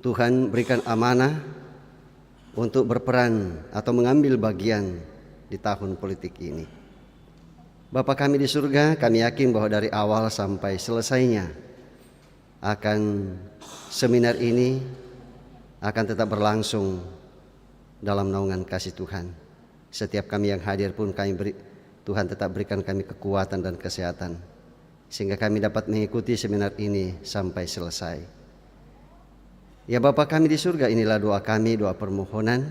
Tuhan berikan amanah untuk berperan atau mengambil bagian di tahun politik ini. Bapa kami di surga, kami yakin bahwa dari awal sampai selesainya akan seminar ini akan tetap berlangsung dalam naungan kasih Tuhan. Setiap kami yang hadir pun Tuhan tetap berikan kami kekuatan dan kesehatan sehingga kami dapat mengikuti seminar ini sampai selesai. Ya Bapa kami di surga, inilah doa kami, doa permohonan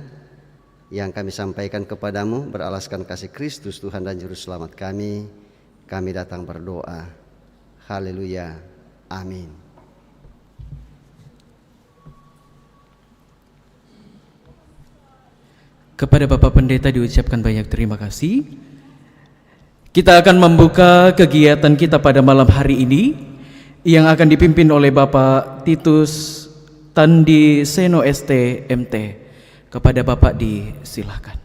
yang kami sampaikan kepadamu beralaskan kasih Kristus Tuhan dan Juru Selamat kami. Kami datang berdoa. Haleluya. Amin. Kepada Bapak Pendeta diucapkan banyak terima kasih. Kita akan membuka kegiatan kita pada malam hari ini yang akan dipimpin oleh Bapak Titus Tandi Seno ST MT. Kepada Bapak disilahkan.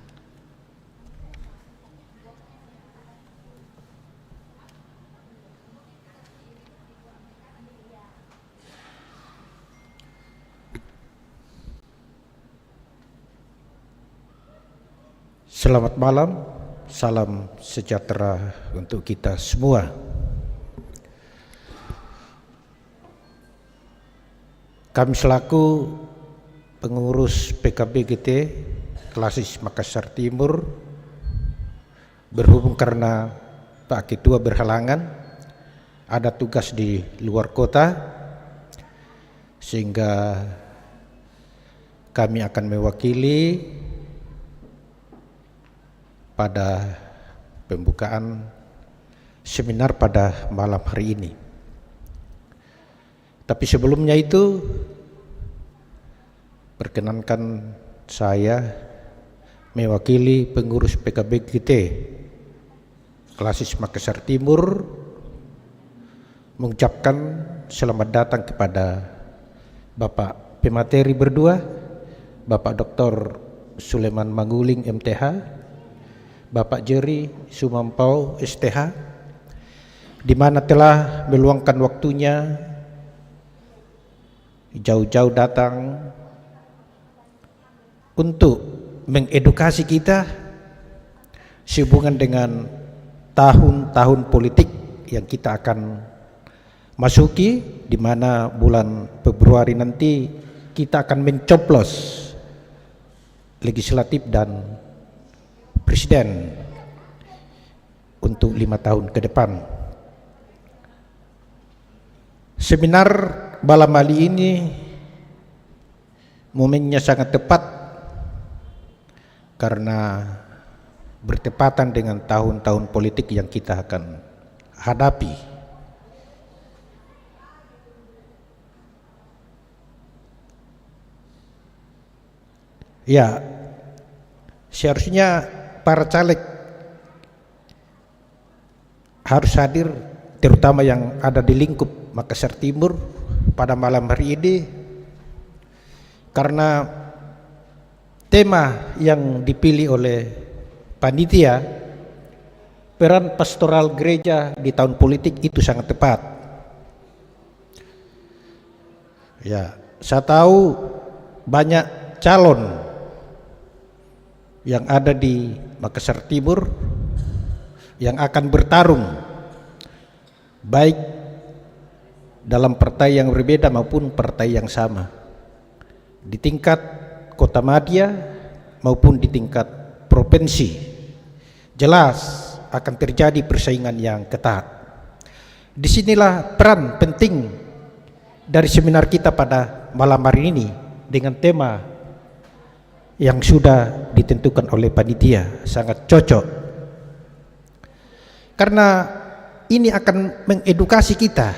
Selamat malam, salam sejahtera untuk kita semua. Kami selaku pengurus PKB-GT Klasis Makassar Timur, berhubung karena Pak Ketua berhalangan, ada tugas di luar kota, sehingga kami akan mewakili pada pembukaan seminar pada malam hari ini. Tapi sebelumnya itu, perkenankan saya mewakili pengurus PKB-GT Klasis Makassar Timur mengucapkan selamat datang kepada Bapak pemateri berdua, Bapak Dr. Suleman Manguling MTH, Bapak Jerry Sumampau STH, di mana telah meluangkan waktunya jauh-jauh datang untuk mengedukasi kita sehubungan dengan tahun-tahun politik yang kita akan masuki, di mana bulan Februari nanti kita akan mencoblos legislatif dan presiden untuk 5 tahun ke depan. Seminar malam hari ini momennya sangat tepat karena bertepatan dengan tahun-tahun politik yang kita akan hadapi. Ya, seharusnya para caleg harus hadir, terutama yang ada di lingkup Makassar Timur pada malam hari ini, karena tema yang dipilih oleh panitia, peran pastoral gereja di tahun politik, itu sangat tepat. Ya, saya tahu banyak calon yang ada di Makassar Timur yang akan bertarung baik dalam partai yang berbeda maupun partai yang sama, di tingkat kota madya maupun di tingkat provinsi. Jelas akan terjadi persaingan yang ketat. Disinilah peran penting dari seminar kita pada malam hari ini dengan tema yang sudah ditentukan oleh panitia. Sangat cocok karena ini akan mengedukasi kita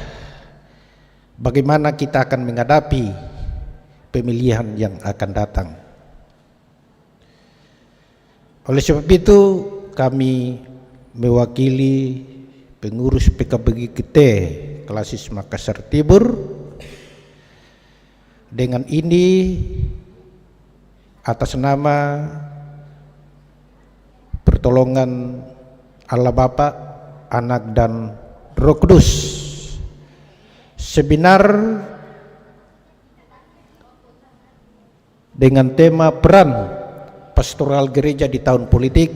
bagaimana kita akan menghadapi pemilihan yang akan datang. Oleh sebab itu, kami mewakili pengurus PKB-GT Klasis Makassar Timur. Dengan ini, atas nama pertolongan Allah Bapa, Anak dan Roh Kudus, seminar dengan tema peran pastoral gereja di tahun politik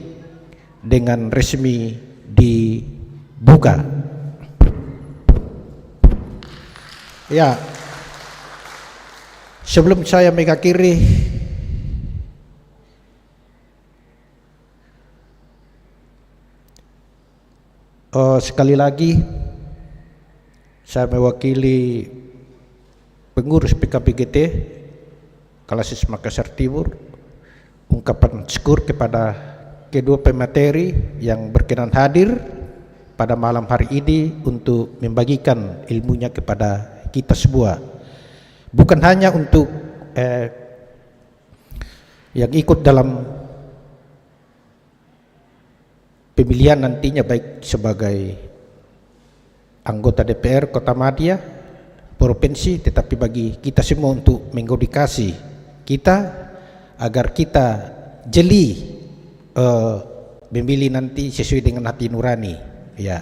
dengan resmi dibuka. Ya, sebelum saya mengakhiri, sekali lagi saya mewakili pengurus PKBGT Kalasis Makassar Timur ungkapan syukur kepada kedua pemateri yang berkenan hadir pada malam hari ini untuk membagikan ilmunya kepada kita semua, bukan hanya untuk yang ikut dalam pemilihan nantinya baik sebagai anggota DPR Kota Madia, provinsi, tetapi bagi kita semua untuk mengedukasi kita agar kita jeli memilih nanti sesuai dengan hati nurani. Ya,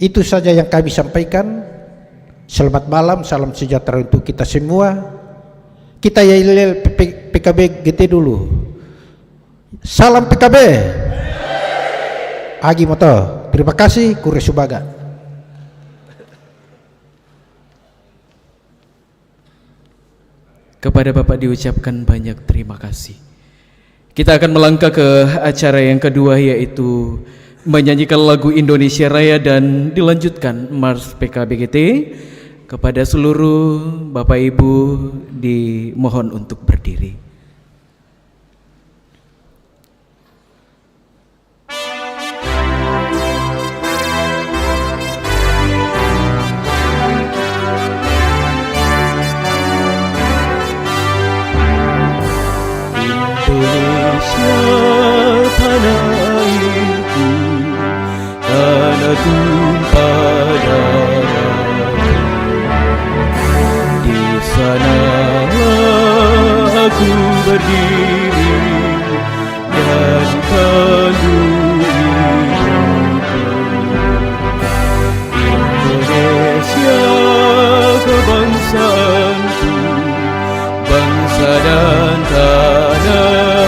itu saja yang kami sampaikan. Selamat malam, salam sejahtera untuk kita semua. Kita yel PKB GT dulu. Salam PKB. Agi Moto. Terima kasih, Kure Subaga. Kepada Bapak diucapkan banyak terima kasih. Kita akan melangkah ke acara yang kedua, yaitu menyanyikan lagu Indonesia Raya dan dilanjutkan Mars PKBGT. Kepada seluruh Bapak Ibu dimohon untuk berdiri. Indonesia tanah airku, tanah tumpah darah. Di sana aku berdiri dan kandung hidupku. Indonesia kebangsaanku, bangsa dan tanah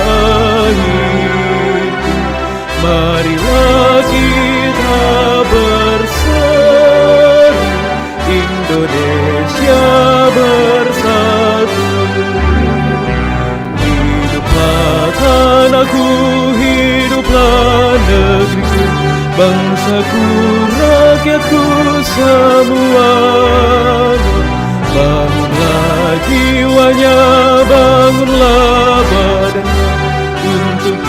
airku. Marilah kita bersatu, Indonesia bersatu. Hiduplah tanahku, hiduplah negeriku, bangsaku, rakyatku semuanya. Bangunlah jiwanya, bangunlah badannya untuk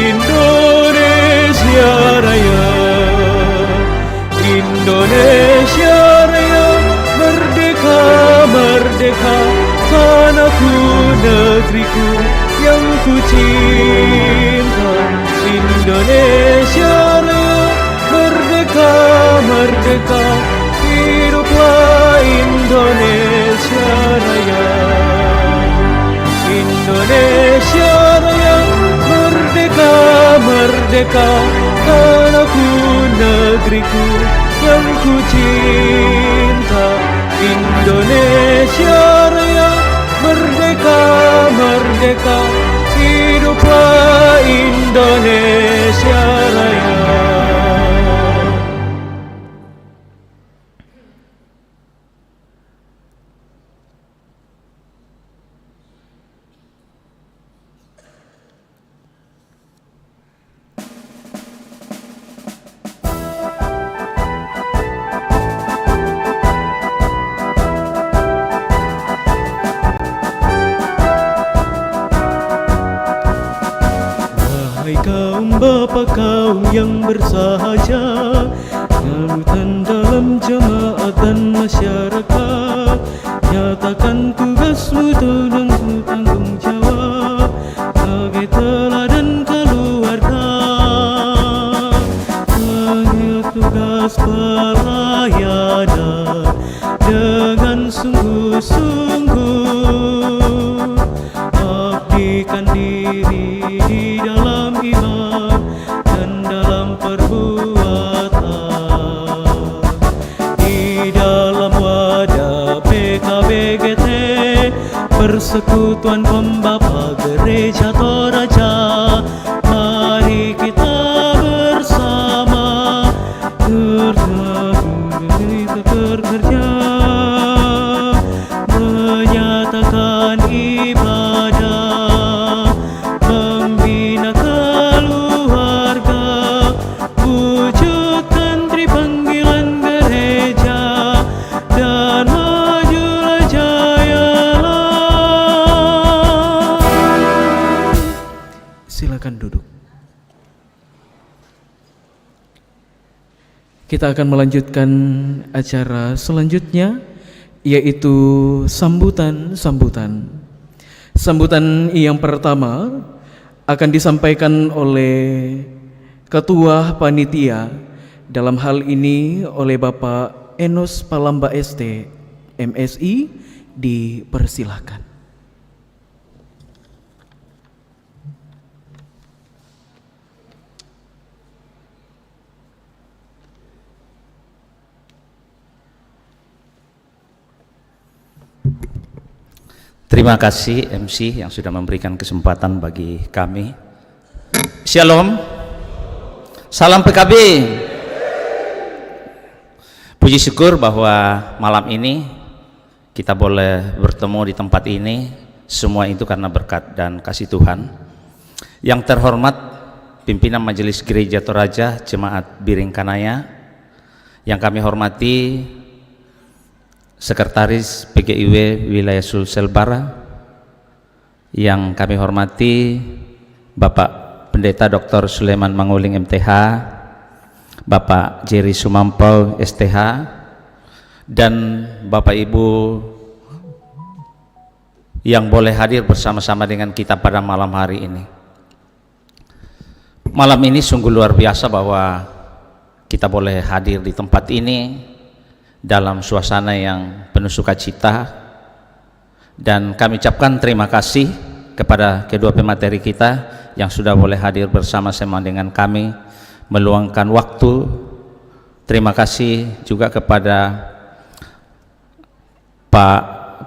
Indonesia Raya. Indonesia Raya, merdeka, merdeka, tanahku, negeriku yang ku cinta. Indonesia Raya, merdeka, merdeka, hiduplah Indonesia Raya. Indonesia Raya, merdeka, merdeka, tanahku, negeriku yang ku cinta. Indonesia Raya, merdeka, merdeka, hiduplah Indonesia Raya. Kaum bapa kaum yang bersahaja, nyautan dalam jemaat dan masyarakat, nyatakan tugasmu dan tanggung jawab sebagai teladan keluarga. Ambil tugas pelayanan dengan sungguh-sungguh, abdikan diri di dalam iman dan dalam perbuatan. Di dalam wadah PKBGT persekutuan pembapa gereja Toraja, mari kita bersama bekerja menyatakan ibadah, membina keluarga, wujudkan tripanggilan gereja, dan majulah jayalah. Silakan duduk. Kita akan melanjutkan acara selanjutnya, yaitu sambutan. Sambutan yang pertama akan disampaikan oleh Ketua Panitia, dalam hal ini oleh Bapak Enos Palamba ST, MSI, dipersilahkan. Terima kasih MC yang sudah memberikan kesempatan bagi kami. Shalom. Salam PKB. Puji syukur bahwa malam ini kita boleh bertemu di tempat ini. Semua itu karena berkat dan kasih Tuhan. Yang terhormat pimpinan Majelis Gereja Toraja Jemaat Biring Kanaya, yang kami hormati Sekretaris PGIW Wilayah Sulsel Bara, yang kami hormati Bapak Pendeta Dr. Sulaiman Manguling MTH, Bapak Jerry Sumampol STH, dan Bapak Ibu yang boleh hadir bersama-sama dengan kita pada malam hari ini. Malam ini sungguh luar biasa bahwa kita boleh hadir di tempat ini dalam suasana yang penuh sukacita, dan kami ucapkan terima kasih kepada kedua pemateri kita yang sudah boleh hadir bersama-sama dengan kami meluangkan waktu. Terima kasih juga kepada Pak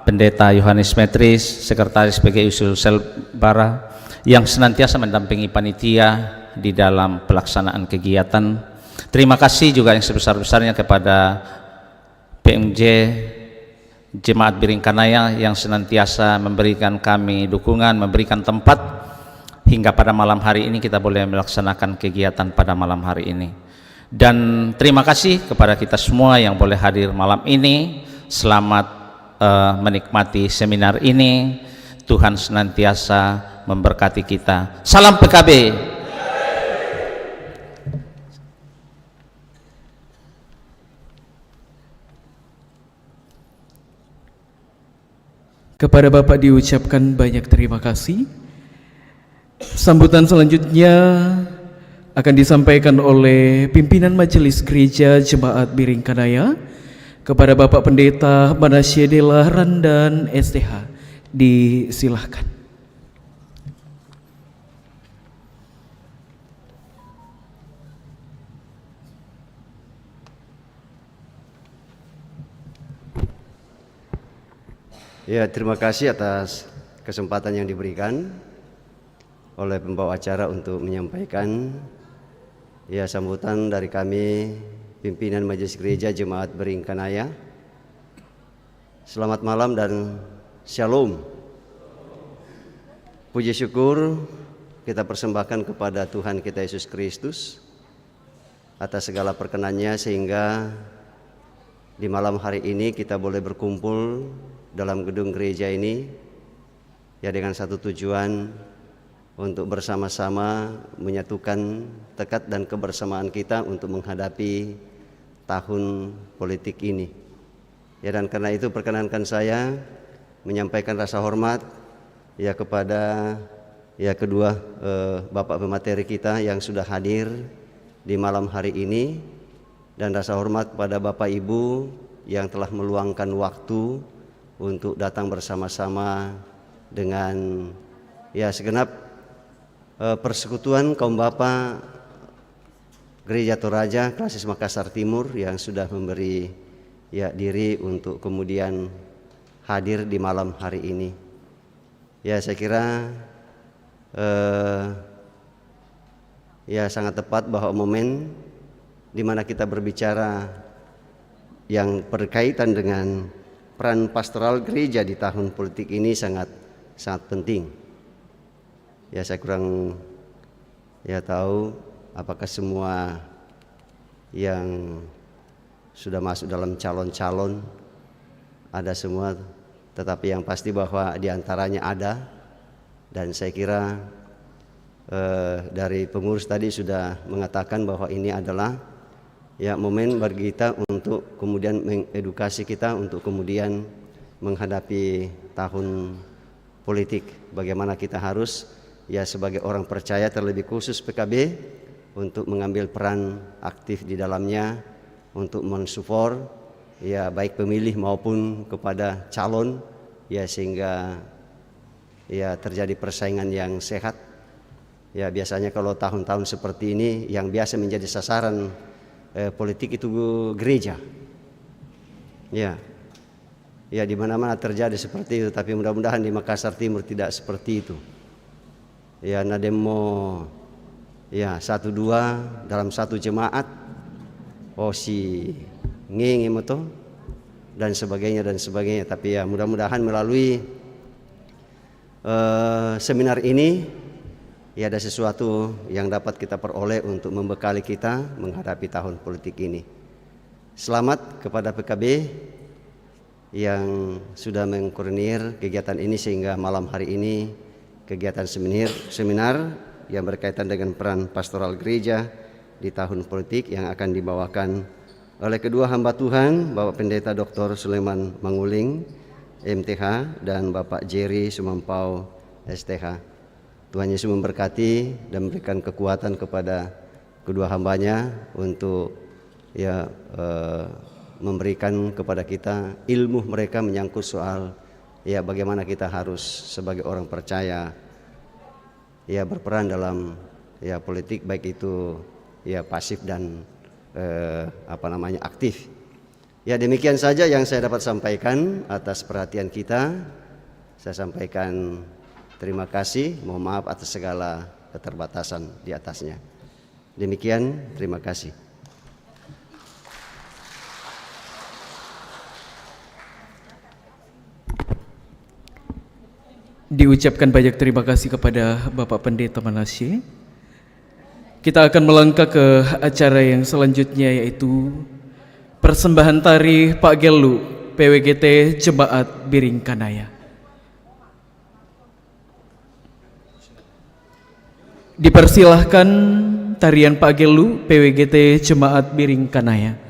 Pendeta Yohanes Metris, Sekretaris PGI Sulsel Bara, yang senantiasa mendampingi panitia di dalam pelaksanaan kegiatan. Terima kasih juga yang sebesar-besarnya kepada PMJ Jemaat Biring Kanaya yang senantiasa memberikan kami dukungan, memberikan tempat hingga pada malam hari ini kita boleh melaksanakan kegiatan pada malam hari ini. Dan terima kasih kepada kita semua yang boleh hadir malam ini. Selamat menikmati seminar ini. Tuhan senantiasa memberkati kita. Salam PKB. Kepada Bapak diucapkan banyak terima kasih. Sambutan selanjutnya akan disampaikan oleh pimpinan Majelis Gereja Jemaat Biring Kanaya kepada Bapak Pendeta Manasye Dela Randan STH. Disilahkan. Ya, terima kasih atas kesempatan yang diberikan oleh pembawa acara untuk menyampaikan ya sambutan dari kami pimpinan Majelis Gereja Jemaat Biring Kanaya. Selamat malam dan shalom. Puji syukur kita persembahkan kepada Tuhan kita Yesus Kristus atas segala perkenannya sehingga di malam hari ini kita boleh berkumpul dalam gedung gereja ini ya dengan satu tujuan untuk bersama-sama menyatukan tekad dan kebersamaan kita untuk menghadapi tahun politik ini. Ya, dan karena itu perkenankan saya menyampaikan rasa hormat ya kepada ya kedua Bapak pemateri kita yang sudah hadir di malam hari ini, dan rasa hormat pada Bapak Ibu yang telah meluangkan waktu untuk datang bersama-sama dengan ya segenap persekutuan kaum Bapak Gereja Toraja Klasis Makassar Timur yang sudah memberi ya diri untuk kemudian hadir di malam hari ini. Ya saya kira ya sangat tepat bahwa momen di mana kita berbicara yang berkaitan dengan peran pastoral gereja di tahun politik ini sangat penting. Ya saya kurang tahu apakah semua yang sudah masuk dalam calon-calon ada semua, tetapi yang pasti bahwa diantaranya ada, dan saya kira dari pengurus tadi sudah mengatakan bahwa ini adalah momen bagi kita untuk kemudian mengedukasi kita untuk kemudian menghadapi tahun politik, bagaimana kita harus sebagai orang percaya, terlebih khusus PKB, untuk mengambil peran aktif di dalamnya untuk mensupport baik pemilih maupun kepada calon sehingga terjadi persaingan yang sehat. Biasanya kalau tahun-tahun seperti ini yang biasa menjadi sasaran politik itu gereja. Di mana-mana terjadi seperti itu, tapi mudah-mudahan di Makassar Timur tidak seperti itu. Nademo 1-2 dalam satu jemaat, si ngenge moto dan sebagainya. Tapi mudah-mudahan melalui seminar ini ada sesuatu yang dapat kita peroleh untuk membekali kita menghadapi tahun politik ini. Selamat kepada PKB yang sudah mengkoordinir kegiatan ini sehingga malam hari ini kegiatan seminar yang berkaitan dengan peran pastoral gereja di tahun politik yang akan dibawakan oleh kedua hamba Tuhan, Bapak Pendeta Dr. Sulaiman Manguling, MTH, dan Bapak Jerry Sumampau, STH. Tuhan Yesus memberkati dan memberikan kekuatan kepada kedua hambanya untuk memberikan kepada kita ilmu mereka menyangkut soal bagaimana kita harus sebagai orang percaya berperan dalam politik, baik itu pasif dan aktif. Demikian saja yang saya dapat sampaikan atas perhatian kita. Saya sampaikan terima kasih, mohon maaf atas segala keterbatasan di atasnya. Demikian, terima kasih. Diucapkan banyak terima kasih kepada Bapak Pendeta Manasye. Kita akan melangkah ke acara yang selanjutnya, yaitu persembahan tari Pak Gelu PWGT Jemaat Biring Kanaya. Dipersilahkan tarian Pak Gelu PWGT Jemaat Biring Kanaya.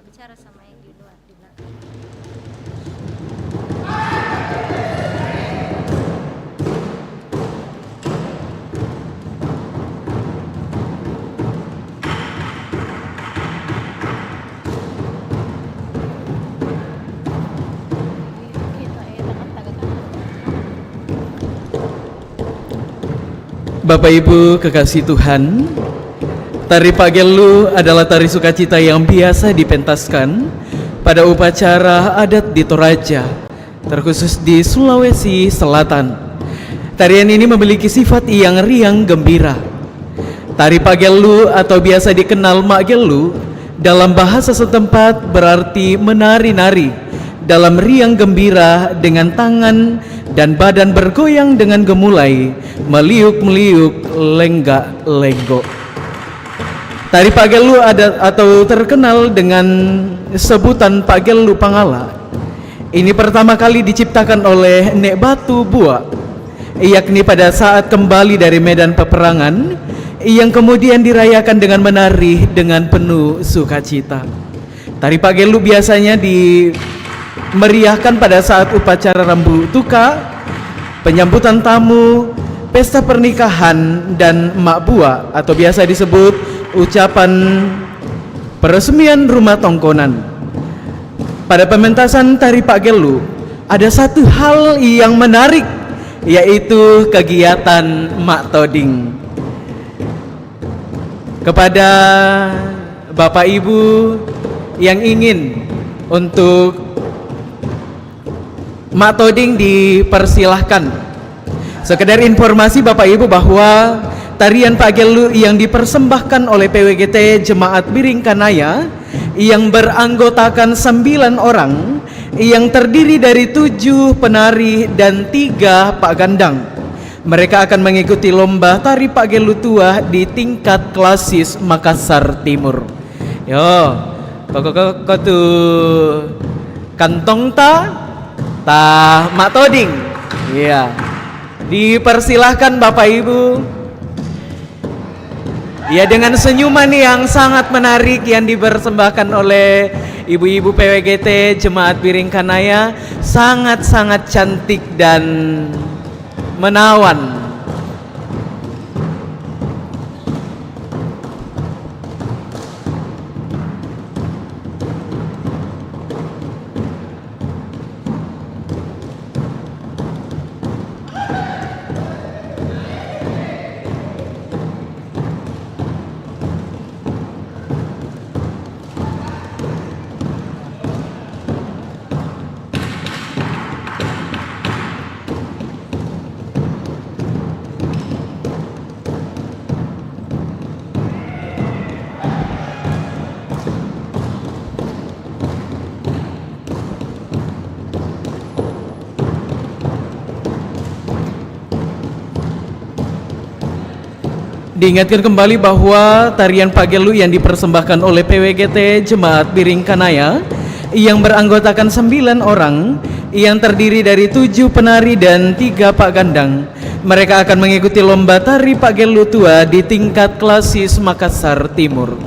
Bicara sama yang di luar di belakang. Bapak Ibu kekasih Tuhan, tari Pak Gelu adalah tari sukacita yang biasa dipentaskan pada upacara adat di Toraja, terkhusus di Sulawesi Selatan. Tarian ini memiliki sifat yang riang gembira. Tari Pak Gelu atau biasa dikenal Mak Gelu dalam bahasa setempat berarti menari-nari dalam riang gembira dengan tangan dan badan bergoyang dengan gemulai, meliuk-meliuk, lenggak-lenggok. Tari Pak Gelu ada atau terkenal dengan sebutan Pak Gelu Pangala. Ini pertama kali diciptakan oleh Nek Batu Buak, yakni pada saat kembali dari medan peperangan, yang kemudian dirayakan dengan menari dengan penuh sukacita. Tari Pak Gelu biasanya dimeriahkan pada saat upacara rambu tuka, penyambutan tamu, pesta pernikahan, dan mak buah atau biasa disebut ucapan peresmian rumah tongkonan. Pada pementasan Tari Pak Gelu ada satu hal yang menarik, yaitu kegiatan mak toding. Kepada Bapak Ibu yang ingin untuk mak toding dipersilahkan. Sekedar informasi Bapak Ibu bahwa tarian Pak Gelu yang dipersembahkan oleh PWGT Jemaat Biring Kanaya yang beranggotakan 9 orang, yang terdiri dari 7 penari dan 3 Pak Gandang. Mereka akan mengikuti lomba tari Pak Gelu tua di tingkat klasis Makassar Timur. Yo, kok tuh kantong ta mak toding. Iya. Dipersilahkan Bapak Ibu. Ya, dengan senyuman yang sangat menarik yang dipersembahkan oleh ibu-ibu PWGT Jemaat Biring Kanaya, sangat-sangat cantik dan menawan. Diingatkan kembali bahwa tarian Pak Gelu yang dipersembahkan oleh PWGT Jemaat Biring Kanaya yang beranggotakan 9 orang, yang terdiri dari 7 penari dan 3 Pak Gandang. Mereka akan mengikuti lomba tari Pak Gelu tua di tingkat klasis Makassar Timur.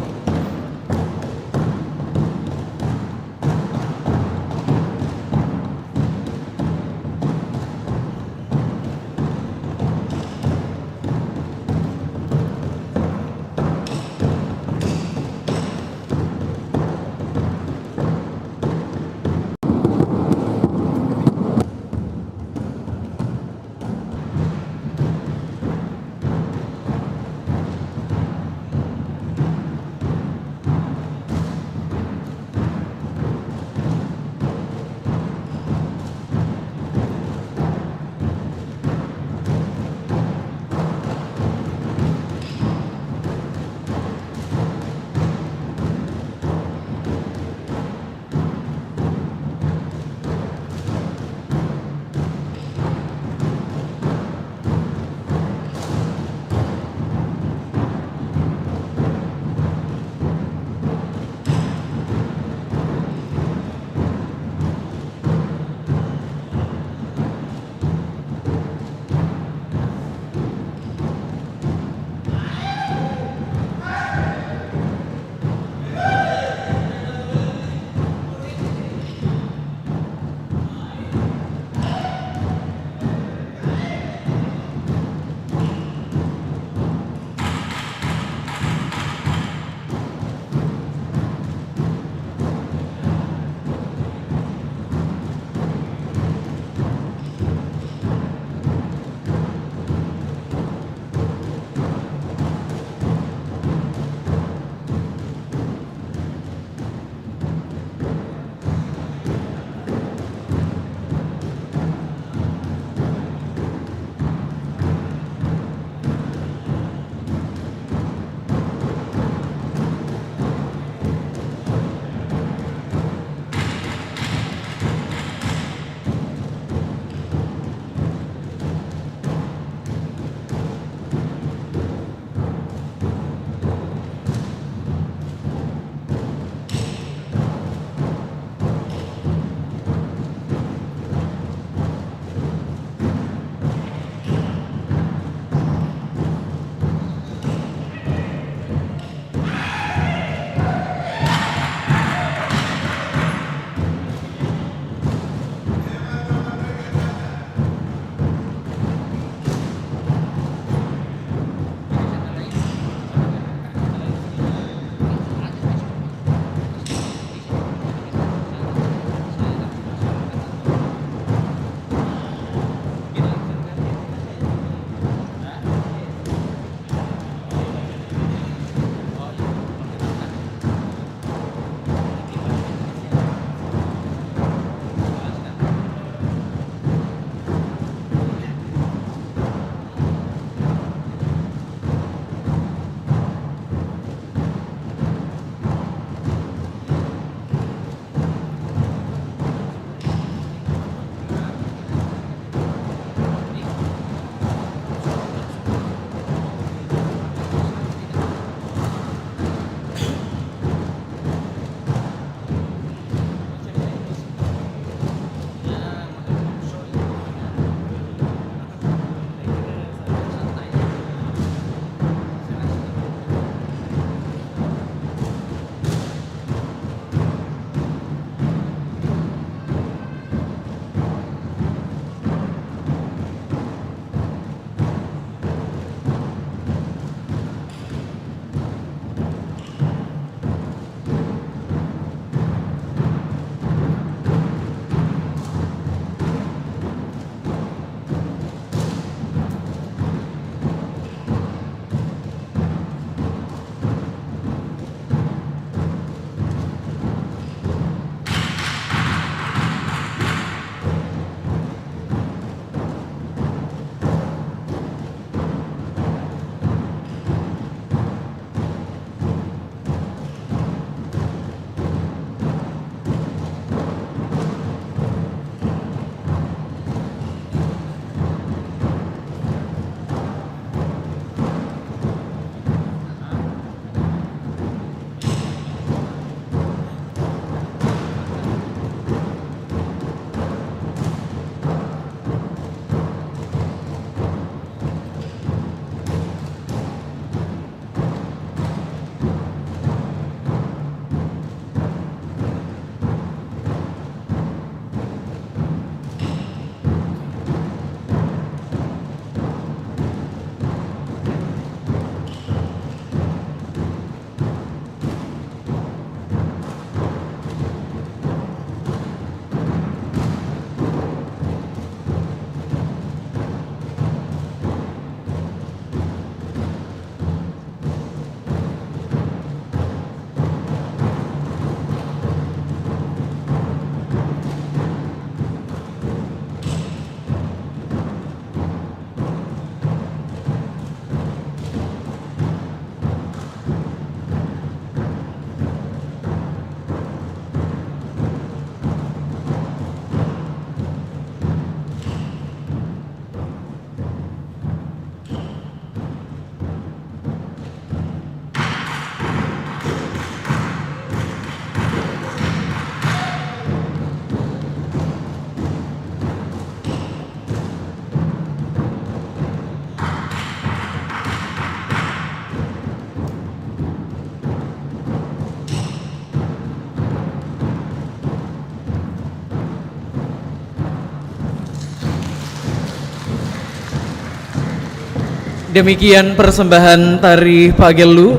Demikian persembahan tari Pagelu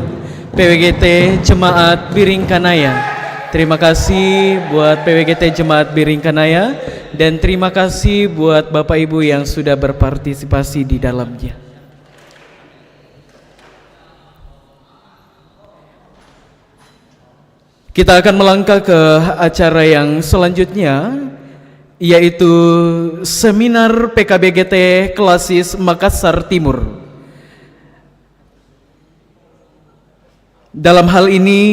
PWGT Jemaat Biringkanaya. Terima kasih buat PWGT Jemaat Biringkanaya dan terima kasih buat Bapak Ibu yang sudah berpartisipasi di dalamnya. Kita akan melangkah ke acara yang selanjutnya, yaitu Seminar PKBGT Klasis Makassar Timur. Dalam hal ini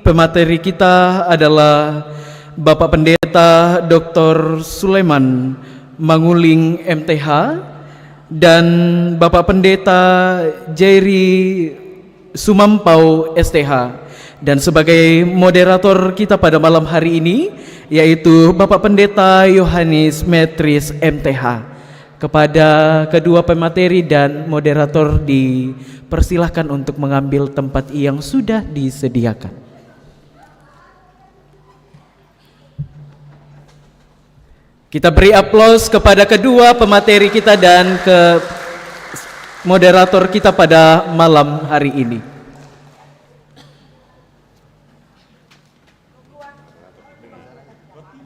pemateri kita adalah Bapak Pendeta Dr. Sulaiman Manguling MTH dan Bapak Pendeta Jerry Sumampau STH, dan sebagai moderator kita pada malam hari ini yaitu Bapak Pendeta Yohanes Metris MTH. Kepada kedua pemateri dan moderator dipersilahkan untuk mengambil tempat yang sudah disediakan. Kita beri aplaus kepada kedua pemateri kita dan ke moderator kita pada malam hari ini.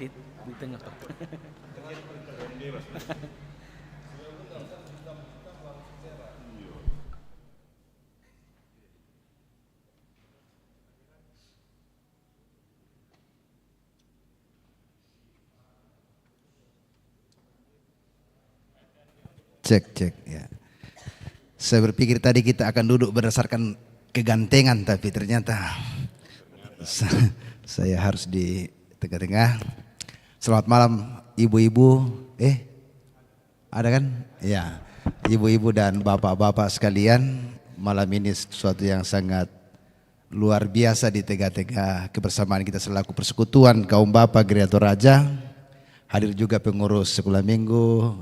Di tengah, Pak. Cek ya. Saya berpikir tadi kita akan duduk berdasarkan kegantengan, tapi ternyata saya harus di tengah-tengah. Selamat malam ibu-ibu, ada kan? Ya, ibu-ibu dan bapak-bapak sekalian, malam ini sesuatu yang sangat luar biasa di tengah-tengah kebersamaan kita selaku persekutuan kaum bapak Gereja Toraja. Hadir juga pengurus sekolah minggu,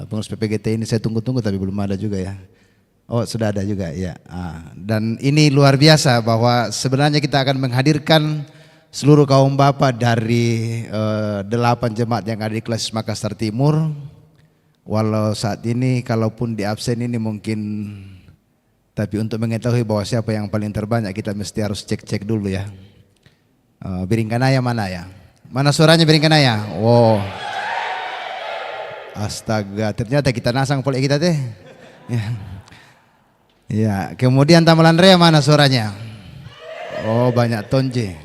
pengurus PPGT ini saya tunggu-tunggu tapi belum ada juga ya. Oh sudah ada juga ya. Dan ini luar biasa bahwa sebenarnya kita akan menghadirkan seluruh kaum bapak dari 8 jemaat yang ada di Klasis Makassar Timur. Walau saat ini kalaupun di absen ini mungkin, tapi untuk mengetahui bahwa siapa yang paling terbanyak kita mesti harus cek-cek dulu ya. Biringkanaya mana ya? Mana suaranya Biringkanaya? Wow. Astaga, ternyata kita nasang pole kita teh. Ya, kemudian Tamalan Rea mana suaranya? Oh, banyak tonje.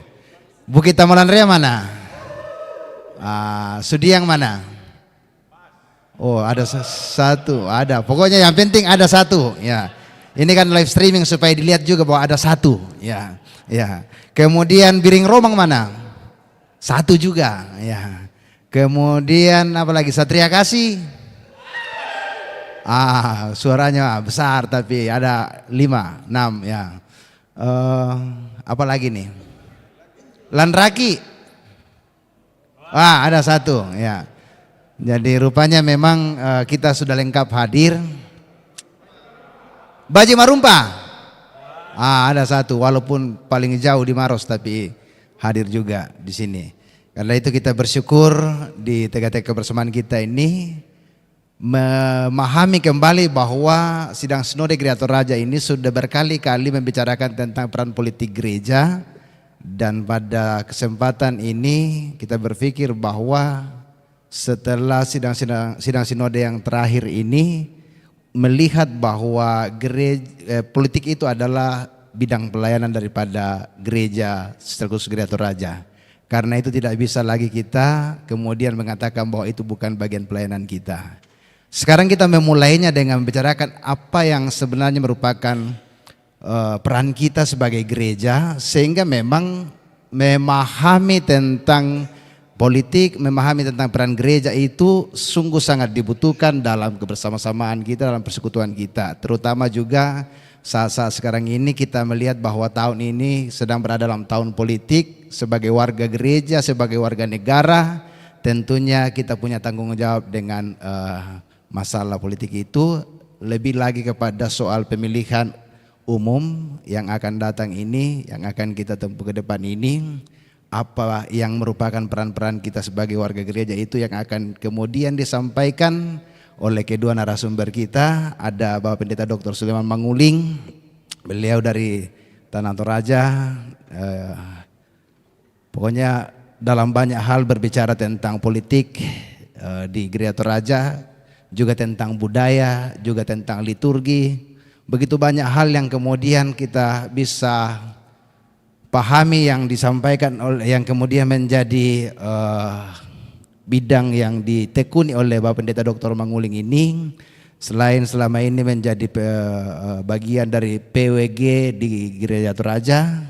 Bukit Tamalan Rea mana? Sudiang mana? Oh, ada satu, ada. Pokoknya yang penting ada satu, ya. Ini kan live streaming supaya dilihat juga bahwa ada satu, ya. Ya. Kemudian Biring Romang mana? Satu juga, ya. Kemudian apa lagi? Satria Kasih. Suaranya besar tapi ada 5, 6 ya. Apa lagi nih? Lanraki. Ada satu ya. Jadi rupanya memang kita sudah lengkap hadir. Baji Marumpa. Ada satu walaupun paling jauh di Maros tapi hadir juga di sini. Karena itu kita bersyukur di tengah-tengah kebersamaan kita ini memahami kembali bahwa sidang Sinode Gereja Toraja ini sudah berkali-kali membicarakan tentang peran politik gereja, dan pada kesempatan ini kita berpikir bahwa setelah sidang Sinode yang terakhir ini melihat bahwa politik itu adalah bidang pelayanan daripada gereja sekaligus Gereja Toraja. Karena itu tidak bisa lagi kita kemudian mengatakan bahwa itu bukan bagian pelayanan kita. Sekarang kita memulainya dengan membicarakan apa yang sebenarnya merupakan peran kita sebagai gereja, sehingga memang memahami tentang politik, memahami tentang peran gereja itu sungguh sangat dibutuhkan dalam kebersama-samaan kita, dalam persekutuan kita. Terutama juga saat-saat sekarang ini kita melihat bahwa tahun ini sedang berada dalam tahun politik. Sebagai warga gereja, sebagai warga negara, tentunya kita punya tanggung jawab dengan masalah politik itu, lebih lagi kepada soal pemilihan umum yang akan datang ini, yang akan kita tempuh ke depan ini. Apa yang merupakan peran-peran kita sebagai warga gereja itu yang akan kemudian disampaikan oleh kedua narasumber kita. Ada Bapak Pendeta Dr. Sulaiman Manguling, beliau dari Tanah Toraja. Pokoknya dalam banyak hal berbicara tentang politik di Gereja Toraja, juga tentang budaya, juga tentang liturgi. Begitu banyak hal yang kemudian kita bisa pahami yang disampaikan oleh, yang kemudian menjadi bidang yang ditekuni oleh Bapak Pendeta Dr. Manguling ini. Selain selama ini menjadi bagian dari PWG di Gereja Toraja,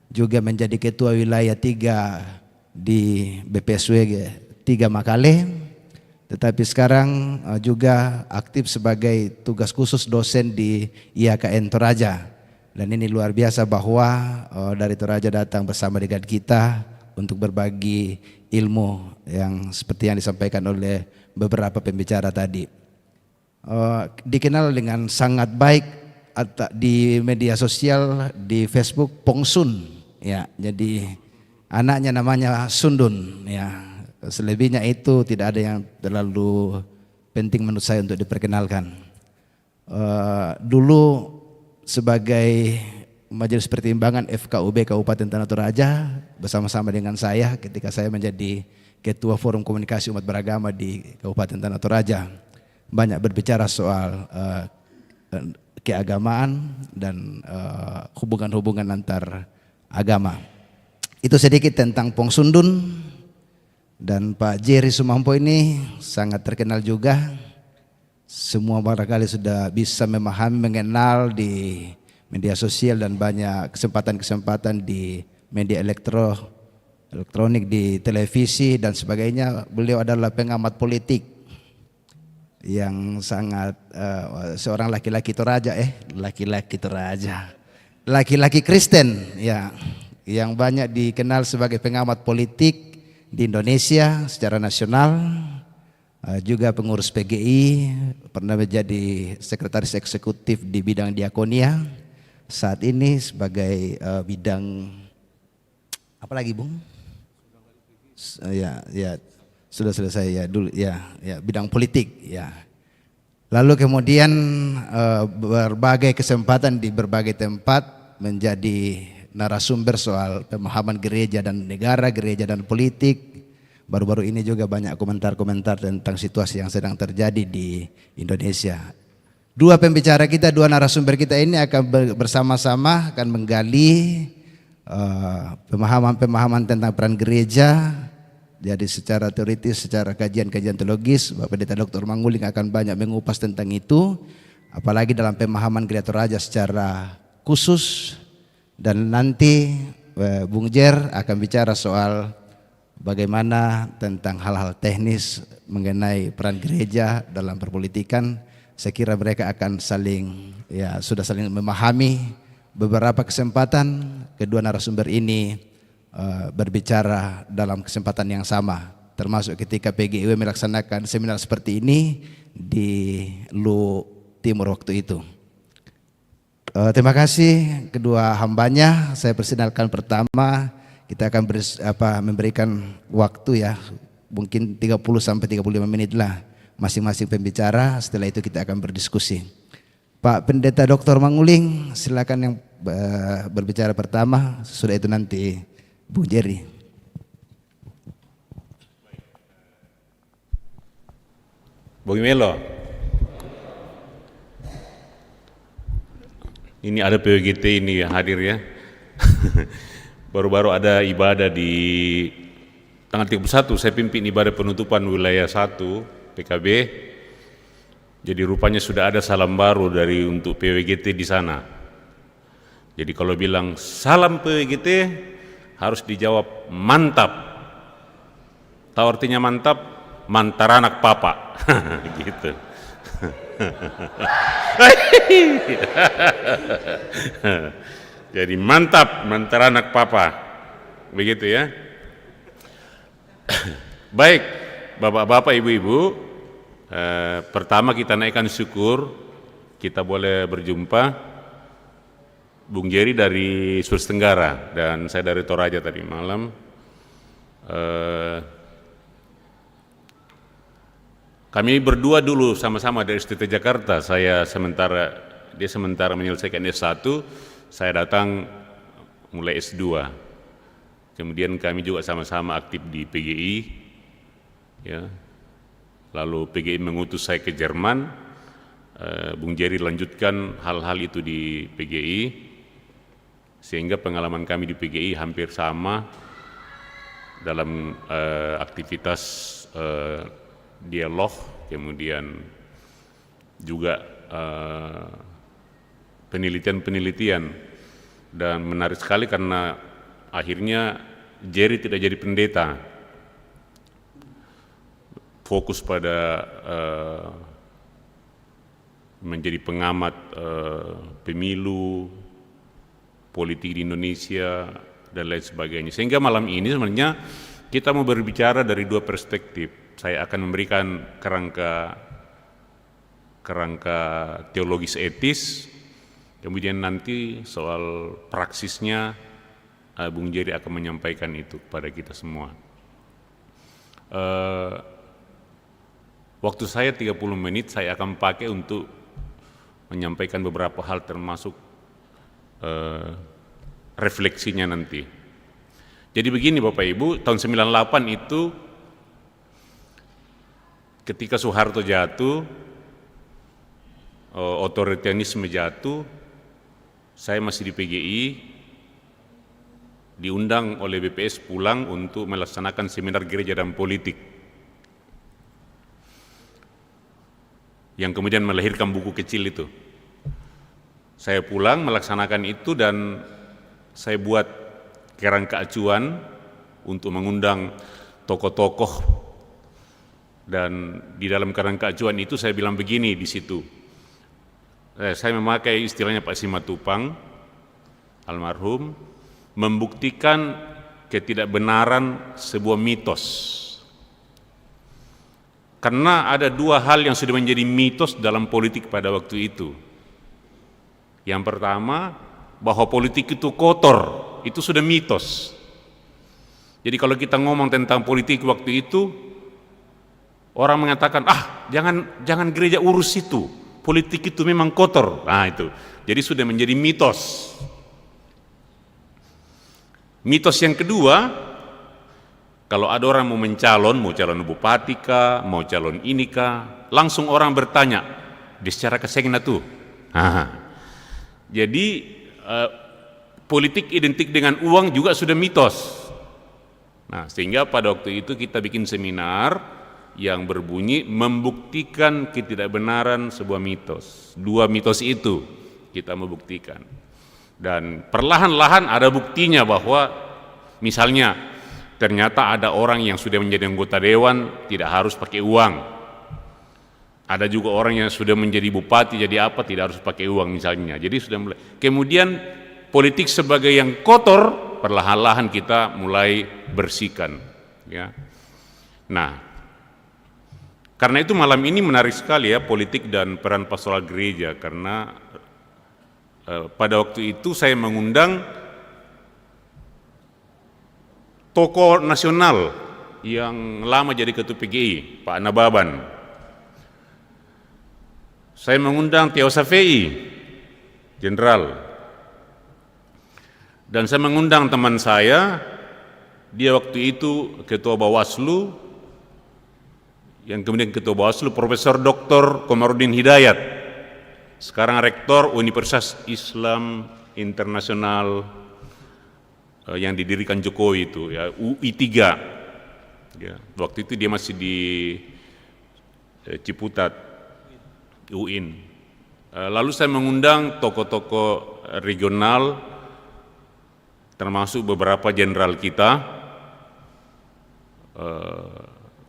juga menjadi ketua wilayah 3 di BPSW 3 Makale. Tetapi sekarang juga aktif sebagai tugas khusus dosen di IAKN Toraja. Dan ini luar biasa bahwa dari Toraja datang bersama dengan kita untuk berbagi ilmu yang seperti yang disampaikan oleh beberapa pembicara tadi. Dikenal dengan sangat baik di media sosial, di Facebook, Pongsun. Ya, jadi anaknya namanya Sundun. Ya. Selebihnya itu tidak ada yang terlalu penting menurut saya untuk diperkenalkan. Dulu sebagai Majelis Pertimbangan FKUB Kabupaten Tanah Toraja bersama-sama dengan saya ketika saya menjadi Ketua Forum Komunikasi Umat Beragama di Kabupaten Tanah Toraja, banyak berbicara soal keagamaan dan hubungan-hubungan antar agama. Itu sedikit tentang Pongsundun. Dan Pak Jerry Sumampo ini sangat terkenal juga. Semua barangkali sudah bisa memahami, mengenal di media sosial dan banyak kesempatan-kesempatan di media elektronik, di televisi dan sebagainya. Beliau adalah pengamat politik yang sangat seorang laki-laki Toraja, laki-laki Kristen ya, yang banyak dikenal sebagai pengamat politik di Indonesia secara nasional, juga pengurus PGI, pernah menjadi sekretaris eksekutif di bidang diakonia. Saat ini sebagai bidang apa lagi, Bung? Ya sudah selesai ya dulu ya bidang politik ya. Lalu kemudian berbagai kesempatan di berbagai tempat menjadi narasumber soal pemahaman gereja dan negara, gereja dan politik. Baru-baru ini juga banyak komentar-komentar tentang situasi yang sedang terjadi di Indonesia. Dua pembicara kita, dua narasumber kita ini akan bersama-sama akan menggali pemahaman-pemahaman tentang peran gereja. Jadi secara teoritis, secara kajian-kajian teologis, Bapak Pendeta Dr. Manguling akan banyak mengupas tentang itu. Apalagi dalam pemahaman Gereja Toraja secara khusus. Dan nanti Bung Jer akan bicara soal bagaimana tentang hal-hal teknis mengenai peran gereja dalam perpolitikan. Saya kira mereka akan sudah saling memahami. Beberapa kesempatan kedua narasumber ini berbicara dalam kesempatan yang sama, termasuk ketika PGIW melaksanakan seminar seperti ini di Lu Timur waktu itu. Terima kasih kedua hambanya. Saya persilakan pertama, kita akan memberikan waktu ya, mungkin 30 sampai 35 menit lah masing-masing pembicara. Setelah itu kita akan berdiskusi. Pak Pendeta Dr. Manguling, silakan yang berbicara pertama. Sudah itu nanti Bu Jerry. Bung Melo, ini ada PWGT ini ya, hadir ya. Baru-baru ada ibadah di tanggal 31, saya pimpin ibadah penutupan wilayah 1 PKB. Jadi rupanya sudah ada salam baru untuk PWGT di sana. Jadi kalau bilang salam PWGT harus dijawab mantap. Tahu artinya mantap? Mantar anak papa. Gitu. Jadi mantap, mantar anak papa. Begitu ya. Baik, bapak-bapak, ibu-ibu, pertama kita naikkan syukur kita boleh berjumpa. Bung Jerry dari Sulawesi Tenggara dan saya dari Toraja tadi malam. Kami berdua dulu sama-sama dari STT Jakarta. Dia sementara menyelesaikan S1, saya datang mulai S2. Kemudian kami juga sama-sama aktif di PGI, ya. Lalu PGI mengutus saya ke Jerman, Bung Jerry lanjutkan hal-hal itu di PGI, sehingga pengalaman kami di PGI hampir sama dalam aktivitas dialog, kemudian juga penelitian-penelitian. Dan menarik sekali karena akhirnya Jerry tidak jadi pendeta, fokus pada menjadi pengamat pemilu, politik di Indonesia, dan lain sebagainya. Sehingga malam ini sebenarnya kita mau berbicara dari dua perspektif. Saya akan memberikan kerangka teologis etis, kemudian nanti soal praksisnya Bung Jerry akan menyampaikan itu kepada kita semua. Waktu saya 30 menit saya akan pakai untuk menyampaikan beberapa hal termasuk refleksinya nanti. Jadi begini Bapak Ibu, tahun 98 itu ketika Soeharto jatuh, otoritarianisme jatuh, saya masih di PGI, diundang oleh BPS pulang untuk melaksanakan seminar gereja dan politik, yang kemudian melahirkan buku kecil itu. Saya pulang melaksanakan itu dan saya buat kerangka acuan untuk mengundang tokoh-tokoh, dan di dalam kerangka acuan itu saya bilang begini di situ. Saya memakai istilahnya Pak Simatupang almarhum, membuktikan ketidakbenaran sebuah mitos. Karena ada dua hal yang sudah menjadi mitos dalam politik pada waktu itu. Yang pertama, bahwa politik itu kotor, itu sudah mitos. Jadi kalau kita ngomong tentang politik waktu itu, orang mengatakan, jangan gereja urus itu, politik itu memang kotor. Nah itu, jadi sudah menjadi mitos. Mitos yang kedua, kalau ada orang mau calon bupati kah, mau calon ini kah, langsung orang bertanya, di secara kesehatan tuh. Jadi politik identik dengan uang juga sudah mitos. Nah, sehingga pada waktu itu kita bikin seminar yang berbunyi membuktikan ketidakbenaran sebuah mitos. Dua mitos itu kita membuktikan. Dan perlahan-lahan ada buktinya bahwa misalnya ternyata ada orang yang sudah menjadi anggota dewan tidak harus pakai uang. Ada juga orang yang sudah menjadi bupati jadi apa tidak harus pakai uang misalnya. Jadi sudah mulai. Kemudian politik sebagai yang kotor perlahan-lahan kita mulai bersihkan, ya. Nah, karena itu malam ini menarik sekali ya politik dan peran pastoral gereja, karena pada waktu itu saya mengundang tokoh nasional yang lama jadi ketua PGI, Pak Nababan. Saya mengundang Theo Safei, jenderal. Dan saya mengundang teman saya, dia waktu itu ketua Bawaslu, yang kemudian ketua Bawaslu Profesor Dr. Komarudin Hidayat, sekarang rektor Universitas Islam Internasional yang didirikan Jokowi itu, ya, UI3. Ya, waktu itu dia masih di Ciputat, UIN. Lalu saya mengundang tokoh-tokoh regional, termasuk beberapa jenderal kita.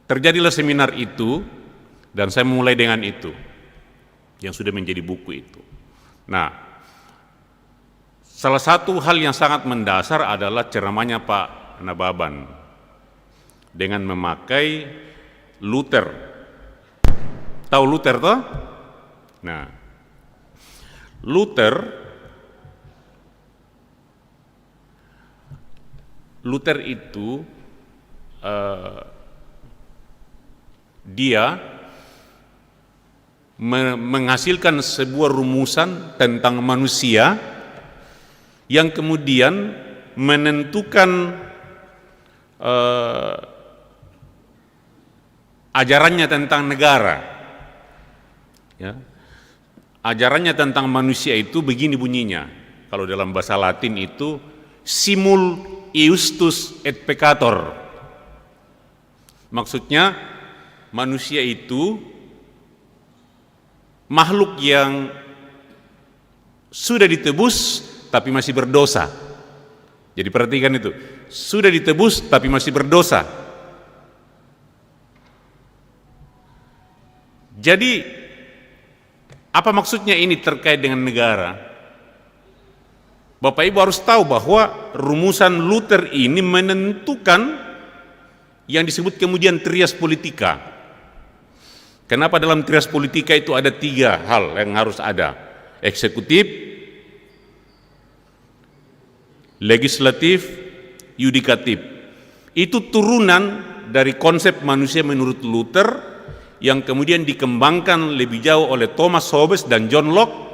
Terjadilah seminar itu, dan saya mulai dengan itu, yang sudah menjadi buku itu. Nah, salah satu hal yang sangat mendasar adalah ceramahnya Pak Nababan dengan memakai Luther. Tahu Luther toh? Nah, Luther itu dia menghasilkan sebuah rumusan tentang manusia yang kemudian menentukan ajarannya tentang negara. Ya. Ajarannya tentang manusia itu begini bunyinya. Kalau dalam bahasa Latin itu simul iustus et peccator. Maksudnya manusia itu makhluk yang sudah ditebus tapi masih berdosa. Jadi perhatikan itu, sudah ditebus tapi masih berdosa. Jadi apa maksudnya ini terkait dengan negara? Bapak Ibu harus tahu bahwa rumusan Luther ini menentukan yang disebut kemudian trias politika. Kenapa dalam trias politika itu ada 3 hal yang harus ada? Eksekutif, legislatif, yudikatif. Itu turunan dari konsep manusia menurut Luther yang kemudian dikembangkan lebih jauh oleh Thomas Hobbes dan John Locke,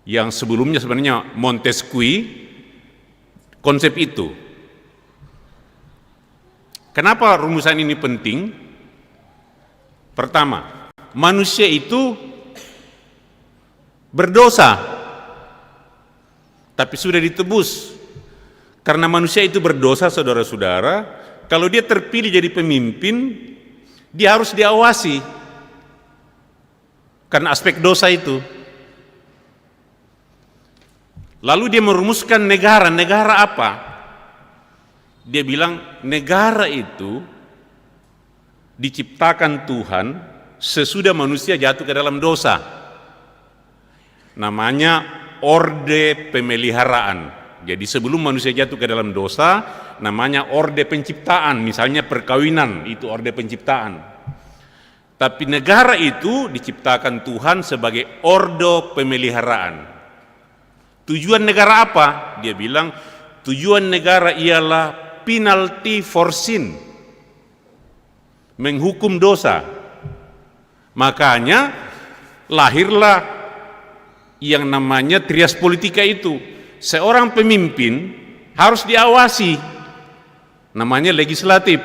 yang sebelumnya sebenarnya Montesquieu, konsep itu. Kenapa rumusan ini penting? Pertama, manusia itu berdosa, tapi sudah ditebus. Karena manusia itu berdosa, saudara-saudara, kalau dia terpilih jadi pemimpin, dia harus diawasi karena aspek dosa itu. Lalu dia merumuskan negara. Negara apa? Dia bilang negara itu diciptakan Tuhan sesudah manusia jatuh ke dalam dosa. Namanya orde pemeliharaan. Jadi sebelum manusia jatuh ke dalam dosa, namanya orde penciptaan, misalnya perkawinan, itu orde penciptaan. Tapi negara itu diciptakan Tuhan sebagai orde pemeliharaan. Tujuan negara apa? Dia bilang, tujuan negara ialah penalty for sin, menghukum dosa. Makanya lahirlah yang namanya trias politika itu. Seorang pemimpin harus diawasi, namanya legislatif.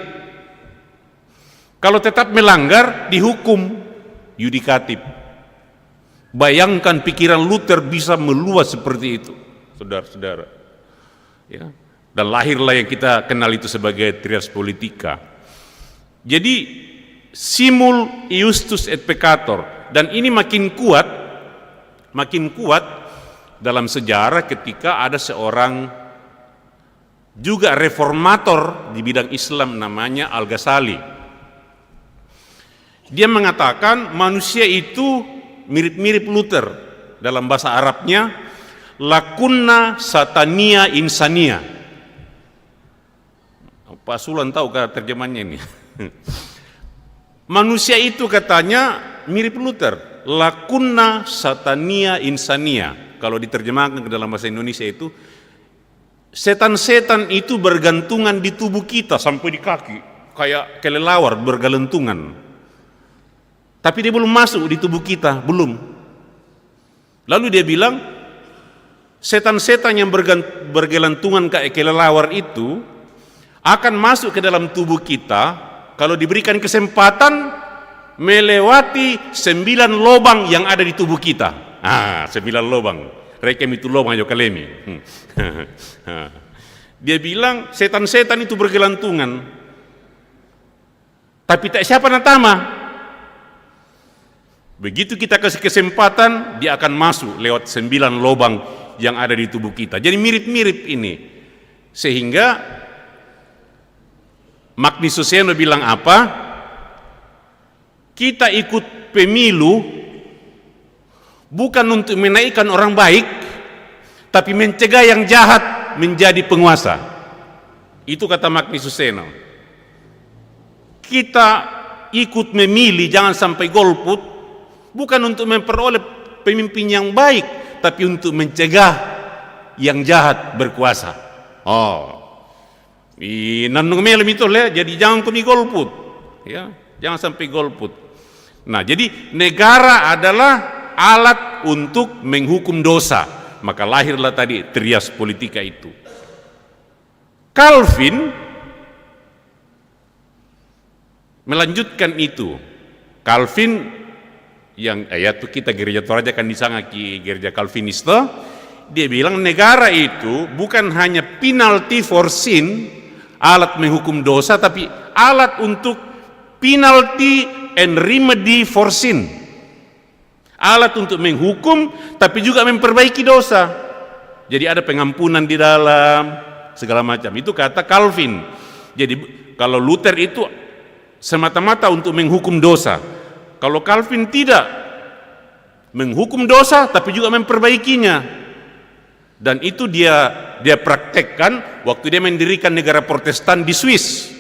Kalau tetap melanggar, dihukum, yudikatif. Bayangkan pikiran Luther bisa meluas seperti itu, saudara-saudara. Ya. Dan lahirlah yang kita kenal itu sebagai trias politika. Jadi simul iustus et peccator, dan ini makin kuat dalam sejarah ketika ada seorang juga reformator di bidang Islam namanya Al-Ghazali. Dia mengatakan manusia itu mirip-mirip Luther, dalam bahasa Arabnya lakunna satania insania. Pak Sulan tahu terjemahannya ini? Manusia itu katanya mirip Luther, lakunna satania insania. Kalau diterjemahkan ke dalam bahasa Indonesia itu, setan-setan itu bergantungan di tubuh kita sampai di kaki, kayak kelelawar bergelantungan. Tapi dia belum masuk di tubuh kita, belum. Lalu dia bilang, setan-setan yang bergelantungan kayak kelelawar itu akan masuk ke dalam tubuh kita kalau diberikan kesempatan melewati 9 lubang yang ada di tubuh kita. 9 lubang. Rekem itu lubang aja kalemi. Dia bilang setan-setan itu bergelantungan. Tapi tak siapa natama. Begitu kita kasih kesempatan, dia akan masuk lewat 9 lubang yang ada di tubuh kita. Jadi mirip-mirip ini. Sehingga Magnus Suseno bilang apa? Kita ikut pemilu bukan untuk menaikkan orang baik, tapi mencegah yang jahat menjadi penguasa. Itu kata Magnus Suseno. Kita ikut memilih, jangan sampai golput, bukan untuk memperoleh pemimpin yang baik, tapi untuk mencegah yang jahat berkuasa. Nanung melem itu lah, jadi jangan kami golput, ya, jangan sampai golput. Nah, jadi negara adalah alat untuk menghukum dosa. Maka lahirlah tadi trias politika itu. Calvin melanjutkan itu. Calvin yang yaitu kita gereja Toraja kan di sana gereja Calviniste, dia bilang negara itu bukan hanya penalty for sin, alat menghukum dosa, tapi alat untuk penalty and remedy for sin. Alat untuk menghukum tapi juga memperbaiki dosa. Jadi ada pengampunan di dalam segala macam. Itu kata Calvin. Jadi kalau Luther itu semata-mata untuk menghukum dosa. Kalau Calvin tidak menghukum dosa tapi juga memperbaikinya. Dan itu dia praktekkan waktu dia mendirikan negara Protestan di Swiss.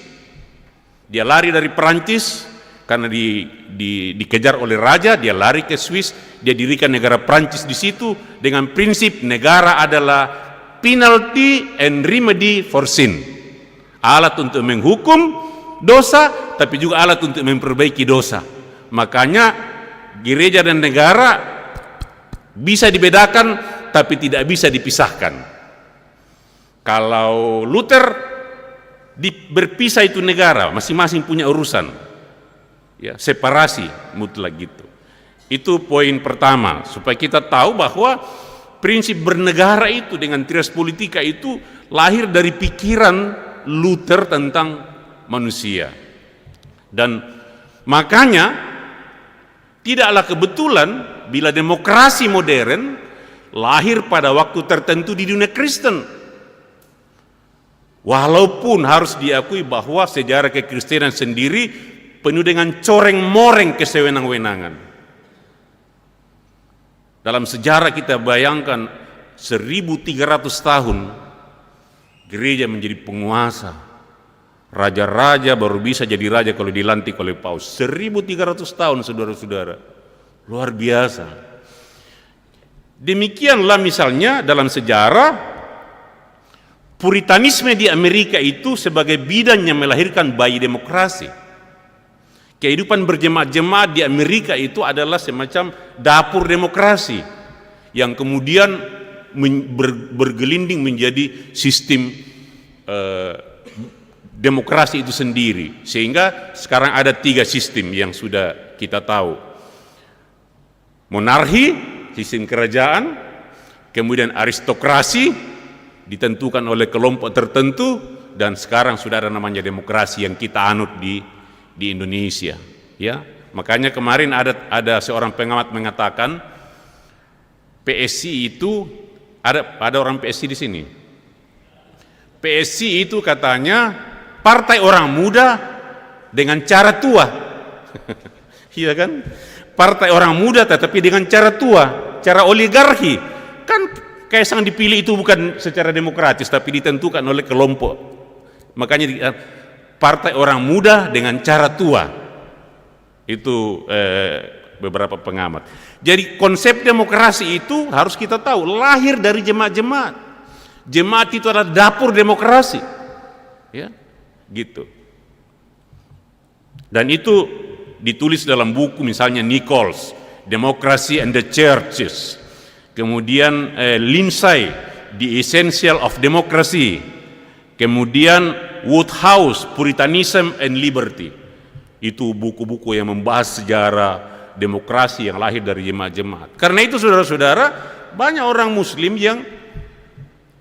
Dia lari dari Perancis karena dikejar oleh raja, dia lari ke Swiss, dia dirikan negara Perancis di situ dengan prinsip negara adalah penalty and remedy for sin. Alat untuk menghukum dosa tapi juga alat untuk memperbaiki dosa. Makanya gereja dan negara bisa dibedakan tapi tidak bisa dipisahkan. Kalau Luther berpisah itu negara, masing-masing punya urusan, ya, separasi mutlak gitu. Itu poin pertama, supaya kita tahu bahwa prinsip bernegara itu dengan trias politika itu lahir dari pikiran Luther tentang manusia. Dan makanya tidaklah kebetulan bila demokrasi modern lahir pada waktu tertentu di dunia Kristen. Walaupun harus diakui bahwa sejarah kekristenan sendiri penuh dengan coreng-moreng kesewenang-wenangan. Dalam sejarah kita bayangkan 1300 tahun gereja menjadi penguasa. Raja-raja baru bisa jadi raja kalau dilantik oleh paus. 1300 tahun, saudara-saudara. Luar biasa. Demikianlah misalnya dalam sejarah Puritanisme di Amerika itu sebagai bidan yang melahirkan bayi demokrasi. Kehidupan berjemaat-jemaat di Amerika itu adalah semacam dapur demokrasi yang kemudian bergelinding menjadi sistem demokrasi itu sendiri. Sehingga sekarang ada 3 sistem yang sudah kita tahu. Monarki, sistem kerajaan, kemudian aristokrasi, ditentukan oleh kelompok tertentu, dan sekarang sudah ada namanya demokrasi yang kita anut di Indonesia, ya. Makanya kemarin ada seorang pengamat mengatakan PSI itu ada orang PSI di sini. PSI itu katanya partai orang muda dengan cara tua. Iya kan? Partai orang muda tetapi dengan cara tua, cara oligarki. Kan Kaisang dipilih itu bukan secara demokratis tapi ditentukan oleh kelompok. Makanya partai orang muda dengan cara tua. Itu beberapa pengamat. Jadi konsep demokrasi itu harus kita tahu lahir dari jemaat-jemaat. Jemaat itu adalah dapur demokrasi. Ya, gitu. Dan itu ditulis dalam buku misalnya Nichols, Democracy and the Churches. Kemudian Lindsay, The Essential of Democracy. Kemudian Woodhouse, Puritanism and Liberty. Itu buku-buku yang membahas sejarah demokrasi yang lahir dari jemaat-jemaat. Karena itu saudara-saudara, banyak orang muslim yang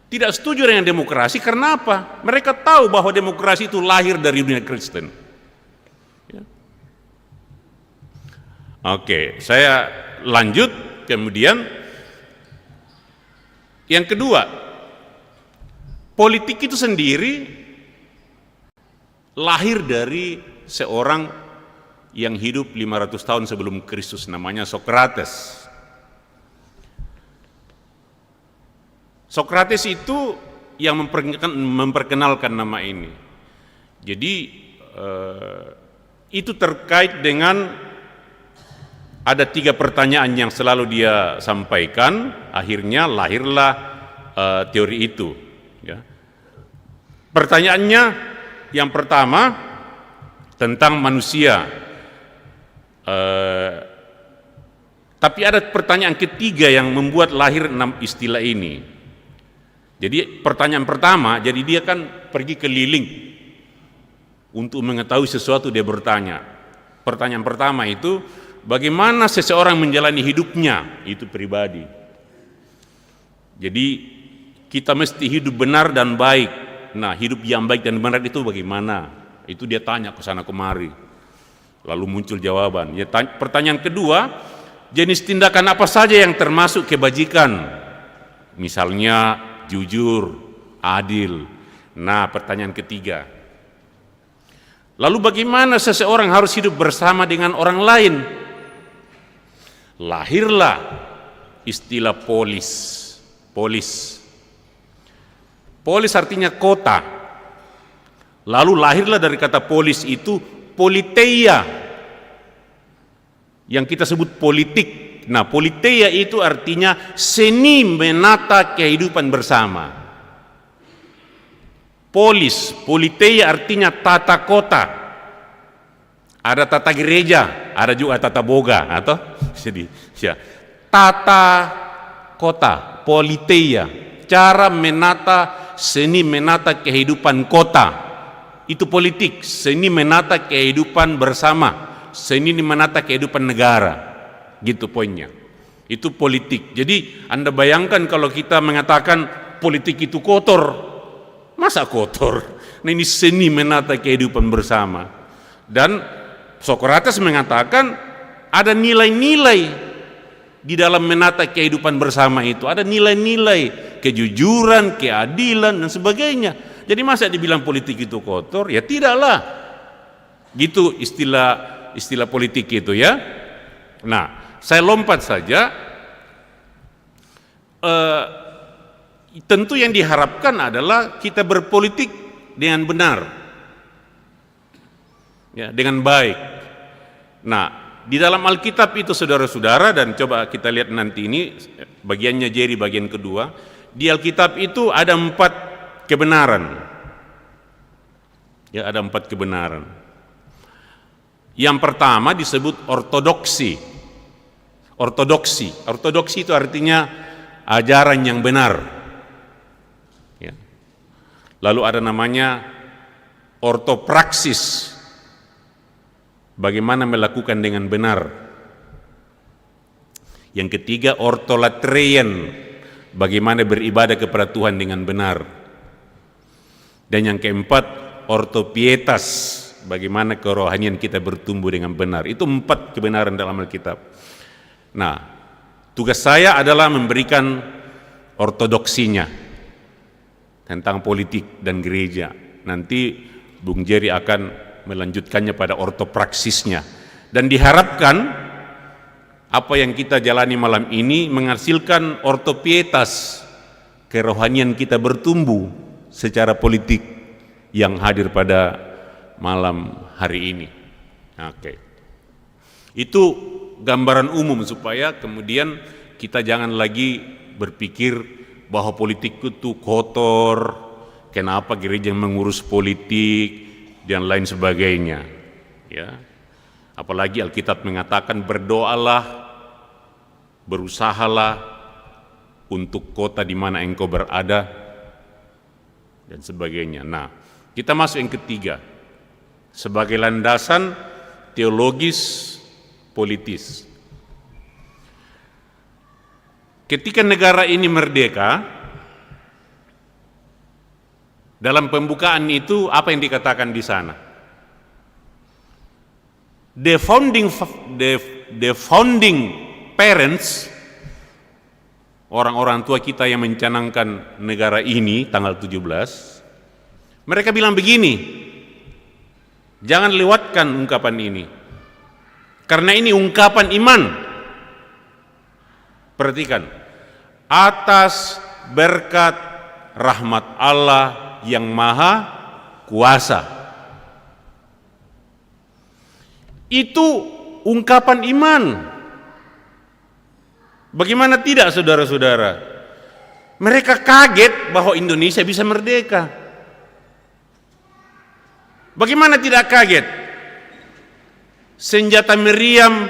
tidak setuju dengan demokrasi. Karena apa? Mereka tahu bahwa demokrasi itu lahir dari dunia Kristen. Ya. Oke, saya lanjut. Kemudian yang kedua, politik itu sendiri lahir dari seorang yang hidup 500 tahun sebelum Kristus, namanya Socrates. Socrates itu yang memperkenalkan nama ini. Jadi itu terkait dengan ada 3 pertanyaan yang selalu dia sampaikan, akhirnya lahirlah teori itu. Ya. Pertanyaannya yang pertama tentang manusia. Tapi ada pertanyaan ketiga yang membuat lahir 6 istilah ini. Jadi pertanyaan pertama, jadi dia kan pergi keliling untuk mengetahui sesuatu, dia bertanya. Pertanyaan pertama itu, bagaimana seseorang menjalani hidupnya, itu pribadi. Jadi kita mesti hidup benar dan baik. Nah, hidup yang baik dan benar itu bagaimana? Itu dia tanya ke sana kemari. Lalu muncul jawaban. Ya, pertanyaan kedua, jenis tindakan apa saja yang termasuk kebajikan? Misalnya jujur, adil. Nah, pertanyaan ketiga. Lalu bagaimana seseorang harus hidup bersama dengan orang lain? Lahirlah istilah polis. Polis artinya kota. Lalu lahirlah dari kata polis itu politeia, yang kita sebut politik. Nah, politeia itu artinya seni menata kehidupan bersama. Politeia artinya tata kota. Ada tata gereja, ada juga tata boga, atau jadi ya, tata kota, politeia, cara menata, seni menata kehidupan kota. Itu politik, seni menata kehidupan bersama, seni menata kehidupan negara, gitu poinnya. Itu politik. Jadi Anda bayangkan kalau kita mengatakan politik itu kotor, masa kotor? Nah, ini seni menata kehidupan bersama. Dan Sokrates mengatakan ada nilai-nilai di dalam menata kehidupan bersama itu, ada nilai-nilai kejujuran, keadilan dan sebagainya. Jadi masa dibilang politik itu kotor? Ya tidaklah. Gitu istilah politik itu ya. Nah, saya lompat saja. Tentu yang diharapkan adalah kita berpolitik dengan benar, ya, dengan baik. Nah, di dalam Alkitab itu saudara-saudara, dan coba kita lihat nanti ini bagiannya Jerry bagian kedua. Di Alkitab itu ada 4 kebenaran. Ya, ada 4 kebenaran. Yang pertama disebut ortodoksi. Ortodoksi itu artinya ajaran yang benar. Ya. Lalu ada namanya ortopraksis. Bagaimana melakukan dengan benar. Yang ketiga ortolatreien. Bagaimana beribadah kepada Tuhan dengan benar. Dan yang keempat, ortopietas, bagaimana kerohanian kita bertumbuh dengan benar. Itu 4 kebenaran dalam Alkitab. Nah, tugas saya adalah memberikan ortodoksinya tentang politik dan gereja. Nanti Bung Jerry akan melanjutkannya pada ortopraksisnya. Dan diharapkan apa yang kita jalani malam ini menghasilkan ortopietas, kerohanian kita bertumbuh secara politik yang hadir pada malam hari ini. Oke. Itu gambaran umum supaya kemudian kita jangan lagi berpikir bahwa politik itu kotor, kenapa gereja mengurus politik dan lain sebagainya. Ya. Apalagi Alkitab mengatakan berdoalah, berusahalah untuk kota di mana engkau berada dan sebagainya. Nah, kita masuk yang ketiga sebagai landasan teologis politis. Ketika negara ini merdeka, dalam pembukaan itu apa yang dikatakan di sana? The founding parents, orang-orang tua kita yang mencanangkan negara ini tanggal 17, mereka bilang begini, jangan lewatkan ungkapan ini, karena ini ungkapan iman. Perhatikan, atas berkat rahmat Allah yang maha kuasa. Itu ungkapan iman. Bagaimana tidak, saudara-saudara? Mereka kaget bahwa Indonesia bisa merdeka. Bagaimana tidak kaget? senjata meriam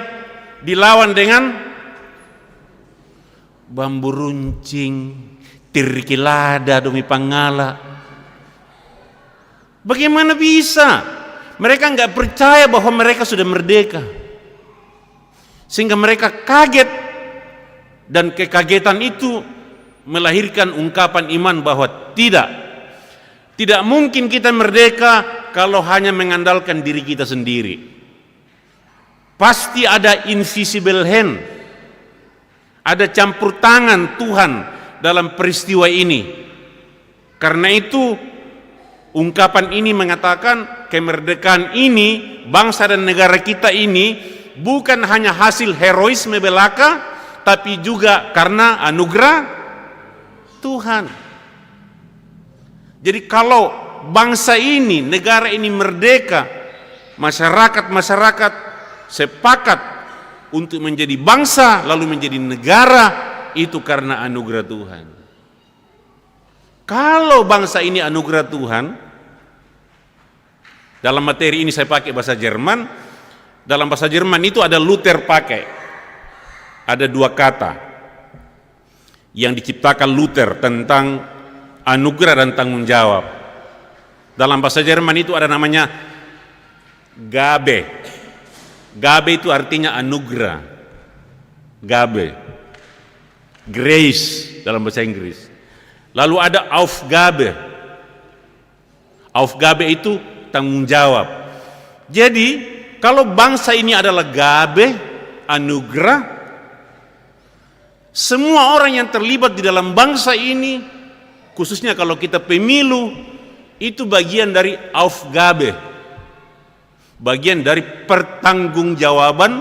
dilawan dengan bambu runcing, tirkilada demi pangala. Bagaimana bisa? Mereka nggak percaya bahwa mereka sudah merdeka, sehingga mereka kaget, dan kekagetan itu melahirkan ungkapan iman bahwa tidak mungkin kita merdeka kalau hanya mengandalkan diri kita sendiri. Pasti ada invisible hand, ada campur tangan Tuhan dalam peristiwa ini. Karena itu ungkapan ini mengatakan kemerdekaan ini, bangsa dan negara kita ini bukan hanya hasil heroisme belaka, tapi juga karena anugerah Tuhan. Jadi kalau bangsa ini, negara ini merdeka, masyarakat sepakat untuk menjadi bangsa lalu menjadi negara, itu karena anugerah Tuhan. Kalau bangsa ini anugerah Tuhan, dalam materi ini saya pakai bahasa Jerman. Dalam bahasa Jerman itu ada Luther pakai, ada dua kata yang diciptakan Luther tentang anugerah dan tanggung jawab. Dalam bahasa Jerman itu ada namanya Gabe. Gabe itu artinya anugerah. Gabe, grace dalam bahasa Inggris. Lalu ada Aufgabe. Aufgabe itu tanggung jawab. Jadi kalau bangsa ini adalah Gabe, anugerah, semua orang yang terlibat di dalam bangsa ini, khususnya kalau kita pemilu, itu bagian dari Aufgabe, bagian dari pertanggungjawaban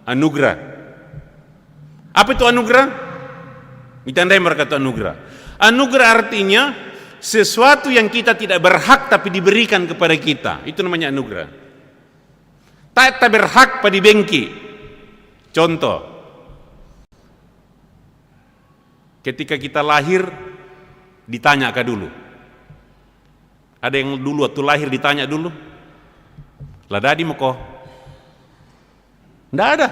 anugerah. Apa itu anugerah? Ditandai mereka itu anugerah. Anugerah artinya sesuatu yang kita tidak berhak tapi diberikan kepada kita. Itu namanya anugerah. Tak berhak pada bengki. Contoh, ketika kita lahir ditanya kah dulu? Ada yang dulu waktu lahir ditanya dulu? Ladadi mau kok? Tidak ada.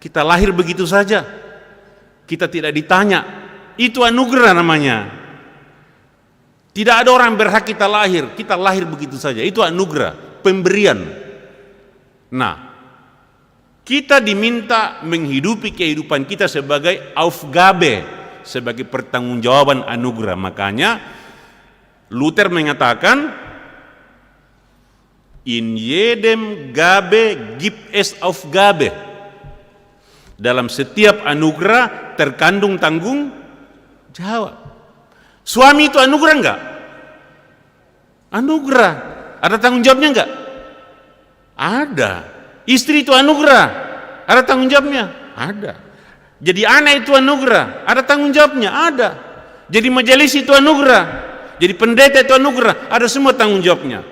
Kita lahir begitu saja. Kita tidak ditanya. Itu anugerah namanya. Tidak ada orang berhak kita lahir begitu saja. Itu anugerah, pemberian. Nah, kita diminta menghidupi kehidupan kita sebagai Aufgabe, sebagai pertanggungjawaban anugerah. Makanya Luther mengatakan, in jedem Gabe gibt es Aufgabe. Dalam setiap anugerah terkandung tanggung jawab. Suami itu anugerah enggak? Anugerah. Ada tanggung jawabnya enggak? Ada. Istri itu anugerah. Ada tanggung jawabnya? Ada. Jadi anak itu anugerah. Ada tanggung jawabnya? Ada. Jadi majelis itu anugerah. Jadi pendeta itu anugerah. Ada semua tanggung jawabnya.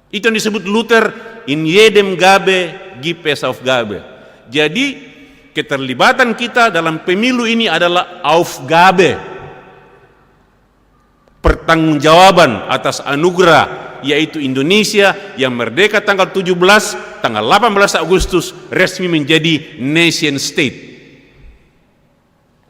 Itu yang disebut Luther, in jedem Gabe gibt es Aufgabe. Jadi keterlibatan kita dalam pemilu ini adalah Aufgabe, pertanggungjawaban atas anugerah, yaitu Indonesia yang merdeka tanggal 17, tanggal 18 Agustus resmi menjadi nation state.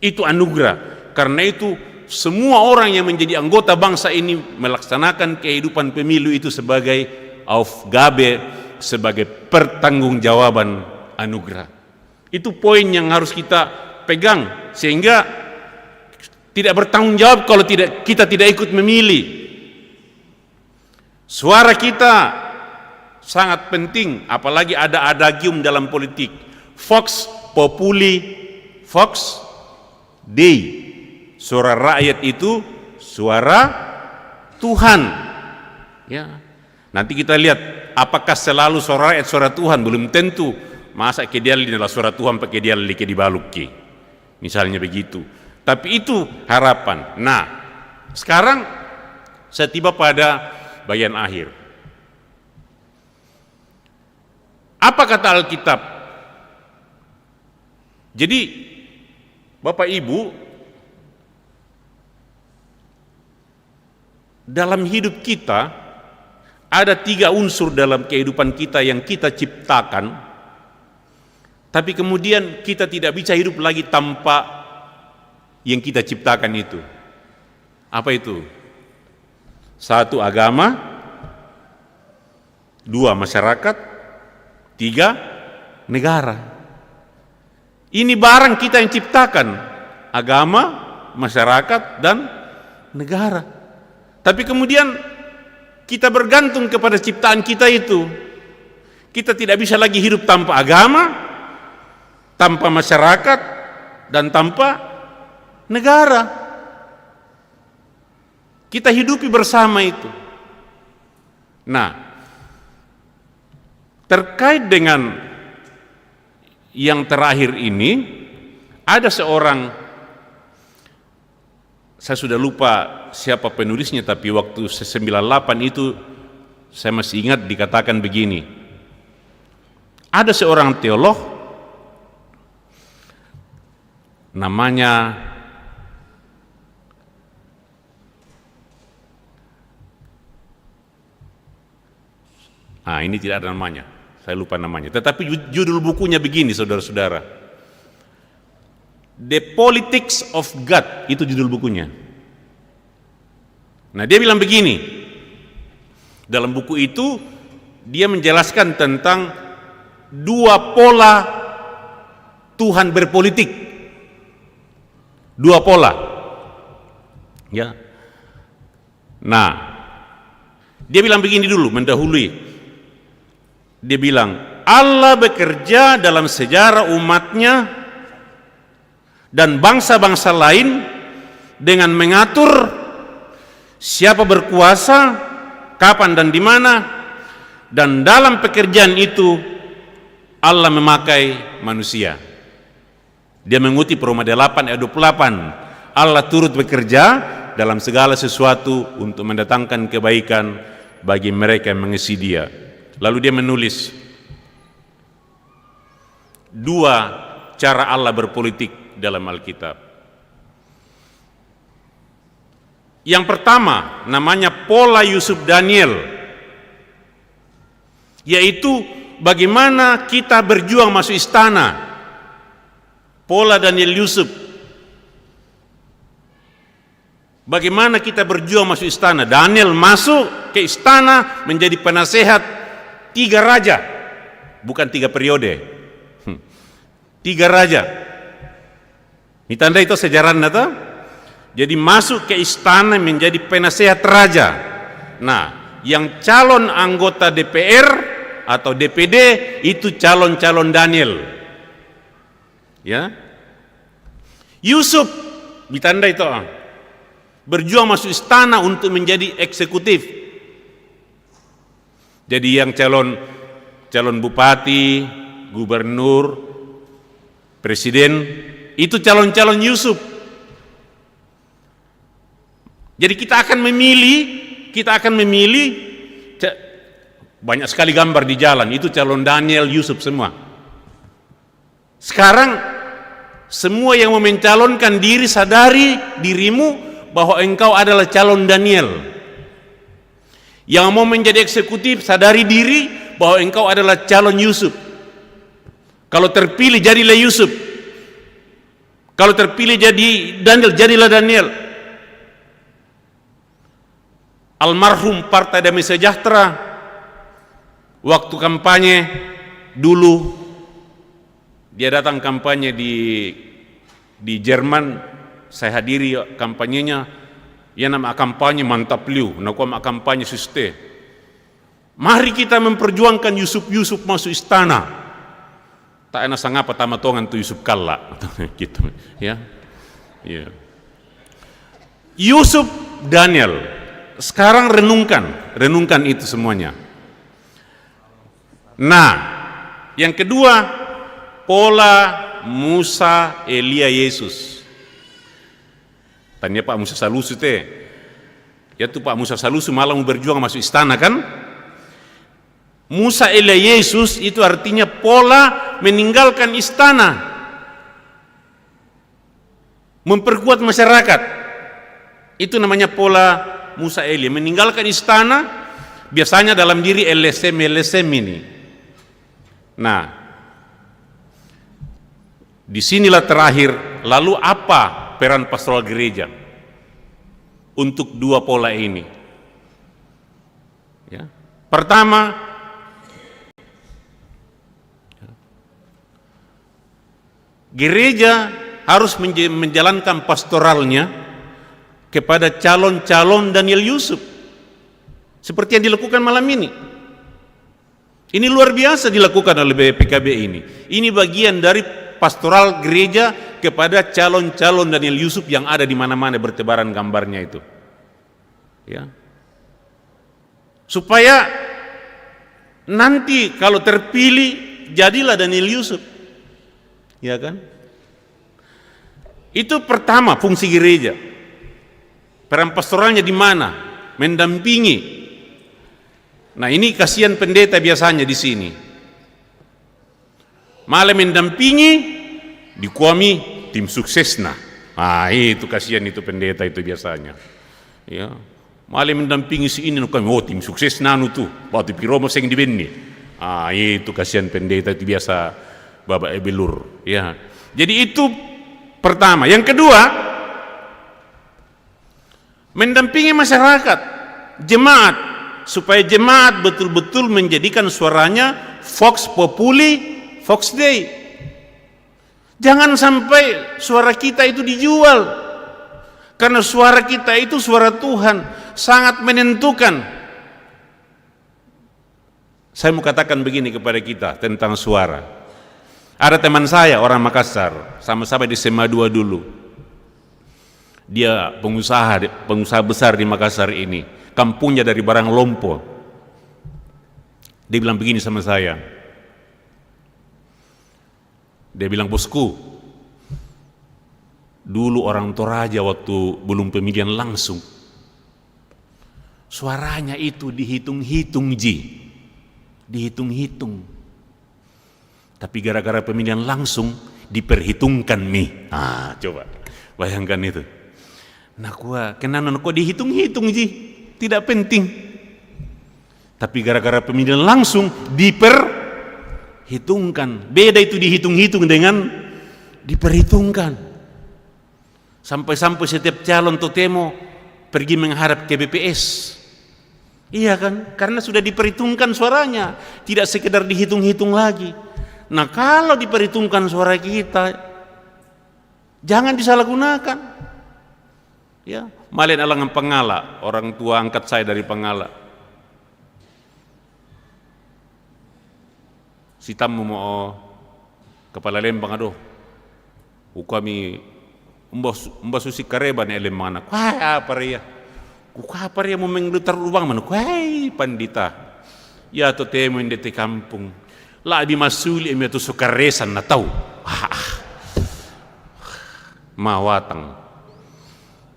Itu anugerah. Karena itu semua orang yang menjadi anggota bangsa ini melaksanakan kehidupan pemilu itu sebagai Aufgabe, sebagai pertanggungjawaban anugerah. Itu poin yang harus kita pegang, sehingga tidak bertanggung jawab kalau kita tidak ikut memilih. Suara kita sangat penting, apalagi ada adagium dalam politik, Vox Populi, Vox Dei. Suara rakyat itu suara Tuhan. Ya. Nanti kita lihat apakah selalu suara rakyat suara Tuhan, belum tentu. Masa ke dia adalah suara Tuhan pakai dia lagi di balukki. Misalnya begitu. Tapi itu harapan. Nah, sekarang saya tiba pada bagian akhir. Apa kata Alkitab? Jadi Bapak Ibu, dalam hidup kita ada 3 unsur dalam kehidupan kita yang kita ciptakan, tapi kemudian kita tidak bisa hidup lagi tanpa yang kita ciptakan itu. Apa itu? 1, agama. 2, masyarakat. 3, negara. Ini barang kita yang ciptakan. Agama, masyarakat, dan negara. Tapi kemudian kita bergantung kepada ciptaan kita itu. Kita tidak bisa lagi hidup tanpa agama, tanpa masyarakat, dan tanpa negara. Kita hidupi bersama itu. Nah, terkait dengan yang terakhir ini, ada seorang, saya sudah lupa siapa penulisnya, tapi waktu 98 itu saya masih ingat dikatakan begini. Ada seorang teolog namanya ini tidak ada namanya, saya lupa namanya. Tetapi judul bukunya begini, saudara-saudara. The Politics of God, itu judul bukunya. Nah, dia bilang begini. Dalam buku itu dia menjelaskan tentang 2 pola Tuhan berpolitik. 2 pola. Ya. Nah, dia bilang begini dulu, mendahului. Dia bilang, Allah bekerja dalam sejarah umatnya dan bangsa-bangsa lain dengan mengatur siapa berkuasa, kapan dan di mana, dan dalam pekerjaan itu Allah memakai manusia. Dia mengutip Roma 8 ayat 28. Allah turut bekerja dalam segala sesuatu untuk mendatangkan kebaikan bagi mereka yang mengasihi Dia. Lalu dia menulis 2 cara Allah berpolitik dalam Alkitab. Yang pertama namanya pola Yusuf Daniel, yaitu bagaimana kita berjuang masuk istana. Pola Daniel Yusuf, bagaimana kita berjuang masuk istana. Daniel masuk ke istana menjadi penasehat 3 raja, bukan 3 periode. 3 raja. Ini tanda itu sejarah nata. Jadi masuk ke istana menjadi penasehat raja. Nah, yang calon anggota DPR atau DPD itu calon-calon Daniel. Ya. Yusuf ditanda itu berjuang masuk istana untuk menjadi eksekutif. Jadi yang calon bupati, gubernur, presiden itu calon-calon Yusuf. Jadi kita akan memilih banyak sekali gambar di jalan, itu calon Daniel, Yusuf semua. Sekarang semua yang mau mencalonkan diri, sadari dirimu bahwa engkau adalah calon Daniel. Yang mau menjadi eksekutif, sadari diri bahwa engkau adalah calon Yusuf. Kalau terpilih, jadilah Yusuf. Kalau terpilih jadi Daniel, jadilah Daniel. Almarhum Partai Damai Sejahtera, waktu kampanye dulu, dia datang kampanye di Jerman, saya hadiri kampanyenya. Ya nama kampanye mantap liu, nama kampanye suste. Mari kita memperjuangkan Yusuf masuk istana. Tak enak sangapa tamatongan tu Yusuf kalla, gitu, ya. Ya. Yusuf Daniel, sekarang renungkan itu semuanya. Nah, yang kedua pola Musa, Elia, Yesus. Tanya Pak Musa Salusu teh, ya tuh Pak Musa Salusu malah mau berjuang masuk istana kan? Musa, Elia, Yesus itu artinya pola meninggalkan istana, memperkuat masyarakat. Itu namanya pola Musa, Elia, meninggalkan istana, biasanya dalam diri LSM ini. Nah, disinilah terakhir, lalu apa peran pastoral gereja untuk dua pola ini? Ya. Pertama, gereja harus menjalankan pastoralnya kepada calon-calon Daniel Yusuf, seperti yang dilakukan malam ini. Ini luar biasa dilakukan oleh PKB ini. Ini bagian dari pastoral gereja kepada calon-calon Daniel Yusuf yang ada di mana-mana bertebaran gambarnya itu. Ya. Supaya nanti kalau terpilih jadilah Daniel Yusuf. Ya kan? Itu pertama fungsi gereja. Peran pastoralnya di mana? Mendampingi. Nah, ini kasihan pendeta biasanya di sini. Malah mendampingi, dikuami tim suksesna. Ah, itu kasihan itu pendeta itu biasanya. Ya. Malah mendampingi si ini kami, oh tim sukses nanu tuh, waktu piromo seng dibenni. Ah, itu kasihan pendeta itu biasa Bapak Ebelur. Ya. Jadi itu pertama. Yang kedua, mendampingi masyarakat, jemaat, supaya jemaat betul-betul menjadikan suaranya Vox Populi, Vox Dei. Jangan sampai suara kita itu dijual, karena suara kita itu suara Tuhan, sangat menentukan. Saya mau katakan begini kepada kita tentang suara. Ada teman saya orang Makassar, sama-sama di SMA 2 dulu. Dia pengusaha besar di Makassar ini, kampungnya dari Barang Lompo. Dia bilang begini sama saya. Dia bilang, bosku, dulu orang Toraja waktu belum pemilihan langsung, suaranya itu dihitung-hitung, dihitung-hitung. Tapi gara-gara pemilihan langsung diperhitungkan mi. Ah, coba bayangkan itu. Nah, kenapa kok dihitung-hitung tidak penting. Tapi gara-gara pemilihan langsung diperhitungkan. Beda itu dihitung-hitung dengan diperhitungkan. Sampai-sampai setiap calon totemo pergi menghadap ke BPS. Iya kan? Karena sudah diperhitungkan suaranya, tidak sekedar dihitung-hitung lagi. Nah, kalau diperhitungkan suara kita, jangan disalahgunakan. Ya, Malen Alangan Pengala, orang tua angkat saya dari Pengala. Si tamu mau kepala Lembang, aduh, kami mbak susi kareban Lembang anak. Wah, apa ya? Apa ya mau menglutar lubang mana? Wah, pandita. Ya to temu di kampung. Lah abi masuli emi tu sukaresan na tahu. Mawatang.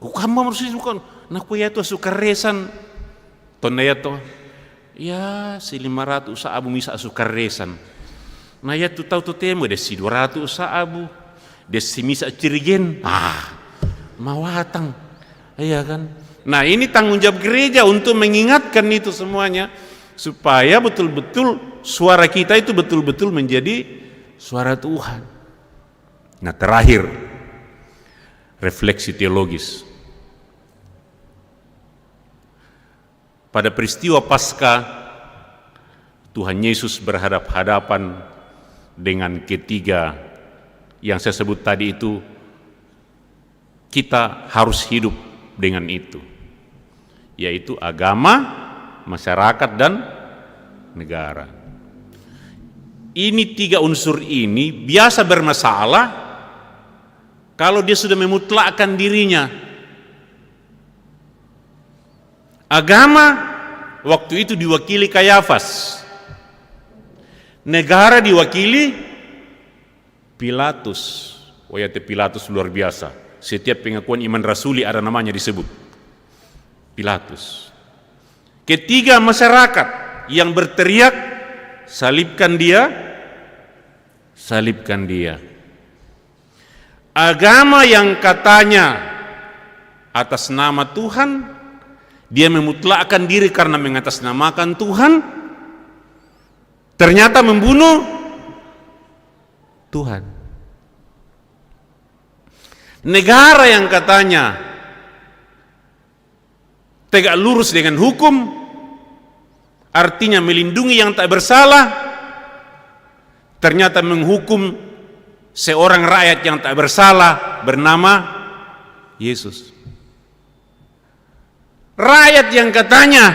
Kukamba marsuli bukan. Naku ya tu sukaresan. Tonna ya to. Ya si 500 saabu misa sukaresan. Nah ya tu tahu tu temu desi 200 saabu. Desi misa cirigen. Mawatang. Iya kan? Nah, ini tanggung jawab gereja untuk mengingatkan itu semuanya, supaya betul-betul suara kita itu betul-betul menjadi suara Tuhan. Nah, terakhir, refleksi teologis. Pada peristiwa Paskah, Tuhan Yesus berhadap-hadapan dengan ketiga yang saya sebut tadi itu. Kita harus hidup dengan itu, yaitu agama, masyarakat, dan negara. Ini tiga unsur ini biasa bermasalah kalau dia sudah memutlakkan dirinya. Agama waktu itu diwakili Kayafas, negara diwakili Pilatus. Oh ya, Pilatus luar biasa. Setiap pengakuan iman rasuli ada namanya disebut Pilatus. Ketiga, masyarakat yang berteriak, salibkan dia, salibkan dia. Agama yang katanya atas nama Tuhan Dia memutlakkan diri karena mengatasnamakan Tuhan, ternyata membunuh Tuhan. Negara yang katanya tegak lurus dengan hukum, artinya melindungi yang tak bersalah, ternyata menghukum seorang rakyat yang tak bersalah bernama Yesus. Rakyat yang katanya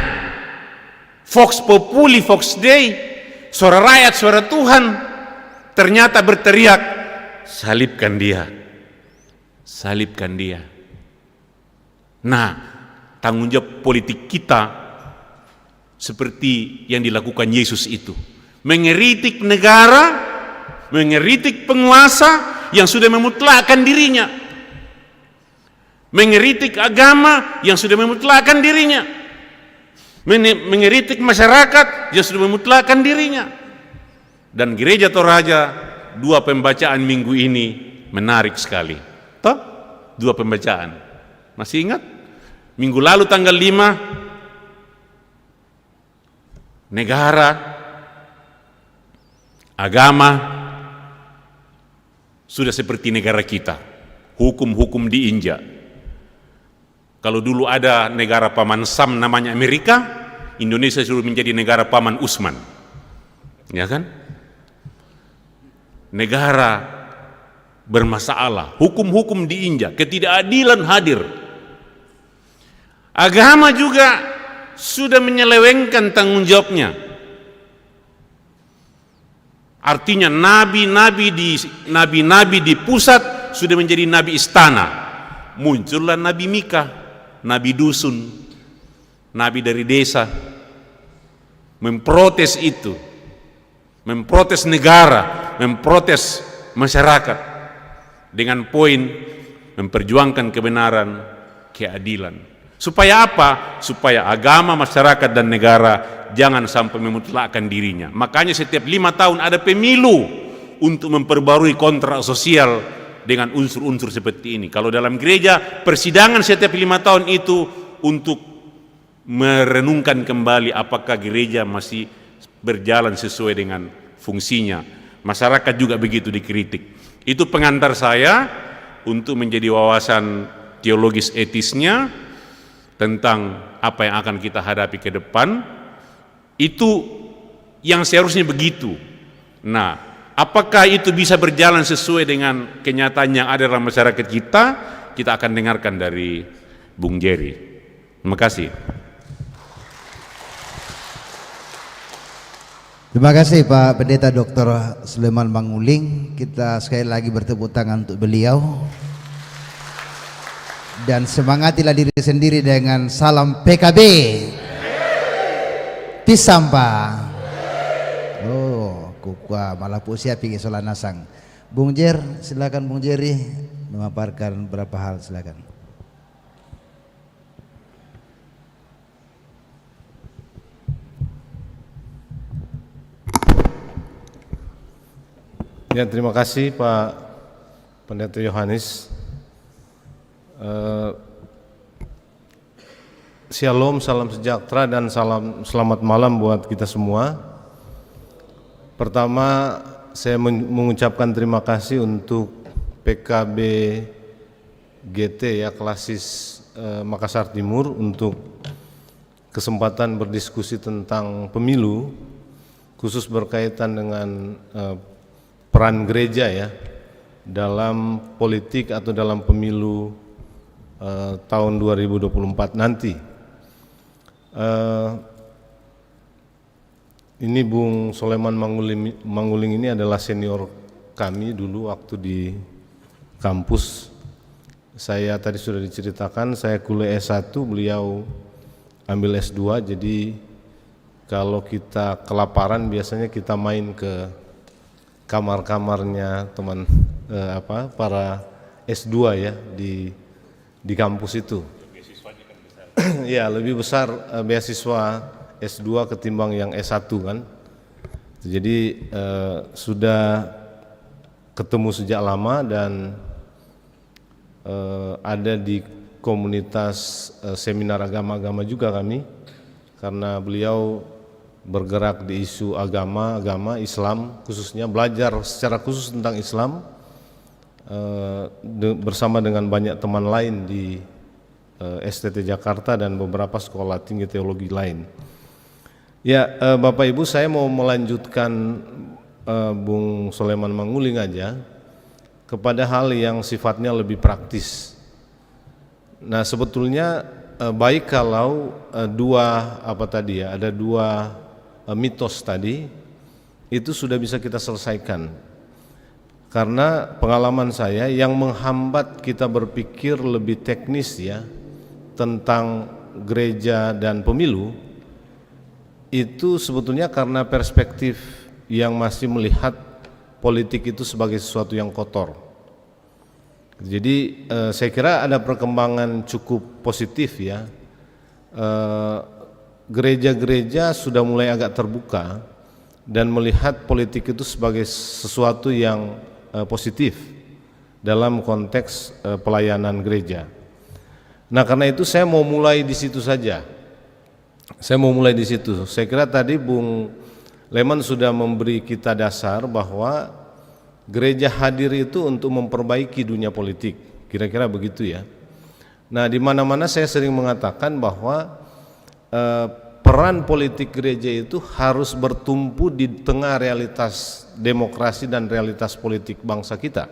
Vox Populi, Vox Dei, suara rakyat, suara Tuhan, ternyata berteriak, salibkan dia, salibkan dia. Nah, tanggung jawab politik kita seperti yang dilakukan Yesus itu, mengeritik negara, mengeritik penguasa yang sudah memutlakkan dirinya, mengeritik agama yang sudah memutlakkan dirinya, mengeritik masyarakat yang sudah memutlakkan dirinya. Dan Gereja Toraja, 2 pembacaan minggu ini menarik sekali. Toh? 2 pembacaan. Masih ingat? Minggu lalu tanggal 5, negara, agama sudah seperti negara kita, hukum-hukum diinjak. Kalau dulu ada negara Paman Sam namanya Amerika, Indonesia sudah menjadi negara Paman Usman, ya kan? Negara bermasalah, hukum-hukum diinjak, ketidakadilan hadir. Agama juga sudah menyelewengkan tanggung jawabnya. Artinya nabi-nabi di pusat sudah menjadi nabi istana. Muncullah Nabi Mika, nabi dusun, nabi dari desa, memprotes itu, memprotes negara, memprotes masyarakat dengan poin memperjuangkan kebenaran, keadilan. Supaya apa? Supaya agama, masyarakat, dan negara jangan sampai memutlakkan dirinya. Makanya setiap 5 tahun ada pemilu untuk memperbarui kontrak sosial dengan unsur-unsur seperti ini. Kalau dalam gereja, persidangan setiap 5 tahun itu untuk merenungkan kembali apakah gereja masih berjalan sesuai dengan fungsinya. Masyarakat juga begitu dikritik. Itu pengantar saya untuk menjadi wawasan teologis etisnya tentang apa yang akan kita hadapi ke depan. Itu yang seharusnya begitu. Nah, apakah itu bisa berjalan sesuai dengan kenyataan yang ada dalam masyarakat kita? Kita akan dengarkan dari Bung Jerry. Terima kasih. Terima kasih Pak Pendeta Dr. Sulaiman Manguling. Kita sekali lagi bertepuk tangan untuk beliau. Dan semangatilah diri sendiri dengan salam PKB. Pisampa. Oh, kukua malah pusia pinggir solan nasang. Bung Jer, silakan Bung Jerry memaparkan beberapa hal, silakan. Ya, terima kasih Pak Pendeta Yohanes. Shalom, salam sejahtera dan selamat malam buat kita semua. Pertama, saya mengucapkan terima kasih untuk PKB GT ya, Klasis Makassar Timur, untuk kesempatan berdiskusi tentang pemilu, khusus berkaitan dengan peran gereja ya dalam politik atau dalam pemilu tahun 2024 nanti. Ini Bung Sulaiman Manguling ini adalah senior kami dulu waktu di kampus. Saya tadi sudah diceritakan, saya kuliah S1, beliau ambil S2. Jadi kalau kita kelaparan biasanya kita main ke kamar-kamarnya teman para S2 ya di kampus itu. Ya, lebih besar beasiswa S2 ketimbang yang S1 kan. Jadi sudah ketemu sejak lama dan ada di komunitas seminar agama-agama juga kami, karena beliau bergerak di isu agama Islam, khususnya belajar secara khusus tentang Islam bersama dengan banyak teman lain di STT Jakarta dan beberapa sekolah tinggi teologi lain. Ya, Bapak Ibu, saya mau melanjutkan Bung Soleman Manguling aja kepada hal yang sifatnya lebih praktis. Nah, sebetulnya baik kalau ada dua mitos tadi itu sudah bisa kita selesaikan. Karena pengalaman saya yang menghambat kita berpikir lebih teknis ya tentang gereja dan pemilu itu sebetulnya karena perspektif yang masih melihat politik itu sebagai sesuatu yang kotor. Jadi saya kira ada perkembangan cukup positif ya. Gereja-gereja sudah mulai agak terbuka dan melihat politik itu sebagai sesuatu yang positif dalam konteks pelayanan gereja. Nah, karena itu saya mau mulai di situ saja. Saya kira tadi Bung Leman sudah memberi kita dasar bahwa gereja hadir itu untuk memperbaiki dunia politik, kira-kira begitu ya. Nah, di mana-mana saya sering mengatakan bahwa peran politik gereja itu harus bertumpu di tengah realitas demokrasi dan realitas politik bangsa kita.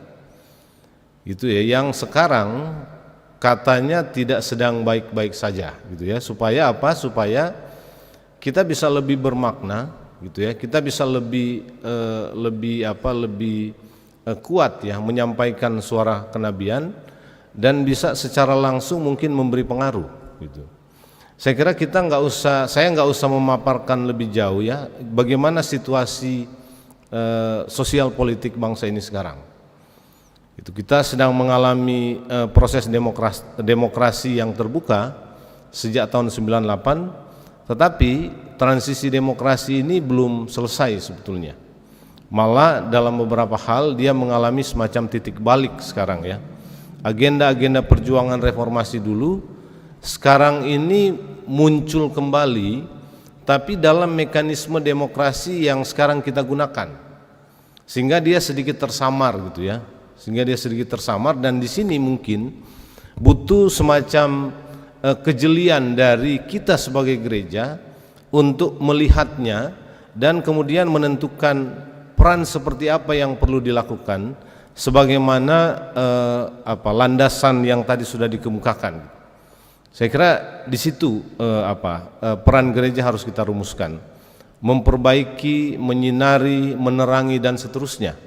Gitu ya, yang sekarang katanya tidak sedang baik-baik saja gitu ya. Supaya apa? Supaya kita bisa lebih bermakna gitu ya. Kita bisa lebih kuat ya menyampaikan suara kenabian dan bisa secara langsung mungkin memberi pengaruh gitu. Saya kira saya nggak usah memaparkan lebih jauh ya bagaimana situasi sosial politik bangsa ini sekarang. Itu kita sedang mengalami proses demokrasi yang terbuka sejak tahun 98, tetapi transisi demokrasi ini belum selesai sebetulnya. Malah dalam beberapa hal dia mengalami semacam titik balik sekarang ya. Agenda-agenda perjuangan reformasi dulu sekarang ini muncul kembali, tapi dalam mekanisme demokrasi yang sekarang kita gunakan, sehingga dia sedikit tersamar gitu ya, dan di sini mungkin butuh semacam kejelian dari kita sebagai gereja untuk melihatnya dan kemudian menentukan peran seperti apa yang perlu dilakukan, sebagaimana landasan yang tadi sudah dikemukakan. Saya kira di situ peran gereja harus kita rumuskan, memperbaiki, menyinari, menerangi dan seterusnya.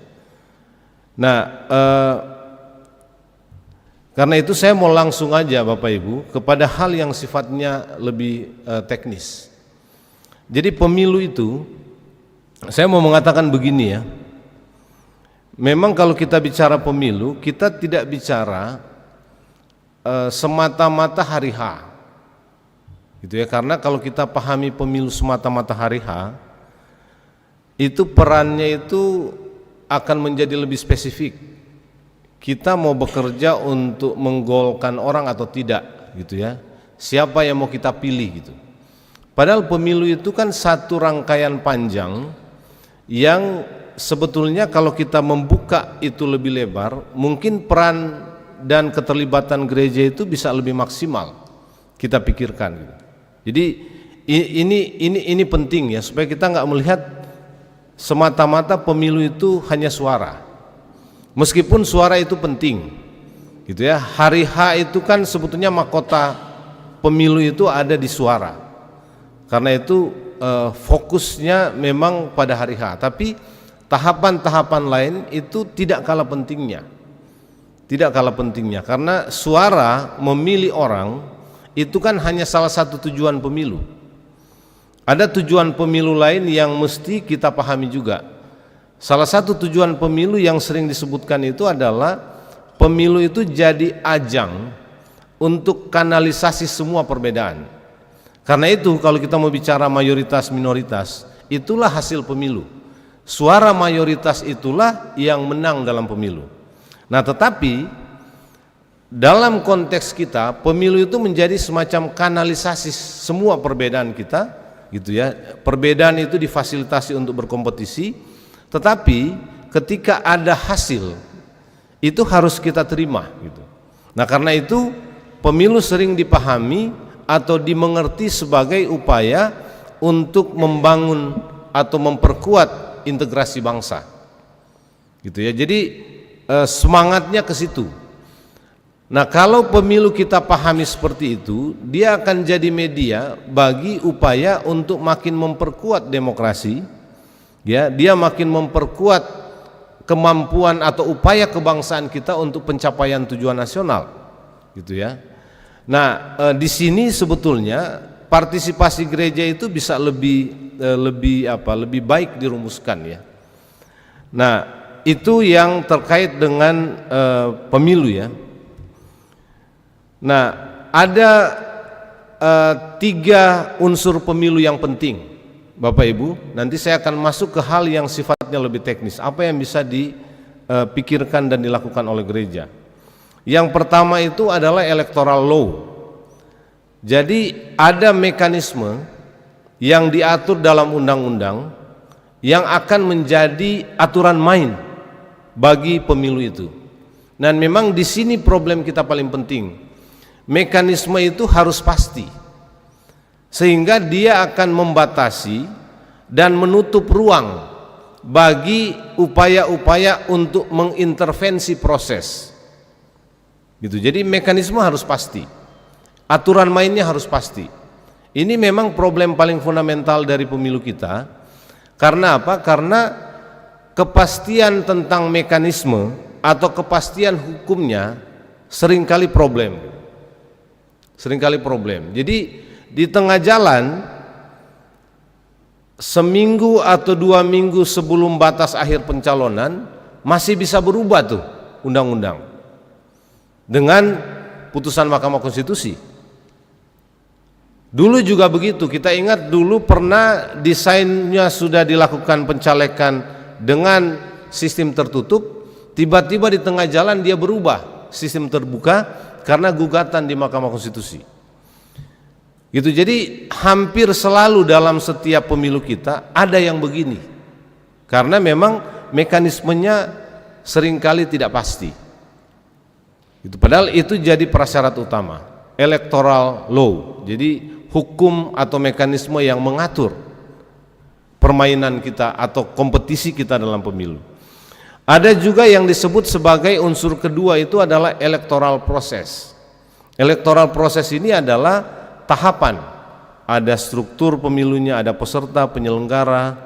Nah, karena itu saya mau langsung aja Bapak Ibu kepada hal yang sifatnya lebih teknis. Jadi pemilu itu, saya mau mengatakan begini ya. Memang kalau kita bicara pemilu, kita tidak bicara semata-mata hari H, gitu ya. Karena kalau kita pahami pemilu semata-mata hari H, itu perannya itu akan menjadi lebih spesifik. Kita mau bekerja untuk menggolkan orang atau tidak, gitu ya. Siapa yang mau kita pilih gitu. Padahal pemilu itu kan satu rangkaian panjang yang sebetulnya kalau kita membuka itu lebih lebar, mungkin peran dan keterlibatan gereja itu bisa lebih maksimal kita pikirkan gitu. Jadi ini penting ya, supaya kita nggak melihat semata-mata pemilu itu hanya suara, meskipun suara itu penting gitu ya. Hari H itu kan sebetulnya mahkota pemilu itu ada di suara, karena itu fokusnya memang pada hari H, tapi tahapan-tahapan lain itu tidak kalah pentingnya. Karena suara memilih orang itu kan hanya salah satu tujuan pemilu. Ada tujuan pemilu lain yang mesti kita pahami juga. Salah satu tujuan pemilu yang sering disebutkan itu adalah pemilu itu jadi ajang untuk kanalisasi semua perbedaan. Karena itu kalau kita mau bicara mayoritas minoritas, itulah hasil pemilu. Suara mayoritas itulah yang menang dalam pemilu. Nah, tetapi dalam konteks kita pemilu itu menjadi semacam kanalisasi semua perbedaan kita, gitu ya. Perbedaan itu difasilitasi untuk berkompetisi, tetapi ketika ada hasil itu harus kita terima, gitu. Nah, karena itu pemilu sering dipahami atau dimengerti sebagai upaya untuk membangun atau memperkuat integrasi bangsa, gitu ya. Jadi semangatnya ke situ. Nah, kalau pemilu kita pahami seperti itu, dia akan jadi media bagi upaya untuk makin memperkuat demokrasi, ya, dia makin memperkuat kemampuan atau upaya kebangsaan kita untuk pencapaian tujuan nasional, gitu ya. Nah, di sini sebetulnya partisipasi gereja itu bisa lebih baik dirumuskan, ya. Nah, itu yang terkait dengan pemilu, ya. Nah, ada 3 unsur pemilu yang penting, Bapak Ibu. Nanti saya akan masuk ke hal yang sifatnya lebih teknis, apa yang bisa dipikirkan dan dilakukan oleh gereja. Yang pertama itu adalah electoral law. Jadi ada mekanisme yang diatur dalam undang-undang yang akan menjadi aturan main bagi pemilu itu. Dan memang di sini problem kita paling penting. Mekanisme itu harus pasti, sehingga dia akan membatasi dan menutup ruang bagi upaya-upaya untuk mengintervensi proses, gitu. Jadi mekanisme harus pasti, aturan mainnya harus pasti. Ini memang problem paling fundamental dari pemilu kita. Karena apa? Karena kepastian tentang mekanisme atau kepastian hukumnya seringkali problem. Jadi di tengah jalan, seminggu atau 2 minggu sebelum batas akhir pencalonan masih bisa berubah tuh undang-undang dengan putusan Mahkamah Konstitusi. Dulu juga begitu, kita ingat dulu pernah desainnya sudah dilakukan pencalekan dengan sistem tertutup, tiba-tiba di tengah jalan dia berubah sistem terbuka karena gugatan di Mahkamah Konstitusi, gitu. Jadi hampir selalu dalam setiap pemilu kita ada yang begini, karena memang mekanismenya seringkali tidak pasti, gitu. Padahal itu jadi prasyarat utama, electoral law. Jadi hukum atau mekanisme yang mengatur permainan kita atau kompetisi kita dalam pemilu. Ada juga yang disebut sebagai unsur kedua, itu adalah electoral process. Electoral process ini adalah tahapan, ada struktur pemilunya, ada peserta, penyelenggara,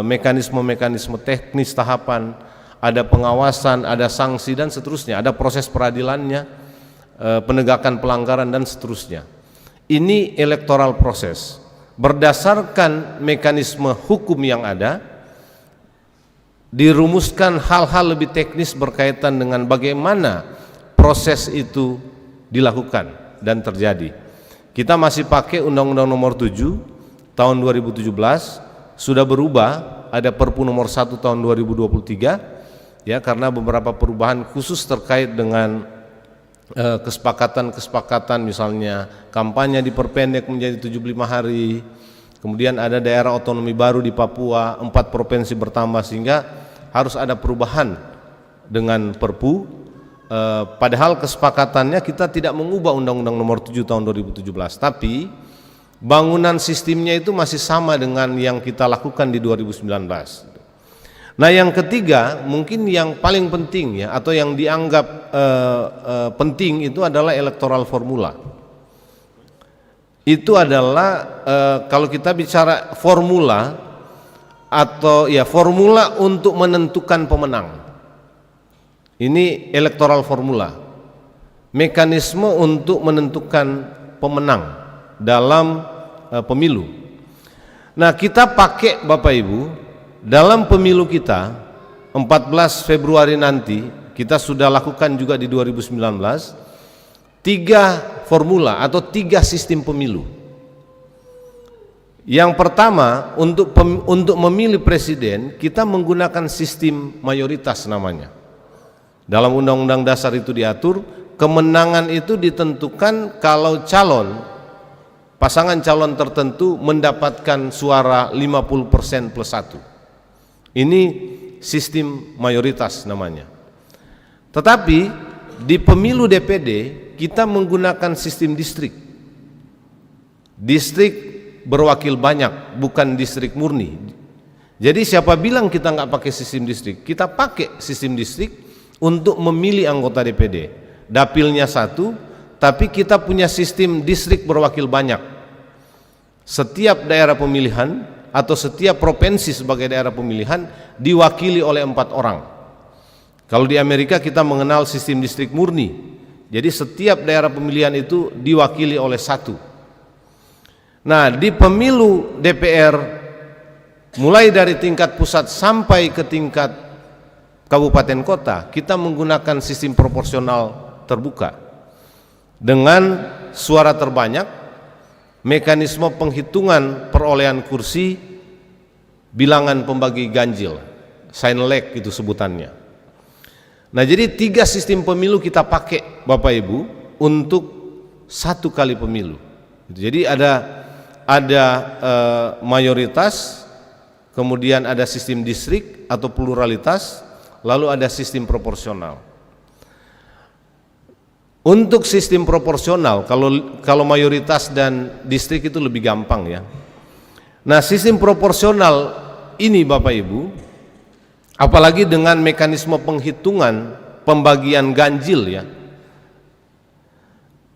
mekanisme-mekanisme teknis tahapan, ada pengawasan, ada sanksi dan seterusnya, ada proses peradilannya, penegakan pelanggaran dan seterusnya. Ini electoral process. Berdasarkan mekanisme hukum yang ada, dirumuskan hal-hal lebih teknis berkaitan dengan bagaimana proses itu dilakukan dan terjadi. Kita masih pakai Undang-Undang Nomor 7 tahun 2017, sudah berubah, ada Perpu Nomor 1 tahun 2023, ya, karena beberapa perubahan khusus terkait dengan kesepakatan misalnya kampanye diperpendek menjadi 75 hari. Kemudian ada daerah otonomi baru di Papua, 4 provinsi bertambah, sehingga harus ada perubahan dengan Perpu. Padahal kesepakatannya kita tidak mengubah Undang-Undang Nomor 7 tahun 2017, tapi bangunan sistemnya itu masih sama dengan yang kita lakukan di 2019. Nah, yang ketiga mungkin yang paling penting, ya, atau yang dianggap penting, itu adalah electoral formula. Itu adalah kalau kita bicara formula, atau ya formula untuk menentukan pemenang. Ini electoral formula, mekanisme untuk menentukan pemenang dalam pemilu. Nah, kita pakai, Bapak Ibu, dalam pemilu kita 14 Februari nanti, kita sudah lakukan juga di 2019, 3 formula atau 3 sistem pemilu. Yang pertama, untuk memilih presiden, kita menggunakan sistem mayoritas namanya. Dalam Undang-Undang Dasar itu diatur, kemenangan itu ditentukan kalau pasangan calon tertentu mendapatkan suara 50% plus 1. Ini sistem mayoritas namanya. Tetapi di pemilu DPD kita menggunakan sistem distrik. Distrik berwakil banyak, bukan distrik murni. Jadi siapa bilang kita nggak pakai sistem distrik? Kita pakai sistem distrik untuk memilih anggota DPD. Dapilnya 1, tapi kita punya sistem distrik berwakil banyak. Setiap daerah pemilihan atau setiap provinsi sebagai daerah pemilihan diwakili oleh 4 orang. Kalau di Amerika kita mengenal sistem distrik murni. Jadi setiap daerah pemilihan itu diwakili oleh 1. Nah, di pemilu DPR mulai dari tingkat pusat sampai ke tingkat kabupaten kota, kita menggunakan sistem proporsional terbuka. Dengan suara terbanyak, mekanisme penghitungan perolehan kursi, bilangan pembagi ganjil, sign leg itu sebutannya. Nah, jadi 3 sistem pemilu kita pakai Bapak Ibu untuk 1 kali pemilu. Jadi ada mayoritas, kemudian ada sistem distrik atau pluralitas, lalu ada sistem proporsional. Untuk sistem proporsional, kalau mayoritas dan distrik itu lebih gampang ya. Nah, sistem proporsional ini Bapak Ibu, apalagi dengan mekanisme penghitungan pembagian ganjil ya,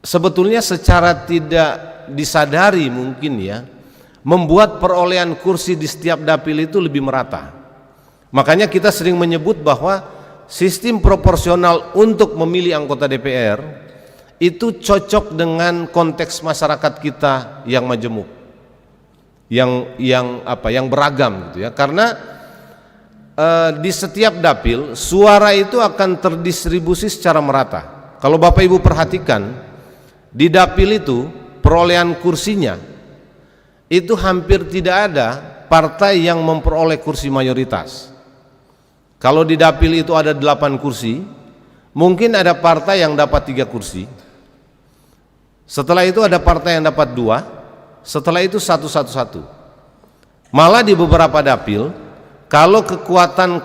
sebetulnya secara tidak disadari mungkin ya, membuat perolehan kursi di setiap dapil itu lebih merata. Makanya kita sering menyebut bahwa sistem proporsional untuk memilih anggota DPR itu cocok dengan konteks masyarakat kita yang majemuk, yang beragam gitu ya. Karena di setiap dapil suara itu akan terdistribusi secara merata. Kalau Bapak Ibu perhatikan, di dapil itu perolehan kursinya itu hampir tidak ada partai yang memperoleh kursi mayoritas. Kalau di dapil itu ada 8 kursi, mungkin ada partai yang dapat 3 kursi. Setelah itu ada partai yang dapat 2, setelah itu 1-1-1. Malah di beberapa dapil, kalau kekuatan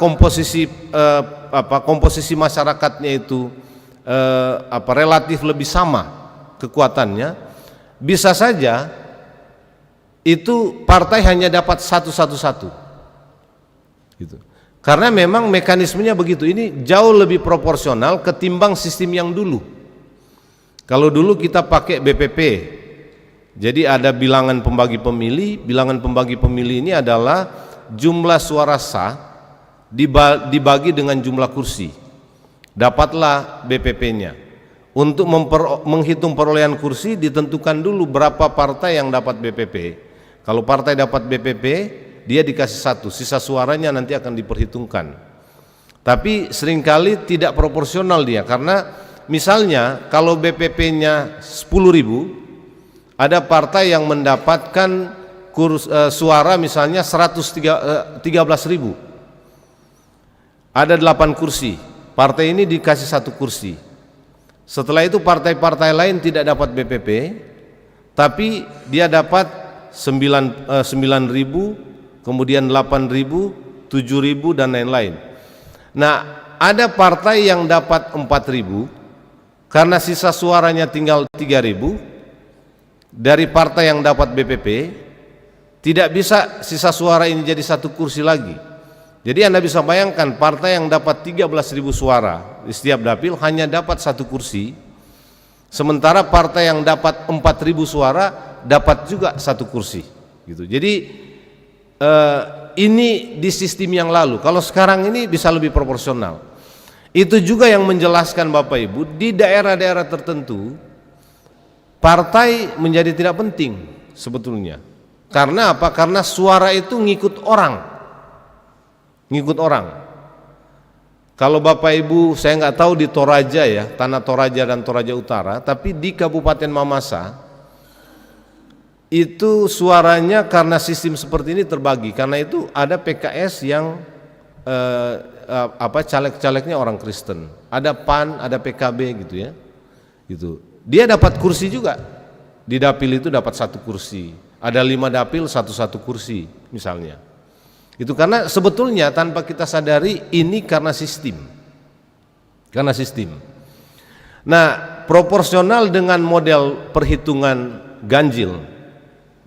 komposisi masyarakatnya itu relatif lebih sama kekuatannya, bisa saja itu partai hanya dapat 1-1-1 gitu. Karena memang mekanismenya begitu. Ini jauh lebih proporsional ketimbang sistem yang dulu. Kalau dulu kita pakai BPP, jadi ada bilangan pembagi pemilih. Bilangan pembagi pemilih ini adalah jumlah suara sah dibagi dengan jumlah kursi. Dapatlah BPP-nya. Untuk menghitung perolehan kursi ditentukan dulu berapa partai yang dapat BPP. Kalau partai dapat BPP, dia dikasih 1, sisa suaranya nanti akan diperhitungkan. Tapi seringkali tidak proporsional dia, karena misalnya kalau BPP-nya 10.000, ada partai yang mendapatkan suara misalnya 13.000. Ada 8 kursi, partai ini dikasih 1 kursi. Setelah itu partai-partai lain tidak dapat BPP, tapi dia dapat 9.000, kemudian 8.000, 7.000 dan lain-lain. Nah, ada partai yang dapat 4.000 karena sisa suaranya tinggal 3.000. Dari partai yang dapat BPP tidak bisa sisa suara ini jadi 1 kursi lagi. Jadi Anda bisa bayangkan partai yang dapat 13.000 suara di setiap dapil hanya dapat 1 kursi, sementara partai yang dapat 4.000 suara dapat juga 1 kursi gitu. Jadi ini di sistem yang lalu. Kalau sekarang ini bisa lebih proporsional. Itu juga yang menjelaskan Bapak Ibu, di daerah-daerah tertentu partai menjadi tidak penting sebetulnya. Karena apa? Karena suara itu ngikut orang. Kalau Bapak Ibu, saya nggak tahu di Toraja ya, Tanah Toraja dan Toraja Utara, tapi di Kabupaten Mamasa itu suaranya karena sistem seperti ini terbagi. Karena itu ada PKS yang caleg-calegnya orang Kristen, ada PAN, ada PKB gitu ya. Gitu. Dia dapat kursi juga. Di dapil itu dapat 1 kursi. Ada 5 dapil, 1 kursi misalnya. Itu karena sebetulnya tanpa kita sadari ini karena sistem. Karena sistem. Nah, proporsional dengan model perhitungan ganjil,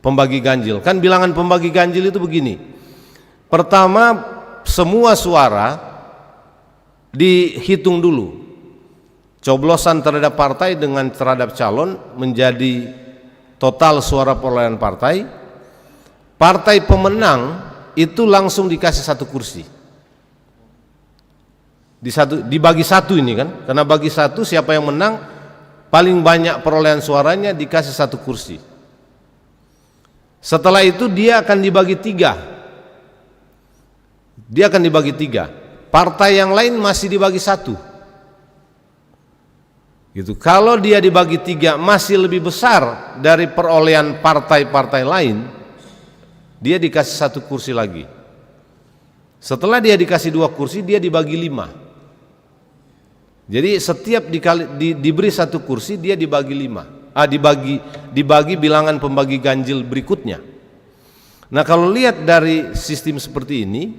pembagi ganjil. Kan bilangan pembagi ganjil itu begini. Pertama, semua suara dihitung dulu. Coblosan terhadap partai dengan terhadap calon menjadi total suara perolehan partai. Partai pemenang itu langsung dikasih 1 kursi. Dibagi 1 ini kan, karena bagi 1 siapa yang menang paling banyak perolehan suaranya dikasih 1 kursi. Setelah itu dia akan dibagi 3. Dia akan dibagi 3. Partai yang lain masih dibagi 1. Gitu. Kalau dia dibagi 3 masih lebih besar dari perolehan partai-partai lain, dia dikasih 1 kursi lagi. Setelah dia dikasih 2 kursi, dia dibagi 5. Jadi setiap diberi 1 kursi, dia dibagi 5. Dibagi bilangan pembagi ganjil berikutnya. Nah, kalau lihat dari sistem seperti ini,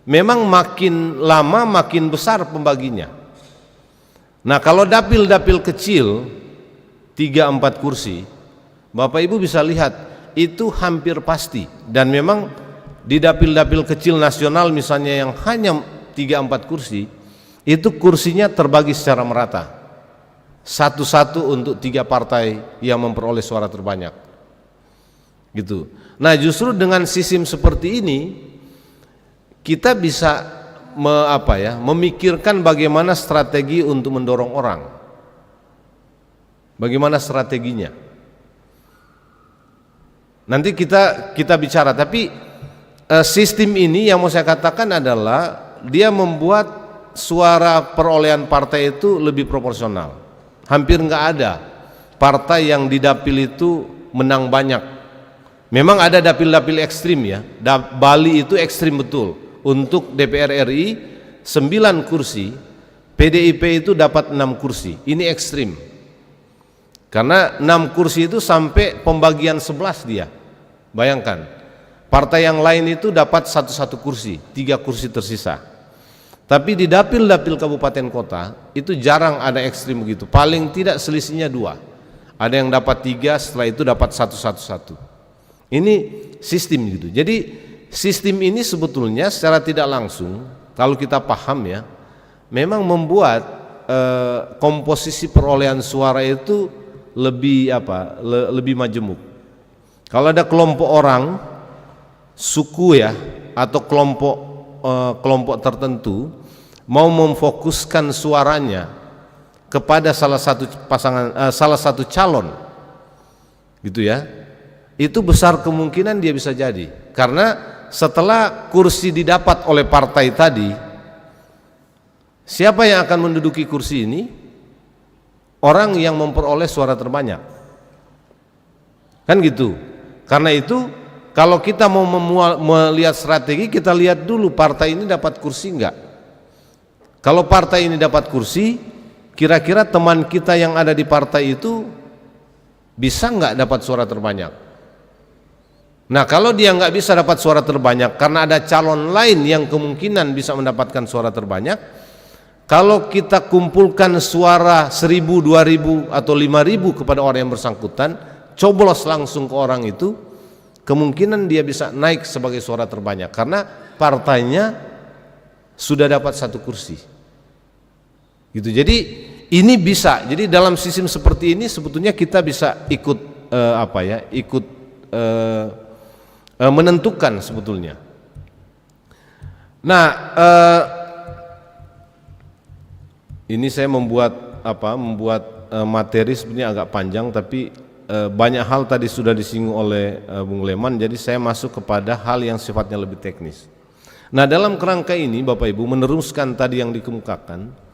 memang makin lama makin besar pembaginya. Nah, kalau dapil-dapil kecil 3-4 kursi, Bapak Ibu bisa lihat itu hampir pasti. Dan memang di dapil-dapil kecil nasional misalnya yang hanya 3-4 kursi, itu kursinya terbagi secara merata, 1-1 untuk 3 partai yang memperoleh suara terbanyak. Gitu. Nah, justru dengan sistem seperti ini kita bisa memikirkan bagaimana strategi untuk mendorong orang. Bagaimana strateginya? Nanti kita bicara, tapi sistem ini yang mau saya katakan adalah dia membuat suara perolehan partai itu lebih proporsional. Hampir nggak ada partai yang di dapil itu menang banyak. Memang ada dapil-dapil ekstrim ya. Bali itu ekstrim betul. Untuk DPR RI 9 kursi, PDIP itu dapat 6 kursi. Ini ekstrim. Karena 6 kursi itu sampai pembagian 11 dia. Bayangkan, partai yang lain itu dapat 1 kursi, 3 kursi tersisa. Tapi di dapil-dapil kabupaten kota itu jarang ada ekstrim begitu. Paling tidak selisihnya 2. Ada yang dapat 3, setelah itu dapat 1. Ini sistem gitu. Jadi sistem ini sebetulnya secara tidak langsung, kalau kita paham ya, memang membuat komposisi perolehan suara itu lebih majemuk. Kalau ada kelompok orang, suku ya, atau kelompok tertentu mau memfokuskan suaranya kepada salah satu calon, gitu ya, itu besar kemungkinan dia bisa jadi, karena setelah kursi didapat oleh partai tadi, siapa yang akan menduduki kursi ini? Orang yang memperoleh suara terbanyak. Kan gitu. Karena itu kalau kita mau melihat strategi, kita lihat dulu partai ini dapat kursi enggak. Kalau partai ini dapat kursi, kira-kira teman kita yang ada di partai itu bisa enggak dapat suara terbanyak? Nah, kalau dia nggak bisa dapat suara terbanyak karena ada calon lain yang kemungkinan bisa mendapatkan suara terbanyak, kalau kita kumpulkan suara 1.000, 2.000 atau 5.000 kepada orang yang bersangkutan, coblos langsung ke orang itu, kemungkinan dia bisa naik sebagai suara terbanyak karena partainya sudah dapat 1 kursi. Gitu. Jadi ini bisa. Jadi dalam sistem seperti ini sebetulnya kita bisa ikut menentukan sebetulnya. Nah, ini saya membuat materi sebenarnya agak panjang, tapi banyak hal tadi sudah disinggung oleh Bung Leman, jadi saya masuk kepada hal yang sifatnya lebih teknis. Nah, dalam kerangka ini Bapak Ibu meneruskan tadi yang dikemukakan,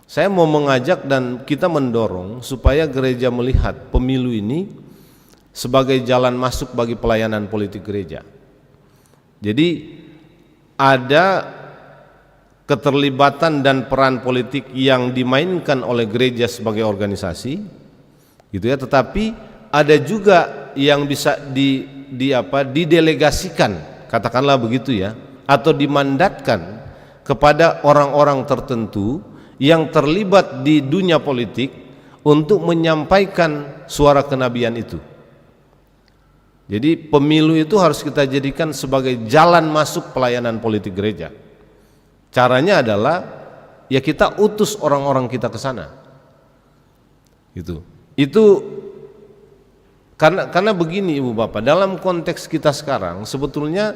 saya mau mengajak dan kita mendorong supaya gereja melihat pemilu ini sebagai jalan masuk bagi pelayanan politik gereja. Jadi ada keterlibatan dan peran politik yang dimainkan oleh gereja sebagai organisasi, gitu ya. Tetapi ada juga yang bisa didelegasikan, katakanlah begitu ya, atau dimandatkan kepada orang-orang tertentu yang terlibat di dunia politik untuk menyampaikan suara kenabian itu. Jadi pemilu itu harus kita jadikan sebagai jalan masuk pelayanan politik gereja. Caranya adalah ya kita utus orang-orang kita ke sana. Itu karena begini Ibu Bapak, dalam konteks kita sekarang sebetulnya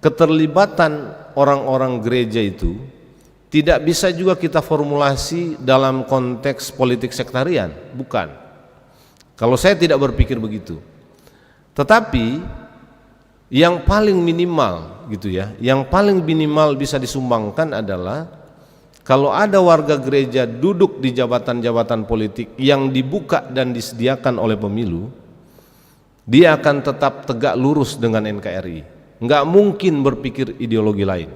keterlibatan orang-orang gereja itu tidak bisa juga kita formulasi dalam konteks politik sektarian, bukan. Kalau saya tidak berpikir begitu. Tetapi yang paling minimal gitu ya, yang paling minimal bisa disumbangkan adalah kalau ada warga gereja duduk di jabatan-jabatan politik yang dibuka dan disediakan oleh pemilu, dia akan tetap tegak lurus dengan NKRI. Nggak mungkin berpikir ideologi lain.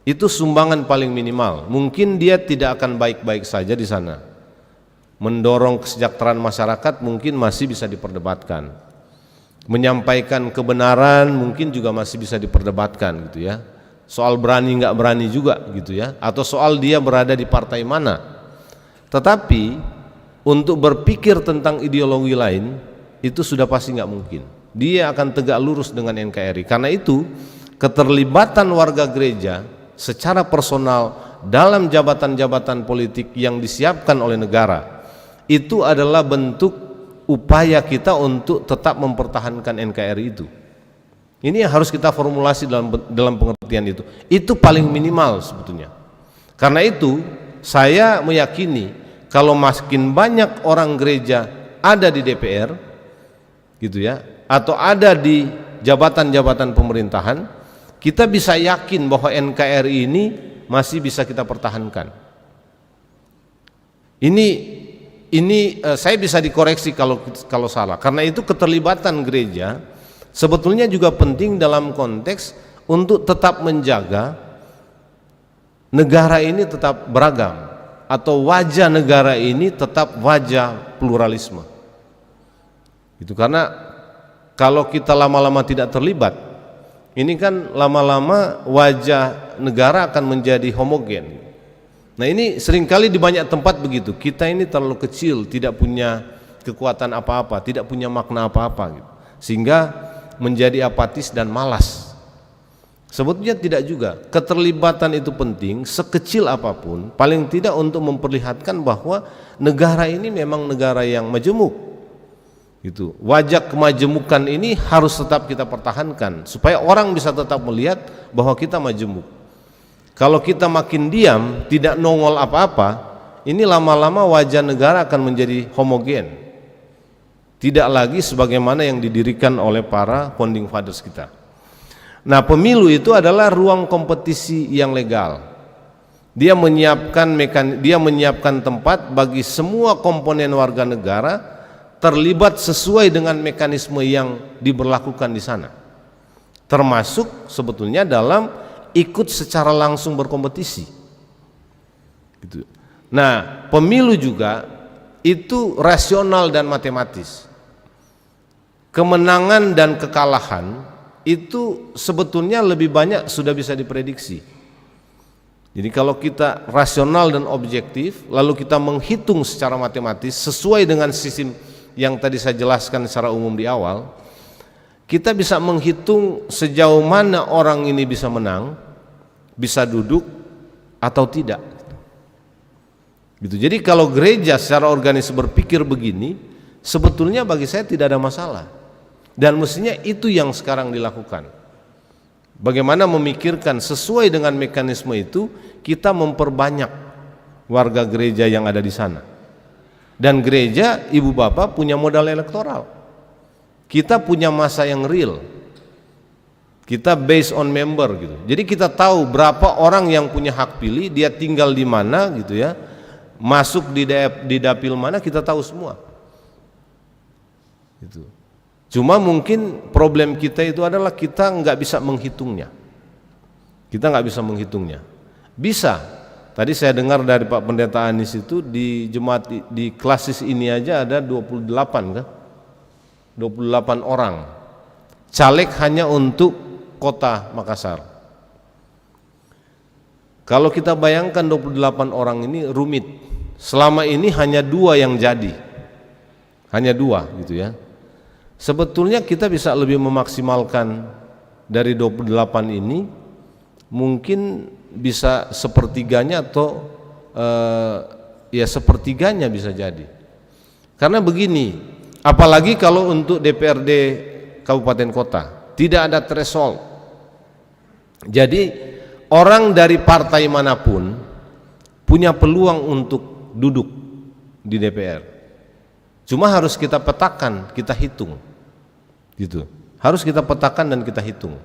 Itu sumbangan paling minimal. Mungkin dia tidak akan baik-baik saja di sana. Mendorong kesejahteraan masyarakat mungkin masih bisa diperdebatkan. Menyampaikan kebenaran mungkin juga masih bisa diperdebatkan gitu ya. Soal berani nggak berani juga gitu ya, atau soal dia berada di partai mana. Tetapi untuk berpikir tentang ideologi lain itu sudah pasti nggak mungkin. Dia akan tegak lurus dengan NKRI. Karena itu keterlibatan warga gereja secara personal dalam jabatan-jabatan politik yang disiapkan oleh negara itu adalah bentuk upaya kita untuk tetap mempertahankan NKRI itu. Ini yang harus kita formulasi dalam pengertian itu. Itu paling minimal sebetulnya. Karena itu saya meyakini kalau makin banyak orang gereja ada di DPR gitu ya, atau ada di jabatan-jabatan pemerintahan, kita bisa yakin bahwa NKRI ini masih bisa kita pertahankan. Ini saya bisa dikoreksi kalau salah. Karena itu keterlibatan gereja sebetulnya juga penting dalam konteks untuk tetap menjaga negara ini tetap beragam, atau wajah negara ini tetap wajah pluralisme. Itu karena kalau kita lama-lama tidak terlibat, ini kan lama-lama wajah negara akan menjadi homogen. Nah ini seringkali di banyak tempat begitu. Kita ini terlalu kecil, tidak punya kekuatan apa-apa, tidak punya makna apa-apa gitu. Sehingga menjadi apatis dan malas. Sebetulnya tidak juga. Keterlibatan itu penting sekecil apapun, paling tidak untuk memperlihatkan bahwa negara ini memang negara yang majemuk. Gitu. Wajah kemajemukan ini harus tetap kita pertahankan supaya orang bisa tetap melihat bahwa kita majemuk. Kalau kita makin diam, tidak nongol apa-apa, ini lama-lama wajah negara akan menjadi homogen. Tidak lagi sebagaimana yang didirikan oleh para founding fathers kita. Nah, pemilu itu adalah ruang kompetisi yang legal. Dia menyiapkan tempat bagi semua komponen warga negara terlibat sesuai dengan mekanisme yang diberlakukan di sana. Termasuk sebetulnya dalam ikut secara langsung berkompetisi. Gitu. Nah, pemilu juga itu rasional dan matematis. Kemenangan dan kekalahan itu sebetulnya lebih banyak sudah bisa diprediksi. Jadi kalau kita rasional dan objektif, lalu kita menghitung secara matematis sesuai dengan sistem yang tadi saya jelaskan secara umum di awal, kita bisa menghitung sejauh mana orang ini bisa menang, bisa duduk atau tidak. Gitu. Jadi kalau gereja secara organis berpikir begini, sebetulnya bagi saya tidak ada masalah. Dan mestinya itu yang sekarang dilakukan. Bagaimana memikirkan sesuai dengan mekanisme itu, kita memperbanyak warga gereja yang ada di sana. Dan gereja, ibu bapak punya modal elektoral. Kita punya masa yang real. Kita based on member gitu. Jadi kita tahu berapa orang yang punya hak pilih, dia tinggal di mana gitu ya. Masuk di dapil mana kita tahu semua. Gitu. Cuma mungkin problem kita itu adalah kita nggak bisa menghitungnya. Kita nggak bisa menghitungnya. Bisa, Tadi saya dengar dari Pak Pendeta Anis itu di jemaat di klasis ini aja ada 28 kan? 28 orang. Caleg hanya untuk kota Makassar. Kalau kita bayangkan 28 orang ini rumit. Selama ini hanya 2 yang jadi. Hanya 2 gitu ya. Sebetulnya kita bisa lebih memaksimalkan dari 28 ini, mungkin bisa sepertiganya atau ya sepertiganya bisa jadi. Karena begini, apalagi kalau untuk DPRD kabupaten kota tidak ada threshold. Jadi orang dari partai manapun punya peluang untuk duduk di DPR. Cuma harus kita petakan, kita hitung. Gitu. Harus kita petakan dan kita hitung.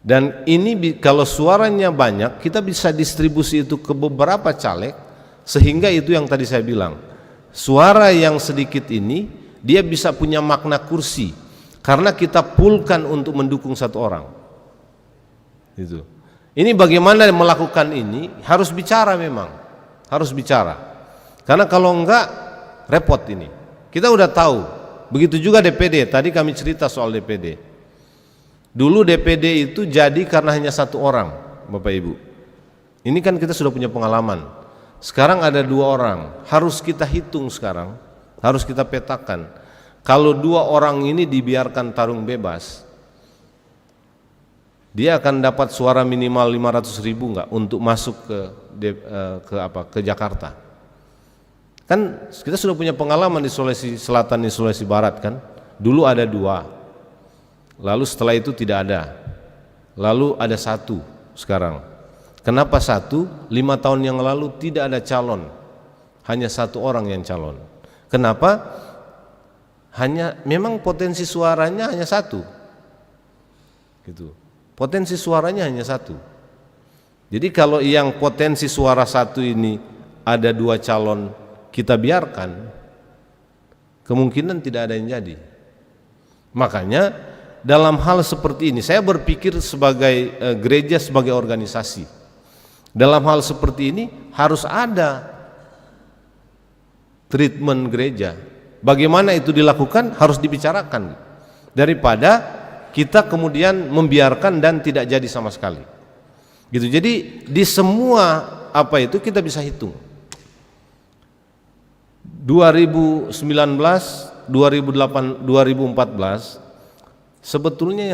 Dan ini kalau suaranya banyak, kita bisa distribusi itu ke beberapa caleg, sehingga itu yang tadi saya bilang, suara yang sedikit ini dia bisa punya makna kursi karena kita poolkan untuk mendukung satu orang. Gitu. Ini bagaimana melakukan ini, harus bicara, memang harus bicara, karena kalau enggak repot ini. Kita udah tahu. Begitu juga DPD, tadi kami cerita soal DPD. Dulu DPD itu jadi karena hanya 1 orang, Bapak Ibu. Ini kan kita sudah punya pengalaman. Sekarang ada 2 orang, harus kita hitung sekarang, harus kita petakan. Kalau 2 orang ini dibiarkan tarung bebas, dia akan dapat suara minimal 500.000 enggak untuk masuk ke Jakarta. Kan kita sudah punya pengalaman di Sulawesi Selatan, di Sulawesi Barat kan. Dulu ada 2, lalu setelah itu tidak ada, lalu ada 1 sekarang. Kenapa 1? 5 tahun yang lalu tidak ada calon, hanya 1 orang yang calon. Kenapa? Memang potensi suaranya hanya 1 gitu. Potensi suaranya hanya 1. Jadi kalau yang potensi suara 1 ini ada 2 calon, kita biarkan, kemungkinan tidak ada yang jadi. Makanya dalam hal seperti ini saya berpikir sebagai gereja, sebagai organisasi, dalam hal seperti ini harus ada treatment gereja. Bagaimana itu dilakukan harus dibicarakan, daripada kita kemudian membiarkan dan tidak jadi sama sekali gitu. Jadi di semua apa itu kita bisa hitung. 2019, 2008, 2014 sebetulnya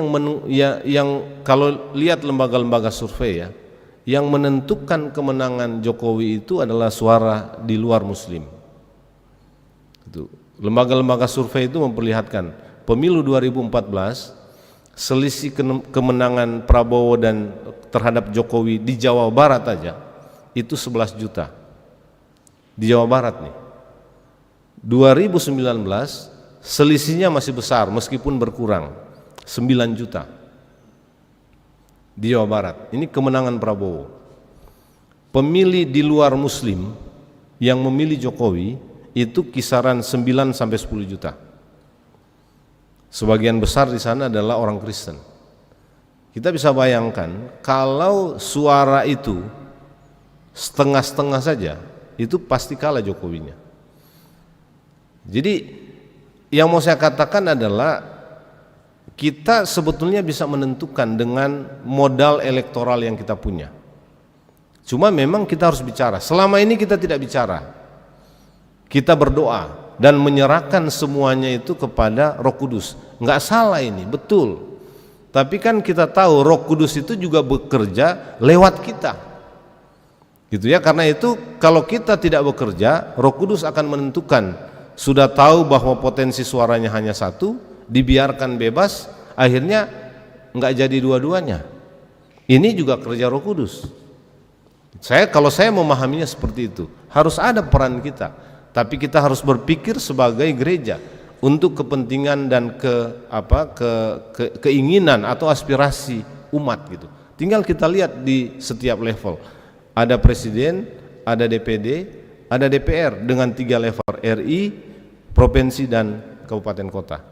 yang kalau lihat lembaga-lembaga survei ya, yang menentukan kemenangan Jokowi itu adalah suara di luar Muslim. Itu lembaga-lembaga survei itu memperlihatkan pemilu 2014 selisih kemenangan Prabowo dan terhadap Jokowi di Jawa Barat aja itu 11 juta di Jawa Barat nih. 2019 selisihnya masih besar meskipun berkurang 9 juta di Jawa Barat. Ini kemenangan Prabowo. Pemilih di luar Muslim yang memilih Jokowi itu kisaran 9 sampai 10 juta. Sebagian besar di sana adalah orang Kristen. Kita bisa bayangkan kalau suara itu setengah-setengah saja, itu pasti kalah Jokowinya. Jadi yang mau saya katakan adalah kita sebetulnya bisa menentukan dengan modal elektoral yang kita punya. Cuma memang kita harus bicara. Selama ini kita tidak bicara. Kita berdoa dan menyerahkan semuanya itu kepada Roh Kudus. Enggak salah ini, betul. Tapi kan kita tahu Roh Kudus itu juga bekerja lewat kita. Gitu ya, karena itu kalau kita tidak bekerja, Roh Kudus akan menentukan. Sudah tahu bahwa potensi suaranya hanya 1, dibiarkan bebas, akhirnya enggak jadi dua-duanya. Ini juga kerja Roh Kudus. Kalau saya memahaminya seperti itu, harus ada peran kita. Tapi kita harus berpikir sebagai gereja untuk kepentingan dan keinginan atau aspirasi umat gitu. Tinggal kita lihat di setiap level. Ada presiden, ada DPD, ada DPR dengan 3 level, RI, provinsi dan kabupaten kota.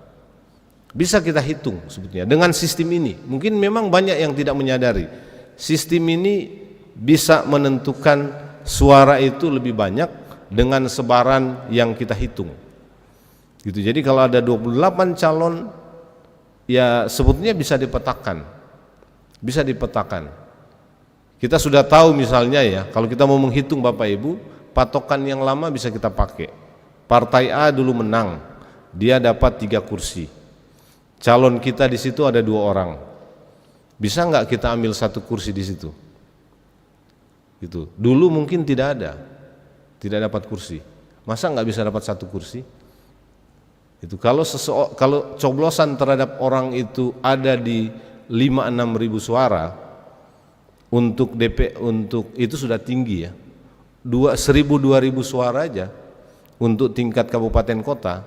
Bisa kita hitung sebetulnya dengan sistem ini. Mungkin memang banyak yang tidak menyadari sistem ini bisa menentukan suara itu lebih banyak dengan sebaran yang kita hitung. Gitu. Jadi kalau ada 28 calon, ya sebetulnya bisa dipetakan. Bisa dipetakan. Kita sudah tahu misalnya ya, kalau kita mau menghitung Bapak Ibu, patokan yang lama bisa kita pakai. Partai A dulu menang, dia dapat 3 kursi. Calon kita di situ ada 2 orang. Bisa nggak kita ambil 1 kursi di situ? Gitu. Dulu mungkin tidak dapat kursi. Masa nggak bisa dapat 1 kursi? Itu kalau coblosan terhadap orang itu ada di 5-6 ribu suara untuk itu sudah tinggi ya. 1.000-2.000 suara aja untuk tingkat kabupaten kota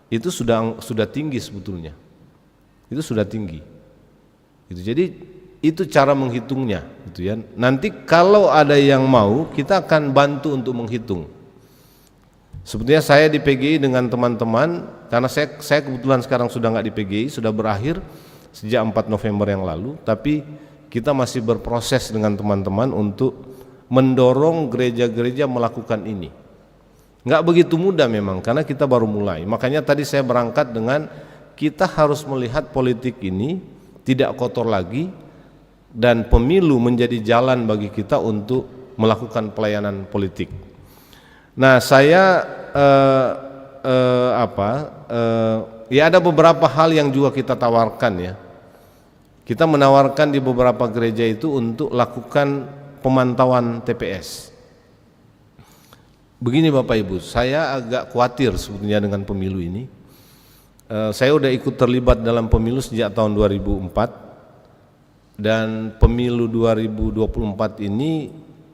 itu sudah tinggi sebetulnya. Itu sudah tinggi. Gitu. Jadi itu cara menghitungnya, gitu ya. Nanti kalau ada yang mau, kita akan bantu untuk menghitung. Sebetulnya saya di PGI dengan teman-teman, karena saya kebetulan sekarang sudah nggak di PGI, sudah berakhir sejak 4 November yang lalu, tapi kita masih berproses dengan teman-teman untuk mendorong gereja-gereja melakukan ini. Nggak begitu mudah memang, karena kita baru mulai. Makanya tadi saya berangkat dengan kita harus melihat politik ini tidak kotor lagi, dan pemilu menjadi jalan bagi kita untuk melakukan pelayanan politik. Nah, saya ya ada beberapa hal yang juga kita tawarkan ya. Kita menawarkan di beberapa gereja itu untuk lakukan pemantauan TPS. Begini Bapak Ibu, saya agak khawatir sebetulnya dengan pemilu ini. Saya udah ikut terlibat dalam pemilu sejak tahun 2004. Dan pemilu 2024 ini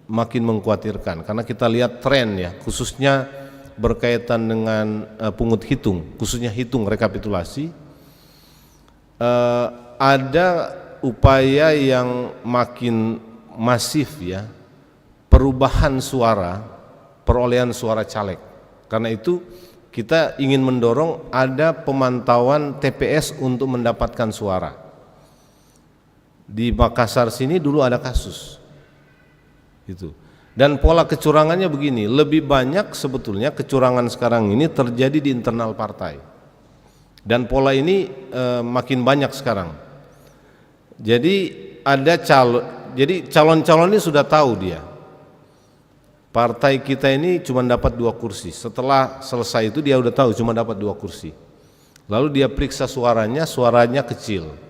makin mengkhawatirkan karena kita lihat tren ya, khususnya berkaitan dengan pungut hitung, khususnya hitung rekapitulasi. Ada upaya yang makin masif ya, perubahan suara, perolehan suara caleg. Karena itu kita ingin mendorong ada pemantauan TPS untuk mendapatkan suara. Di Makassar sini dulu ada kasus itu, dan pola kecurangannya begini, lebih banyak sebetulnya kecurangan sekarang ini terjadi di internal partai, dan pola ini makin banyak sekarang. Jadi ada calon-calon ini sudah tahu dia partai kita ini cuma dapat 2 kursi, setelah selesai itu dia udah tahu cuma dapat 2 kursi, lalu dia periksa suaranya kecil.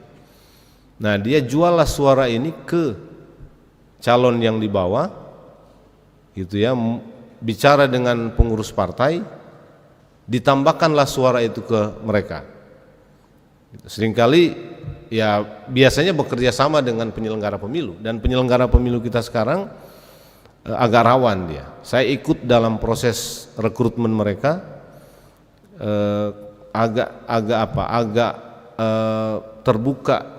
Nah, dia juallah suara ini ke calon yang di bawah, gitu ya, bicara dengan pengurus partai, ditambahkanlah suara itu ke mereka. Seringkali ya biasanya bekerja sama dengan penyelenggara pemilu, dan penyelenggara pemilu kita sekarang agak rawan dia. Saya ikut dalam proses rekrutmen mereka, agak terbuka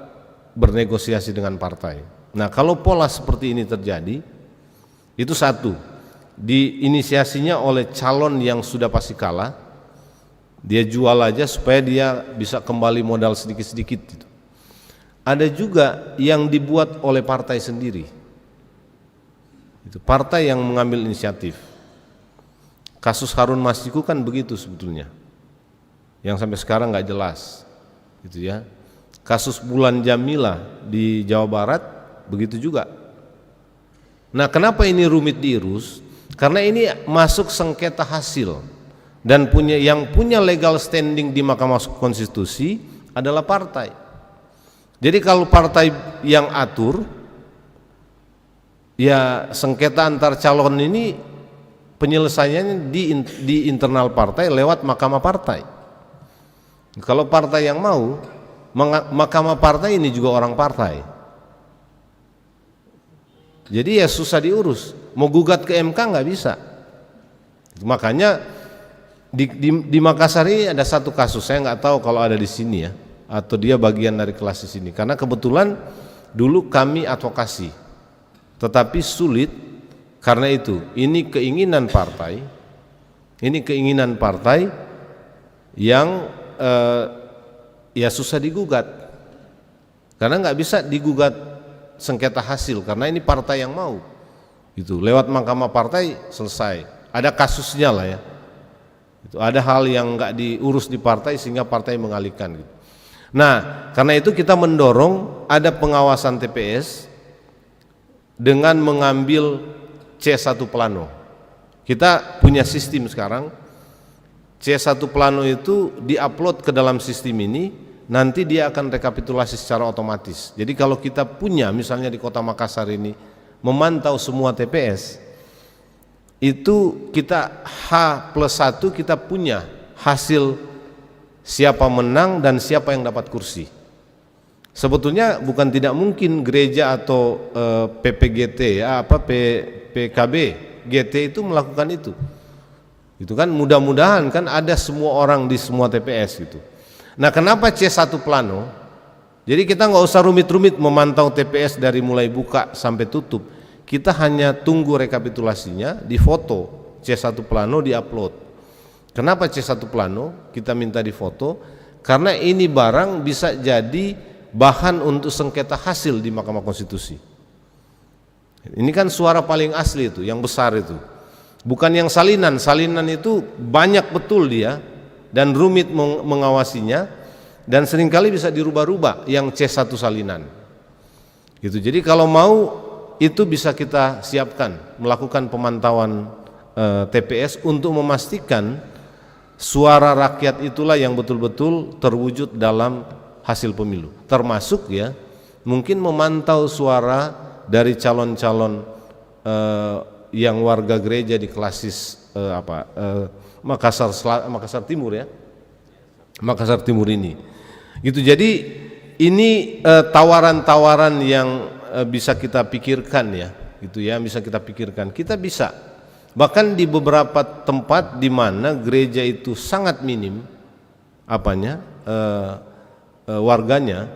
bernegosiasi dengan partai. Nah, kalau pola seperti ini terjadi, itu satu, diinisiasinya oleh calon yang sudah pasti kalah, dia jual aja supaya dia bisa kembali modal sedikit-sedikit gitu. Ada juga yang dibuat oleh partai sendiri, itu partai yang mengambil inisiatif. Kasus Harun Masiku kan begitu sebetulnya, yang sampai sekarang nggak jelas, gitu ya. Kasus Bulan Jamila di Jawa Barat begitu juga. Nah, kenapa ini rumit diurus? Karena ini masuk sengketa hasil, dan yang punya legal standing di Mahkamah Konstitusi adalah partai. Jadi kalau partai yang atur, ya sengketa antar calon ini penyelesaiannya di internal partai lewat Mahkamah Partai. Kalau partai yang mau, Mahkamah Partai ini juga orang partai, jadi ya susah diurus. Mau gugat ke MK nggak bisa. Makanya di Makassar ini ada satu kasus, saya nggak tahu kalau ada di sini ya, atau dia bagian dari kelas di sini. Karena kebetulan dulu kami advokasi, tetapi sulit karena itu. Ini keinginan partai yang ya susah digugat, karena nggak bisa digugat sengketa hasil karena ini partai yang mau. Itu lewat mahkamah partai selesai. Ada kasusnya lah ya. Itu ada hal yang nggak diurus di partai sehingga partai mengalihkan. Gitu. Nah, karena itu kita mendorong ada pengawasan TPS dengan mengambil C1 plano. Kita punya sistem sekarang. C1 plano itu diupload ke dalam sistem ini, nanti dia akan rekapitulasi secara otomatis. Jadi kalau kita punya misalnya di Kota Makassar ini memantau semua TPS, itu kita H+1 kita punya hasil siapa menang dan siapa yang dapat kursi. Sebetulnya bukan tidak mungkin gereja atau PPGT ya PKB GT itu melakukan itu. Itu kan mudah-mudahan kan ada semua orang di semua TPS gitu. Nah, kenapa C1 plano? Jadi kita nggak usah rumit-rumit memantau TPS dari mulai buka sampai tutup. Kita hanya tunggu rekapitulasinya, difoto C1 plano, diupload. Kenapa C1 plano? Kita minta difoto karena ini barang bisa jadi bahan untuk sengketa hasil di Mahkamah Konstitusi. Ini kan suara paling asli itu, yang besar itu. Bukan yang salinan. Salinan itu banyak betul dia dan rumit mengawasinya dan seringkali bisa dirubah-rubah yang C1 salinan. Gitu. Jadi kalau mau itu bisa kita siapkan melakukan pemantauan TPS untuk memastikan suara rakyat itulah yang betul-betul terwujud dalam hasil pemilu. Termasuk ya mungkin memantau suara dari calon-calon yang warga gereja di klasis Makassar Timur ya, Makassar Timur ini. Gitu. Jadi ini tawaran-tawaran yang bisa kita pikirkan ya, gitu ya, bisa kita pikirkan. Kita bisa bahkan di beberapa tempat di mana gereja itu sangat minim warganya,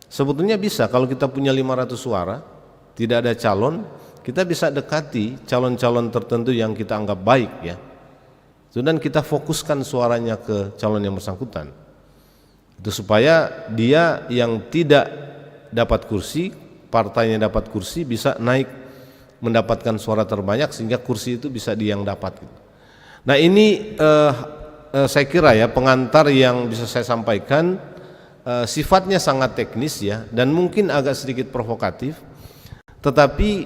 sebetulnya bisa kalau kita punya 500 suara, tidak ada calon, kita bisa dekati calon-calon tertentu yang kita anggap baik ya. Dan kita fokuskan suaranya ke calon yang bersangkutan. Itu supaya dia yang tidak dapat kursi, partainya dapat kursi, bisa naik mendapatkan suara terbanyak sehingga kursi itu bisa dia yang dapat. Nah ini saya kira ya pengantar yang bisa saya sampaikan, sifatnya sangat teknis ya dan mungkin agak sedikit provokatif, tetapi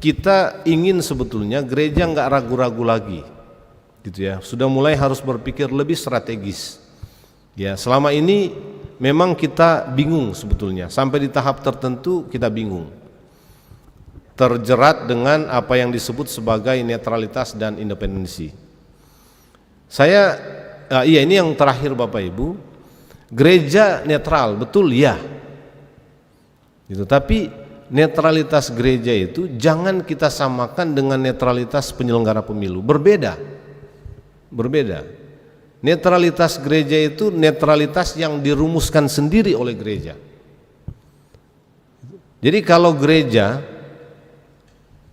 kita ingin sebetulnya gereja nggak ragu-ragu lagi, gitu ya. Sudah mulai harus berpikir lebih strategis. Ya, selama ini memang kita bingung sebetulnya, sampai di tahap tertentu kita bingung, terjerat dengan apa yang disebut sebagai netralitas dan independensi. Ini yang terakhir Bapak Ibu, gereja netral betul ya, gitu. Tapi netralitas gereja itu jangan kita samakan dengan netralitas penyelenggara pemilu, berbeda. Netralitas gereja itu netralitas yang dirumuskan sendiri oleh gereja. Jadi kalau gereja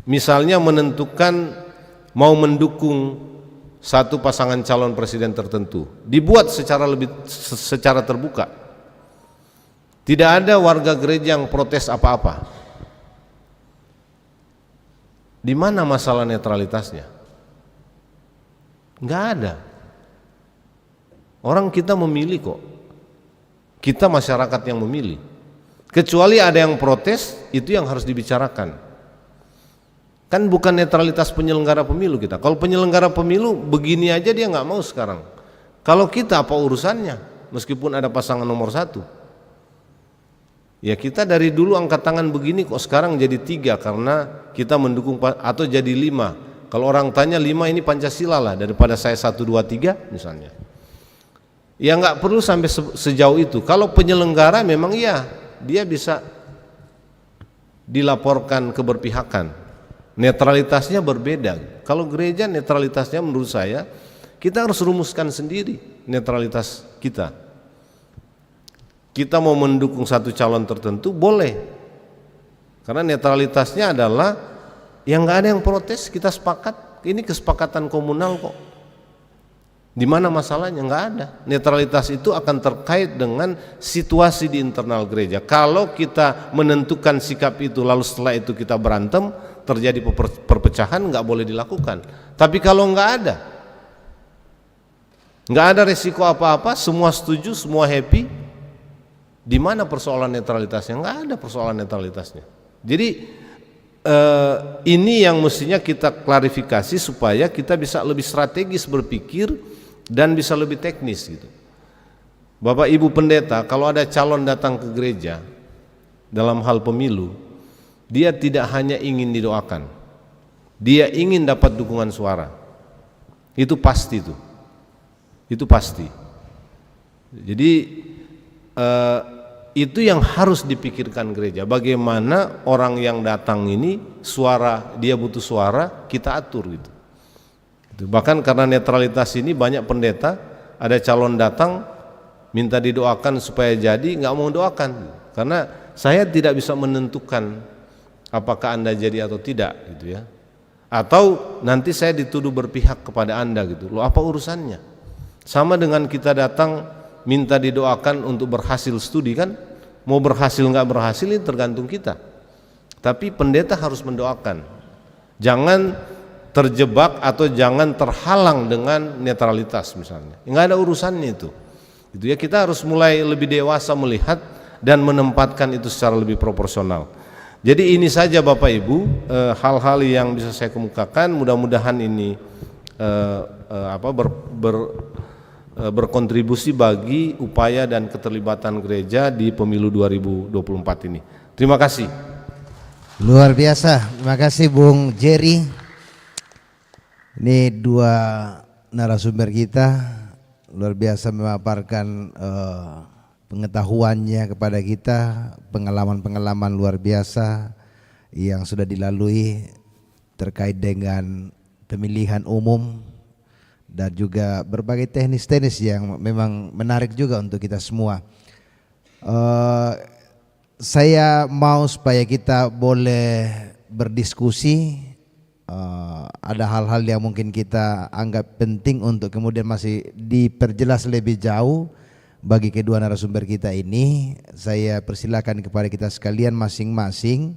misalnya menentukan mau mendukung satu pasangan calon presiden tertentu, dibuat secara terbuka. Tidak ada warga gereja yang protes apa-apa. Di mana masalah netralitasnya? Enggak ada. Orang kita memilih kok. Kita masyarakat yang memilih. Kecuali ada yang protes, itu yang harus dibicarakan. Kan bukan netralitas penyelenggara pemilu kita. Kalau penyelenggara pemilu begini aja dia nggak mau sekarang. Kalau kita apa urusannya? Meskipun ada pasangan nomor 1. Ya kita dari dulu angkat tangan begini kok sekarang jadi 3 karena kita mendukung, atau jadi 5. Kalau orang tanya 5 ini Pancasila lah daripada saya 1, 2, 3 misalnya. Ya nggak perlu sampai sejauh itu. Kalau penyelenggara memang ya dia bisa dilaporkan keberpihakan. Netralitasnya berbeda. Kalau gereja netralitasnya menurut saya kita harus rumuskan sendiri netralitas kita. Kita mau mendukung satu calon tertentu boleh, karena netralitasnya adalah yang nggak ada yang protes, kita sepakat, ini kesepakatan komunal kok. Di mana masalahnya? Nggak ada. Netralitas itu akan terkait dengan situasi di internal gereja. Kalau kita menentukan sikap itu lalu setelah itu kita berantem, terjadi perpecahan nggak boleh dilakukan. Tapi kalau nggak ada resiko apa-apa, semua setuju, semua happy, di mana persoalan netralitasnya? Nggak ada persoalan netralitasnya. Jadi ini yang mestinya kita klarifikasi supaya kita bisa lebih strategis berpikir dan bisa lebih teknis gitu. Bapak Ibu pendeta, kalau ada calon datang ke gereja dalam hal pemilu, dia tidak hanya ingin didoakan, dia ingin dapat dukungan suara. Itu pasti tuh. Itu pasti. Jadi itu yang harus dipikirkan gereja. Bagaimana orang yang datang ini suara, dia butuh suara, kita atur gitu. Bahkan karena netralitas ini banyak pendeta, ada calon datang minta didoakan supaya jadi, nggak mau doakan karena saya tidak bisa menentukan apakah Anda jadi atau tidak gitu ya. Atau nanti saya dituduh berpihak kepada Anda gitu. Loh, apa urusannya? Sama dengan kita datang minta didoakan untuk berhasil studi kan, mau berhasil nggak berhasil ini tergantung kita. Tapi pendeta harus mendoakan. Jangan terjebak atau jangan terhalang dengan netralitas misalnya. Nggak ada urusannya itu. Gitu ya, kita harus mulai lebih dewasa melihat dan menempatkan itu secara lebih proporsional. Jadi ini saja Bapak Ibu hal-hal yang bisa saya kemukakan. Mudah-mudahan ini berkontribusi bagi upaya dan keterlibatan gereja di pemilu 2024 ini. Terima kasih. Luar biasa, terima kasih Bung Jerry. Ini dua narasumber kita luar biasa memaparkan pengetahuannya kepada kita, pengalaman-pengalaman luar biasa yang sudah dilalui terkait dengan pemilihan umum dan juga berbagai teknis-teknis yang memang menarik juga untuk kita semua. Saya mau supaya kita boleh berdiskusi. Ada hal-hal yang mungkin kita anggap penting untuk kemudian masih diperjelas lebih jauh bagi kedua narasumber kita ini. Saya persilakan kepada kita sekalian masing-masing,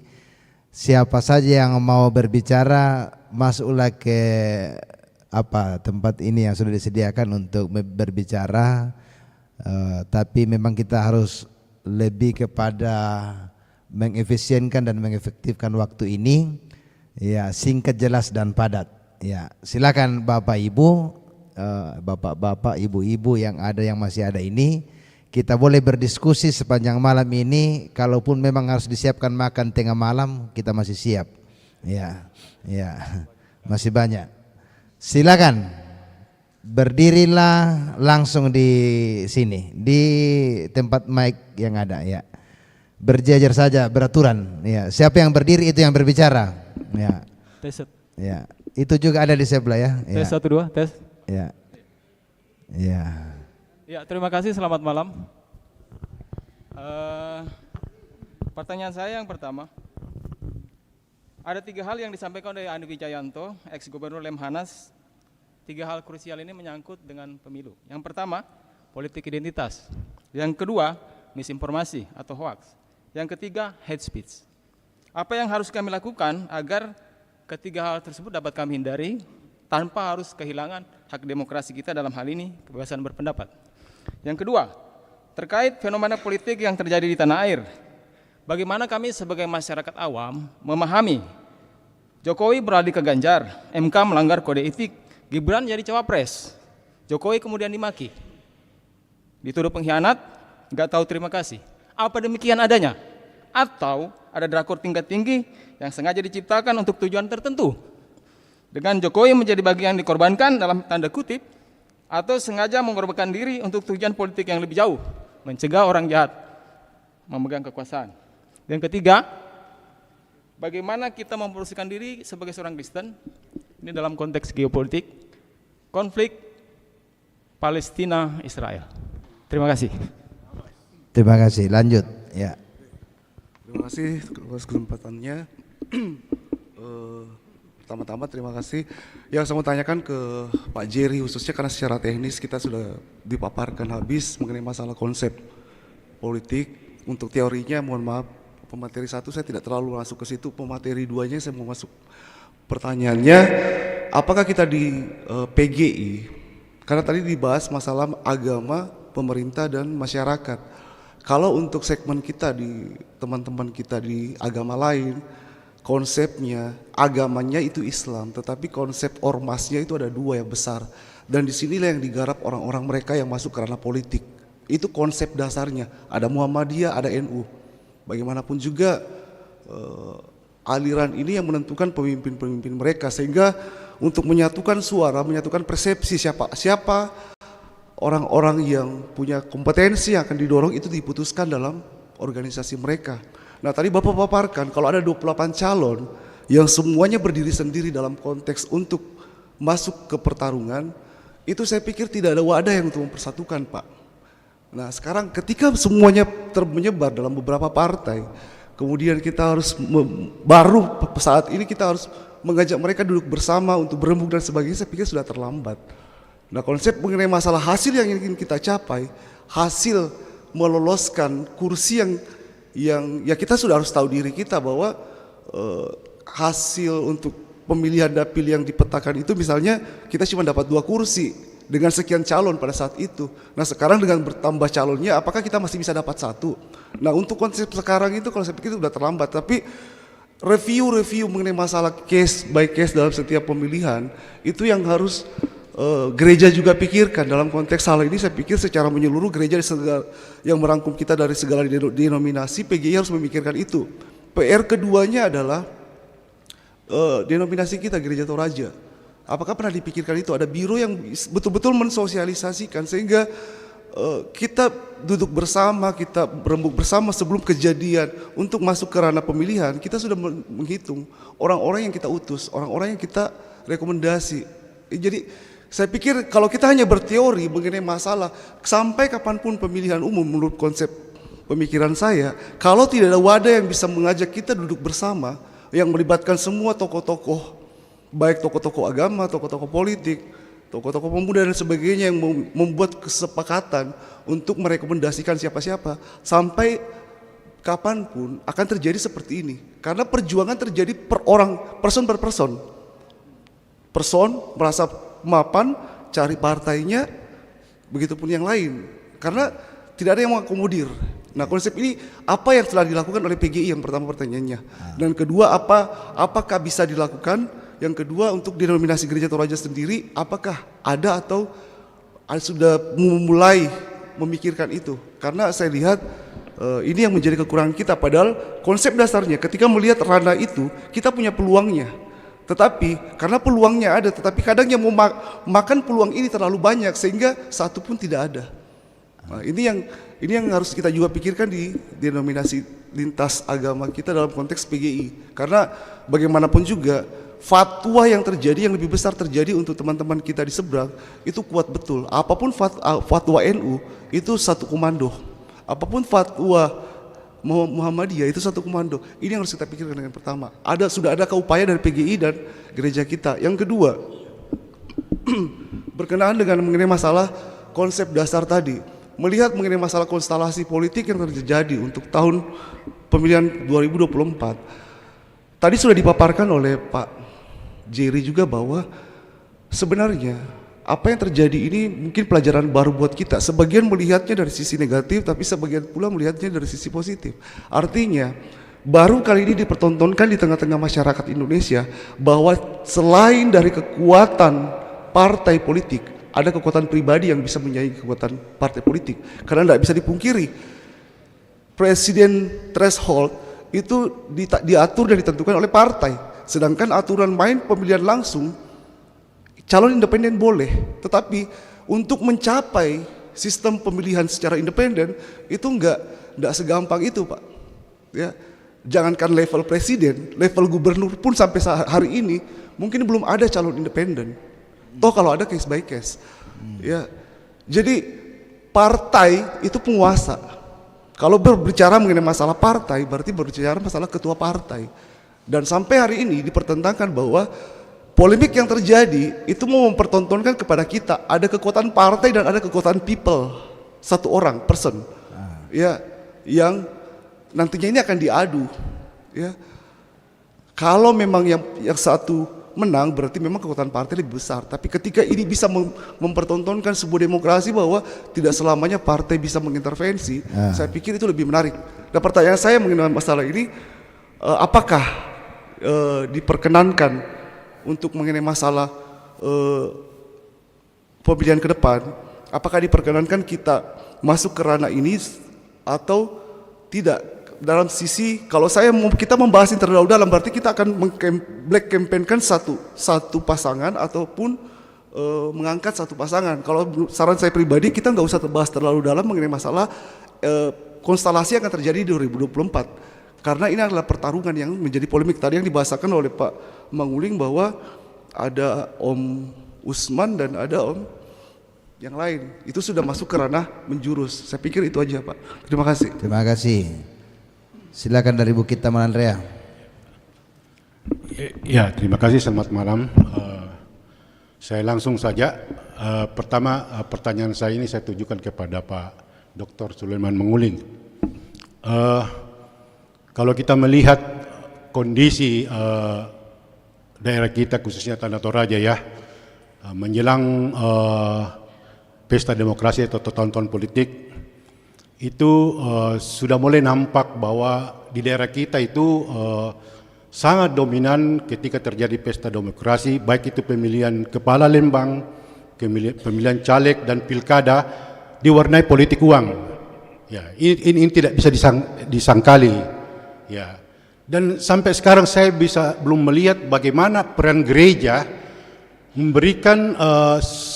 siapa saja yang mau berbicara masuklah ke tempat ini yang sudah disediakan untuk berbicara. Tapi memang kita harus lebih kepada mengefisienkan dan mengefektifkan waktu ini. Ya, singkat, jelas dan padat. Ya, silakan Bapak Ibu, bapak-bapak, ibu-ibu yang ada yang masih ada ini, kita boleh berdiskusi sepanjang malam ini. Kalaupun memang harus disiapkan makan tengah malam, kita masih siap. Ya, masih banyak. Silakan berdirilah langsung di sini, di tempat mic yang ada ya. Berjejer saja, beraturan. Ya, siapa yang berdiri itu yang berbicara. Ya. Tes. Ya, itu juga ada di sebelah ya. Tes 1 2 tes. Ya. Ya. Ya, terima kasih, selamat malam. Pertanyaan saya yang pertama, ada 3 hal yang disampaikan oleh Andi Wijayanto, ex-gubernur Lemhanas. 3 hal krusial ini menyangkut dengan pemilu. Yang pertama, politik identitas. Yang kedua, misinformasi atau hoax. Yang ketiga, hate speech. Apa yang harus kami lakukan agar ketiga hal tersebut dapat kami hindari tanpa harus kehilangan hak demokrasi kita, dalam hal ini kebebasan berpendapat. Yang kedua, terkait fenomena politik yang terjadi di tanah air, bagaimana kami sebagai masyarakat awam memahami Jokowi beralih ke Ganjar, MK melanggar kode etik, Gibran jadi cawapres, Jokowi kemudian dimaki, dituduh pengkhianat, nggak tahu terima kasih. Apa demikian adanya? Atau ada drakor tingkat tinggi yang sengaja diciptakan untuk tujuan tertentu, dengan Jokowi menjadi bagian dikorbankan dalam tanda kutip, atau sengaja mengorbankan diri untuk tujuan politik yang lebih jauh, mencegah orang jahat memegang kekuasaan. Yang ketiga, bagaimana kita memposisikan diri sebagai seorang Kristen ini dalam konteks geopolitik konflik Palestina-Israel. Terima kasih. Terima kasih. Lanjut. Ya. Terima kasih atas kesempatannya. Pertama-tama terima kasih. Yang saya mau tanyakan ke Pak Jerry khususnya karena secara teknis kita sudah dipaparkan habis mengenai masalah konsep politik. Untuk teorinya mohon maaf pemateri 1 saya tidak terlalu masuk ke situ, pemateri 2-nya saya mau masuk. Pertanyaannya, apakah kita di PGI, karena tadi dibahas masalah agama, pemerintah dan masyarakat. Kalau untuk segmen kita di teman-teman kita di agama lain, konsepnya agamanya itu Islam, tetapi konsep ormasnya itu ada 2 yang besar. Dan disinilah yang digarap orang-orang mereka yang masuk ke ranah politik. Itu konsep dasarnya. Ada Muhammadiyah, ada NU. Bagaimanapun juga aliran ini yang menentukan pemimpin-pemimpin mereka, sehingga untuk menyatukan suara, menyatukan persepsi siapa orang-orang yang punya kompetensi yang akan didorong itu diputuskan dalam organisasi mereka. Nah tadi Bapak paparkan kalau ada 28 calon yang semuanya berdiri sendiri dalam konteks untuk masuk ke pertarungan, itu saya pikir tidak ada wadah yang untuk mempersatukan, Pak. Nah sekarang ketika semuanya menyebar dalam beberapa partai, kemudian kita harus baru saat ini kita harus mengajak mereka duduk bersama untuk berembuk dan sebagainya, saya pikir sudah terlambat. Nah konsep mengenai masalah hasil yang ingin kita capai, hasil meloloskan kursi yang ya kita sudah harus tahu diri kita bahwa hasil untuk pemilihan dapil yang dipetakan itu misalnya kita cuma dapat 2 kursi dengan sekian calon pada saat itu. Nah sekarang dengan bertambah calonnya apakah kita masih bisa dapat 1? Nah untuk konsep sekarang itu kalau saya pikir itu sudah terlambat, tapi review mengenai masalah case by case dalam setiap pemilihan itu yang harus gereja juga pikirkan. Dalam konteks hal ini saya pikir secara menyeluruh gereja yang merangkum kita dari segala denominasi, PGI harus memikirkan itu. PR keduanya adalah denominasi kita Gereja Toraja. Apakah pernah dipikirkan itu? Ada biro yang betul-betul mensosialisasikan sehingga kita duduk bersama, kita berembuk bersama sebelum kejadian untuk masuk ke ranah pemilihan. Kita sudah menghitung orang-orang yang kita utus, orang-orang yang kita rekomendasi. Jadi saya pikir kalau kita hanya berteori mengenai masalah sampai kapanpun pemilihan umum menurut konsep pemikiran saya, kalau tidak ada wadah yang bisa mengajak kita duduk bersama yang melibatkan semua tokoh-tokoh, baik tokoh-tokoh agama, tokoh-tokoh politik, tokoh-tokoh pemuda dan sebagainya yang membuat kesepakatan untuk merekomendasikan siapa-siapa, sampai kapanpun akan terjadi seperti ini. Karena perjuangan terjadi per orang, person per person. Person merasa mapan, cari partainya, begitupun yang lain. Karena tidak ada yang mengakomodir. Nah konsep ini apa yang telah dilakukan oleh PGI yang pertama pertanyaannya. Dan kedua apakah bisa dilakukan? Yang kedua untuk denominasi Gereja Toraja sendiri apakah ada atau sudah mulai memikirkan itu? Karena saya lihat ini yang menjadi kekurangan kita, padahal konsep dasarnya ketika melihat ranah itu kita punya peluangnya. Tetapi karena peluangnya ada, tetapi kadang yang mau makan peluang ini terlalu banyak sehingga satu pun tidak ada. Nah, ini yang harus kita juga pikirkan di denominasi lintas agama kita dalam konteks PGI. Karena bagaimanapun juga fatwa yang terjadi, yang lebih besar terjadi untuk teman-teman kita di seberang itu kuat betul. Apapun fatwa NU itu satu komando. Apapun fatwa Muhammadiyah itu satu komando. Ini yang harus kita pikirkan dengan pertama. Sudah ada upaya dari PGI dan gereja kita. Yang kedua, berkenaan dengan mengenai masalah konsep dasar tadi, melihat mengenai masalah konstelasi politik yang terjadi untuk tahun pemilihan 2024. Tadi sudah dipaparkan oleh Pak Jerry juga bahwa sebenarnya apa yang terjadi ini mungkin pelajaran baru buat kita. Sebagian melihatnya dari sisi negatif, tapi sebagian pula melihatnya dari sisi positif. Artinya, baru kali ini dipertontonkan di tengah-tengah masyarakat Indonesia bahwa selain dari kekuatan partai politik, ada kekuatan pribadi yang bisa menyaingi kekuatan partai politik. Karena tidak bisa dipungkiri, presiden threshold itu diatur dan ditentukan oleh partai. Sedangkan aturan main pemilihan langsung, calon independen boleh, tetapi untuk mencapai sistem pemilihan secara independen itu enggak segampang itu, Pak. Ya, jangankan level presiden, level gubernur pun sampai hari ini mungkin belum ada calon independen. Toh kalau ada case by case. Ya. Jadi partai itu penguasa. Kalau berbicara mengenai masalah partai berarti berbicara masalah ketua partai. Dan sampai hari ini dipertentangkan bahwa polemik yang terjadi itu mau mempertontonkan kepada kita ada kekuatan partai dan ada kekuatan people, satu orang, person, ya, yang nantinya ini akan diadu, ya. Kalau memang yang satu menang berarti memang kekuatan partai lebih besar. Tapi ketika ini bisa mempertontonkan sebuah demokrasi bahwa tidak selamanya partai bisa mengintervensi, saya pikir itu lebih menarik. Dan pertanyaan saya mengenai masalah ini, apakah diperkenankan untuk mengenai masalah pemilihan ke depan, apakah diperkenankan kita masuk ke ranah ini atau tidak? Dalam sisi, kalau kita membahas ini terlalu dalam, berarti kita akan black campaign-kan satu pasangan ataupun mengangkat satu pasangan. Kalau saran saya pribadi, kita nggak usah bahas terlalu dalam mengenai masalah konstelasi yang akan terjadi di 2024. Karena ini adalah pertarungan yang menjadi polemik. Tadi yang dibahasakan oleh Pak Manguling bahwa ada Om Usman dan ada Om yang lain. Itu sudah masuk ke ranah menjurus. Saya pikir itu aja, Pak. Terima kasih. Terima kasih. Silakan dari Bukit Taman Andrea. Ya, terima kasih. Selamat malam. Saya langsung saja. Pertama, pertanyaan saya ini saya tujukan kepada Pak Dr. Sulaiman Manguling. Kalau kita melihat kondisi daerah kita, khususnya Tanah Toraja ya, menjelang pesta demokrasi atau tonton politik, itu sudah mulai nampak bahwa di daerah kita itu sangat dominan ketika terjadi pesta demokrasi, baik itu pemilihan kepala lembang, pemilihan caleg dan pilkada diwarnai politik uang. Ya, ini tidak bisa disangkali. Ya, dan sampai sekarang saya belum melihat bagaimana peran gereja memberikan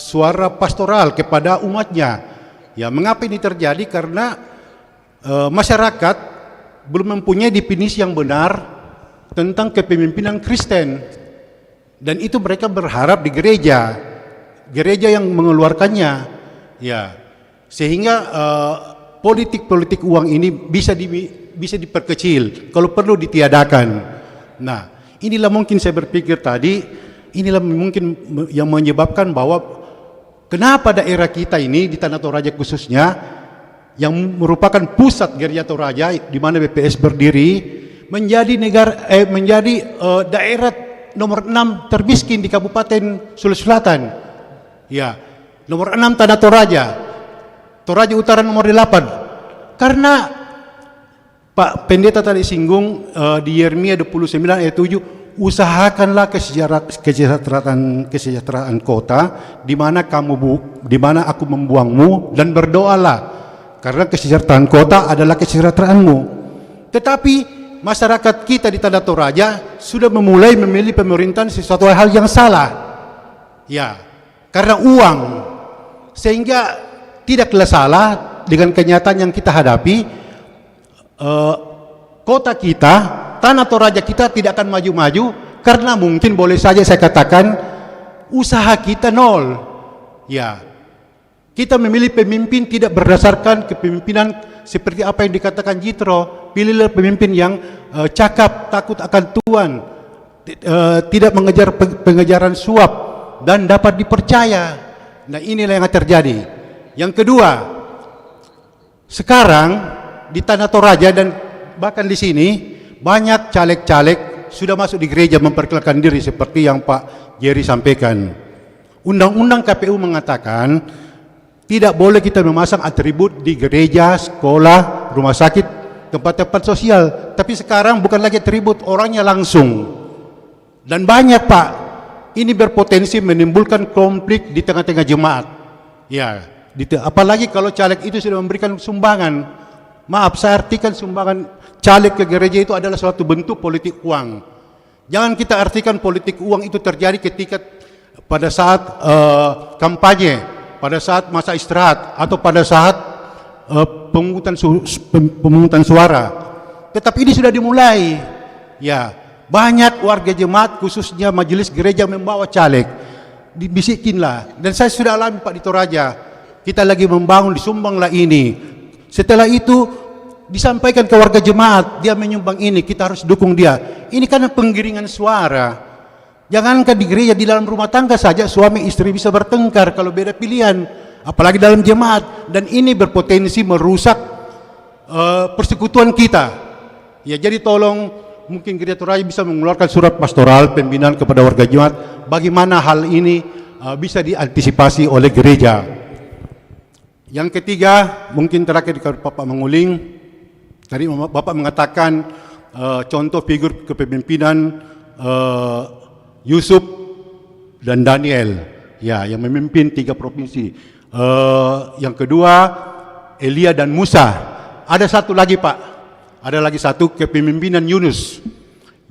suara pastoral kepada umatnya. Ya, mengapa ini terjadi? Karena masyarakat belum mempunyai definisi yang benar tentang kepemimpinan Kristen, dan itu mereka berharap di gereja yang mengeluarkannya. Ya, sehingga politik uang ini bisa diperkecil, kalau perlu ditiadakan. Nah, inilah mungkin saya berpikir tadi, inilah mungkin yang menyebabkan bahwa kenapa daerah kita ini di Tanah Toraja khususnya yang merupakan pusat Gereja Toraja di mana BPS berdiri menjadi daerah nomor 6 termiskin di Kabupaten Sulawesi Selatan. Ya, nomor 6 Tanah Toraja. Toraja Utara nomor 8. Karena Pak Pendeta tadi singgung di Yeremia 29 ayat 7, usahakanlah kesejahteraan kota di mana aku membuangmu, dan berdoalah karena kesejahteraan kota adalah kesejahteraanmu. Tetapi masyarakat kita di Tanah Toraja sudah memulai memilih pemerintahan sesuatu hal yang salah. Ya, karena uang. Sehingga tidaklah salah dengan kenyataan yang kita hadapi. Kota kita, Tanah Toraja kita tidak akan maju-maju karena mungkin boleh saja saya katakan usaha kita nol. Ya, kita memilih pemimpin tidak berdasarkan kepemimpinan seperti apa yang dikatakan Jitro. Pilihlah pemimpin yang cakap, takut akan Tuhan, tidak mengejar pengejaran suap, dan dapat dipercaya. Nah, inilah yang terjadi. Yang kedua, sekarang di Tanah Toraja dan bahkan di sini banyak caleg-caleg sudah masuk di gereja memperkenalkan diri seperti yang Pak Jerry sampaikan. Undang-undang KPU mengatakan tidak boleh kita memasang atribut di gereja, sekolah, rumah sakit, tempat-tempat sosial. Tapi sekarang bukan lagi atribut, orangnya langsung. Dan banyak Pak, ini berpotensi menimbulkan konflik di tengah-tengah jemaat. Ya, apalagi kalau caleg itu sudah memberikan sumbangan. Maaf, saya artikan sumbangan caleg ke gereja itu adalah suatu bentuk politik uang. Jangan kita artikan politik uang itu terjadi ketika pada saat kampanye, pada saat masa istirahat, atau pada saat pemungutan suara. Tetapi ini sudah dimulai. Ya, banyak warga jemaat khususnya majelis gereja membawa caleg. Dibisikinlah. Dan saya sudah alami Pak di Toraja. Kita lagi membangun, disumbanglah ini. Setelah itu disampaikan ke warga jemaat, dia menyumbang ini, kita harus dukung dia. Ini karena penggiringan suara. Jangankan di gereja, di dalam rumah tangga saja suami istri bisa bertengkar kalau beda pilihan, apalagi dalam jemaat. Dan ini berpotensi merusak persekutuan kita. Ya, jadi tolong mungkin Gereja Toraja bisa mengeluarkan surat pastoral pembinaan kepada warga jemaat bagaimana hal ini bisa diantisipasi oleh gereja. Yang ketiga, mungkin terakhir kepada Bapak Manguling, tadi Bapak mengatakan contoh figur kepemimpinan Yusuf dan Daniel, ya, yang memimpin 3 provinsi. Yang kedua, Elia dan Musa. Ada satu lagi, Pak. Ada lagi satu, kepemimpinan Yunus.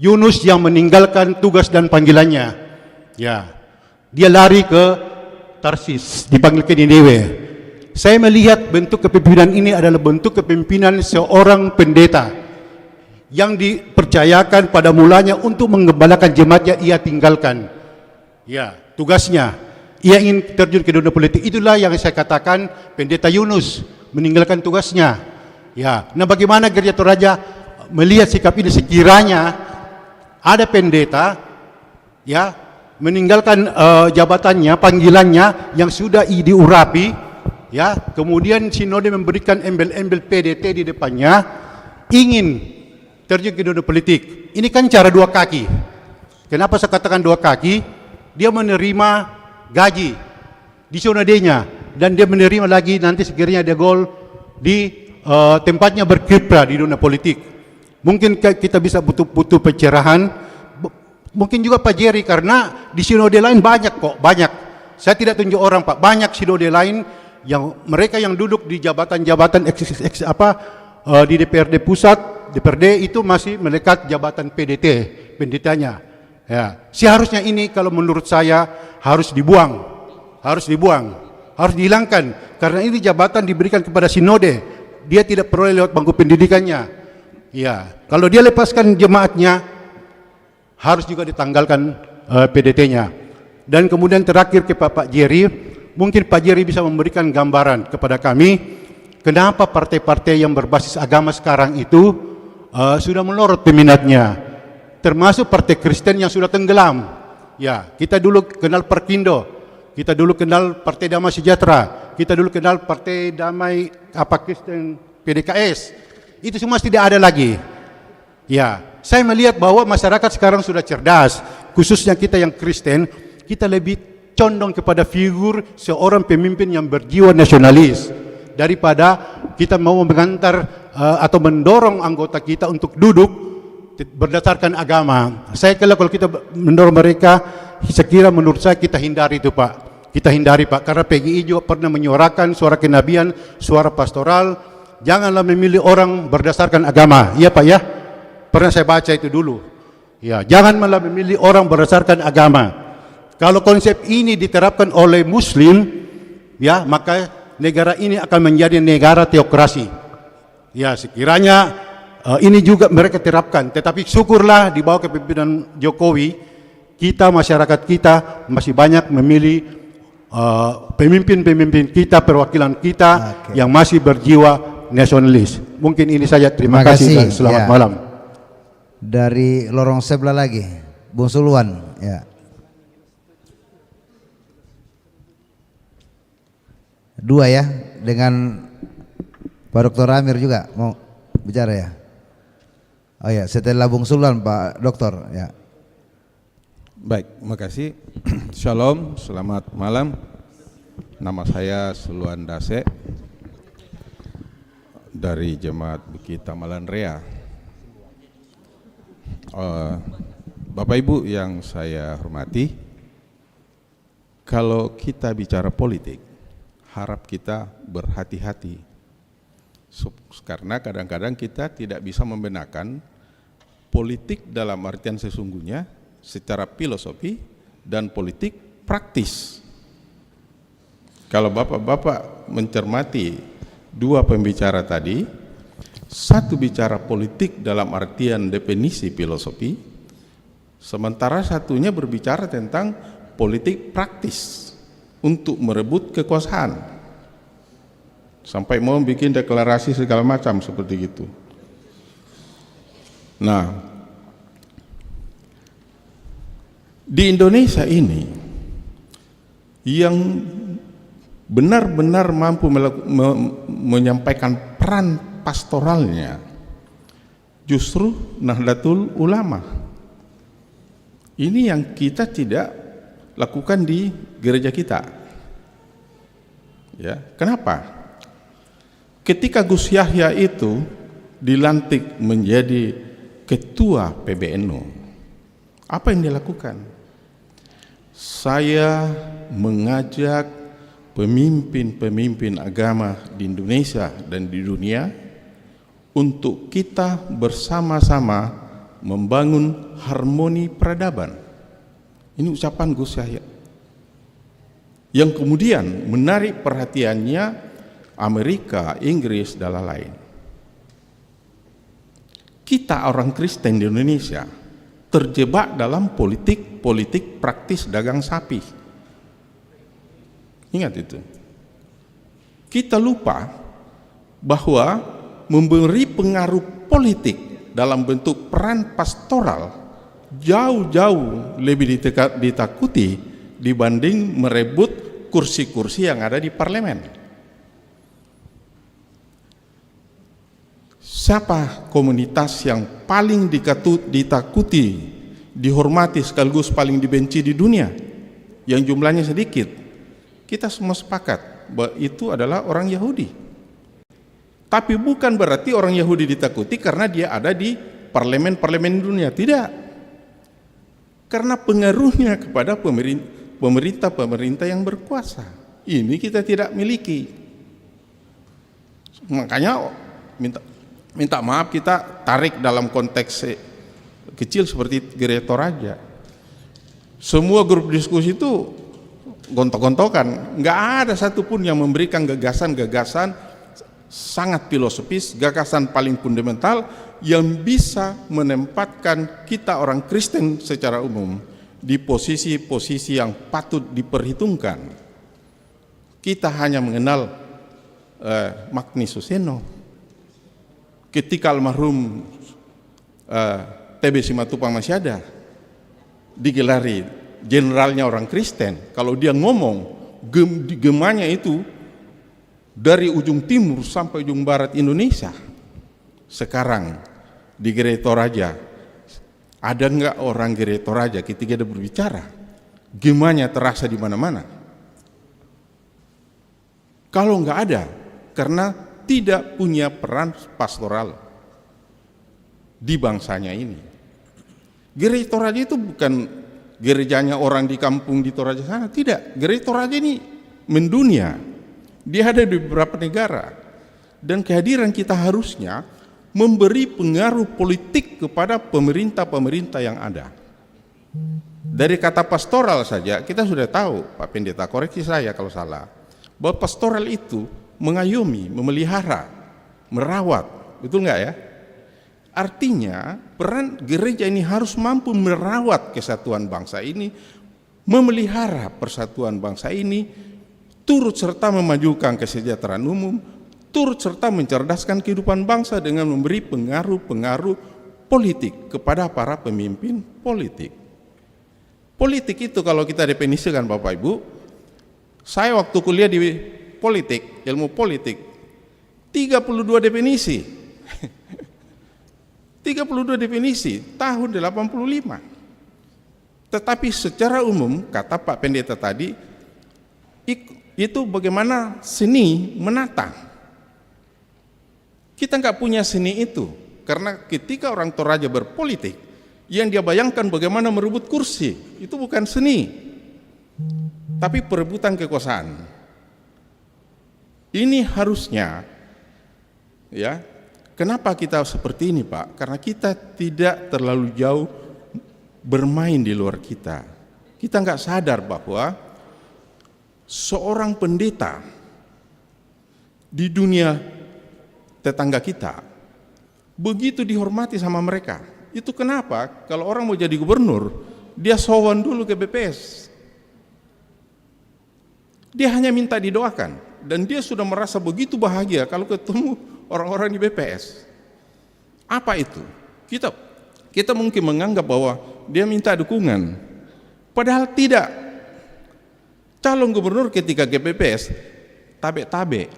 Yunus yang meninggalkan tugas dan panggilannya. Ya, dia lari ke Tarsis, dipanggil ke Niniwe. Saya melihat bentuk kepemimpinan ini adalah bentuk kepemimpinan seorang pendeta yang dipercayakan pada mulanya untuk mengembalakan jemaatnya ia tinggalkan. Ya, tugasnya. Ia ingin terjun ke dunia politik. Itulah yang saya katakan pendeta Yunus meninggalkan tugasnya. Ya, nah bagaimana Gereja Toraja melihat sikap ini sekiranya ada pendeta ya meninggalkan jabatannya, panggilannya yang sudah diurapi, ya, kemudian sinode memberikan embel-embel PDT di depannya, ingin terjun ke dunia politik. Ini kan cara 2 kaki. Kenapa saya katakan 2 kaki? Dia menerima gaji di sinodenya dan dia menerima lagi nanti sekiranya dia gol di tempatnya berkiprah di dunia politik. Mungkin kita bisa butuh pencerahan. Mungkin juga Pak Jerry, karena di sinode lain banyak kok, banyak. Saya tidak tunjuk orang, Pak. Banyak sinode lain yang mereka yang duduk di jabatan-jabatan di DPRD pusat, DPRD itu masih melekat jabatan PDT, pendetanya. Ya, seharusnya ini kalau menurut saya harus dibuang, harus dihilangkan, karena ini jabatan diberikan kepada sinode. Dia tidak peroleh lewat bangku pendidikannya. Ya, kalau dia lepaskan jemaatnya, harus juga ditanggalkan PDT-nya. Dan kemudian terakhir ke Pak Jerry, mungkin Pak Jerry bisa memberikan gambaran kepada kami, kenapa partai-partai yang berbasis agama sekarang itu sudah melorot peminatnya, termasuk partai Kristen yang sudah tenggelam. Ya, kita dulu kenal Perkindo, kita dulu kenal Partai Damai Sejahtera, kita dulu kenal Partai Damai Kristen PDKS. Itu semua tidak ada lagi. Ya, saya melihat bahwa masyarakat sekarang sudah cerdas, khususnya kita yang Kristen, kita lebih condong kepada figur seorang pemimpin yang berjiwa nasionalis daripada kita mau mengantar atau mendorong anggota kita untuk duduk berdasarkan agama. Saya kira kalau kita mendorong mereka, sekira menurut saya kita hindari itu, Pak. Kita hindari, Pak, karena PGI juga pernah menyuarakan suara kenabian, suara pastoral, janganlah memilih orang berdasarkan agama. Iya, Pak, ya? Pernah saya baca itu dulu. Ya, jangan malah memilih orang berdasarkan agama. Kalau konsep ini diterapkan oleh Muslim, ya, maka negara ini akan menjadi negara teokrasi. Ya, sekiranya ini juga mereka terapkan. Tetapi syukurlah di bawah kepemimpinan Jokowi, kita, masyarakat kita masih banyak memilih pemimpin-pemimpin kita, perwakilan kita yang masih berjiwa nasionalis. Mungkin ini saja. Terima kasih dan selamat malam. Dari lorong sebelah lagi, Bung Suluan. Ya. 2 ya, dengan Pak Dr. Amir juga mau bicara ya. Oh ya, setelah Bung Suluan Pak Dokter ya. Baik, makasih. Shalom, selamat malam. Nama saya Suluan Dase dari Jemaat Bukit Tamalan Rea. Bapak Ibu yang saya hormati, kalau kita bicara politik, harap kita berhati-hati, karena kadang-kadang kita tidak bisa membedakan politik dalam artian sesungguhnya secara filosofi dan politik praktis. Kalau Bapak-Bapak mencermati 2 pembicara tadi, satu bicara politik dalam artian definisi filosofi, sementara satunya berbicara tentang politik praktis untuk merebut kekuasaan, sampai mau bikin deklarasi segala macam seperti itu. Nah, di Indonesia ini yang benar-benar mampu menyampaikan peran pastoralnya justru Nahdlatul Ulama. Ini yang kita tidak lakukan di gereja kita. Ya, kenapa? Ketika Gus Yahya itu dilantik menjadi ketua PBNU, apa yang dilakukan? Saya mengajak pemimpin-pemimpin agama di Indonesia dan di dunia untuk kita bersama-sama membangun harmoni peradaban. Ini ucapan Gus Yahya yang kemudian menarik perhatiannya Amerika, Inggris, dan lain-lain. Kita orang Kristen di Indonesia terjebak dalam politik praktis dagang sapi. Ingat itu. Kita lupa bahwa memberi pengaruh politik dalam bentuk peran pastoral jauh-jauh lebih ditakuti dibanding merebut kursi-kursi yang ada di parlemen. Siapa komunitas yang paling ditakuti, dihormati sekaligus paling dibenci di dunia? Yang jumlahnya sedikit. Kita semua sepakat bahwa itu adalah orang Yahudi. Tapi bukan berarti orang Yahudi ditakuti karena dia ada di parlemen-parlemen dunia. Tidak. Karena pengaruhnya kepada pemerintah-pemerintah yang berkuasa. Ini kita tidak miliki. Makanya minta maaf kita tarik dalam konteks kecil seperti Gereja Toraja. Semua grup diskusi itu gontok-gontokan. Nggak ada satupun yang memberikan gagasan-gagasan sangat filosofis, gagasan paling fundamental yang bisa menempatkan kita orang Kristen secara umum di posisi-posisi yang patut diperhitungkan. Kita hanya mengenal Magnis Suseno. Ketika almarhum TB Simatupang masih ada, digelari generalnya orang Kristen. Kalau dia ngomong, gemanya itu dari ujung timur sampai ujung barat Indonesia. Sekarang di Gereja Toraja, ada nggak orang Gereja Toraja ketika dia berbicara, gemanya terasa di mana-mana? Kalau nggak ada, karena tidak punya peran pastoral di bangsanya ini. Gereja Toraja itu bukan gerejanya orang di kampung di Toraja sana, tidak. Gereja Toraja ini mendunia. Dia ada di beberapa negara, dan kehadiran kita harusnya memberi pengaruh politik kepada pemerintah-pemerintah yang ada. Dari kata pastoral saja kita sudah tahu, Pak Pendeta koreksi saya kalau salah, bahwa pastoral itu mengayomi, memelihara, merawat, betul nggak ya? Artinya peran gereja ini harus mampu merawat kesatuan bangsa ini, memelihara persatuan bangsa ini, turut serta memajukan kesejahteraan umum, turut serta mencerdaskan kehidupan bangsa dengan memberi pengaruh-pengaruh politik kepada para pemimpin politik. Politik itu kalau kita definisikan Bapak Ibu, saya waktu kuliah di politik, ilmu politik, 32 definisi. 32 definisi tahun 85. Tetapi secara umum, kata Pak Pendeta tadi, itu bagaimana seni menata. Kita nggak punya seni itu, karena ketika orang Toraja berpolitik, yang dia bayangkan bagaimana merebut kursi, itu bukan seni, tapi perebutan kekuasaan. Ini harusnya, ya, kenapa kita seperti ini Pak? Karena kita tidak terlalu jauh bermain di luar kita. Kita nggak sadar bahwa seorang pendeta di dunia tetangga kita begitu dihormati sama mereka. Itu kenapa kalau orang mau jadi gubernur, dia sowan dulu ke BPS. Dia hanya minta didoakan, dan dia sudah merasa begitu bahagia kalau ketemu orang-orang di BPS. Apa itu? Kita mungkin menganggap bahwa dia minta dukungan, padahal tidak. Calon gubernur ketika ke BPS tabe-tabe,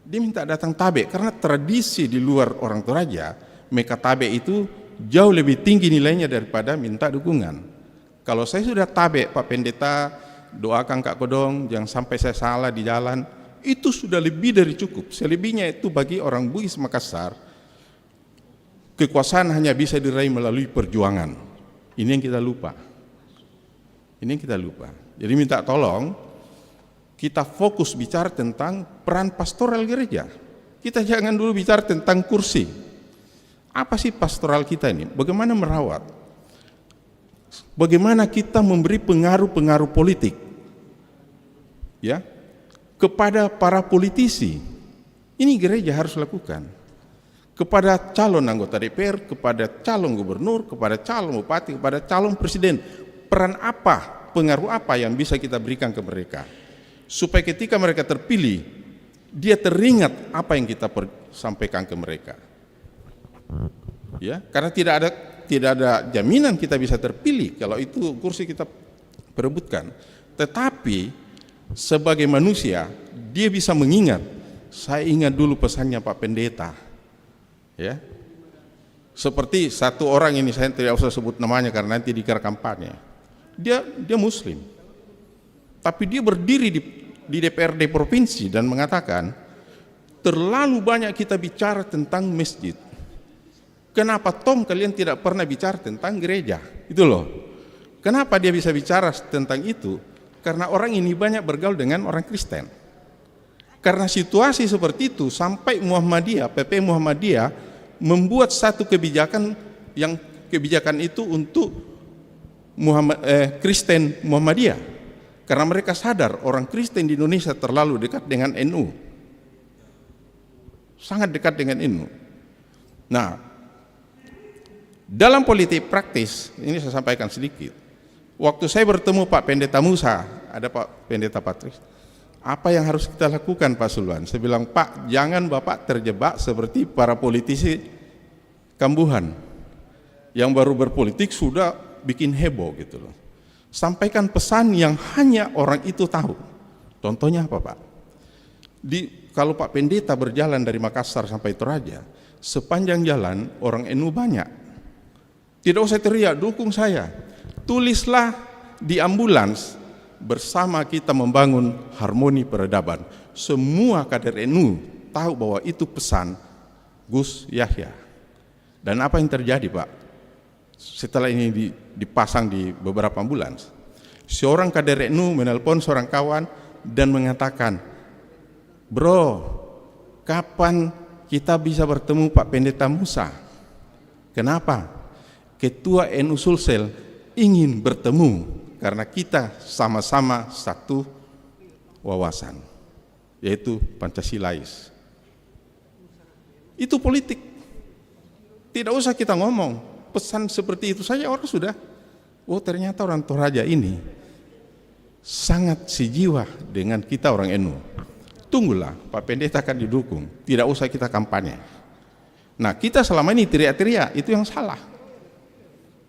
dia minta datang tabe karena tradisi di luar orang Toraja Mereka tabe itu jauh lebih tinggi nilainya daripada minta dukungan. Kalau saya sudah tabe Pak Pendeta, doakan Kak Kodong, jangan sampai saya salah di jalan, itu sudah lebih dari cukup. Selebihnya itu bagi orang Bugis Makassar, kekuasaan hanya bisa diraih melalui perjuangan. Ini yang kita lupa. Ini yang kita lupa. Jadi minta tolong, kita fokus bicara tentang peran pastoral gereja. Kita jangan dulu bicara tentang kursi. Apa sih pastoral kita ini? Bagaimana merawat? Bagaimana kita memberi pengaruh-pengaruh politik, ya, kepada para politisi? Ini gereja harus lakukan. Kepada calon anggota DPR, kepada calon gubernur, kepada calon bupati, kepada calon presiden. Peran apa, pengaruh apa yang bisa kita berikan ke mereka? Supaya ketika mereka terpilih, dia teringat apa yang kita sampaikan ke mereka. Ya, karena tidak ada jaminan kita bisa terpilih kalau itu kursi kita perebutkan. Tetapi sebagai manusia dia bisa mengingat, saya ingat dulu pesannya Pak Pendeta. Ya. Seperti satu orang ini, saya tidak usah sebut namanya karena nanti dikira kampanye. Dia muslim. Tapi dia berdiri di DPRD provinsi dan mengatakan, terlalu banyak kita bicara tentang masjid. Kenapa kalian tidak pernah bicara tentang gereja? Itu loh. Kenapa dia bisa bicara tentang itu? Karena orang ini banyak bergaul dengan orang Kristen. Karena situasi seperti itu sampai Muhammadiyah, PP Muhammadiyah membuat satu kebijakan yang kebijakan itu untuk Kristen Muhammadiyah. Karena mereka sadar orang Kristen di Indonesia terlalu dekat dengan NU. Sangat dekat dengan NU. Nah, dalam politik praktis, ini saya sampaikan sedikit. Waktu saya bertemu Pak Pendeta Musa, ada Pak Pendeta Patris, apa yang harus kita lakukan Pak Sulwan? Saya bilang, Pak, jangan Bapak terjebak seperti para politisi kambuhan yang baru berpolitik sudah bikin heboh gitu loh. Sampaikan pesan yang hanya orang itu tahu. Contohnya apa Pak? Kalau Pak Pendeta berjalan dari Makassar sampai Toraja, sepanjang jalan orang NU banyak. Tidak usah teriak, dukung saya. Tulislah di ambulans, bersama kita membangun harmoni peradaban. Semua kader NU tahu bahwa itu pesan Gus Yahya. Dan apa yang terjadi Pak? Setelah ini dipasang di beberapa ambulans, seorang kader NU menelpon seorang kawan dan mengatakan, bro, kapan kita bisa bertemu Pak Pendeta Musa? Kenapa? Ketua NU Sulsel ingin bertemu karena kita sama-sama satu wawasan, yaitu Pancasilais. Itu politik. Tidak usah kita ngomong, pesan seperti itu saja orang sudah, oh ternyata orang Toraja ini sangat sejiwa dengan kita orang NU. Tunggulah, Pak Pendeta akan didukung, tidak usah kita kampanye. Nah, kita selama ini teriak-teriak, itu yang salah.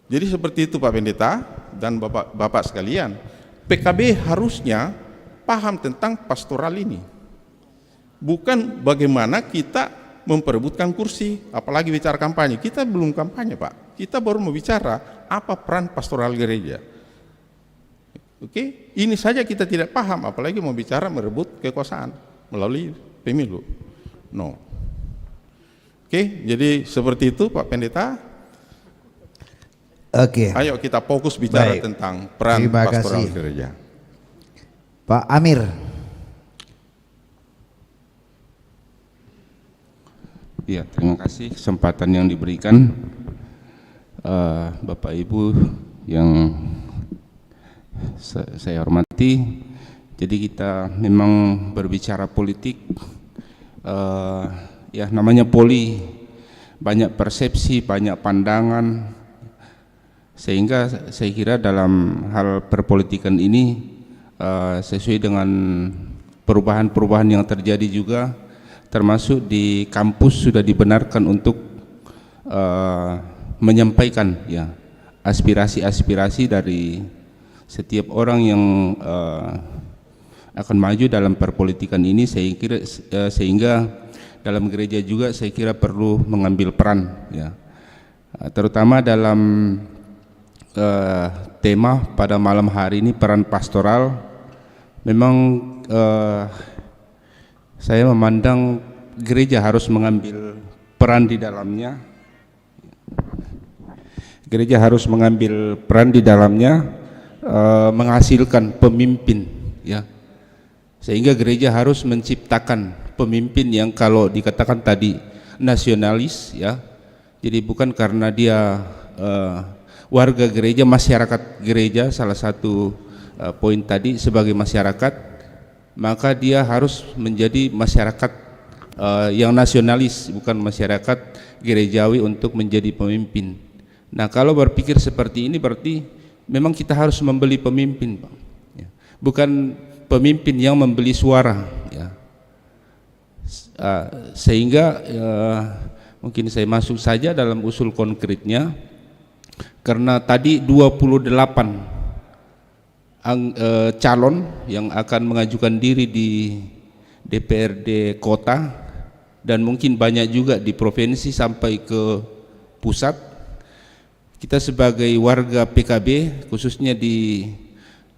Jadi seperti itu Pak Pendeta dan Bapak sekalian, PKB harusnya paham tentang pastoral ini. Bukan bagaimana kita memperebutkan kursi, apalagi bicara kampanye. Kita belum kampanye Pak, kita baru mau bicara apa peran pastoral gereja. Oke, ini saja kita tidak paham, apalagi mau bicara merebut kekuasaan melalui pemilu. No. Oke, jadi seperti itu Pak Pendeta. Oke. Ayo kita fokus bicara Baik. tentang peran Terima pastoral kasih. gereja. Pak Amir. Ya, terima kasih kesempatan yang diberikan Bapak Ibu yang saya hormati. Jadi kita memang berbicara politik, ya namanya poli, banyak persepsi, banyak pandangan. Sehingga saya kira dalam hal perpolitikan ini sesuai dengan perubahan-perubahan yang terjadi juga, termasuk di kampus sudah dibenarkan untuk menyampaikan ya aspirasi-aspirasi dari setiap orang yang akan maju dalam perpolitikan ini. Saya kira sehingga dalam gereja juga saya kira perlu mengambil peran, ya. Terutama dalam tema pada malam hari ini, peran pastoral. Memang saya memandang gereja harus mengambil peran di dalamnya. Gereja harus mengambil peran di dalamnya, menghasilkan pemimpin, ya. Sehingga gereja harus menciptakan pemimpin yang kalau dikatakan tadi nasionalis, ya. Jadi bukan karena dia warga gereja, masyarakat gereja, salah satu poin tadi sebagai masyarakat, maka dia harus menjadi masyarakat yang nasionalis, bukan masyarakat gerejawi untuk menjadi pemimpin. Nah, kalau berpikir seperti ini berarti memang kita harus membeli pemimpin, Pak. Ya. Bukan pemimpin yang membeli suara, ya. Sehingga mungkin saya masuk saja dalam usul konkretnya, karena tadi 28 calon yang akan mengajukan diri di DPRD kota dan mungkin banyak juga di provinsi sampai ke pusat. Kita sebagai warga PKB khususnya di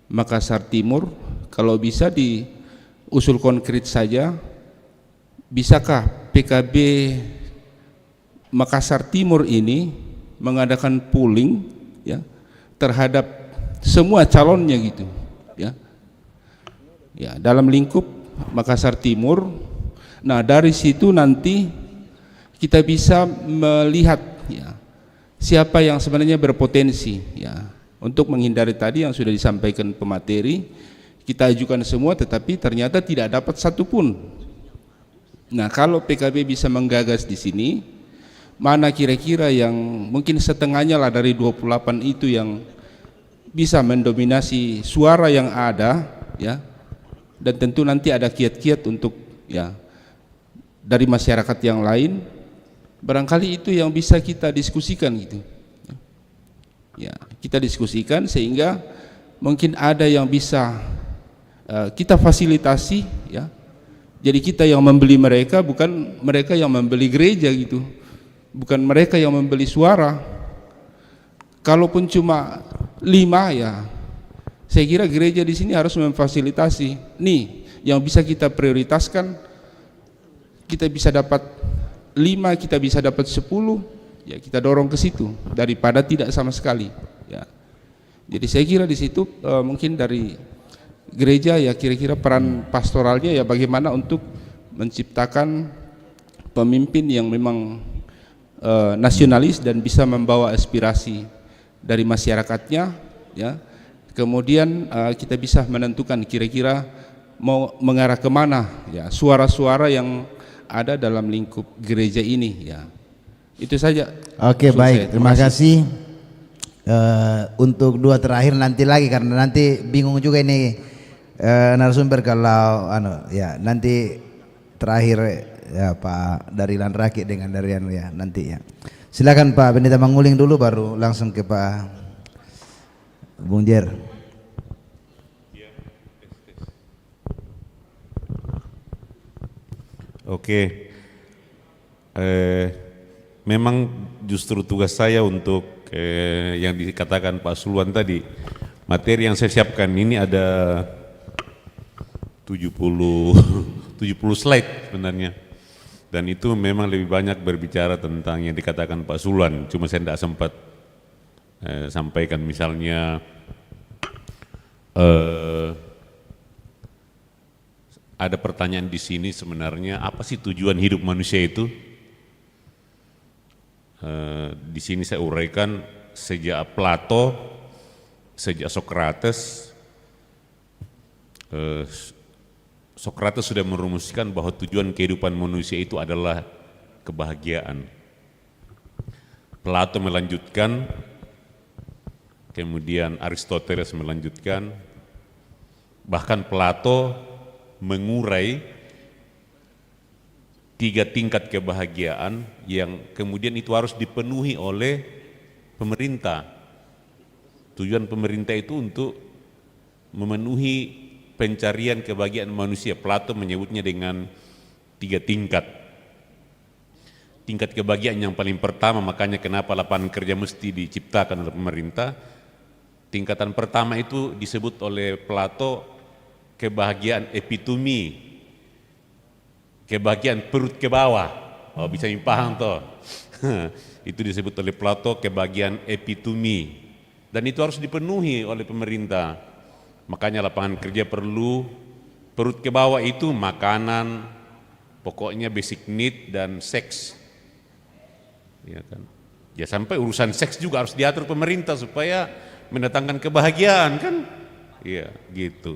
Makassar Timur, kalau bisa di usul konkret saja, bisakah PKB Makassar Timur ini mengadakan polling, ya, terhadap semua calonnya gitu, ya. Ya, dalam lingkup Makassar Timur. Nah, dari situ nanti kita bisa melihat, ya, siapa yang sebenarnya berpotensi, ya, untuk menghindari tadi yang sudah disampaikan pemateri. Kita ajukan semua tetapi ternyata tidak dapat satupun. Nah, kalau PKB bisa menggagas di sini, mana kira-kira yang mungkin setengahnya lah dari 28 itu yang bisa mendominasi suara yang ada, ya. Dan tentu nanti ada kiat-kiat untuk, ya, dari masyarakat yang lain, barangkali itu yang bisa kita diskusikan gitu. Ya, kita diskusikan sehingga mungkin ada yang bisa kita fasilitasi, ya. Jadi kita yang membeli mereka, bukan mereka yang membeli gereja gitu. Bukan mereka yang membeli suara. Kalaupun cuma 5, ya, saya kira gereja di sini harus memfasilitasi. Nih, yang bisa kita prioritaskan, kita bisa dapat 5, kita bisa dapat 10, ya kita dorong ke situ daripada tidak sama sekali, ya. Jadi saya kira di situ mungkin dari gereja, ya, kira-kira peran pastoralnya, ya, bagaimana untuk menciptakan pemimpin yang memang nasionalis dan bisa membawa aspirasi dari masyarakatnya, ya. Kemudian kita bisa menentukan kira-kira mau mengarah kemana, ya, suara-suara yang ada dalam lingkup gereja ini, ya. Itu saja. Oke, baik, terima kasih. Untuk 2 terakhir nanti lagi, karena nanti bingung juga ini narasumber kalau ya, nanti terakhir, ya, Pak dari Lanraki dengan dari ya nanti, ya. Silakan Pak Pendeta Manguling dulu, baru langsung ke Pak Bung Jer. Oke, memang justru tugas saya untuk yang dikatakan Pak Suluan tadi, materi yang saya siapkan ini ada 70 slide sebenarnya, dan itu memang lebih banyak berbicara tentang yang dikatakan Pak Suluan, cuma saya tidak sempat sampaikan. Misalnya ada pertanyaan di sini, sebenarnya apa sih tujuan hidup manusia itu? Di sini saya uraikan sejak Plato, sejak Sokrates. Sokrates sudah merumuskan bahwa tujuan kehidupan manusia itu adalah kebahagiaan. Plato melanjutkan, kemudian Aristoteles melanjutkan, bahkan Plato mengurai 3 tingkat kebahagiaan yang kemudian itu harus dipenuhi oleh pemerintah. Tujuan pemerintah itu untuk memenuhi pencarian kebahagiaan manusia. Plato menyebutnya dengan 3 tingkat. tingkat kebahagiaan yang paling pertama, makanya kenapa lapangan kerja mesti diciptakan oleh pemerintah. Tingkatan pertama itu disebut oleh Plato kebahagiaan epitumi, kebahagiaan perut ke bawah. Oh, bisa paham toh? Itu disebut oleh Plato kebahagiaan epitumi, dan itu harus dipenuhi oleh pemerintah. Makanya lapangan kerja perlu. Perut ke bawah itu makanan, pokoknya basic need dan seks, ya kan? Ya sampai urusan seks juga harus diatur pemerintah supaya mendatangkan kebahagiaan, kan? Iya, gitu.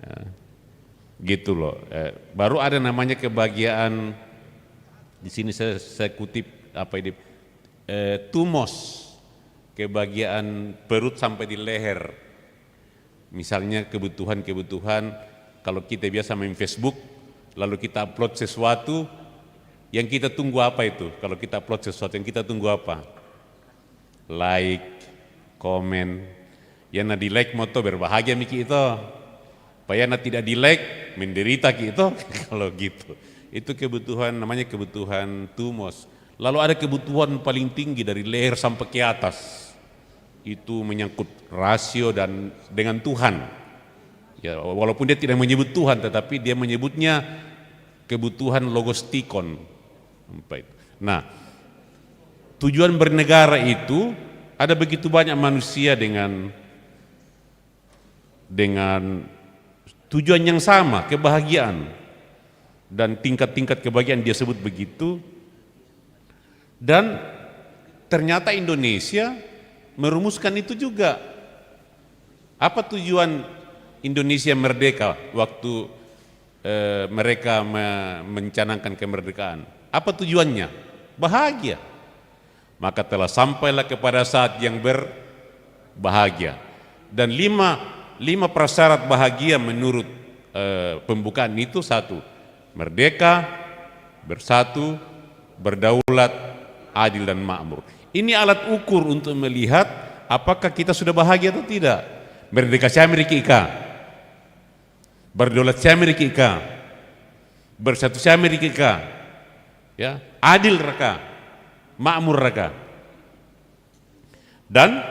Ya, gitu loh. Baru ada namanya kebahagiaan. Di sini saya kutip apa ini? Tumos, kebahagiaan perut sampai di leher. Misalnya kebutuhan-kebutuhan. Kalau kita biasa main Facebook, lalu kita upload sesuatu, yang kita tunggu apa itu? Kalau kita upload sesuatu, yang kita tunggu apa? Like, komen. Yang di like moto berbahagia miki itu. Payana tidak di like, menderita ki itu. Kalau gitu, itu kebutuhan, namanya kebutuhan tumos. Lalu ada kebutuhan paling tinggi dari leher sampai ke atas. Itu menyangkut rasio dan dengan Tuhan. Ya, walaupun dia tidak menyebut Tuhan, tetapi dia menyebutnya kebutuhan logostikon. Nah, tujuan bernegara itu ada begitu banyak manusia dengan tujuan yang sama, kebahagiaan, dan tingkat-tingkat kebahagiaan dia sebut begitu. Dan ternyata Indonesia merumuskan itu juga. Apa tujuan Indonesia merdeka waktu mereka mencanangkan kemerdekaan? Apa tujuannya? Bahagia. Maka telah sampailah kepada saat yang berbahagia. Dan lima prasyarat bahagia menurut pembukaan itu: satu, merdeka, bersatu, berdaulat, adil dan makmur. Ini alat ukur untuk melihat apakah kita sudah bahagia atau tidak. Merdeka saya miliki ika, berdaulat saya miliki ika, bersatu saya miliki ika, ya, adil raka, makmur raka. Dan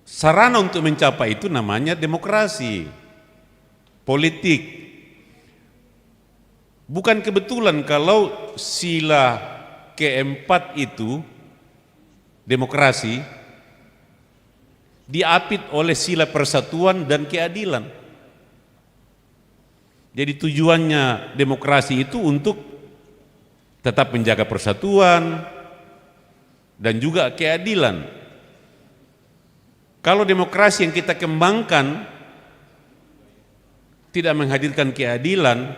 sarana untuk mencapai itu namanya demokrasi politik. Bukan kebetulan kalau sila keempat itu, demokrasi, diapit oleh sila persatuan dan keadilan. Jadi tujuannya demokrasi itu untuk tetap menjaga persatuan dan juga keadilan. Kalau demokrasi yang kita kembangkan tidak menghadirkan keadilan,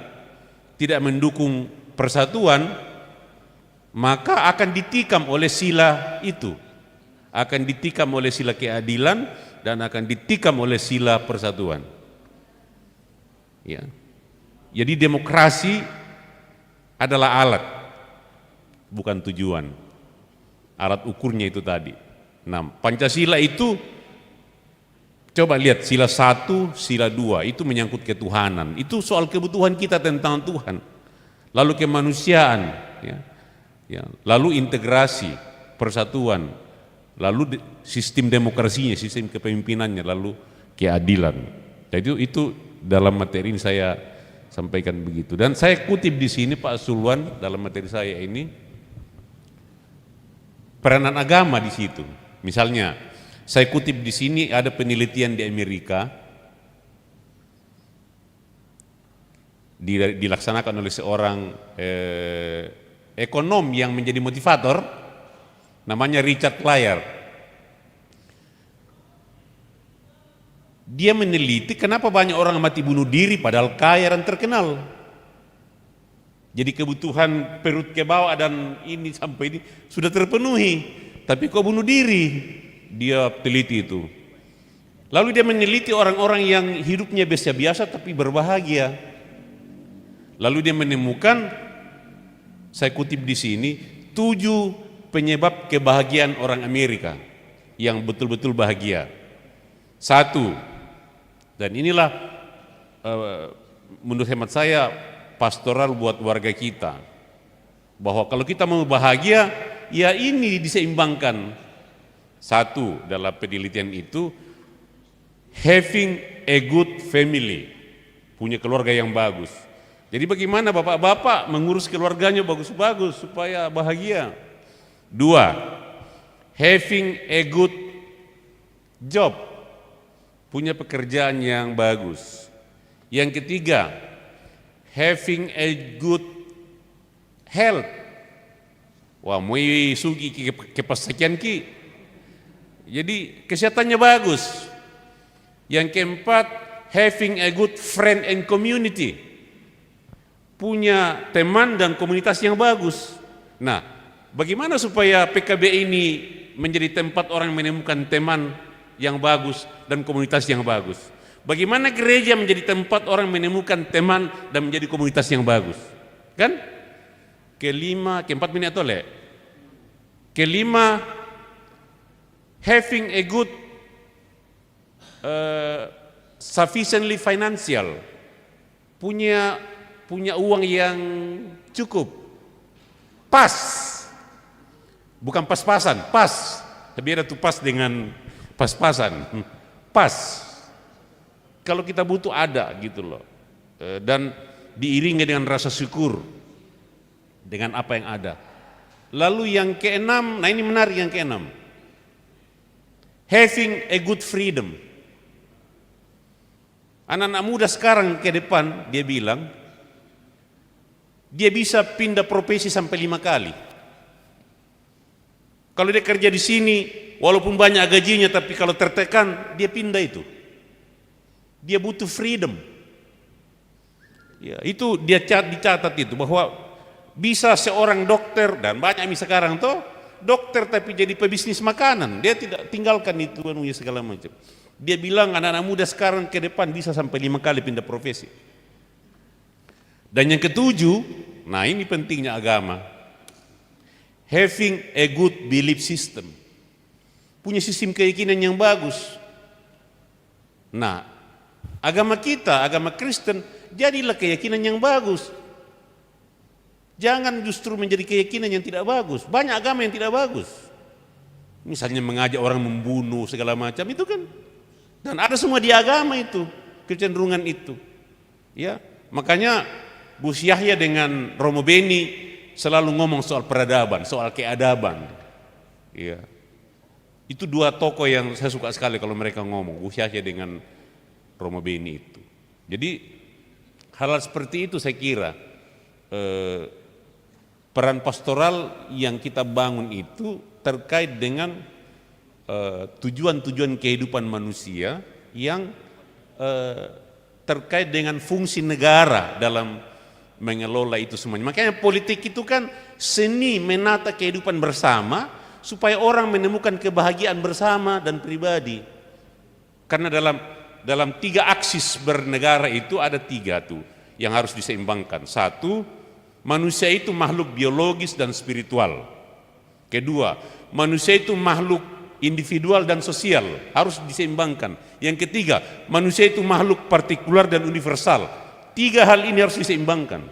tidak mendukung persatuan, maka akan ditikam oleh sila itu. Akan ditikam oleh sila keadilan dan akan ditikam oleh sila persatuan. Ya. Jadi demokrasi adalah alat, bukan tujuan. Alat ukurnya itu tadi. Nah, Pancasila itu, coba lihat sila 1, sila 2, itu menyangkut ketuhanan. Itu soal kebutuhan kita tentang Tuhan. Lalu kemanusiaan, ya. Lalu integrasi, persatuan. Lalu sistem demokrasinya, sistem kepemimpinannya, lalu keadilan. Jadi itu dalam materi ini saya sampaikan begitu. Dan saya kutip di sini Pak Sulwan dalam materi saya ini peranan agama di situ. Misalnya saya kutip di sini ada penelitian di Amerika dilaksanakan oleh seorang ekonom yang menjadi motivator, namanya Richard Thaler. Dia meneliti kenapa banyak orang mati bunuh diri padahal kaya dan terkenal. Jadi kebutuhan perut ke bawah dan ini sampai ini sudah terpenuhi, tapi kok bunuh diri? Dia teliti itu. Lalu dia meneliti orang-orang yang hidupnya biasa-biasa tapi berbahagia. Lalu dia menemukan, saya kutip di sini, 7 penyebab kebahagiaan orang Amerika yang betul-betul bahagia. 1, dan inilah menurut hemat saya pastoral buat warga kita. Bahwa kalau kita mau bahagia, ya ini diseimbangkan. Satu, dalam penelitian itu, having a good family, punya keluarga yang bagus. Jadi bagaimana bapak-bapak mengurus keluarganya bagus-bagus supaya bahagia. Dua, having a good job, punya pekerjaan yang bagus. Yang ketiga, having a good health. Wah, mau sugi ke pasakian ki. Jadi kesehatannya bagus. Yang keempat, having a good friend and community. Punya teman dan komunitas yang bagus. Nah, bagaimana supaya PKB ini menjadi tempat orang menemukan teman yang bagus dan komunitas yang bagus? Bagaimana gereja menjadi tempat orang menemukan teman dan menjadi komunitas yang bagus? Kan? Kelima, keempat minit atau le? Kelima, having a good sufficiently financial, punya uang yang cukup, pas, bukan pas-pasan, pas. Tapi ada tuh pas dengan pas-pasan, pas. Kalau kita butuh ada gitu loh, dan diiringi dengan rasa syukur dengan apa yang ada. Lalu yang keenam, nah ini menarik yang keenam, having a good freedom. Anak-anak muda sekarang ke depan dia bilang dia bisa pindah profesi sampai 5 kali. Kalau dia kerja di sini walaupun banyak gajinya, tapi kalau tertekan dia pindah itu. Dia butuh freedom. Ya, itu dia dicatat itu bahwa bisa seorang dokter, dan banyak sekarang tuh dokter tapi jadi pebisnis makanan, dia tidak tinggalkan itu anunya segala macam. Dia bilang anak-anak muda sekarang ke depan bisa sampai 5 kali pindah profesi. Dan yang ketujuh, nah ini pentingnya agama, having a good belief system, punya sistem keyakinan yang bagus. Nah, agama kita, agama Kristen, jadilah keyakinan yang bagus. Jangan justru menjadi keyakinan yang tidak bagus. Banyak agama yang tidak bagus. Misalnya mengajak orang membunuh segala macam itu kan. Dan ada semua di agama itu, kecenderungan itu. Ya, makanya Gus Yahya dengan Romo Beni selalu ngomong soal peradaban, soal keadaban. Ya. Itu dua tokoh yang saya suka sekali kalau mereka ngomong, Gus Yahya dengan Romo Beni itu. Jadi hal seperti itu saya kira peran pastoral yang kita bangun itu terkait dengan tujuan-tujuan kehidupan manusia yang terkait dengan fungsi negara dalam mengelola itu semuanya. Makanya politik itu kan seni menata kehidupan bersama supaya orang menemukan kebahagiaan bersama dan pribadi. Karena dalam 3 aksis bernegara itu ada 3 tuh yang harus diseimbangkan. 1, manusia itu makhluk biologis dan spiritual. Kedua, manusia itu makhluk individual dan sosial, harus diseimbangkan. Yang ketiga, manusia itu makhluk partikular dan universal. 3 hal ini harus diseimbangkan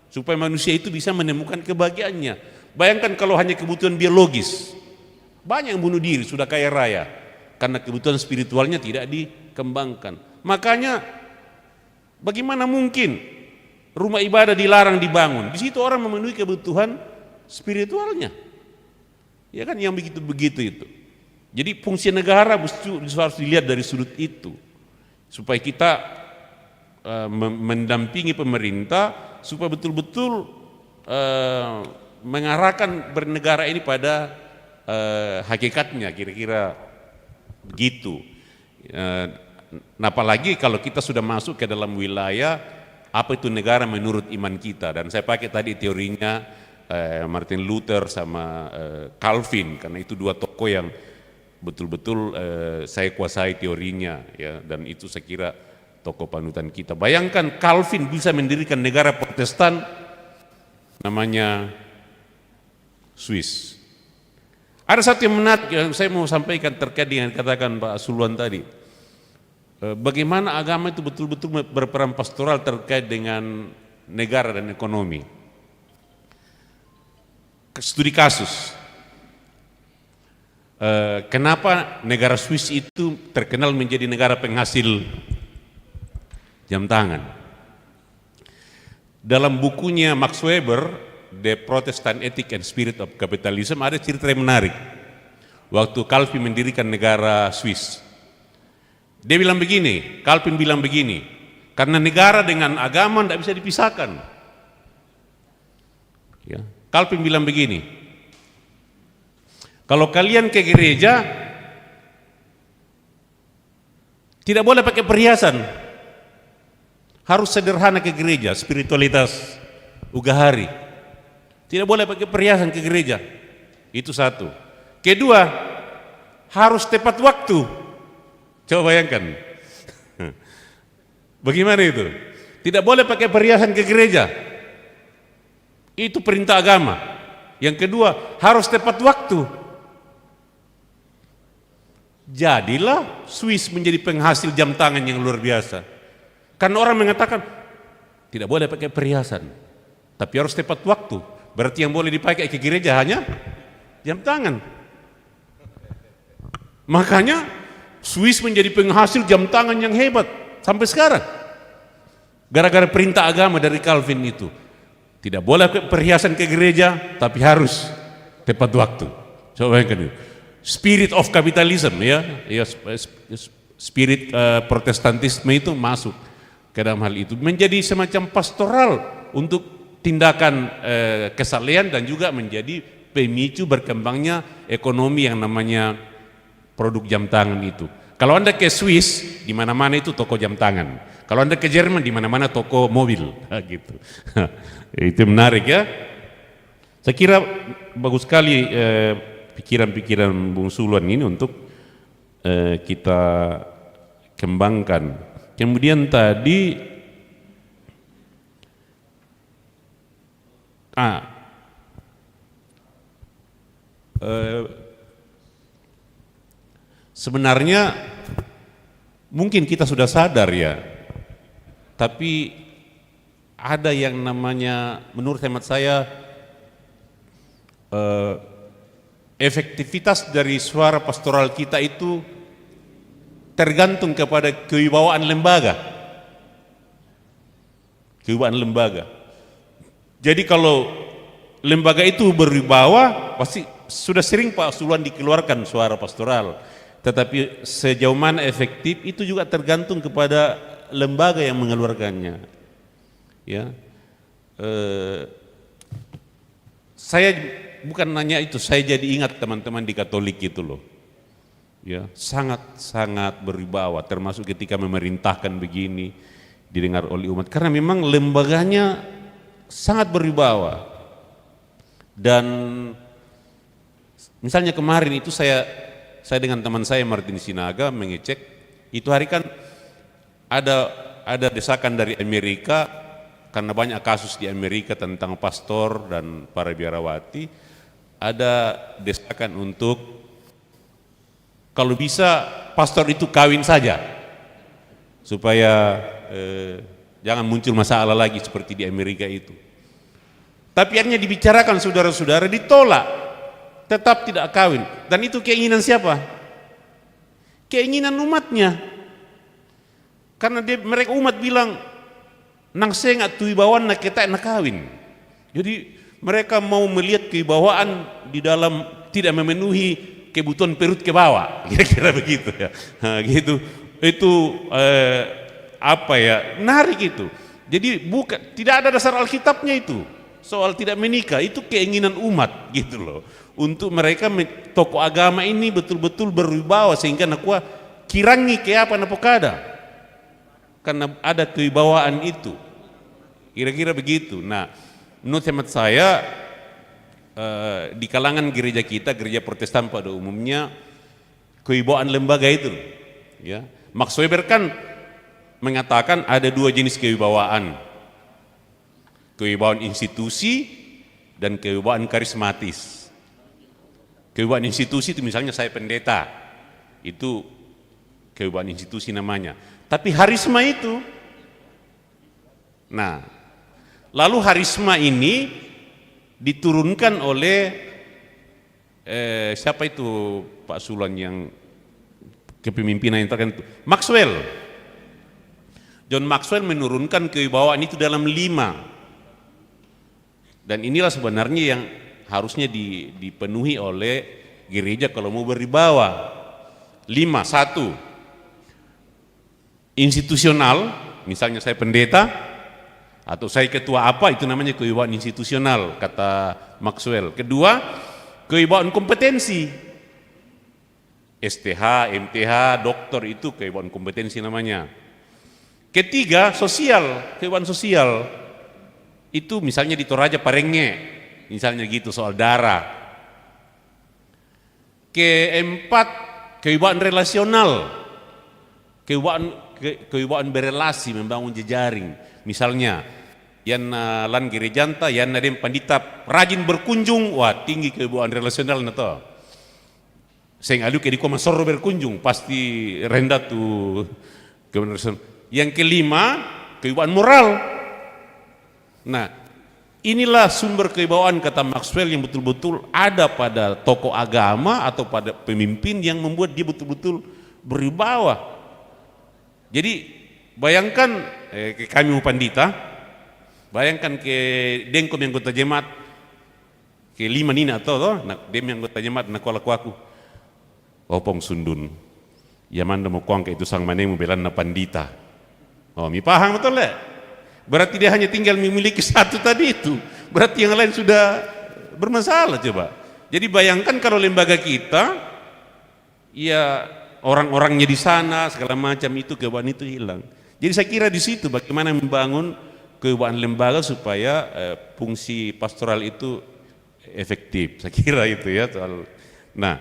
supaya manusia itu bisa menemukan kebahagiaannya. Bayangkan kalau hanya kebutuhan biologis, banyak yang bunuh diri sudah kaya raya karena kebutuhan spiritualnya tidak dikembangkan. Makanya bagaimana mungkin rumah ibadah dilarang dibangun? Di situ orang memenuhi kebutuhan spiritualnya. Ya kan, yang begitu-begitu itu. Jadi fungsi negara harus dilihat dari sudut itu, supaya kita mendampingi pemerintah supaya betul-betul mengarahkan bernegara ini pada hakikatnya, kira-kira begitu. Nah, apalagi kalau kita sudah masuk ke dalam wilayah apa itu negara menurut iman kita, dan saya pakai tadi teorinya Martin Luther sama Calvin, karena itu 2 tokoh yang betul-betul saya kuasai teorinya, ya, dan itu saya kira tokoh panutan kita. Bayangkan Calvin bisa mendirikan negara Protestan namanya Swiss. Ada satu yang menarik yang saya mau sampaikan terkait dengan katakan Pak Suluan tadi. Bagaimana agama itu betul-betul berperan pastoral terkait dengan negara dan ekonomi. Studi kasus. Kenapa negara Swiss itu terkenal menjadi negara penghasil jam tangan? Dalam bukunya Max Weber, The Protestant Ethic and Spirit of Capitalism, ada cerita yang menarik. Waktu Calvin mendirikan negara Swiss, dia bilang begini, Calvin bilang begini, karena negara dengan agama tidak bisa dipisahkan. Ya. Calvin bilang begini, kalau kalian ke gereja, tidak boleh pakai perhiasan, harus sederhana ke gereja, spiritualitas ugahari. Tidak boleh pakai perhiasan ke gereja, itu satu. Kedua, harus tepat waktu. Coba bayangkan, bagaimana itu? Tidak boleh pakai perhiasan ke gereja, itu perintah agama. Yang kedua, harus tepat waktu. Jadilah Swiss menjadi penghasil jam tangan yang luar biasa. Karena orang mengatakan, tidak boleh pakai perhiasan, tapi harus tepat waktu. Berarti yang boleh dipakai ke gereja hanya jam tangan. Makanya Swiss menjadi penghasil jam tangan yang hebat sampai sekarang. Gara-gara perintah agama dari Calvin itu. Tidak boleh perhiasan ke gereja, tapi harus tepat waktu. Coba bayangkan itu. Spirit of capitalism, ya, spirit protestantisme itu masuk ke dalam hal itu. Menjadi semacam pastoral untuk tindakan kesalehan dan juga menjadi pemicu berkembangnya ekonomi yang namanya produk jam tangan itu. Kalau Anda ke Swiss, di mana-mana itu toko jam tangan. Kalau Anda ke Jerman, di mana-mana toko mobil, gitu. Itu menarik ya. Saya kira bagus sekali pikiran-pikiran Bung Suluan ini untuk kita kembangkan. Kemudian tadi sebenarnya mungkin kita sudah sadar ya, tapi ada yang namanya, menurut hemat saya, efektivitas dari suara pastoral kita itu tergantung kepada kewibawaan lembaga. Kewibawaan lembaga. Jadi kalau lembaga itu berwibawa, pasti sudah sering Pak Suluan dikeluarkan suara pastoral. Tetapi sejauh mana efektif itu juga tergantung kepada lembaga yang mengeluarkannya. Ya, saya bukan nanya itu, saya jadi ingat teman-teman di Katolik itu loh. Ya, sangat berwibawa, termasuk ketika memerintahkan begini didengar oleh umat, karena memang lembaganya sangat berwibawa. Dan misalnya kemarin itu saya dengan teman saya Martin Sinaga mengecek, itu hari kan ada desakan dari Amerika, karena banyak kasus di Amerika tentang pastor dan para biarawati, ada desakan untuk kalau bisa pastor itu kawin saja, supaya jangan muncul masalah lagi seperti di Amerika itu. Tapi akhirnya dibicarakan saudara-saudara, ditolak. Tetap tidak kawin. Dan itu keinginan siapa? Keinginan umatnya. Karena mereka umat bilang, nang saya nggak tuibawaan nak kita nak kawin. Jadi mereka mau melihat kewibawaan di dalam tidak memenuhi kebutuhan perut ke bawah. Kira-kira begitu ya. Nah, gitu. Itu apa ya? Menarik itu. Jadi tidak ada dasar Alkitabnya itu. Soal tidak menikah itu keinginan umat gitu loh. Untuk mereka tokoh agama ini betul-betul berwibawa sehingga nakwa kirangi ke apa napokada. Karena ada kewibawaan itu. Kira-kira begitu. Nah, menurut hemat saya di kalangan gereja kita, gereja Protestan pada umumnya, kewibawaan lembaga itu, ya. Max Weber kan mengatakan ada dua jenis kewibawaan. Kewibawaan institusi dan kewibawaan karismatis. Kewibawaan institusi itu misalnya saya pendeta, itu kewibawaan institusi namanya. Tapi harisma itu, nah Lalu harisma ini diturunkan oleh siapa itu Pak Sulan yang kepemimpinan yang terkenal, Maxwell. John Maxwell menurunkan kewibawaan itu dalam 5. Dan inilah sebenarnya yang harusnya dipenuhi oleh gereja kalau mau berwibawa. 5. 1. Institusional, misalnya saya pendeta atau saya ketua apa, itu namanya kewibawaan institusional kata Maxwell. Kedua, kewibawaan kompetensi. STH, MTH, doktor, itu kewibawaan kompetensi namanya. Ketiga, sosial, kewibawaan sosial. Itu misalnya di Toraja Parenge, misalnya gitu soal darah. Keempat, kewibawaan relasional. Kewibawaan berelasi, membangun jejaring. Misalnya, yang lan gerejanta, yang nadem pandita rajin berkunjung, wah tinggi kewibawaan relasional nato. Seng adu ke di koma sorro berkunjung, pasti rendah tuh kewibawaan relasional. Yang kelima, kewibawaan moral. Nah, inilah sumber kewibawaan kata Maxwell yang betul-betul ada pada tokoh agama atau pada pemimpin yang membuat dia betul-betul berwibawa. Jadi bayangkan kami pandita, bayangkan ke dengkom yang anggota jemaat, ke 5 nina atau dem yang anggota jemaat nak aku opong sundun. Yamanda mau kuang ke itu sang manemu belan na pandita. Oh, mi paham betul le? Berarti dia hanya tinggal memiliki 1 tadi itu. Berarti yang lain sudah bermasalah coba. Jadi bayangkan kalau lembaga kita, ya orang-orangnya di sana segala macam itu kewibawaan itu hilang. Jadi saya kira di situ bagaimana membangun kewibawaan lembaga supaya fungsi pastoral itu efektif. Saya kira itu ya soal. Nah,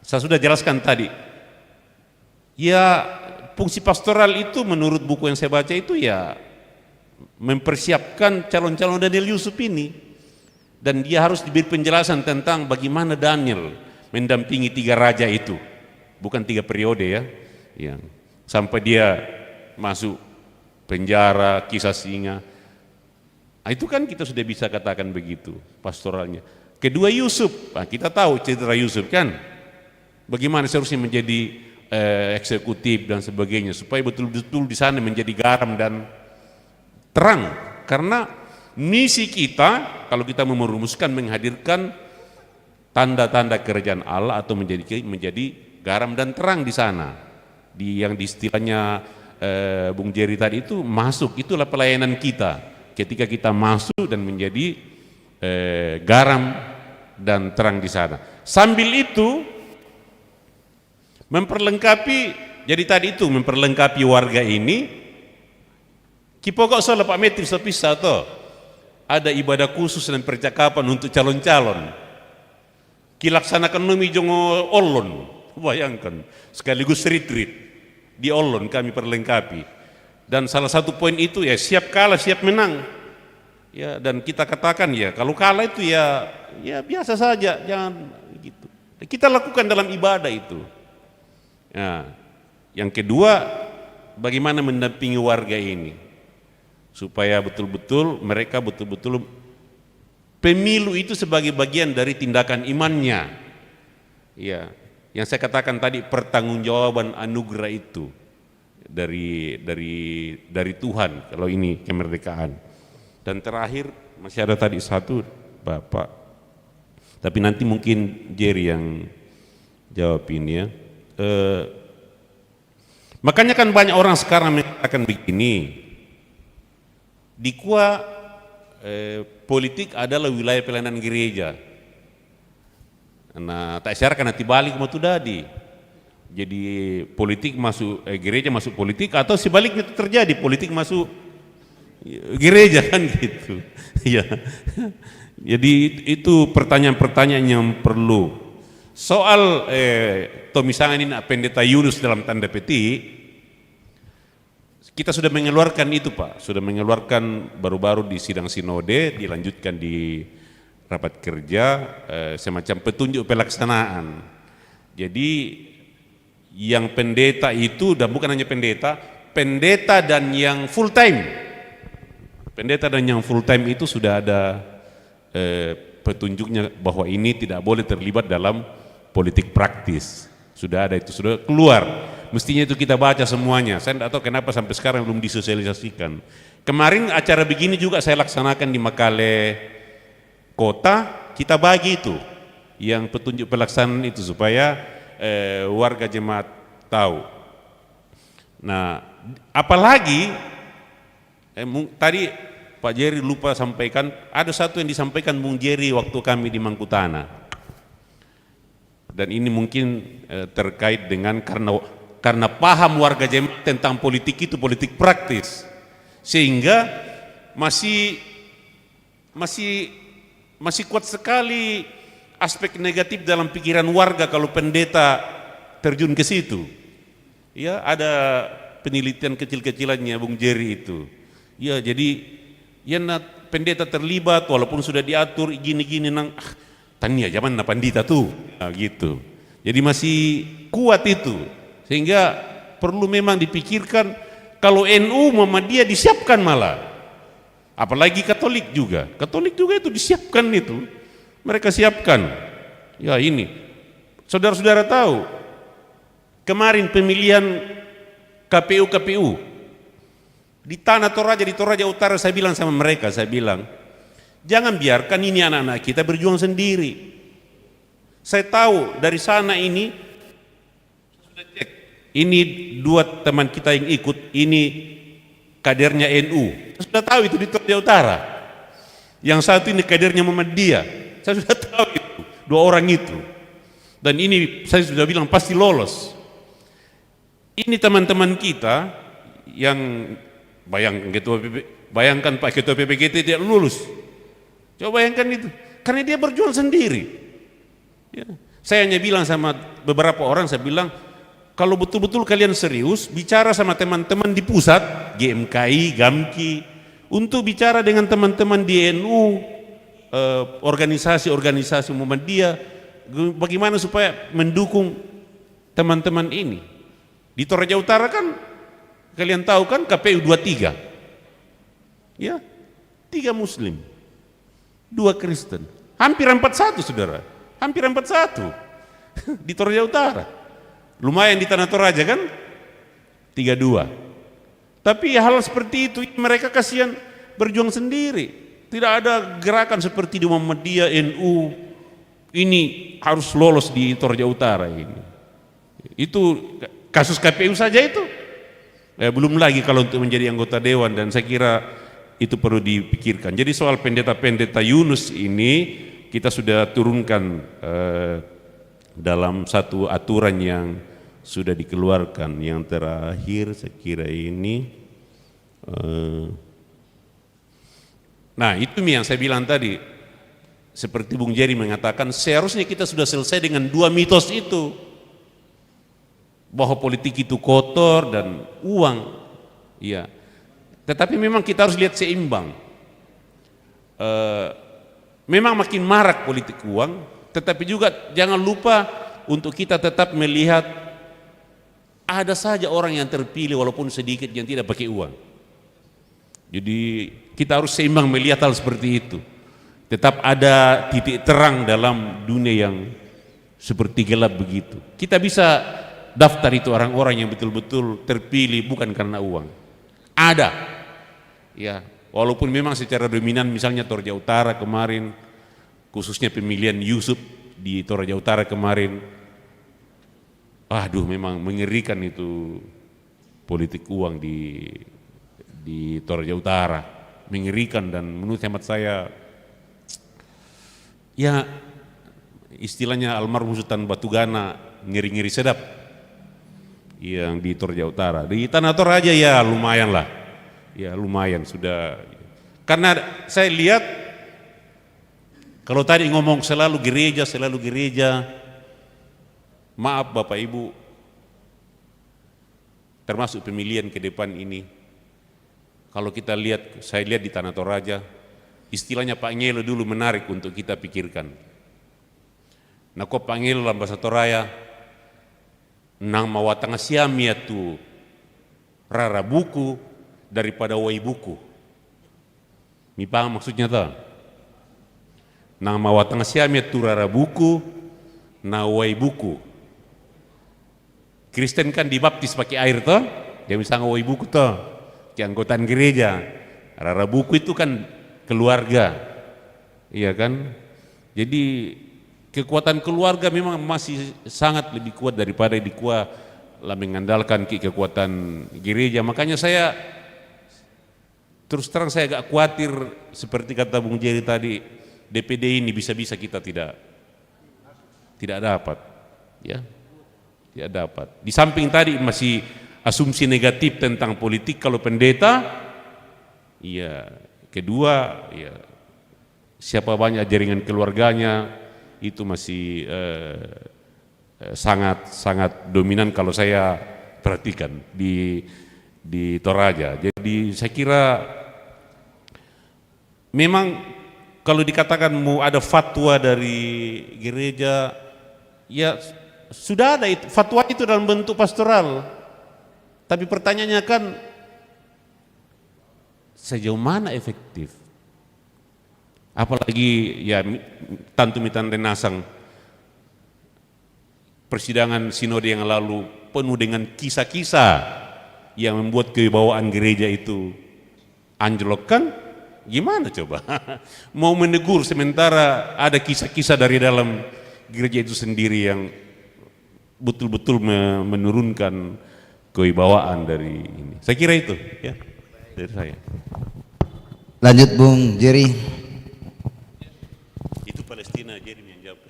saya sudah jelaskan tadi. Ya, fungsi pastoral itu menurut buku yang saya baca itu ya mempersiapkan calon-calon Daniel Yusuf ini, dan dia harus diberi penjelasan tentang bagaimana Daniel mendampingi 3 raja itu, bukan 3 periode ya, sampai dia masuk penjara, kisah singa. Nah, itu kan kita sudah bisa katakan begitu pastoralnya. Kedua Yusuf, nah, kita tahu cerita Yusuf kan, bagaimana seharusnya menjadi eksekutif dan sebagainya supaya betul-betul di sana menjadi garam dan terang. Karena misi kita kalau kita mau merumuskan menghadirkan tanda-tanda kerajaan Allah atau menjadi garam dan terang di sana. Yang di istilahnya Bung Jerry tadi itu masuk, itulah pelayanan kita. Ketika kita masuk dan menjadi garam dan terang di sana. Sambil itu memperlengkapi, jadi tadi itu memperlengkapi warga ini. Kipokok soal Pak Metri sepisah toh. Ada ibadah khusus dan percakapan untuk calon-calon. Kilaksanakan numi jongo Olon, bayangkan, sekaligus retreat di Olon kami perlengkapi. Dan salah satu poin itu ya siap kalah siap menang. Ya, dan kita katakan ya kalau kalah itu ya biasa saja, jangan gitu. Kita lakukan dalam ibadah itu. Nah, yang kedua, bagaimana mendampingi warga ini supaya betul-betul mereka betul-betul pemilu itu sebagai bagian dari tindakan imannya. Ya, yang saya katakan tadi pertanggungjawaban anugerah itu dari Tuhan kalau ini kemerdekaan. Dan terakhir masih ada tadi satu Bapak, tapi nanti mungkin Jerry yang jawab ini ya. Makanya kan banyak orang sekarang mengatakan begini, di Kua politik adalah wilayah pelayanan gereja. Nah, tak siarkan nanti balik mau tadi. Jadi politik masuk gereja masuk politik, atau sebaliknya itu terjadi politik masuk gereja kan gitu. Ya. Jadi itu pertanyaan-pertanyaan yang perlu. Soal misalnya ini pendeta Yunus dalam tanda petik, kita sudah mengeluarkan itu Pak, sudah mengeluarkan baru-baru di sidang sinode, dilanjutkan di rapat kerja, semacam petunjuk pelaksanaan. Jadi yang pendeta itu, dan bukan hanya pendeta dan yang full time, Pendeta dan yang full time itu sudah ada petunjuknya bahwa ini tidak boleh terlibat dalam politik praktis. Sudah ada itu, sudah keluar. Mestinya itu kita baca semuanya. Saya tidak tahu kenapa sampai sekarang belum disosialisasikan. Kemarin acara begini juga saya laksanakan di Makale Kota, kita bagi itu yang petunjuk pelaksanaan itu supaya warga jemaat tahu. Nah, apalagi tadi Pak Jerry lupa sampaikan, ada satu yang disampaikan Bung Jerry waktu kami di Mangkutana. Dan ini mungkin terkait dengan karena paham warga jemaat tentang politik itu politik praktis, sehingga masih kuat sekali aspek negatif dalam pikiran warga kalau pendeta terjun ke situ. Ya, ada penelitian kecil-kecilannya Bung Jerry itu. Ya, jadi ya pendeta terlibat walaupun sudah diatur gini-gini nang tania zaman na pandita tuh. Nah, gitu. Jadi masih kuat itu. Sehingga perlu memang dipikirkan kalau NU Muhammadiyah disiapkan malah. Apalagi Katolik juga. Katolik juga itu disiapkan itu. Mereka siapkan. Ya ini. Saudara-saudara tahu kemarin pemilihan KPU di Tanah Toraja, di Toraja Utara, saya bilang sama mereka, saya bilang, jangan biarkan ini anak-anak kita berjuang sendiri. Saya tahu dari sana ini, sudah cek, ini dua teman kita yang ikut, ini kadernya NU. Saya sudah tahu itu di Toraja Utara. Yang satu ini kadernya Muhammadiyah. Saya sudah tahu itu, dua orang itu. Dan ini saya sudah bilang pasti lolos. Ini teman-teman kita yang bayangkan Pak Ketua PPGT tidak lulus. Coba bayangkan itu, karena dia berjuang sendiri. Ya. Saya hanya bilang sama beberapa orang, saya bilang kalau betul-betul kalian serius bicara sama teman-teman di pusat, GMKI, GAMKI, untuk bicara dengan teman-teman di NU, organisasi-organisasi Muhammadiyah, bagaimana supaya mendukung teman-teman ini. Di Toraja Utara kan kalian tahu kan KPU 23, ya, 3 Muslim, 2 Kristen, hampir 41 saudara, hampir 41 di Toraja Utara, lumayan di Tanah Toraja kan, 32. Tapi hal seperti itu mereka kasihan berjuang sendiri, tidak ada gerakan seperti di Muhammadiyah, NU, ini harus lolos di Toraja Utara ini. Itu kasus KPU saja itu. Belum lagi kalau untuk menjadi anggota dewan, dan saya kira itu perlu dipikirkan. Jadi soal pendeta-pendeta Yunus ini kita sudah turunkan dalam satu aturan yang sudah dikeluarkan. Yang terakhir saya kira ini nah itu yang saya bilang tadi, seperti Bung Jerry mengatakan seharusnya kita sudah selesai dengan 2 mitos itu, bahwa politik itu kotor dan uang, ya. Tetapi memang kita harus lihat seimbang. Memang makin marak politik uang, tetapi juga jangan lupa untuk kita tetap melihat ada saja orang yang terpilih walaupun sedikit yang tidak pakai uang. Jadi kita harus seimbang melihat hal seperti itu. Tetap ada titik terang dalam dunia yang seperti gelap begitu. Kita bisa daftar itu orang-orang yang betul-betul terpilih bukan karena uang. Ada, ya, walaupun memang secara dominan misalnya Toraja Utara kemarin, khususnya pemilihan Yusuf di Toraja Utara kemarin, aduh memang mengerikan itu politik uang di Toraja Utara, mengerikan. Dan menurut hemat saya, ya istilahnya almarhum Sultan Batugana, ngeri-ngeri sedap yang di Toraja Utara. Di Tanah Toraja ya lumayan lah, ya lumayan sudah. Karena saya lihat kalau tadi ngomong selalu gereja, maaf Bapak Ibu, termasuk pemilihan ke depan ini, kalau kita lihat, saya lihat di Tanah Toraja, istilahnya Pak Ngelo dulu menarik untuk kita pikirkan. Nah kok Pak Ngelo Lambasa Toraya nang mawatanga siamia tu rara buku daripada wai buku. Mi paham maksudnya toh? Nama watang siame turara buku, nawai buku. Kristen kan dibaptis pakai air toh, dia misalnya wai buku toh, keanggotaan gereja. Rara buku itu kan keluarga, iya kan? Jadi kekuatan keluarga memang masih sangat lebih kuat daripada lah mengandalkan kekuatan gereja. Makanya saya terus terang saya agak khawatir seperti kata Bung Jerry tadi, DPD ini bisa-bisa kita tidak dapat, ya, tidak dapat. Di samping tadi masih asumsi negatif tentang politik kalau pendeta, iya. Kedua, ya, siapa banyak jaringan keluarganya itu masih sangat dominan kalau saya perhatikan di Toraja. Jadi saya kira memang kalau dikatakan mau ada fatwa dari gereja, ya sudah ada itu, fatwa itu dalam bentuk pastoral. Tapi pertanyaannya kan sejauh mana efektif? Apalagi ya Tantu Mitan Renasang, persidangan sinode yang lalu penuh dengan kisah-kisah yang membuat kewibawaan gereja itu anjlok kan? Gimana coba? Mau menegur sementara ada kisah-kisah dari dalam gereja itu sendiri yang betul-betul menurunkan kewibawaan dari ini. Saya kira itu ya dari saya. Lanjut Bung Jerry. Itu Palestina, Jerry yang jawab.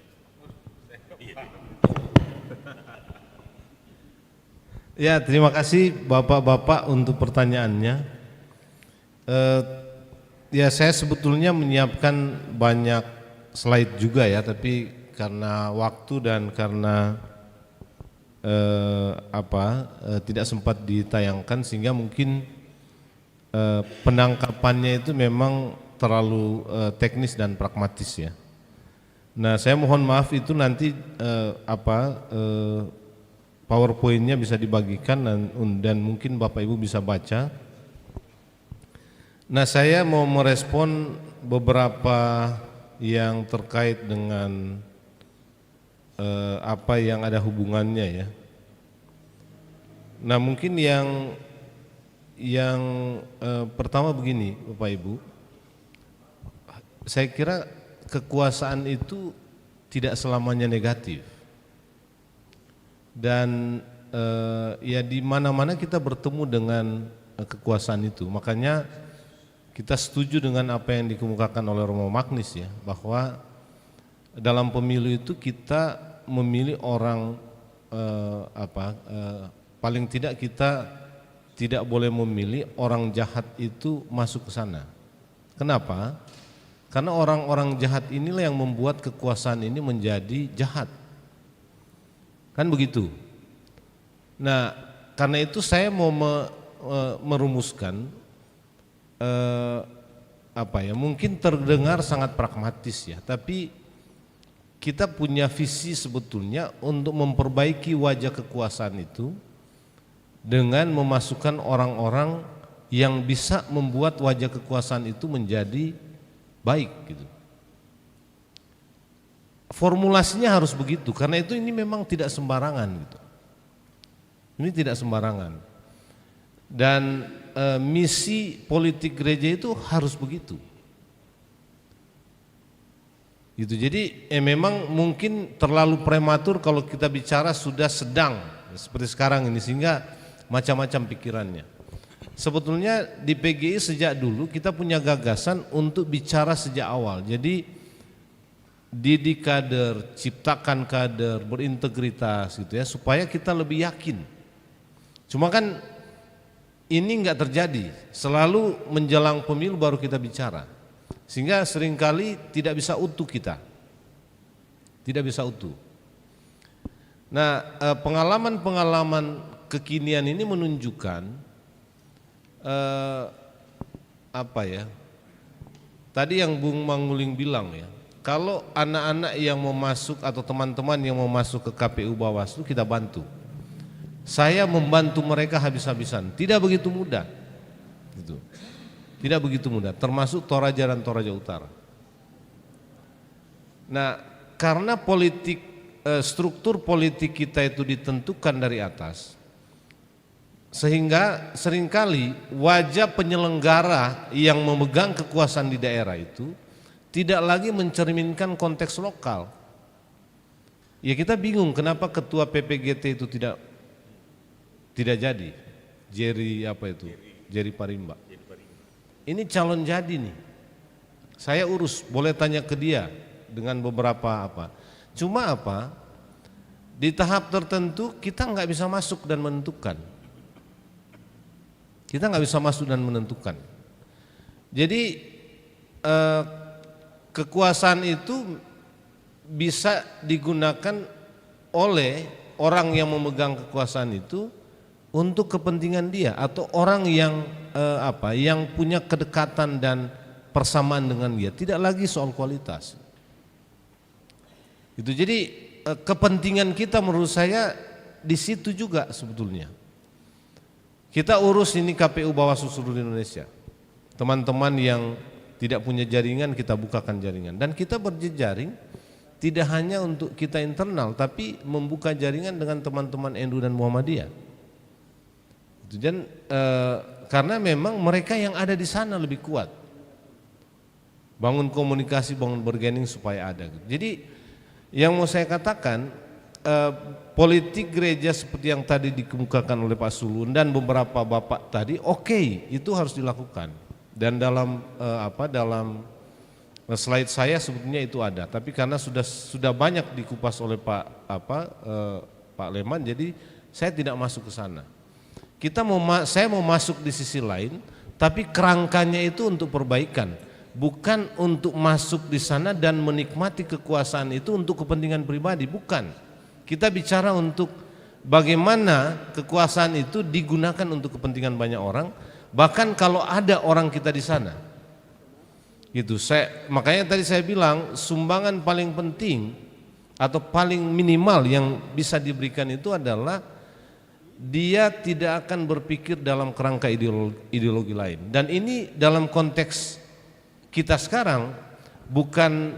Ya, terima kasih Bapak-bapak untuk pertanyaannya. Ya, saya sebetulnya menyiapkan banyak slide juga ya, tapi karena waktu dan karena tidak sempat ditayangkan sehingga mungkin penangkapannya itu memang terlalu teknis dan pragmatis ya. Nah, saya mohon maaf itu nanti PowerPoint-nya bisa dibagikan dan mungkin Bapak Ibu bisa baca. Nah, saya mau merespon beberapa yang terkait dengan apa yang ada hubungannya ya. Nah, mungkin yang pertama begini Bapak Ibu, saya kira kekuasaan itu tidak selamanya negatif dan ya di mana-mana kita bertemu dengan kekuasaan itu. Makanya kita setuju dengan apa yang dikemukakan oleh Romo Magnis ya, bahwa dalam pemilu itu kita memilih orang paling tidak kita tidak boleh memilih orang jahat itu masuk ke sana. Kenapa? Karena orang-orang jahat inilah yang membuat kekuasaan ini menjadi jahat. Kan begitu. Nah, karena itu saya mau merumuskan mungkin terdengar sangat pragmatis ya, tapi kita punya visi sebetulnya untuk memperbaiki wajah kekuasaan itu dengan memasukkan orang-orang yang bisa membuat wajah kekuasaan itu menjadi baik gitu. Formulasinya harus begitu, karena itu ini memang tidak sembarangan gitu. Ini tidak sembarangan. Dan misi politik gereja itu harus begitu. Gitu. Jadi memang mungkin terlalu prematur kalau kita bicara sudah sedang seperti sekarang ini, sehingga macam-macam pikirannya. Sebetulnya di PGI sejak dulu kita punya gagasan untuk bicara sejak awal. Jadi didik kader, ciptakan kader berintegritas gitu ya, supaya kita lebih yakin. Cuma kan ini enggak terjadi, selalu menjelang pemilu baru kita bicara, sehingga seringkali tidak bisa utuh kita, tidak bisa utuh. Nah, pengalaman-pengalaman kekinian ini menunjukkan tadi yang Bung Manguling bilang ya, kalau anak-anak yang mau masuk atau teman-teman yang mau masuk ke KPU Bawaslu kita bantu. Saya membantu mereka habis-habisan, tidak begitu mudah gitu. Tidak begitu mudah, termasuk Toraja dan Toraja Utara. Nah, karena struktur politik kita itu ditentukan dari atas, sehingga seringkali wajah penyelenggara yang memegang kekuasaan di daerah itu tidak lagi mencerminkan konteks lokal. Ya kita bingung kenapa ketua PPGT itu tidak jadi, Jerry Parimba. Ini calon jadi nih, saya urus, boleh tanya ke dia dengan beberapa apa. Cuma apa, di tahap tertentu kita nggak bisa masuk dan menentukan. Kita nggak bisa masuk dan menentukan. Jadi kekuasaan itu bisa digunakan oleh orang yang memegang kekuasaan itu untuk kepentingan dia, atau orang yang yang punya kedekatan dan persamaan dengan dia, tidak lagi soal kualitas. Itu jadi kepentingan kita menurut saya di situ juga sebetulnya. Kita urus ini KPU Bawaslu seluruh Indonesia. Teman-teman yang tidak punya jaringan kita bukakan jaringan, dan kita berjejaring tidak hanya untuk kita internal tapi membuka jaringan dengan teman-teman NU dan Muhammadiyah. Dan karena memang mereka yang ada di sana lebih kuat, bangun komunikasi, bangun bargaining supaya ada. Jadi yang mau saya katakan, politik gereja seperti yang tadi dikemukakan oleh Pak Sulun dan beberapa bapak tadi, oke, itu harus dilakukan. Dan dalam dalam slide saya sebetulnya itu ada, tapi karena sudah banyak dikupas oleh Pak Leman, jadi saya tidak masuk ke sana. Saya mau masuk di sisi lain, tapi kerangkanya itu untuk perbaikan, bukan untuk masuk di sana dan menikmati kekuasaan itu untuk kepentingan pribadi, bukan. Kita bicara untuk bagaimana kekuasaan itu digunakan untuk kepentingan banyak orang, bahkan kalau ada orang kita di sana. Gitu. Makanya tadi saya bilang sumbangan paling penting atau paling minimal yang bisa diberikan itu adalah dia tidak akan berpikir dalam kerangka ideologi lain. Dan ini dalam konteks kita sekarang bukan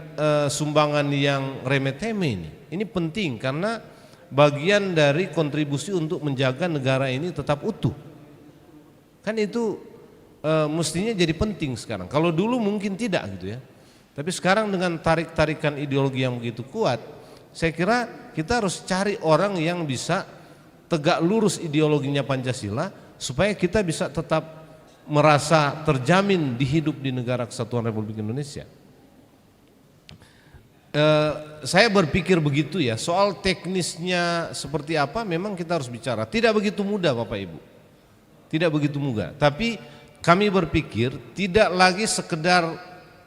sumbangan yang remeh-temeh ini. Ini penting karena bagian dari kontribusi untuk menjaga negara ini tetap utuh. Kan itu mestinya jadi penting sekarang. Kalau dulu mungkin tidak gitu ya. Tapi sekarang dengan tarik-tarikan ideologi yang begitu kuat, saya kira kita harus cari orang yang bisa tegak lurus ideologinya Pancasila supaya kita bisa tetap merasa terjamin di hidup di negara kesatuan Republik Indonesia. Saya berpikir begitu ya, soal teknisnya seperti apa memang kita harus bicara. Tidak begitu mudah Bapak Ibu, tidak begitu mudah. Tapi kami berpikir tidak lagi sekedar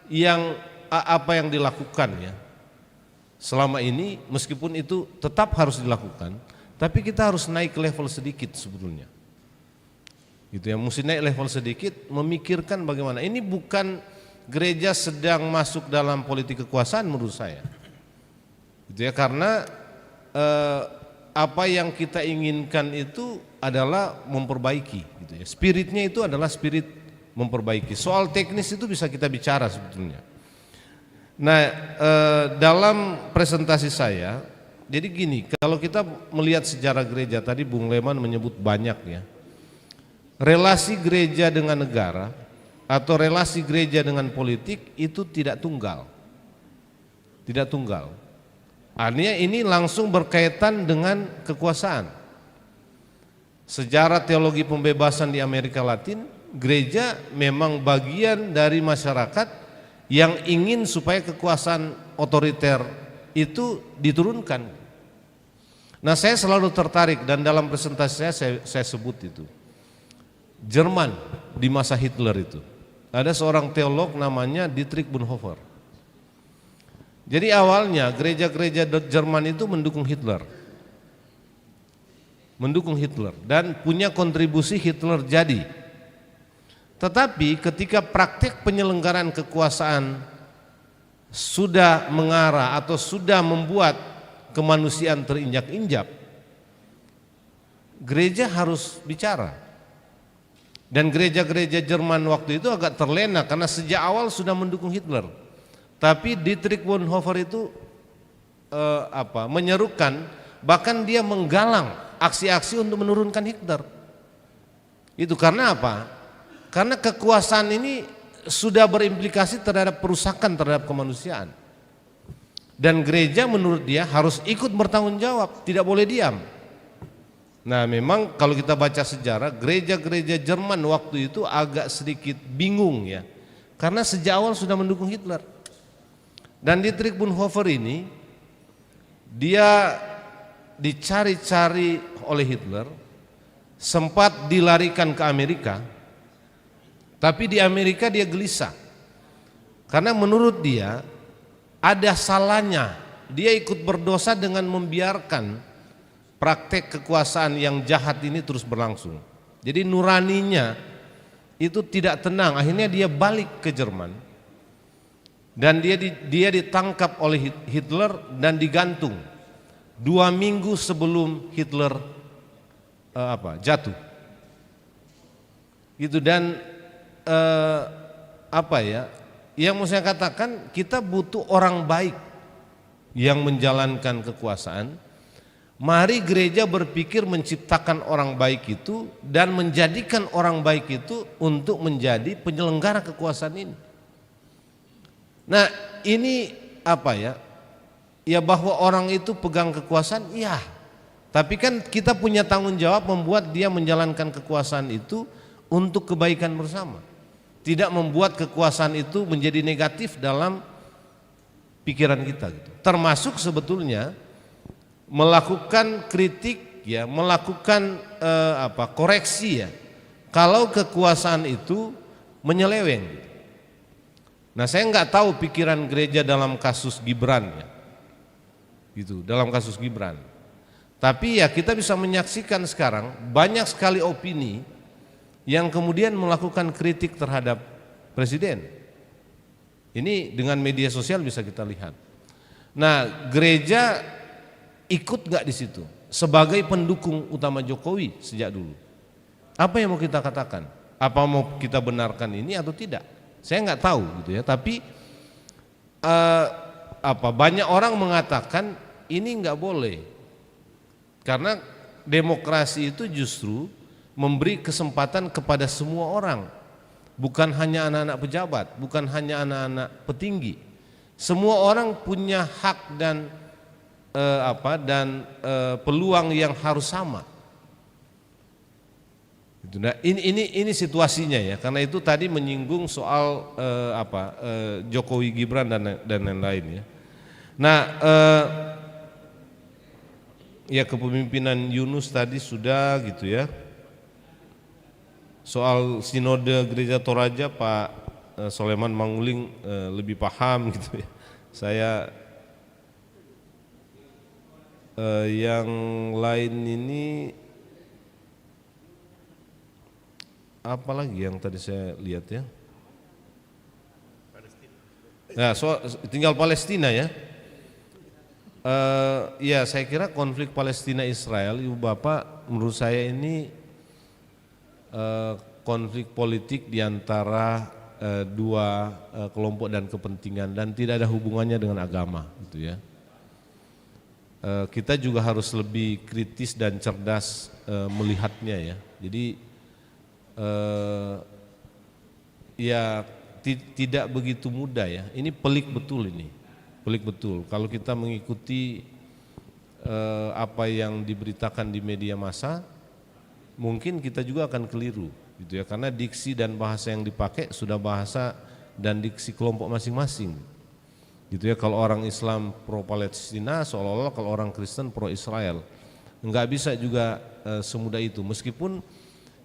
yang apa yang dilakukan ya selama ini, meskipun itu tetap harus dilakukan, tapi kita harus naik level sedikit sebetulnya. Gitu ya, mesti naik level sedikit, memikirkan bagaimana. Ini bukan gereja sedang masuk dalam politik kekuasaan menurut saya. Gitu ya, karena apa yang kita inginkan itu adalah memperbaiki gitu ya. Spiritnya itu adalah spirit memperbaiki. Soal teknis itu bisa kita bicara sebetulnya. Nah, dalam presentasi saya, jadi gini, kalau kita melihat sejarah gereja, tadi Bung Leman menyebut banyak ya, relasi gereja dengan negara atau relasi gereja dengan politik itu tidak tunggal. Tidak tunggal. Artinya ini langsung berkaitan dengan kekuasaan. Sejarah teologi pembebasan di Amerika Latin, gereja memang bagian dari masyarakat yang ingin supaya kekuasaan otoriter itu diturunkan. Nah, saya selalu tertarik dan dalam presentasi saya sebut itu. Jerman di masa Hitler itu. Ada seorang teolog namanya Dietrich Bonhoeffer. Jadi awalnya gereja-gereja Jerman itu mendukung Hitler. Mendukung Hitler dan punya kontribusi Hitler jadi. Tetapi ketika praktik penyelenggaraan kekuasaan sudah mengarah atau sudah membuat kemanusiaan terinjak-injak, gereja harus bicara. Dan gereja-gereja Jerman waktu itu agak terlena karena sejak awal sudah mendukung Hitler. Tapi Dietrich Bonhoeffer itu menyerukan, bahkan dia menggalang aksi-aksi untuk menurunkan Hitler. Itu karena apa? Karena kekuasaan ini sudah berimplikasi terhadap perusakan terhadap kemanusiaan. Dan gereja menurut dia harus ikut bertanggung jawab, tidak boleh diam. Nah, memang kalau kita baca sejarah, gereja-gereja Jerman waktu itu agak sedikit bingung ya, karena sejak awal sudah mendukung Hitler. Dan Dietrich Bonhoeffer ini, dia dicari-cari oleh Hitler, sempat dilarikan ke Amerika, tapi di Amerika dia gelisah, karena menurut dia ada salahnya dia ikut berdosa dengan membiarkan praktek kekuasaan yang jahat ini terus berlangsung. Jadi nuraninya itu tidak tenang, akhirnya dia balik ke Jerman dan dia ditangkap oleh Hitler dan digantung 2 minggu sebelum Hitler jatuh. Gitu. Dan yang mau saya katakan, kita butuh orang baik yang menjalankan kekuasaan. Mari gereja berpikir menciptakan orang baik itu dan menjadikan orang baik itu untuk menjadi penyelenggara kekuasaan ini. Nah, ini ya bahwa orang itu pegang kekuasaan, ya. Tapi kan kita punya tanggung jawab membuat dia menjalankan kekuasaan itu untuk kebaikan bersama. Tidak membuat kekuasaan itu menjadi negatif dalam pikiran kita gitu. Termasuk sebetulnya melakukan kritik ya, melakukan koreksi ya, kalau kekuasaan itu menyeleweng. Nah, saya nggak tahu pikiran gereja dalam kasus Gibran ya, gitu, dalam kasus Gibran. Tapi ya kita bisa menyaksikan sekarang banyak sekali opini yang kemudian melakukan kritik terhadap presiden. Ini dengan media sosial bisa kita lihat. Nah, gereja ikut nggak di situ sebagai pendukung utama Jokowi sejak dulu? Apa yang mau kita katakan? Apa mau kita benarkan ini atau tidak? Saya nggak tahu gitu ya. Tapi banyak orang mengatakan ini nggak boleh karena demokrasi itu justru memberi kesempatan kepada semua orang, bukan hanya anak-anak pejabat, bukan hanya anak-anak petinggi. Semua orang punya hak dan peluang yang harus sama. Nah, ini situasinya ya. Karena itu tadi menyinggung soal Jokowi Gibran dan lain-lain ya. Nah, ya kepemimpinan Yunus tadi sudah gitu ya. Soal sinode Gereja Toraja Pak Soleman Manguling lebih paham gitu ya. Saya yang lain ini apa lagi yang tadi saya lihat ya? Nah, tinggal Palestina ya. Ya saya kira konflik Palestina Israel, Ibu Bapak, menurut saya ini konflik politik diantara dua kelompok dan kepentingan dan tidak ada hubungannya dengan agama gitu ya. Kita juga harus lebih kritis dan cerdas melihatnya ya. Jadi ya tidak begitu mudah ya. Ini pelik betul ini, pelik betul. Kalau kita mengikuti apa yang diberitakan di media massa, mungkin kita juga akan keliru, gitu ya. Karena diksi dan bahasa yang dipakai sudah bahasa dan diksi kelompok masing-masing. Gitu ya, kalau orang Islam pro Palestina seolah-olah kalau orang Kristen pro Israel. Enggak bisa juga semudah itu. Meskipun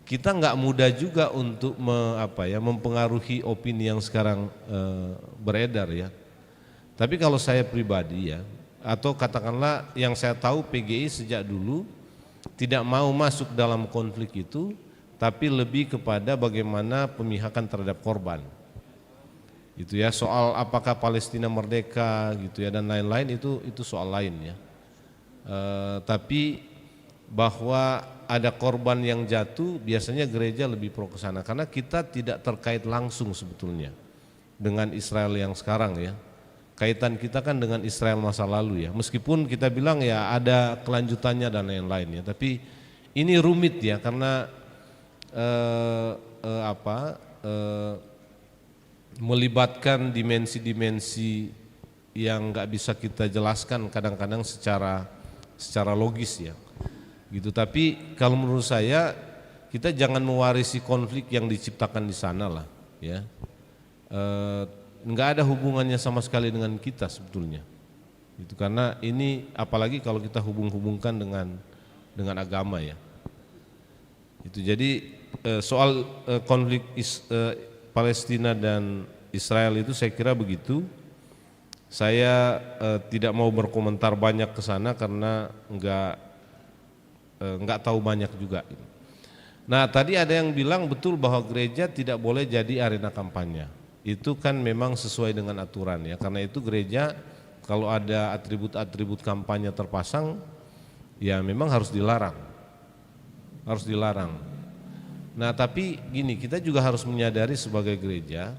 kita enggak mudah juga untuk mempengaruhi opini yang sekarang beredar ya. Tapi kalau saya pribadi ya, atau katakanlah yang saya tahu PGI sejak dulu tidak mau masuk dalam konflik itu, tapi lebih kepada bagaimana pemihakan terhadap korban. Gitu ya, soal apakah Palestina merdeka gitu ya dan lain-lain itu soal lain ya. Tapi bahwa ada korban yang jatuh, biasanya gereja lebih pro ke sana karena kita tidak terkait langsung sebetulnya dengan Israel yang sekarang ya. Kaitan kita kan dengan Israel masa lalu ya. Meskipun kita bilang ya ada kelanjutannya dan lain-lain ya, tapi ini rumit ya karena melibatkan dimensi-dimensi yang nggak bisa kita jelaskan kadang-kadang secara logis ya. Gitu. Tapi kalau menurut saya kita jangan mewarisi konflik yang diciptakan di sana lah ya. Nggak ada hubungannya sama sekali dengan kita sebetulnya. Itu karena ini apalagi kalau kita hubung-hubungkan dengan agama ya. Itu jadi soal konflik Palestina dan Israel itu saya kira begitu. Saya tidak mau berkomentar banyak ke sana karena nggak tahu banyak juga. Nah tadi ada yang bilang betul bahwa gereja tidak boleh jadi arena kampanye. Itu kan memang sesuai dengan aturan ya, karena itu gereja kalau ada atribut-atribut kampanye terpasang ya memang harus dilarang. Nah tapi gini, kita juga harus menyadari sebagai gereja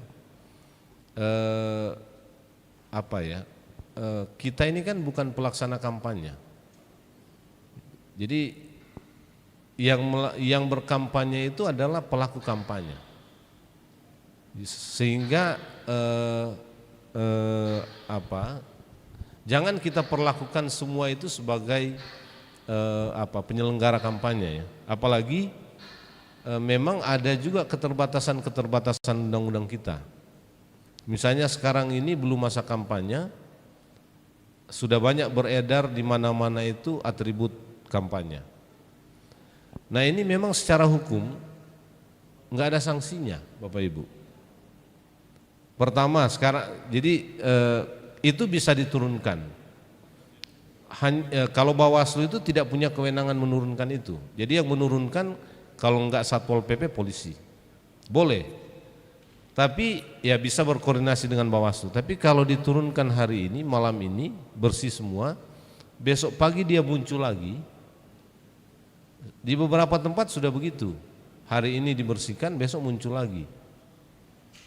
kita ini kan bukan pelaksana kampanye. Jadi yang berkampanye itu adalah pelaku kampanye. Sehingga jangan kita perlakukan semua itu sebagai penyelenggara kampanye ya. Apalagi memang ada juga keterbatasan undang-undang kita. Misalnya sekarang ini belum masa kampanye, sudah banyak beredar di mana-mana itu atribut kampanye. Nah ini memang secara hukum nggak ada sanksinya, Bapak Ibu. Pertama sekarang, jadi itu bisa diturunkan. Kalau Bawaslu itu tidak punya kewenangan menurunkan itu. Jadi yang menurunkan kalau enggak Satpol PP polisi, boleh. Tapi ya bisa berkoordinasi dengan Bawaslu. Tapi kalau diturunkan hari ini, malam ini bersih semua, besok pagi dia muncul lagi. Di beberapa tempat sudah begitu. Hari ini dibersihkan, besok muncul lagi.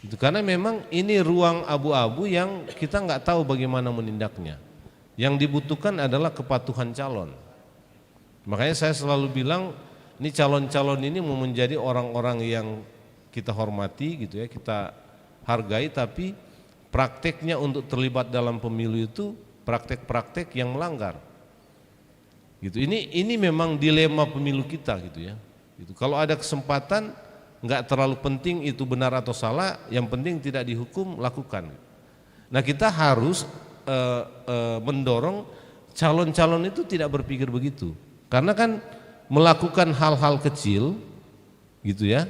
Itu karena memang ini ruang abu-abu yang kita nggak tahu bagaimana menindaknya. Yang dibutuhkan adalah kepatuhan calon. Makanya saya selalu bilang, ini calon-calon ini mau menjadi orang-orang yang kita hormati gitu ya, kita hargai, tapi prakteknya untuk terlibat dalam pemilu itu praktek-praktek yang melanggar. Gitu. Ini memang dilema pemilu kita gitu ya. Gitu. Kalau ada kesempatan nggak terlalu penting itu benar atau salah, yang penting tidak dihukum, lakukan. Nah kita harus mendorong calon-calon itu tidak berpikir begitu, karena kan melakukan hal-hal kecil, gitu ya,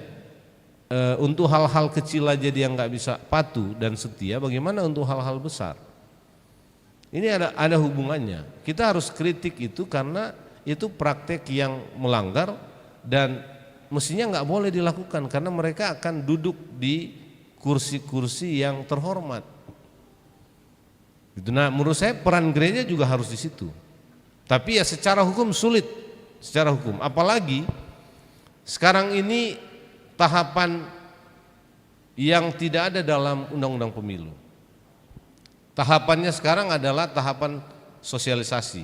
untuk hal-hal kecil aja dia nggak bisa patuh dan setia, bagaimana untuk hal-hal besar? Ini ada hubungannya. Kita harus kritik itu karena itu praktek yang melanggar dan mestinya nggak boleh dilakukan karena mereka akan duduk di kursi-kursi yang terhormat. Nah, menurut saya peran gereja juga harus di situ. Tapi ya secara hukum sulit, secara hukum. Apalagi sekarang ini tahapan yang tidak ada dalam undang-undang pemilu. Tahapannya sekarang adalah tahapan sosialisasi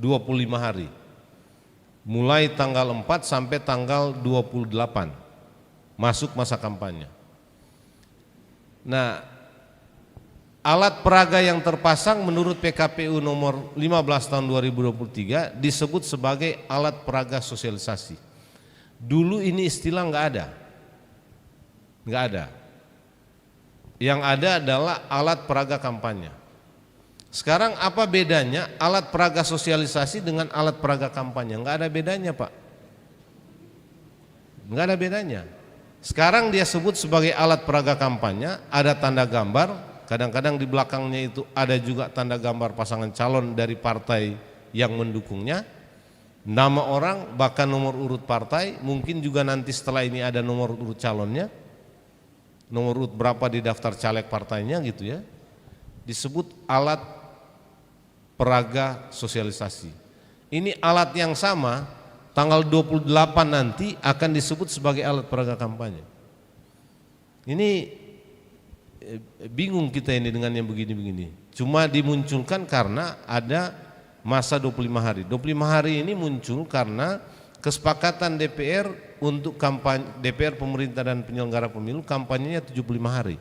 25 hari. Mulai tanggal 4 sampai tanggal 28 masuk masa kampanye. Nah, alat peraga yang terpasang menurut PKPU nomor 15 tahun 2023 disebut sebagai alat peraga sosialisasi. Dulu ini istilah nggak ada. Yang ada adalah alat peraga kampanye. Sekarang apa bedanya alat peraga sosialisasi dengan alat peraga kampanye? Enggak ada bedanya, Pak. Enggak ada bedanya. Sekarang dia sebut sebagai alat peraga kampanye, ada tanda gambar, kadang-kadang di belakangnya itu ada juga tanda gambar pasangan calon dari partai yang mendukungnya, nama orang, bahkan nomor urut partai, mungkin juga nanti setelah ini ada nomor urut calonnya, nomor urut berapa di daftar caleg partainya gitu ya. Disebut alat peraga sosialisasi. Ini alat yang sama tanggal 28 nanti akan disebut sebagai alat peraga kampanye. Ini bingung kita ini dengan yang begini-begini. Cuma dimunculkan karena ada masa 25 hari. 25 hari ini muncul karena kesepakatan DPR untuk kampanye, DPR, pemerintah dan penyelenggara pemilu kampanyenya 75 hari.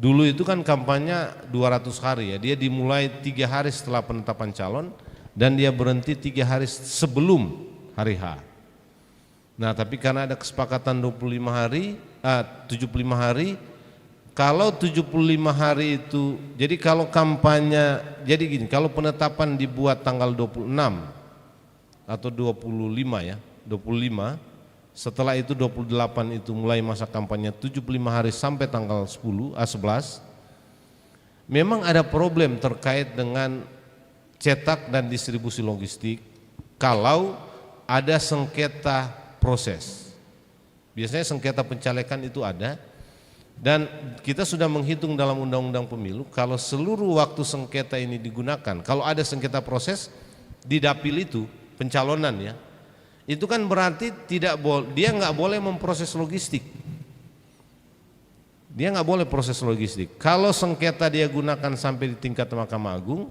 Dulu itu kan kampanye 200 hari ya, dia dimulai 3 hari setelah penetapan calon dan dia berhenti 3 hari sebelum hari H. Nah tapi karena ada kesepakatan 75 hari, kalau 75 hari itu, jadi kalau kampanye, jadi gini, kalau penetapan dibuat tanggal 26 atau 25 ya, 25, setelah itu 28 itu mulai masa kampanye 75 hari sampai tanggal 11, memang ada problem terkait dengan cetak dan distribusi logistik kalau ada sengketa proses. Biasanya sengketa pencalekan itu ada, dan kita sudah menghitung dalam undang-undang pemilu kalau seluruh waktu sengketa ini digunakan, kalau ada sengketa proses di dapil itu pencalonan ya, itu kan berarti dia nggak boleh memproses logistik. Dia nggak boleh proses logistik. Kalau sengketa dia gunakan sampai di tingkat Mahkamah Agung,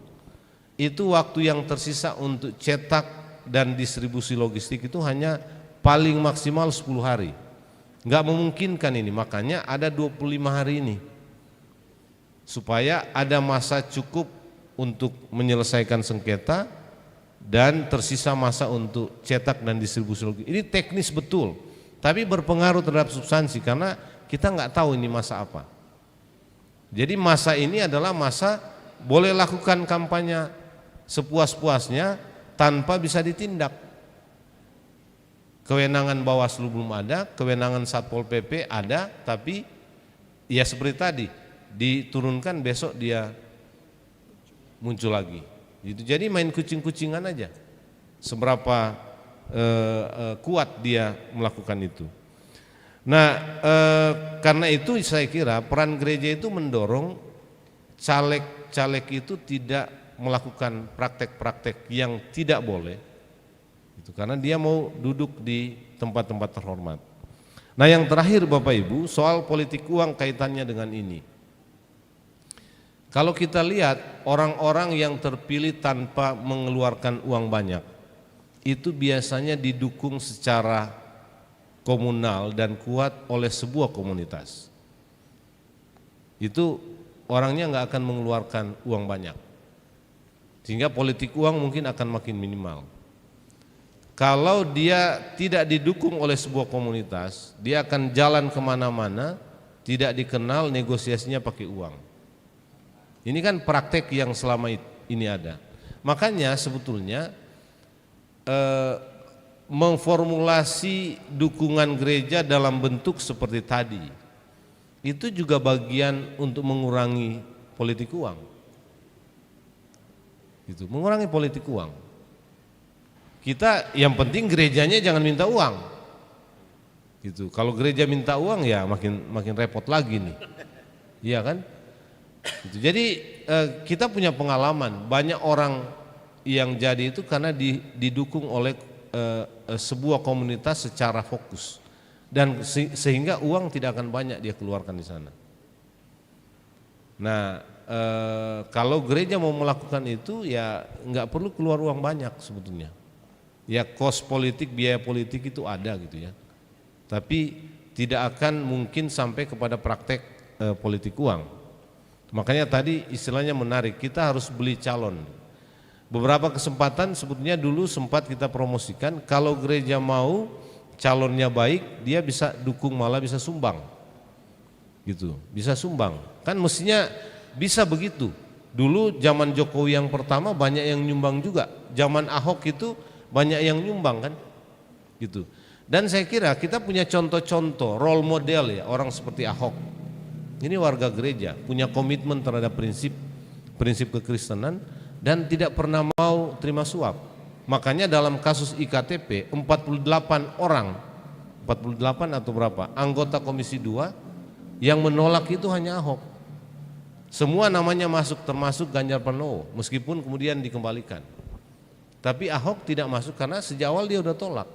itu waktu yang tersisa untuk cetak dan distribusi logistik itu hanya paling maksimal 10 hari. Nggak memungkinkan ini, makanya ada 25 hari ini. Supaya ada masa cukup untuk menyelesaikan sengketa dan tersisa masa untuk cetak dan distribusi logistik. Ini teknis betul, tapi berpengaruh terhadap substansi karena kita nggak tahu ini masa apa. Jadi masa ini adalah masa boleh lakukan kampanye sepuas-puasnya tanpa bisa ditindak. Kewenangan Bawaslu belum ada, kewenangan Satpol PP ada, tapi ya seperti tadi diturunkan besok dia muncul lagi. Gitu. Jadi main kucing-kucingan aja. Seberapa kuat dia melakukan itu. Nah, karena itu saya kira peran gereja itu mendorong caleg-caleg itu tidak melakukan praktek-praktek yang tidak boleh. Itu karena dia mau duduk di tempat-tempat terhormat. Nah, yang terakhir Bapak Ibu, soal politik uang kaitannya dengan ini. Kalau kita lihat orang-orang yang terpilih tanpa mengeluarkan uang banyak, itu biasanya didukung secara komunal dan kuat oleh sebuah komunitas. Itu orangnya nggak akan mengeluarkan uang banyak, sehingga politik uang mungkin akan makin minimal. Kalau dia tidak didukung oleh sebuah komunitas, dia akan jalan kemana-mana, tidak dikenal, negosiasinya pakai uang. Ini kan praktek yang selama ini ada. Makanya sebetulnya memformulasi dukungan gereja dalam bentuk seperti tadi itu juga bagian untuk mengurangi politik uang. Itu mengurangi politik uang. Kita yang penting gerejanya jangan minta uang. Gitu. Kalau gereja minta uang ya makin repot lagi nih. Iya kan? Gitu. Jadi kita punya pengalaman, banyak orang yang jadi itu karena didukung oleh sebuah komunitas secara fokus, dan sehingga uang tidak akan banyak dia keluarkan di sana. Nah, kalau gereja mau melakukan itu ya nggak perlu keluar uang banyak sebetulnya. Ya kos politik, biaya politik itu ada gitu ya, tapi tidak akan mungkin sampai kepada praktek politik uang. Makanya tadi istilahnya menarik, kita harus beli calon. Beberapa kesempatan sebetulnya dulu sempat kita promosikan, kalau gereja mau calonnya baik, dia bisa dukung, malah bisa sumbang. Gitu, bisa sumbang. Kan mestinya bisa begitu. Dulu zaman Jokowi yang pertama banyak yang nyumbang juga. Zaman Ahok itu banyak yang nyumbang kan. Gitu. Dan saya kira kita punya contoh-contoh role model ya, orang seperti Ahok. Ini warga gereja, punya komitmen terhadap prinsip kekristenan dan tidak pernah mau terima suap. Makanya dalam kasus IKTP 48 orang, 48 atau berapa, anggota Komisi 2 yang menolak itu hanya Ahok. Semua namanya masuk, termasuk Ganjar Pranowo, meskipun kemudian dikembalikan. Tapi Ahok tidak masuk karena sejak awal dia udah tolak.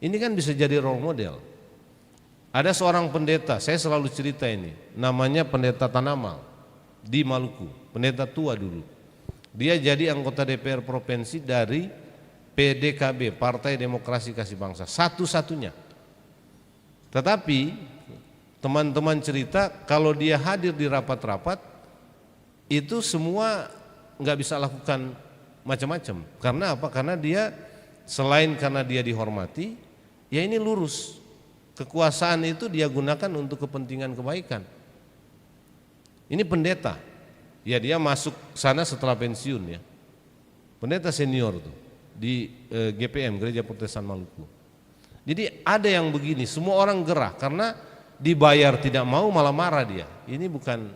Ini kan bisa jadi role model. Ada seorang pendeta, saya selalu cerita ini, namanya Pendeta Tanamal di Maluku, pendeta tua dulu. Dia jadi anggota DPR provinsi dari PDKB, Partai Demokrasi Kasih Bangsa, satu-satunya. Tetapi teman-teman cerita kalau dia hadir di rapat-rapat itu semua nggak bisa lakukan macam-macam. Karena apa? Karena dia selain karena dia dihormati, ya ini lurus. Kekuasaan itu dia gunakan untuk kepentingan kebaikan. Ini pendeta. Ya dia masuk sana setelah pensiun ya. Pendeta senior tuh di GPM, Gereja Protestan Maluku. Jadi ada yang begini, semua orang gerah karena dibayar tidak mau malah marah dia. Ini bukan.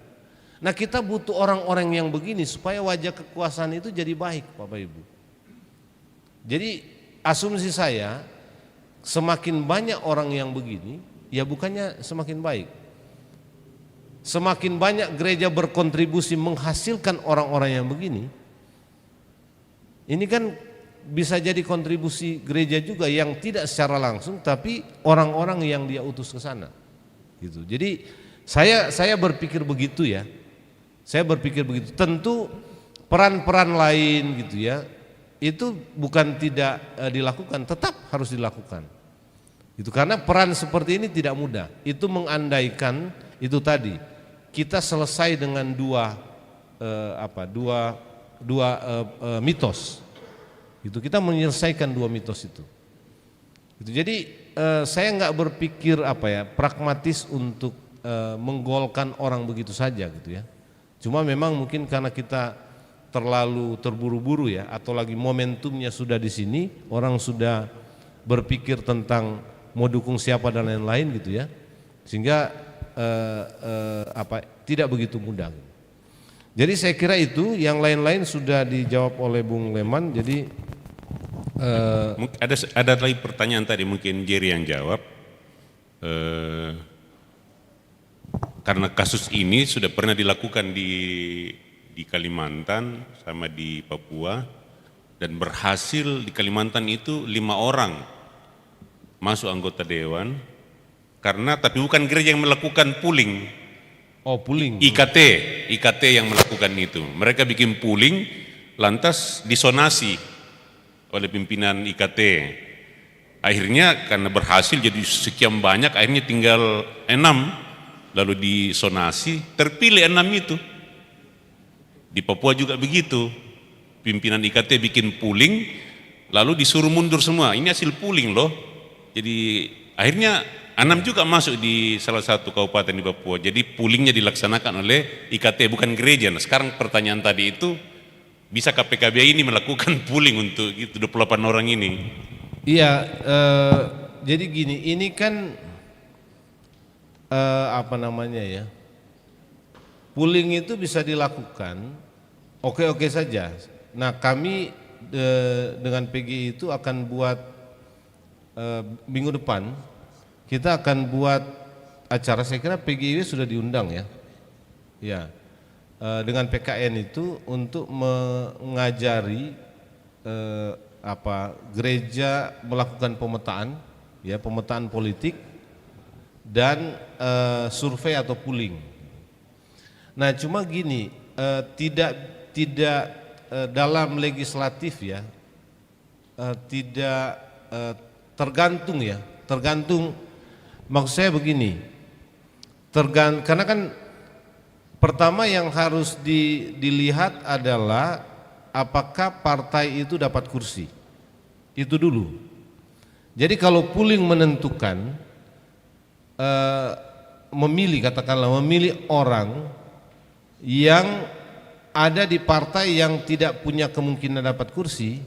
Nah kita butuh orang-orang yang begini supaya wajah kekuasaan itu jadi baik Bapak Ibu. Jadi asumsi saya semakin banyak orang yang begini ya bukannya semakin baik. Semakin banyak gereja berkontribusi menghasilkan orang-orang yang begini. Ini kan bisa jadi kontribusi gereja juga yang tidak secara langsung tapi orang-orang yang dia utus ke sana. Gitu. Jadi saya berpikir begitu ya. Saya berpikir begitu. Tentu peran-peran lain gitu ya. Itu bukan tidak dilakukan, tetap harus dilakukan. Itu karena peran seperti ini tidak mudah. Itu mengandaikan itu tadi. Kita selesai dengan dua mitos. Itu kita menyelesaikan dua mitos itu. Jadi saya nggak berpikir pragmatis untuk menggolkan orang begitu saja gitu ya. Cuma memang mungkin karena kita terlalu terburu-buru ya, atau lagi momentumnya sudah di sini, orang sudah berpikir tentang mau dukung siapa dan lain-lain gitu ya, sehingga tidak begitu mudah. Jadi saya kira itu, yang lain-lain sudah dijawab oleh Bung Leman. Jadi ada lagi pertanyaan tadi mungkin Jerry yang jawab. Karena kasus ini sudah pernah dilakukan di Kalimantan sama di Papua dan berhasil. Di Kalimantan itu 5 orang masuk anggota dewan karena tapi bukan gereja yang melakukan pooling. Oh, pooling. IKT yang melakukan itu. Mereka bikin pooling lantas disonasi oleh pimpinan IKT. Akhirnya karena berhasil jadi sekian banyak, akhirnya tinggal 6. Lalu disonasi, terpilih 6 itu. Di Papua juga begitu. Pimpinan IKT bikin pooling, lalu disuruh mundur semua. Ini hasil pooling loh. Jadi akhirnya 6 juga masuk di salah satu kabupaten di Papua. Jadi poolingnya dilaksanakan oleh IKT, bukan gereja. Nah sekarang pertanyaan tadi itu, bisa PKB ini melakukan pooling untuk itu 28 orang ini? Iya, jadi gini, ini kan pooling itu bisa dilakukan oke-oke saja. Nah kami dengan PGI itu akan buat minggu depan kita akan buat acara, saya kira PGI sudah diundang ya, dengan PKN itu untuk mengajari gereja melakukan pemetaan politik dan survei atau pooling. Nah cuma gini, tidak dalam legislatif ya, tidak tergantung. Maksud saya begini, karena kan pertama yang harus dilihat adalah apakah partai itu dapat kursi, itu dulu. Jadi kalau pooling menentukan memilih orang yang ada di partai yang tidak punya kemungkinan dapat kursi,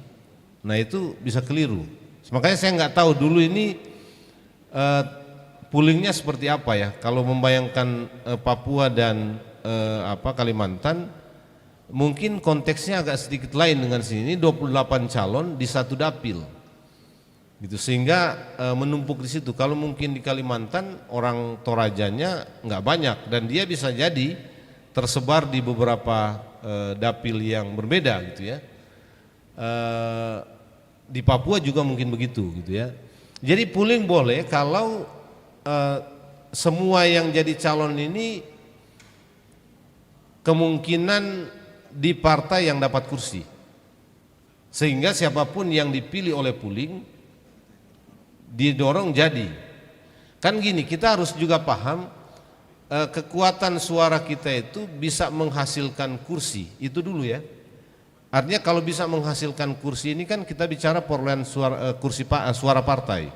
nah itu bisa keliru. Makanya saya nggak tahu dulu ini poolingnya seperti apa ya. Kalau membayangkan Papua dan Kalimantan, mungkin konteksnya agak sedikit lain dengan sini. 28 calon di satu dapil. Gitu, sehingga menumpuk di situ. Kalau mungkin di Kalimantan orang Torajanya nggak banyak dan dia bisa jadi tersebar di beberapa dapil yang berbeda gitu ya. Di Papua juga mungkin begitu gitu ya. Jadi pooling boleh kalau semua yang jadi calon ini kemungkinan di partai yang dapat kursi, sehingga siapapun yang dipilih oleh pooling didorong jadi. Kan gini, kita harus juga paham kekuatan suara kita itu bisa menghasilkan kursi, itu dulu ya. Artinya kalau bisa menghasilkan kursi ini kan kita bicara perolehan suara, suara partai.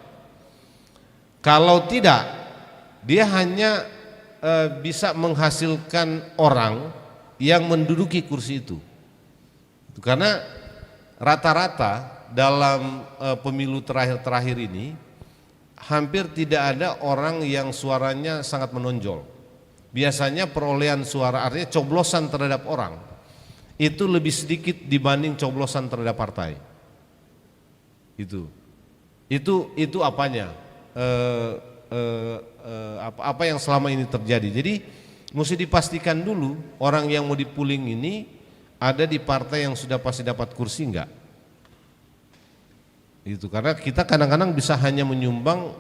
Kalau tidak, dia hanya bisa menghasilkan orang yang menduduki kursi itu. Karena rata-rata dalam pemilu terakhir ini hampir tidak ada orang yang suaranya sangat menonjol. Biasanya perolehan suara, artinya coblosan terhadap orang itu lebih sedikit dibanding coblosan terhadap partai. Itu apanya? Apa yang selama ini terjadi. Jadi mesti dipastikan dulu orang yang mau dipooling ini ada di partai yang sudah pasti dapat kursi enggak. Itu karena kita kadang-kadang bisa hanya menyumbang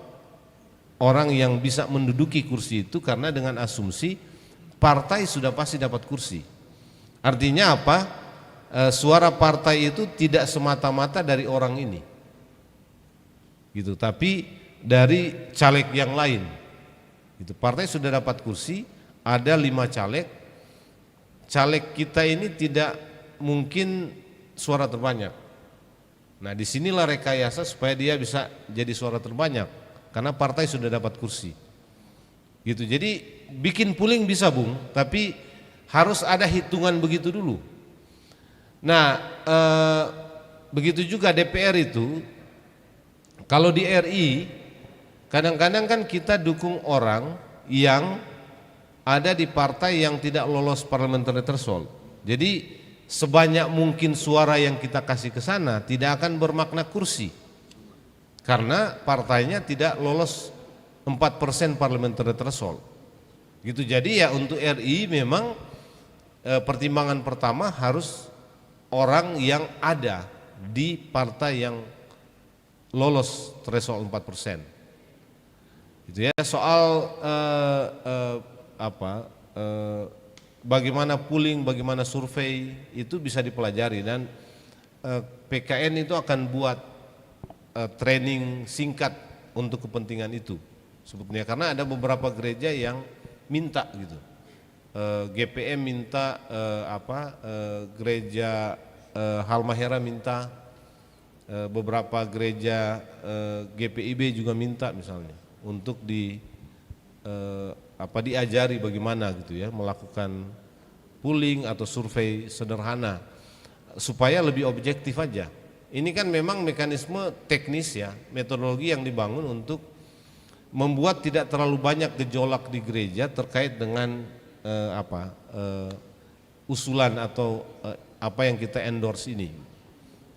orang yang bisa menduduki kursi itu karena dengan asumsi partai sudah pasti dapat kursi. Artinya apa? Suara partai itu tidak semata-mata dari orang ini, gitu. Tapi dari caleg yang lain. Itu partai sudah dapat kursi, ada 5 caleg. Caleg kita ini tidak mungkin suara terbanyak. Nah, disinilah rekayasa supaya dia bisa jadi suara terbanyak, karena partai sudah dapat kursi. Gitu. Jadi bikin pooling bisa, Bung, tapi harus ada hitungan begitu dulu. Nah, begitu juga DPR itu, kalau di RI kadang-kadang kan kita dukung orang yang ada di partai yang tidak lolos parliamentary threshold. Jadi sebanyak mungkin suara yang kita kasih ke sana tidak akan bermakna kursi, karena partainya tidak lolos 4% parliamentary threshold. Gitu. Jadi ya untuk RI memang pertimbangan pertama harus orang yang ada di partai yang lolos threshold 4%. Itu ya. Soal bagaimana pooling, bagaimana survei itu bisa dipelajari, dan PKN itu akan buat training singkat untuk kepentingan itu sebetulnya, karena ada beberapa gereja yang minta gitu. GPM minta gereja Halmahera minta, beberapa gereja GPIB juga minta misalnya untuk diajari bagaimana gitu ya melakukan pooling atau survei sederhana supaya lebih objektif aja. Ini kan memang mekanisme teknis ya, metodologi yang dibangun untuk membuat tidak terlalu banyak gejolak di gereja terkait dengan usulan atau apa yang kita endorse ini.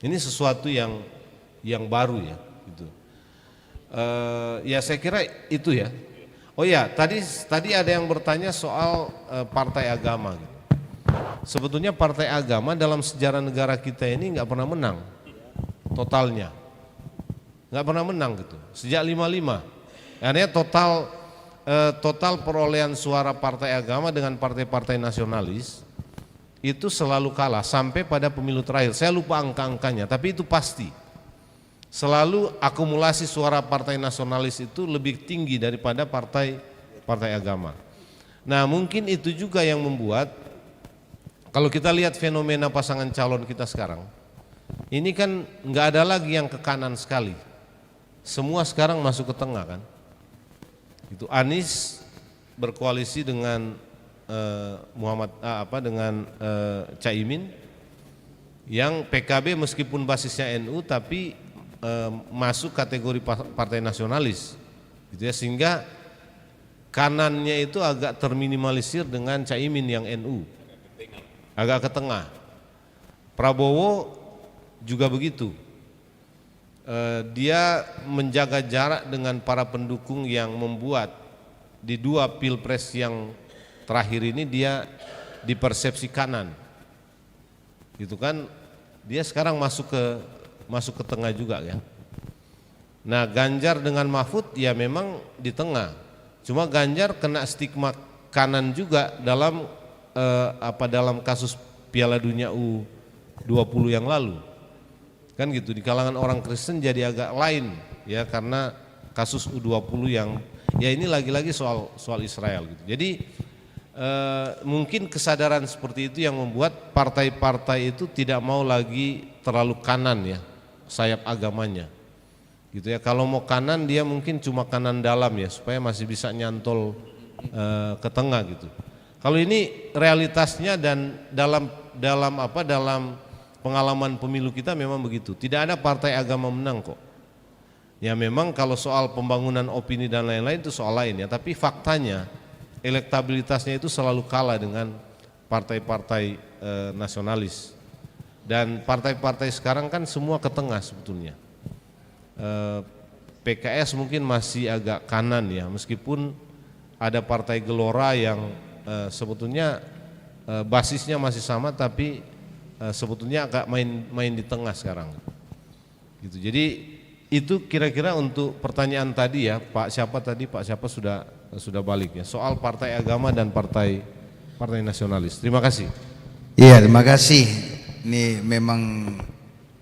Ini sesuatu yang baru ya, gitu. Ya saya kira itu ya. Oh ya, tadi ada yang bertanya soal partai agama. Gitu. Sebetulnya partai agama dalam sejarah negara kita ini nggak pernah menang totalnya, nggak pernah menang gitu. Sejak 55, artinya total perolehan suara partai agama dengan partai-partai nasionalis itu selalu kalah sampai pada pemilu terakhir. Saya lupa angka-angkanya, tapi itu pasti. Selalu akumulasi suara partai nasionalis itu lebih tinggi daripada partai agama. Nah, mungkin itu juga yang membuat kalau kita lihat fenomena pasangan calon kita sekarang, ini kan nggak ada lagi yang ke kanan sekali. Semua sekarang masuk ke tengah kan. Itu Anies berkoalisi dengan Caimin, yang PKB meskipun basisnya NU tapi masuk kategori partai nasionalis, gitu ya, sehingga kanannya itu agak terminimalisir dengan Caimin yang NU, agak ke tengah. Prabowo juga begitu, dia menjaga jarak dengan para pendukung yang membuat di 2 pilpres yang terakhir ini dia di persepsi kanan, gitu kan. dia sekarang masuk ke tengah juga ya. Nah, Ganjar dengan Mahfud ya memang di tengah. Cuma Ganjar kena stigma kanan juga dalam dalam kasus Piala Dunia U20 yang lalu. Kan gitu, di kalangan orang Kristen jadi agak lain ya, karena kasus U20 yang ya ini lagi-lagi soal Israel gitu. Jadi mungkin kesadaran seperti itu yang membuat partai-partai itu tidak mau lagi terlalu kanan ya, sayap agamanya gitu ya. Kalau mau kanan dia mungkin cuma kanan dalam ya, supaya masih bisa nyantol ke tengah gitu. Kalau ini realitasnya dan dalam pengalaman pemilu kita memang begitu. Tidak ada partai agama menang kok. Ya memang kalau soal pembangunan opini dan lain-lain itu soal lain ya, tapi faktanya elektabilitasnya itu selalu kalah dengan partai-partai nasionalis. Dan partai-partai sekarang kan semua ke tengah sebetulnya. PKS mungkin masih agak kanan ya, meskipun ada partai Gelora yang sebetulnya basisnya masih sama, tapi sebetulnya agak main di tengah sekarang. Gitu. Jadi itu kira-kira untuk pertanyaan tadi ya, Pak siapa sudah balik ya, soal partai agama dan partai nasionalis. Terima kasih. Iya, terima kasih. Ini memang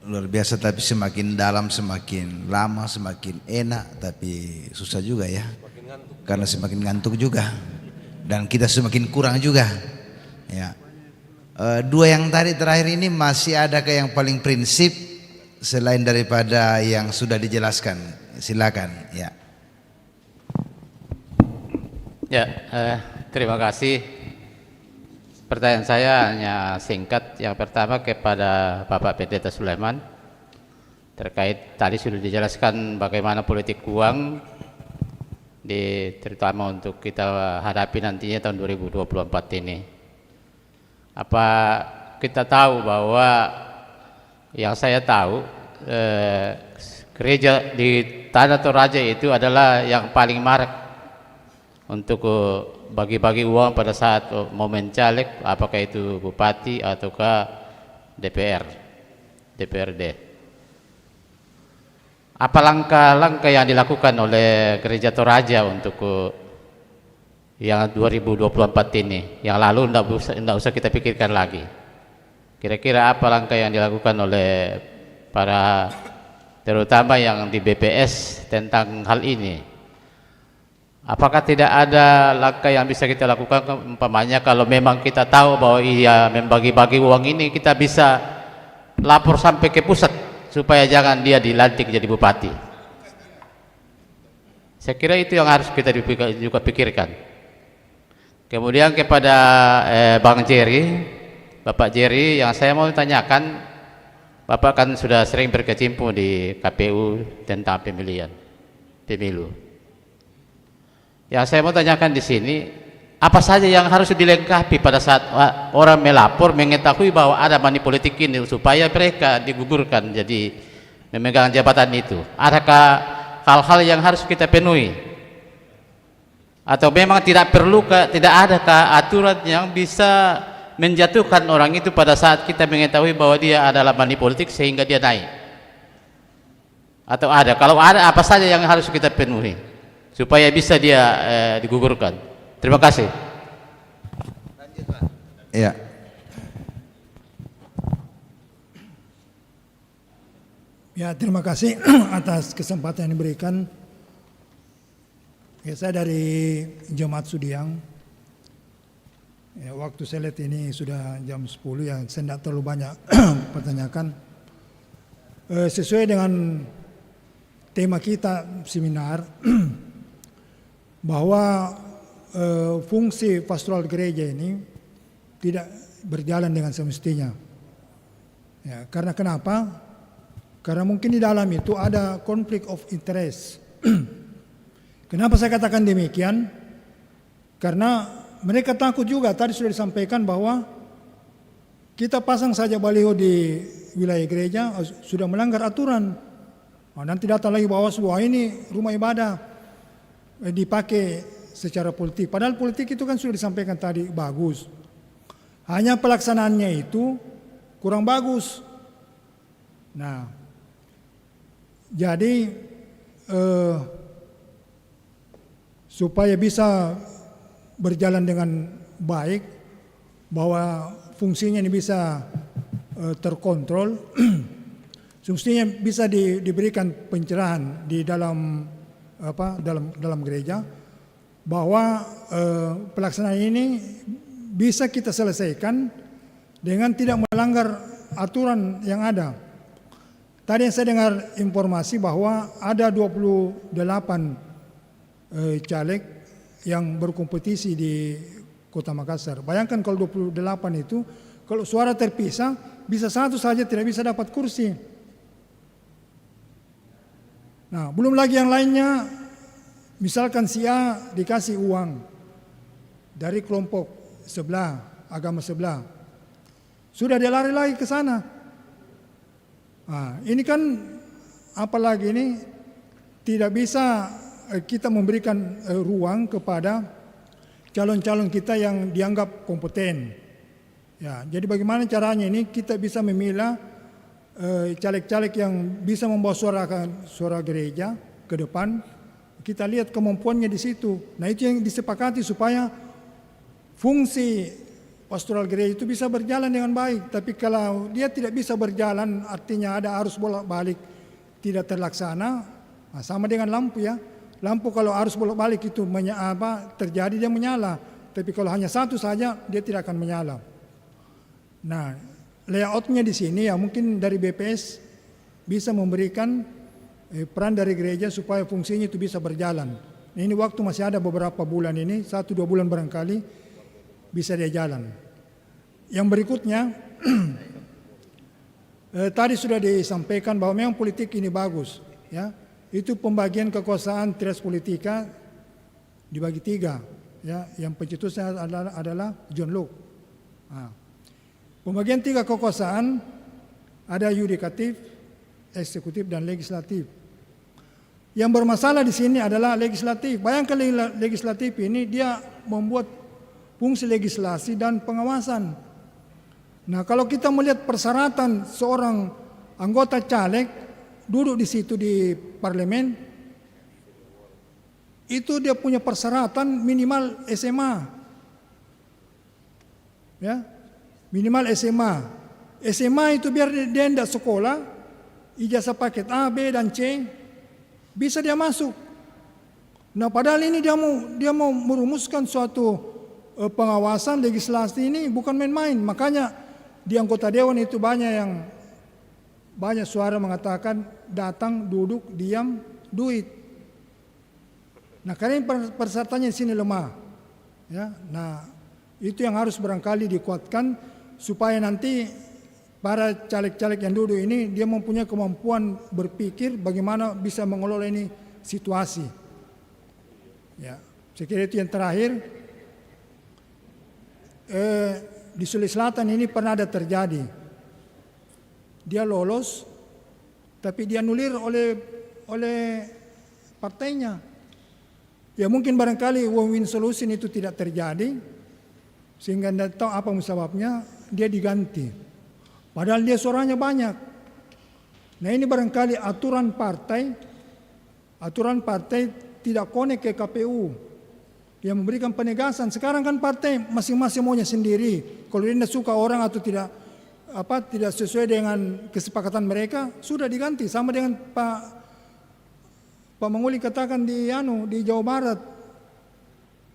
luar biasa, tapi semakin dalam semakin lama semakin enak, tapi susah juga ya. Karena semakin ngantuk juga. Dan kita semakin kurang juga. Ya. Dua yang tadi terakhir ini masih ada ke yang paling prinsip selain daripada yang sudah dijelaskan. Silakan ya. Ya, terima kasih. Pertanyaan saya hanya singkat. Yang pertama kepada Bapak Pendeta Sulaiman, terkait tadi sudah dijelaskan bagaimana politik uang terutama untuk kita hadapi nantinya tahun 2024 ini. Apa kita tahu bahwa yang saya tahu gereja di Tanah Toraja itu adalah yang paling marak untuk bagi-bagi uang pada saat momen caleg, apakah itu bupati ataukah DPRD. Apa langkah-langkah yang dilakukan oleh Gereja Toraja untuk yang 2024 ini? Yang lalu tidak usah kita pikirkan lagi. Kira-kira apa langkah yang dilakukan oleh para, terutama yang di BPS tentang hal ini? Apakah tidak ada langkah yang bisa kita lakukan, umpamanya kalau memang kita tahu bahwa ia membagi-bagi uang ini, kita bisa lapor sampai ke pusat supaya jangan dia dilantik jadi bupati. Saya kira itu yang harus kita juga pikirkan. Kemudian kepada Bang Jerry, Bapak Jerry, yang saya mau tanyakan, Bapak kan sudah sering berkecimpung di KPU tentang pemilu. Yang saya mau tanyakan di sini, apa saja yang harus dilengkapi pada saat orang melapor mengetahui bahwa ada money politik ini supaya mereka digugurkan jadi memegang jabatan itu? Adakah hal-hal yang harus kita penuhi? Atau memang tidak adakah aturan yang bisa menjatuhkan orang itu pada saat kita mengetahui bahwa dia adalah money politik sehingga dia naik? Atau ada? Kalau ada, apa saja yang harus kita penuhi supaya bisa dia digugurkan? Terima kasih. Ya. Ya, terima kasih atas kesempatan yang diberikan. Ya, saya dari Jemaat Sudiang. Ya, waktu saya lihat ini sudah jam 10 ya, saya tidak terlalu banyak pertanyakan. Sesuai dengan tema kita seminar, bahwa fungsi pastoral gereja ini tidak berjalan dengan semestinya. Ya, karena kenapa? Karena mungkin di dalam itu ada konflik of interest. Kenapa saya katakan demikian? Karena mereka takut juga, tadi sudah disampaikan bahwa kita pasang saja baliho di wilayah gereja sudah melanggar aturan. Nanti datang lagi bahwa sebuah ini rumah ibadah dipakai secara politik. Padahal politik itu kan sudah disampaikan tadi bagus. Hanya pelaksanaannya itu kurang bagus. Nah, jadi supaya bisa berjalan dengan baik, bahwa fungsinya ini bisa terkontrol, semestinya bisa diberikan pencerahan di dalam dalam gereja, bahwa pelaksanaan ini bisa kita selesaikan dengan tidak melanggar aturan yang ada. Tadi saya dengar informasi bahwa ada 28 caleg yang berkompetisi di Kota Makassar. Bayangkan kalau 28 itu, kalau suara terpisah, bisa satu saja tidak bisa dapat kursi. Nah, belum lagi yang lainnya, misalkan si A dikasih uang dari kelompok sebelah, agama sebelah, sudah dia lari lagi ke sana. Nah, ini kan apalagi ini tidak bisa kita memberikan ruang kepada calon-calon kita yang dianggap kompeten. Ya, jadi bagaimana caranya ini kita bisa memilah caleg-caleg yang bisa membawa suara gereja ke depan. Kita lihat kemampuannya di situ. Nah, itu yang disepakati supaya fungsi pastoral gereja itu bisa berjalan dengan baik. Tapi kalau dia tidak bisa berjalan, artinya ada arus bolak-balik tidak terlaksana, nah sama dengan lampu ya. Lampu kalau arus bolak-balik itu terjadi, dia menyala. Tapi kalau hanya satu saja, dia tidak akan menyala. Nah, layoutnya di sini ya mungkin dari BPS bisa memberikan peran dari gereja supaya fungsinya itu bisa berjalan. Nah, ini waktu masih ada beberapa bulan ini, 1-2 bulan barangkali bisa dia jalan. Yang berikutnya, tadi sudah disampaikan bahwa memang politik ini bagus, ya. Itu pembagian kekuasaan tres politika dibagi 3, ya. Yang pencetusnya adalah John Locke. Nah, pembagian 3 kekuasaan ada yudikatif, eksekutif, dan legislatif. Yang bermasalah di sini adalah legislatif. Bayangkan legislatif ini dia membuat fungsi legislasi dan pengawasan. Nah, kalau kita melihat persyaratan seorang anggota caleg duduk di situ di parlemen, itu dia punya persyaratan minimal SMA. Ya, minimal SMA. SMA itu biar dia tidak sekolah, ijazah paket A, B, dan C, bisa dia masuk. Nah, padahal ini dia mau merumuskan suatu pengawasan legislasi ini bukan main-main. Makanya di anggota dewan itu banyak suara mengatakan datang, duduk, diam, duit. Nah, karena persyaratannya di sini lemah. Ya, nah itu yang harus barangkali dikuatkan supaya nanti para caleg-caleg yang duduk ini dia mempunyai kemampuan berpikir bagaimana bisa mengelola ini situasi. Ya, saya kira itu yang terakhir. Di Sulawesi Selatan ini pernah ada terjadi. Dia lolos, tapi dia anulir oleh partainya. Ya mungkin barangkali win-win solution itu tidak terjadi, sehingga tidak tahu apa sebabnya dia diganti. Padahal dia suaranya banyak. Nah, ini barangkali aturan partai tidak konek ke KPU. Yang memberikan penegasan. Sekarang kan partai masing-masing maunya sendiri. Kalau dia tidak suka orang atau tidak sesuai dengan kesepakatan mereka, sudah diganti. Sama dengan Pak Manguli katakan di Jawa Barat,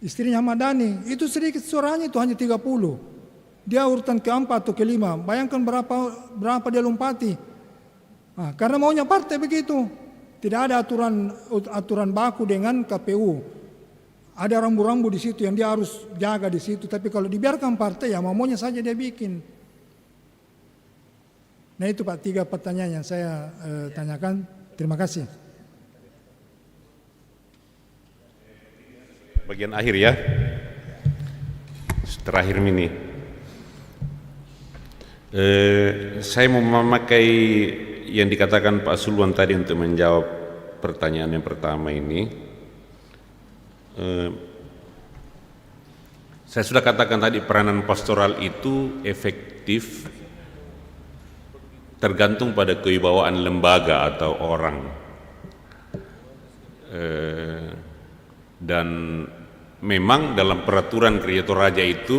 istrinya Ahmad Dhani, itu sedikit suaranya itu hanya 30. Dia urutan ke-4 atau ke-5. Bayangkan berapa dia lompati. Nah, karena maunya partai begitu. Tidak ada aturan baku dengan KPU. Ada rambu-rambu di situ yang dia harus jaga di situ. Tapi kalau dibiarkan partai, ya maunya saja dia bikin. Nah, itu Pak 3 pertanyaan yang saya tanyakan. Terima kasih. Bagian akhir ya. Terakhir ini. Saya mau memakai yang dikatakan Pak Sulwan tadi untuk menjawab pertanyaan yang pertama ini. Saya sudah katakan tadi peranan pastoral itu efektif tergantung pada kewibawaan lembaga atau orang. Dan memang dalam peraturan Gereja Toraja itu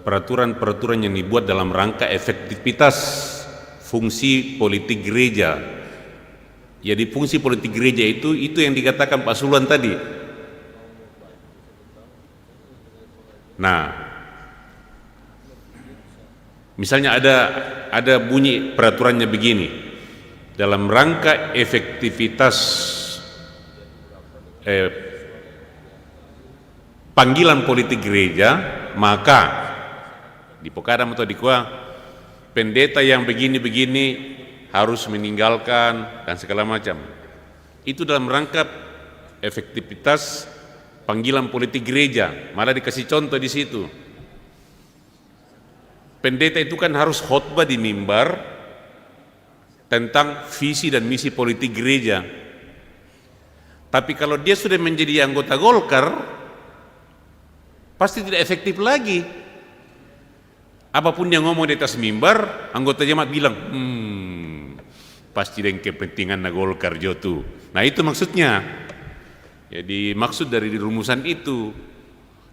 peraturan-peraturan yang dibuat dalam rangka efektivitas fungsi politik gereja. Jadi fungsi politik gereja itu yang dikatakan Pak Suluan tadi. Nah, misalnya ada bunyi peraturannya begini, dalam rangka efektivitas panggilan politik gereja, maka di Pokadam atau di Kua, pendeta yang begini-begini harus meninggalkan dan segala macam. Itu dalam rangka efektivitas panggilan politik gereja. Malah dikasih contoh di situ. Pendeta itu kan harus khotbah di mimbar tentang visi dan misi politik gereja. Tapi kalau dia sudah menjadi anggota Golkar, pasti tidak efektif lagi. Apapun yang ngomong di atas mimbar, anggota jemaat bilang, pasti dengan kepentingan Golkar jotu. Nah itu maksudnya. Jadi maksud dari rumusan itu,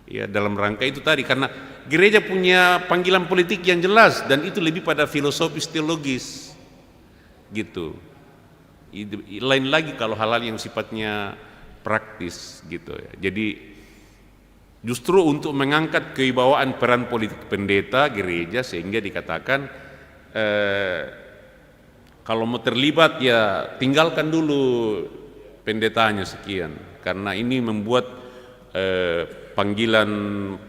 ya dalam rangka itu tadi, karena gereja punya panggilan politik yang jelas dan itu lebih pada filosofis teologis, gitu. Lain lagi kalau hal-hal yang sifatnya praktis, gitu ya. Jadi justru untuk mengangkat kewibawaan peran politik pendeta gereja sehingga dikatakan kalau mau terlibat ya tinggalkan dulu pendetanya sekian. Karena ini membuat panggilan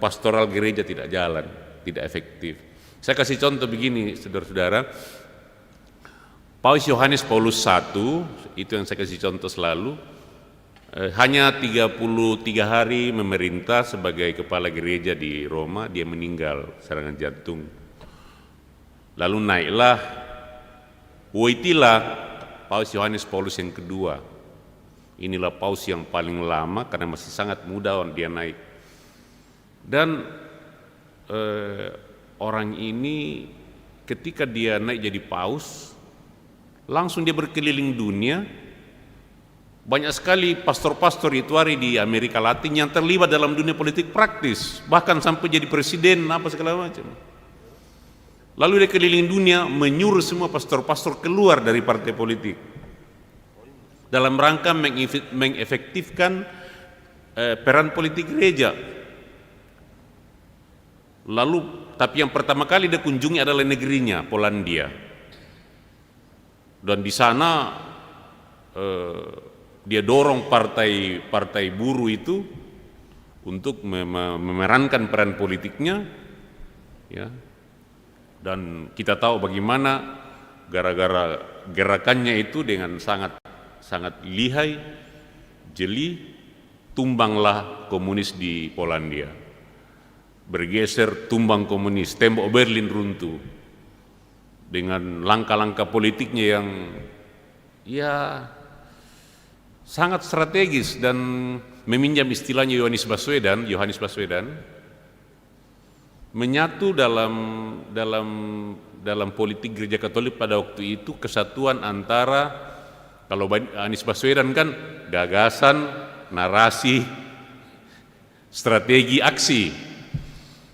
pastoral gereja tidak jalan, tidak efektif. Saya kasih contoh begini, saudara-saudara. Paus Yohanes Paulus I, itu yang saya kasih contoh selalu, hanya 33 hari memerintah sebagai kepala gereja di Roma, dia meninggal serangan jantung. Lalu naiklah Wojtyla, Paus Yohanes Paulus yang kedua. Inilah paus yang paling lama karena masih sangat muda dia naik. Dan orang ini ketika dia naik jadi paus, langsung dia berkeliling dunia. Banyak sekali pastor-pastor itu hari di Amerika Latin yang terlibat dalam dunia politik praktis, bahkan sampai jadi presiden apa segala macam. Lalu dia keliling dunia menyuruh semua pastor-pastor keluar dari partai politik dalam rangka mengefektifkan peran politik gereja. Lalu, tapi yang pertama kali dia kunjungi adalah negerinya, Polandia. Dan di sana dia dorong partai buruh itu untuk memerankan peran politiknya, ya. Dan kita tahu bagaimana gara-gara gerakannya itu dengan sangat lihai, jeli, tumbanglah komunis di Polandia. Bergeser, tumbang komunis, tembok Berlin runtuh. Dengan langkah-langkah politiknya yang ya sangat strategis dan meminjam istilahnya Yohanes Baswedan, menyatu dalam politik gereja Katolik pada waktu itu kesatuan antara, kalau Anies Baswedan kan gagasan, narasi, strategi, aksi.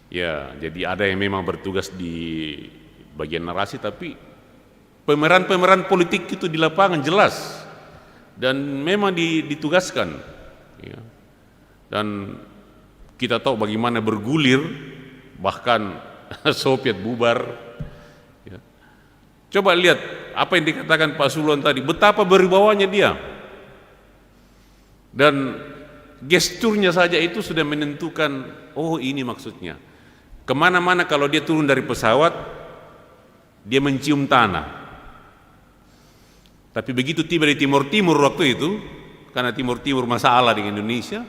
Ya, jadi ada yang memang bertugas di bagian narasi, tapi pemeran-pemeran politik itu di lapangan jelas dan memang ditugaskan. Ya. Dan kita tahu bagaimana bergulir, bahkan Soviet bubar. Ya. Coba lihat apa yang dikatakan Pak Suluan tadi, betapa berbawanya dia. Dan gesturnya saja itu sudah menentukan, oh ini maksudnya. Kemana-mana kalau dia turun dari pesawat, dia mencium tanah. Tapi begitu tiba di Timur Timur waktu itu, karena Timur Timur masalah dengan Indonesia,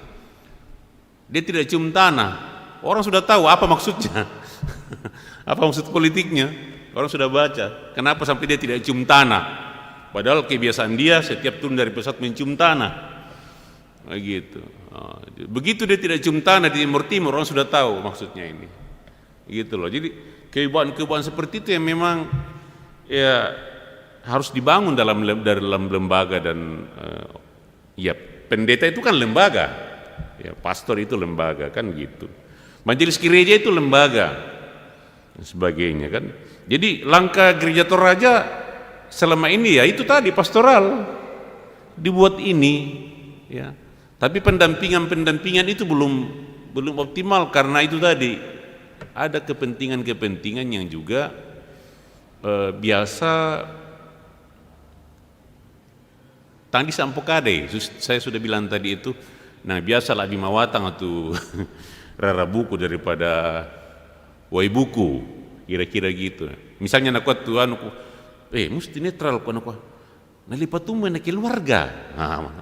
dia tidak cium tanah. Orang sudah tahu apa maksudnya, apa maksud politiknya. Orang sudah baca, kenapa sampai dia tidak cium tanah? Padahal kebiasaan dia setiap turun dari pesawat mencium tanah. Begitu. Begitu dia tidak cium tanah di Timur Timur, orang sudah tahu maksudnya ini. Gitu loh. Jadi kewibawaan seperti itu yang memang ya harus dibangun dalam lembaga dan ya pendeta itu kan lembaga, ya pastor itu lembaga kan gitu, majelis gereja itu lembaga dan sebagainya kan. Jadi langkah Gereja Toraja selama ini ya itu tadi pastoral dibuat ini ya, tapi pendampingan itu belum optimal karena itu tadi ada kepentingan yang juga biasa tadi sampokade, saya sudah bilang tadi itu. Nah biasalah bimawatang atau rara buku daripada wai buku, kira-kira gitu. Misalnya nak kuat tuan, mesti netral kuan aku. Nalipat tuh mana keluarga,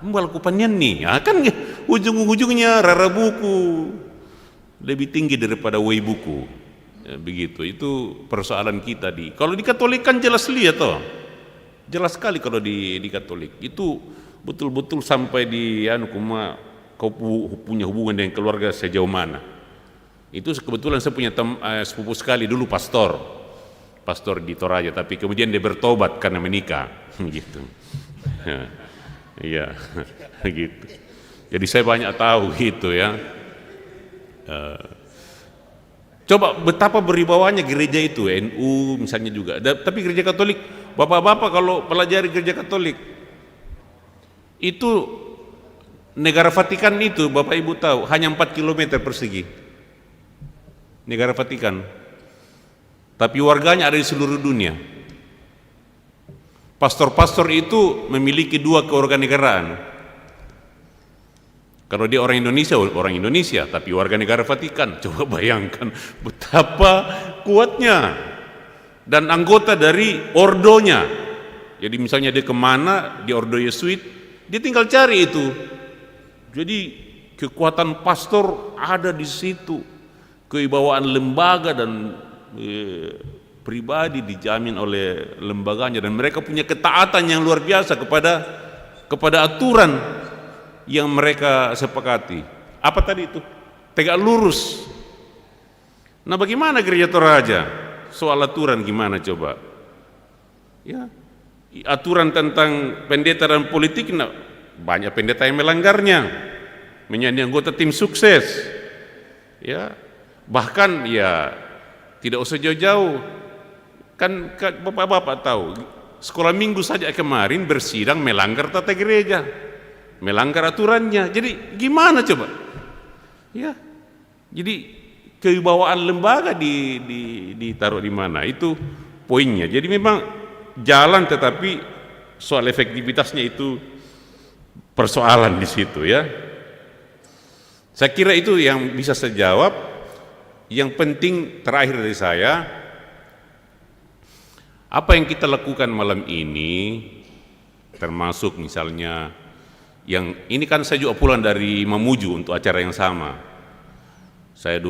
mbal kupannya nih, kan ujung-ujungnya rara buku lebih tinggi daripada wai buku, ya, begitu. Itu persoalan kita kalau di Katolik kan jelas lihat toh. Jelas sekali kalau di Katolik itu betul-betul sampai di kau punya hubungan dengan keluarga sejauh mana. Itu kebetulan saya punya sepupu sekali dulu pastor di Toraja, tapi kemudian dia bertobat karena menikah gitu. Iya gitu. Jadi saya banyak tahu gitu ya. Coba betapa berwibawanya gereja itu, NU misalnya juga. Tapi gereja Katolik, bapak-bapak kalau pelajari gereja Katolik, itu negara Vatikan itu, Bapak Ibu tahu, hanya 4 km persegi. Negara Vatikan. Tapi warganya ada di seluruh dunia. Pastor-pastor itu memiliki 2 kewarganegaraan. Kalau dia orang Indonesia, tapi warga negara Vatikan. Coba bayangkan betapa kuatnya. Dan anggota dari ordonya. Jadi misalnya dia kemana, di ordo Yesuit, dia tinggal cari itu. Jadi kekuatan pastor ada di situ. Kewibawaan lembaga dan pribadi dijamin oleh lembaganya. Dan mereka punya ketaatan yang luar biasa kepada aturan yang mereka sepakati. Apa tadi itu? Tegak lurus. Nah bagaimana Gereja Toraja? Soal aturan gimana coba? Ya, aturan tentang pendeta dan politik, nah, banyak pendeta yang melanggarnya, menjadi anggota tim sukses. Ya, bahkan ya tidak usah jauh-jauh. Kan bapak-bapak tahu, sekolah minggu saja kemarin bersidang melanggar tata gereja, melanggar aturannya. Jadi gimana coba? Ya, jadi kewibawaan lembaga ditaruh di mana? Itu poinnya. Jadi memang jalan, tetapi soal efektivitasnya itu persoalan di situ ya. Saya kira itu yang bisa saya jawab. Yang penting terakhir dari saya, apa yang kita lakukan malam ini, termasuk misalnya yang ini kan saya juga pulang dari Mamuju untuk acara yang sama. Saya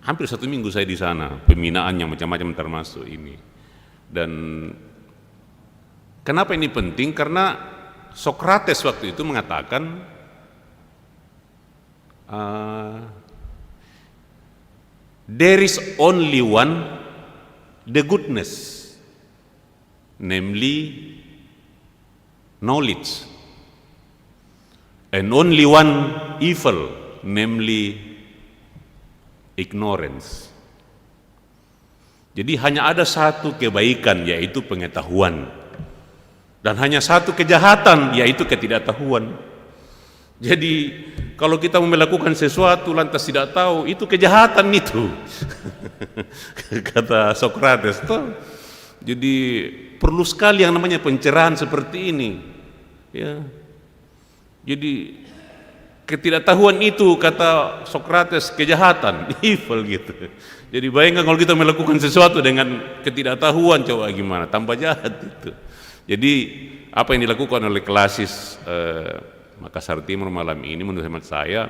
hampir 1 minggu saya di sana, pembinaannya macam-macam termasuk ini. Dan kenapa ini penting? Karena Sokrates waktu itu mengatakan there is only one, the goodness, namely knowledge, and only one evil, namely ignorance. Jadi hanya ada satu kebaikan, yaitu pengetahuan, dan hanya satu kejahatan, yaitu ketidaktahuan. Jadi kalau kita mau melakukan sesuatu lantas tidak tahu, itu kejahatan itu. Kata Sokrates. Jadi perlu sekali yang namanya pencerahan seperti ini. Ya. Jadi ketidaktahuan itu, kata Sokrates, kejahatan, evil gitu. Jadi bayangkan kalau kita melakukan sesuatu dengan ketidaktahuan, coba gimana, tambah jahat itu. Jadi apa yang dilakukan oleh Klasis Makassar Timur malam ini menurut hemat saya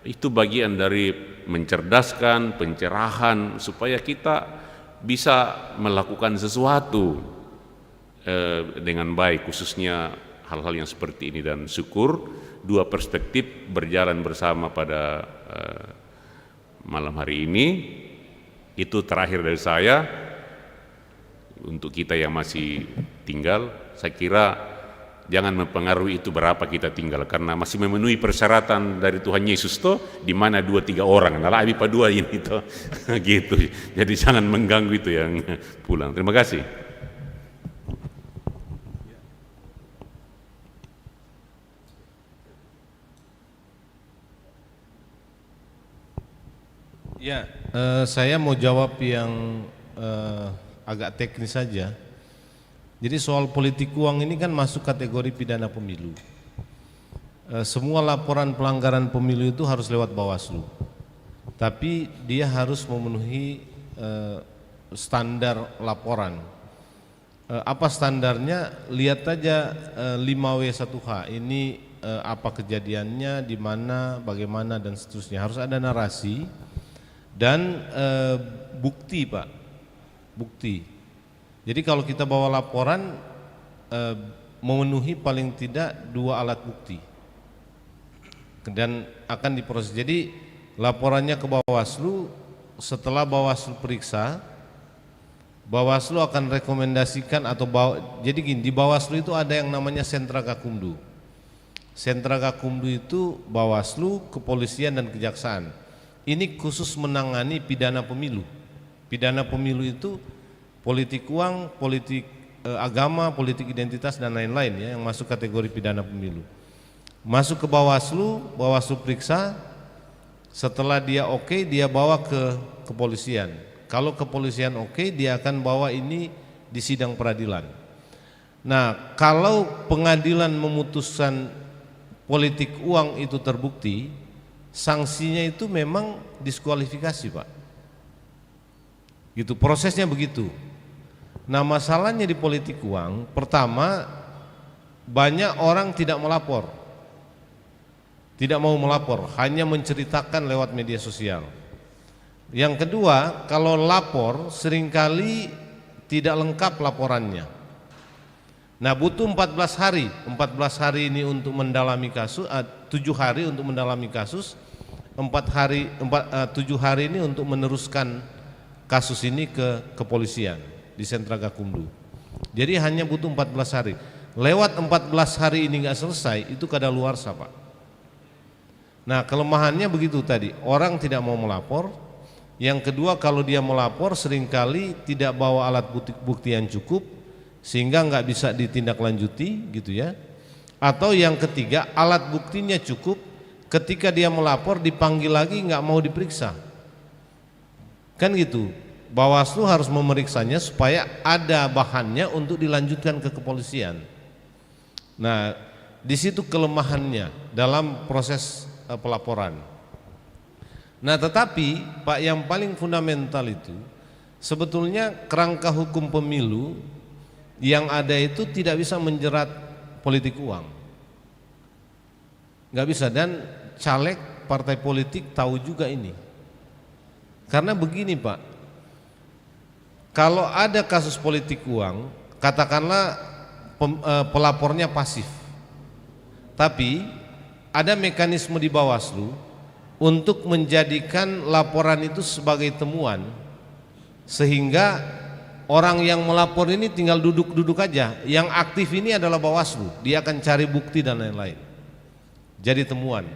itu bagian dari mencerdaskan, pencerahan supaya kita bisa melakukan sesuatu dengan baik, khususnya hal-hal yang seperti ini. Dan syukur 2 perspektif berjalan bersama pada malam hari ini. Itu terakhir dari saya. Untuk kita yang masih tinggal, saya kira jangan mempengaruhi itu berapa kita tinggal, karena masih memenuhi persyaratan dari Tuhan Yesus toh, di mana 2-3 orang, nah abi pa dua ini toh, gitu. Jadi jangan mengganggu itu yang pulang. Terima kasih. Ya, saya mau jawab yang agak teknis saja. Jadi soal politik uang ini kan masuk kategori pidana pemilu. Semua laporan pelanggaran pemilu itu harus lewat Bawaslu. Tapi dia harus memenuhi standar laporan. Apa standarnya? Lihat aja 5W1H ini apa kejadiannya, di mana, bagaimana dan seterusnya. Harus ada narasi dan bukti, Pak. Bukti. Jadi kalau kita bawa laporan memenuhi paling tidak 2 alat bukti dan akan diproses. Jadi laporannya ke Bawaslu, setelah Bawaslu periksa, Bawaslu akan rekomendasikan atau jadi gini, di Bawaslu itu ada yang namanya Sentra Gakumdu. Sentra Gakumdu itu Bawaslu, kepolisian dan kejaksaan. Ini khusus menangani pidana pemilu. Pidana pemilu itu politik uang, politik agama, politik identitas dan lain-lain ya, yang masuk kategori pidana pemilu. Masuk ke Bawaslu, Bawaslu periksa, setelah dia oke, dia bawa ke kepolisian. Kalau kepolisian oke, dia akan bawa ini di sidang peradilan. Nah, kalau pengadilan memutuskan politik uang itu terbukti, sanksinya itu memang diskualifikasi, Pak. Gitu, prosesnya begitu. Nah, masalahnya di politik uang, pertama banyak orang tidak melapor, tidak mau melapor, hanya menceritakan lewat media sosial. Yang kedua, kalau lapor seringkali tidak lengkap laporannya. Nah, butuh 14 hari, 14 hari ini untuk mendalami kasus, 7 hari untuk mendalami kasus, 7 hari ini untuk meneruskan kasus ini ke kepolisian di Sentra Gakumdu. Jadi hanya butuh 14 hari. Lewat 14 hari ini nggak selesai, itu kadaluarsa, Pak. Nah, kelemahannya begitu tadi, orang tidak mau melapor. Yang kedua, kalau dia melapor seringkali tidak bawa alat bukti yang cukup, sehingga nggak bisa ditindaklanjuti, gitu ya. Atau yang ketiga, alat buktinya cukup, ketika dia melapor dipanggil lagi nggak mau diperiksa. Kan gitu. Bawaslu harus memeriksanya supaya ada bahannya untuk dilanjutkan ke kepolisian. Nah, di situ kelemahannya dalam proses pelaporan. Nah, tetapi Pak, yang paling fundamental itu sebetulnya kerangka hukum pemilu yang ada itu tidak bisa menjerat politik uang. Nggak bisa, dan caleg partai politik tahu juga ini. Karena begini, Pak, kalau ada kasus politik uang, katakanlah pelapornya pasif, tapi ada mekanisme di Bawaslu untuk menjadikan laporan itu sebagai temuan, sehingga orang yang melapor ini tinggal duduk-duduk aja. Yang aktif ini adalah Bawaslu, dia akan cari bukti dan lain-lain, jadi temuan.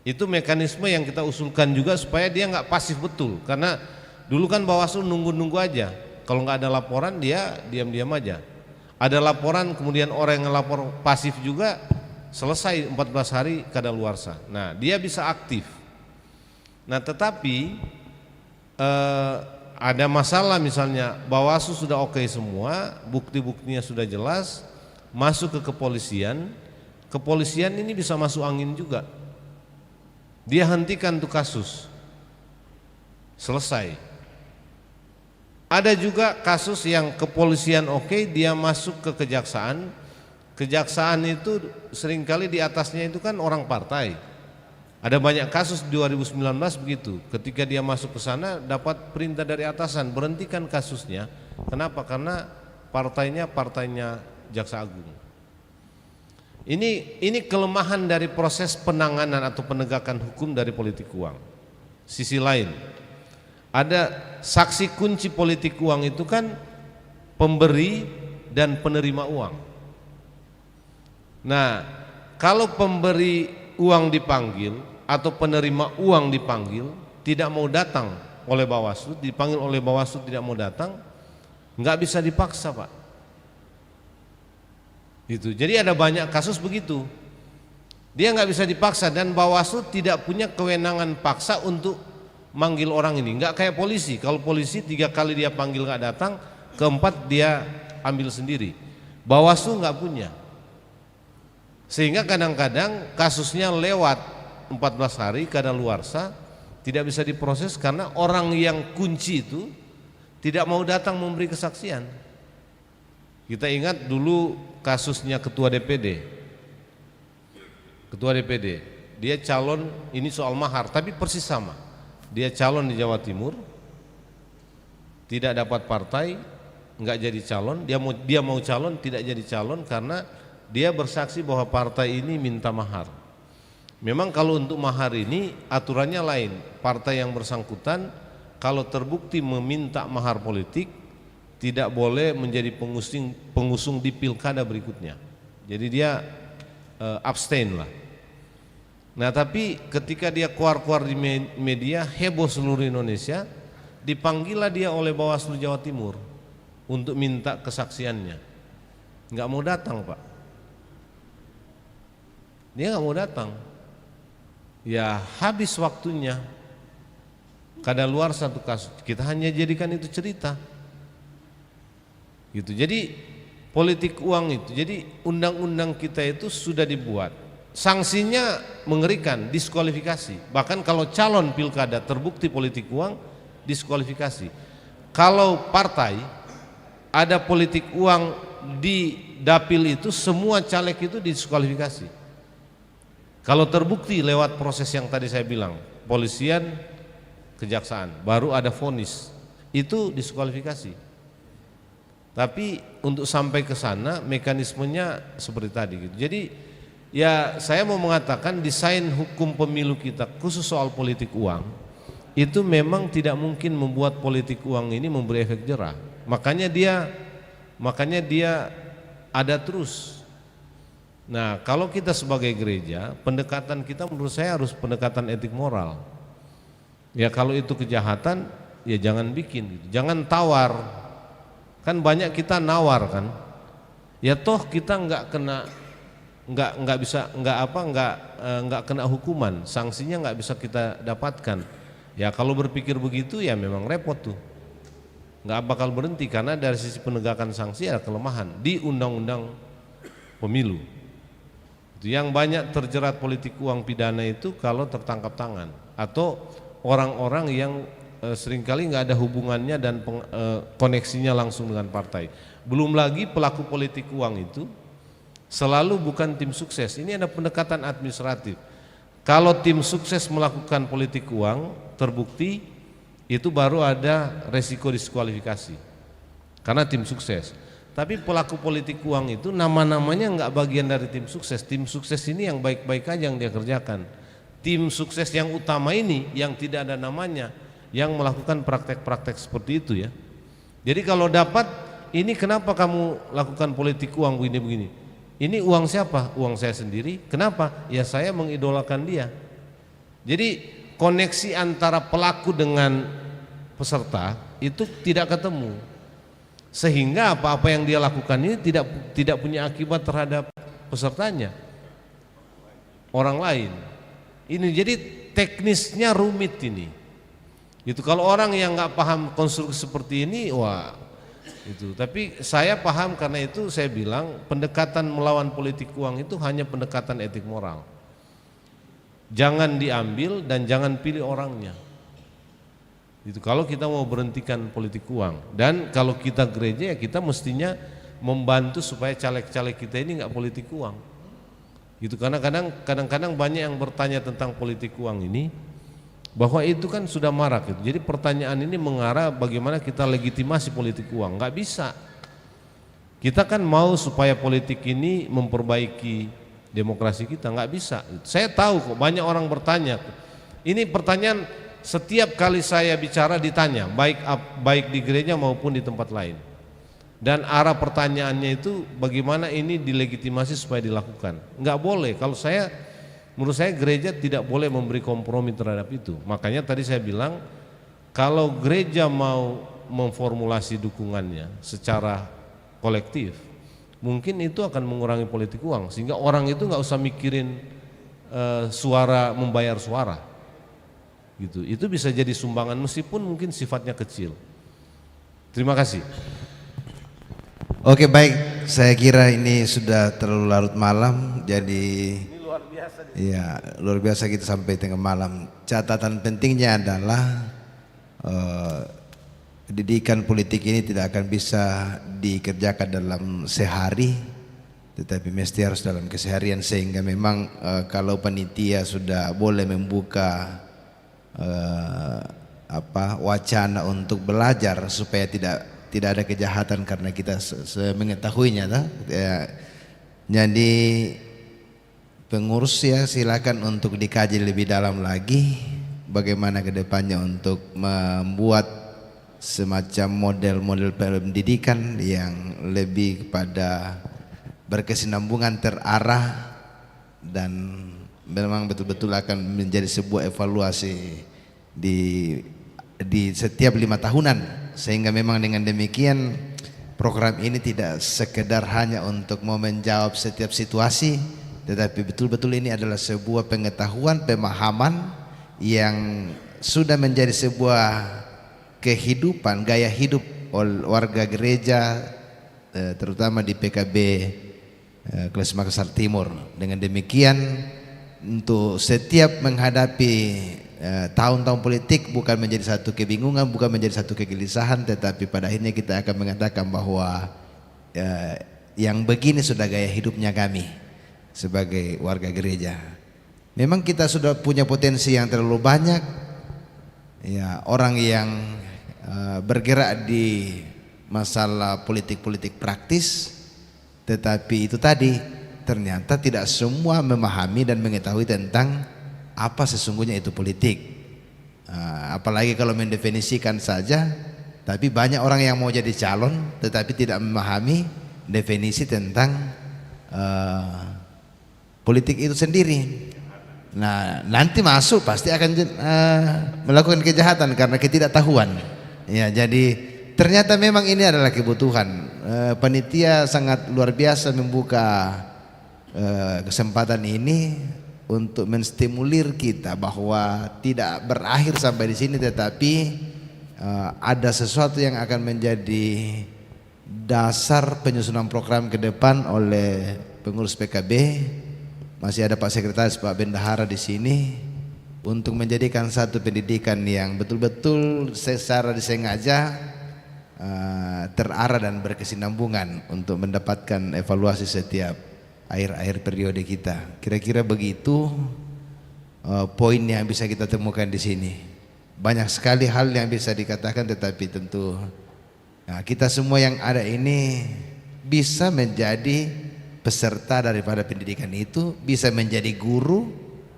Itu mekanisme yang kita usulkan juga supaya dia nggak pasif betul, karena dulu kan Bawaslu nunggu-nunggu aja, kalau nggak ada laporan dia diam-diam aja. Ada laporan kemudian orang yang lapor pasif juga, selesai 14 hari kadaluarsa. Nah, dia bisa aktif. Nah, tetapi ada masalah, misalnya Bawaslu sudah oke semua, bukti-buktinya sudah jelas, masuk ke kepolisian, kepolisian ini bisa masuk angin juga. Dia hentikan tuh kasus, selesai. Ada juga kasus yang kepolisian oke, dia masuk ke kejaksaan. Kejaksaan itu seringkali di atasnya itu kan orang partai. Ada banyak kasus 2019 begitu. Ketika dia masuk ke sana dapat perintah dari atasan, berhentikan kasusnya. Kenapa? Karena partainya Jaksa Agung. Ini kelemahan dari proses penanganan atau penegakan hukum dari politik uang. Sisi lain, Ada saksi kunci politik uang itu kan pemberi dan penerima uang. Nah, kalau pemberi uang dipanggil atau penerima uang dipanggil tidak mau datang oleh Bawaslu, dipanggil oleh Bawaslu tidak mau datang, nggak bisa dipaksa, Pak. Itu. Jadi ada banyak kasus begitu. Dia nggak bisa dipaksa dan Bawaslu tidak punya kewenangan paksa untuk manggil orang ini. Nggak kayak polisi. Kalau polisi 3 kali dia panggil nggak datang, keempat dia ambil sendiri. Bawaslu nggak punya. Sehingga kadang-kadang kasusnya lewat 14 hari kadaluarsa tidak bisa diproses karena orang yang kunci itu tidak mau datang memberi kesaksian. Kita ingat dulu kasusnya ketua DPD. Ketua DPD, dia calon, ini soal mahar tapi persis sama. Dia calon di Jawa Timur, tidak dapat partai, nggak jadi calon. Dia mau calon, tidak jadi calon karena dia bersaksi bahwa partai ini minta mahar. Memang kalau untuk mahar ini aturannya lain. Partai yang bersangkutan kalau terbukti meminta mahar politik tidak boleh menjadi pengusung di pilkada berikutnya. Jadi dia abstain lah. Nah tapi ketika dia keluar di media heboh seluruh Indonesia, dipanggillah dia oleh Bawaslu Jawa Timur untuk minta kesaksiannya. Nggak mau datang, Pak. Dia nggak mau datang. Ya habis waktunya. Kadaluarsa satu kasus. Kita hanya jadikan itu cerita. Gitu. Jadi politik uang itu. Jadi undang-undang kita itu sudah dibuat. Sanksinya mengerikan, diskualifikasi. Bahkan kalau calon pilkada terbukti politik uang, diskualifikasi. Kalau partai ada politik uang di dapil itu, semua caleg itu diskualifikasi. Kalau terbukti lewat proses yang tadi saya bilang, polisian, kejaksaan, baru ada vonis, itu diskualifikasi. Tapi untuk sampai ke sana mekanismenya seperti tadi gitu. Jadi ya saya mau mengatakan desain hukum pemilu kita khusus soal politik uang itu memang tidak mungkin membuat politik uang ini memberi efek jerah. Makanya dia ada terus. Nah, kalau kita sebagai gereja, pendekatan kita menurut saya harus pendekatan etik moral. Ya kalau itu kejahatan ya jangan bikin gitu. Jangan tawar. Kan banyak kita nawar kan. Ya toh kita nggak kena hukuman, sanksinya nggak bisa kita dapatkan. Ya kalau berpikir begitu ya memang repot tuh, nggak bakal berhenti karena dari sisi penegakan sanksi ada kelemahan di undang-undang pemilu. Itu yang banyak terjerat politik uang pidana itu kalau tertangkap tangan atau orang-orang yang seringkali nggak ada hubungannya dan koneksinya langsung dengan partai. Belum lagi pelaku politik uang itu selalu bukan tim sukses. Ini ada pendekatan administratif. Kalau tim sukses melakukan politik uang terbukti, itu baru ada resiko diskualifikasi karena tim sukses. Tapi pelaku politik uang itu nama-namanya nggak bagian dari tim sukses. Tim sukses ini yang baik-baik aja yang dia kerjakan. Tim sukses yang utama ini yang tidak ada namanya yang melakukan praktek-praktek seperti itu ya. Jadi kalau dapat ini kenapa kamu lakukan politik uang begini-begini? Ini uang siapa? Uang saya sendiri. Kenapa? Ya saya mengidolakan dia. Jadi koneksi antara pelaku dengan peserta itu tidak ketemu. Sehingga apa-apa yang dia lakukan ini tidak punya akibat terhadap pesertanya, orang lain. Ini jadi teknisnya rumit ini. Itu kalau orang yang nggak paham konstruksi seperti ini, wah itu. Tapi saya paham karena itu saya bilang pendekatan melawan politik uang itu hanya pendekatan etik moral. Jangan diambil dan jangan pilih orangnya. Itu kalau kita mau berhentikan politik uang. Dan kalau kita gereja ya kita mestinya membantu supaya caleg-caleg kita ini nggak politik uang. Itu karena kadang-kadang banyak yang bertanya tentang politik uang ini, bahwa itu kan sudah marak gitu. Jadi pertanyaan ini mengarah bagaimana kita legitimasi politik uang. Nggak bisa. Kita kan mau supaya politik ini memperbaiki demokrasi kita, nggak bisa. Saya tahu kok banyak orang bertanya. Ini pertanyaan setiap kali saya bicara ditanya, baik di gereja maupun di tempat lain. Dan arah pertanyaannya itu bagaimana ini dilegitimasi supaya dilakukan. Enggak boleh, menurut saya gereja tidak boleh memberi kompromi terhadap itu. Makanya tadi saya bilang, kalau gereja mau memformulasi dukungannya secara kolektif, mungkin itu akan mengurangi politik uang, sehingga orang itu nggak usah mikirin membayar suara, gitu. Itu bisa jadi sumbangan meskipun mungkin sifatnya kecil. Terima kasih. Oke, baik, saya kira ini sudah terlalu larut malam, jadi ini luar biasa. Iya, luar biasa kita sampai tengah malam. Catatan pentingnya adalah pendidikan politik ini tidak akan bisa dikerjakan dalam sehari, tetapi mesti harus dalam keseharian, sehingga memang kalau panitia sudah boleh membuka wacana untuk belajar supaya tidak ada kejahatan karena kita mengetahuinya, ya. Jadi pengurus ya silakan untuk dikaji lebih dalam lagi bagaimana kedepannya untuk membuat semacam model-model pendidikan yang lebih kepada berkesinambungan, terarah, dan memang betul-betul akan menjadi sebuah evaluasi di setiap 5 tahunan, sehingga memang dengan demikian program ini tidak sekedar hanya untuk mau menjawab setiap situasi, tetapi betul-betul ini adalah sebuah pengetahuan, pemahaman yang sudah menjadi sebuah kehidupan, gaya hidup warga gereja, terutama di PKB Kelas Makassar Timur. Dengan demikian, untuk setiap menghadapi tahun-tahun politik bukan menjadi satu kebingungan, bukan menjadi satu kegelisahan, tetapi pada akhirnya kita akan mengatakan bahwa yang begini sudah gaya hidupnya kami sebagai warga gereja. Memang kita sudah punya potensi yang terlalu banyak, ya, orang yang bergerak di masalah politik-politik praktis, tetapi itu tadi ternyata tidak semua memahami dan mengetahui tentang apa sesungguhnya itu politik. Apalagi kalau mendefinisikan saja, tapi banyak orang yang mau jadi calon tetapi tidak memahami definisi tentang politik itu sendiri. Nah, nanti masuk pasti akan melakukan kejahatan karena ketidaktahuan. Ya, jadi ternyata memang ini adalah kebutuhan. Panitia sangat luar biasa membuka kesempatan ini untuk menstimulir kita bahwa tidak berakhir sampai di sini, tetapi ada sesuatu yang akan menjadi dasar penyusunan program ke depan oleh pengurus PKB. Masih ada Pak Sekretaris, Pak Bendahara di sini untuk menjadikan satu pendidikan yang betul-betul secara disengaja terarah dan berkesinambungan untuk mendapatkan evaluasi setiap akhir-akhir periode kita. Kira-kira begitu poin yang bisa kita temukan di sini. Banyak sekali hal yang bisa dikatakan, tetapi tentu kita semua yang ada ini bisa menjadi peserta daripada pendidikan itu, bisa menjadi guru.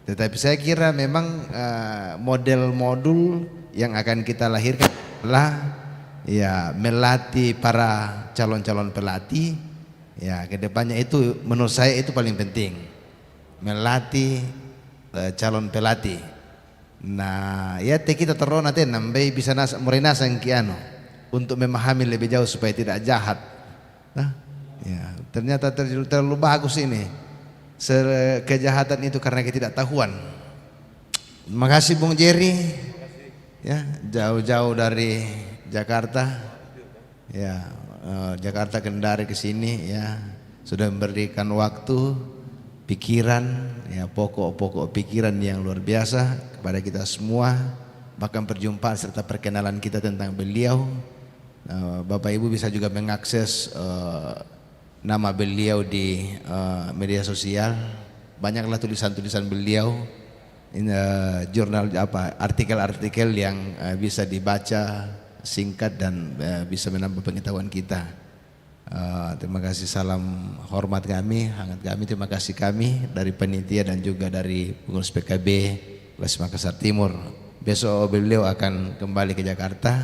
Tetapi saya kira memang model modul yang akan kita lahirkan adalah ya melatih para calon-calon pelatih. Ya, kedepannya itu menurut saya itu paling penting, melatih calon pelatih. Nah, ya kita terus nanti nambai bisa murinasa kiano untuk memahami lebih jauh supaya tidak jahat. Nah, ya ternyata terlalu bagus ini. Kejahatan itu karena ketidaktahuan. Terima kasih Bung Jerry. Ya, jauh-jauh dari Jakarta. Ya, Jakarta Kendari ke sini, ya, sudah memberikan waktu, pikiran, ya, pokok-pokok pikiran yang luar biasa kepada kita semua. Bahkan perjumpaan serta perkenalan kita tentang beliau. Bapak Ibu bisa juga mengakses nama beliau di media sosial. Banyaklah tulisan-tulisan beliau, jurnal artikel-artikel yang bisa dibaca singkat dan bisa menambah pengetahuan kita. Terima kasih, salam hormat kami, hangat kami, terima kasih kami dari panitia dan juga dari pengurus PKB Kelas Makassar Timur. besok beliau akan kembali ke Jakarta,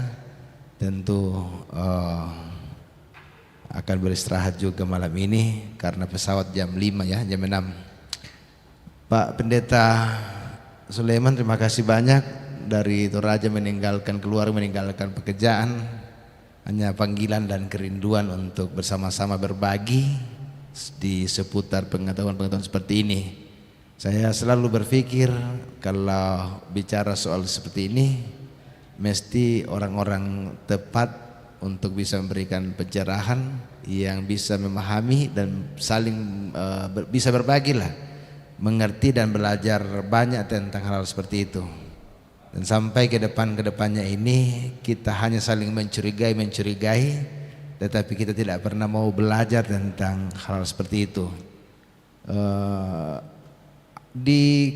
tentu akan beristirahat juga malam ini karena pesawat jam 5 ya, jam 6. Pak Pendeta Sulaiman, terima kasih banyak dari Toraja meninggalkan keluarga, meninggalkan pekerjaan, hanya panggilan dan kerinduan untuk bersama-sama berbagi di seputar pengetahuan-pengetahuan seperti ini. Saya selalu berpikir kalau bicara soal seperti ini mesti orang-orang tepat untuk bisa memberikan pencerahan yang bisa memahami dan saling bisa berbagi lah, mengerti dan belajar banyak tentang hal seperti itu. Dan sampai ke depannya ini kita hanya saling mencurigai, tetapi kita tidak pernah mau belajar tentang hal seperti itu.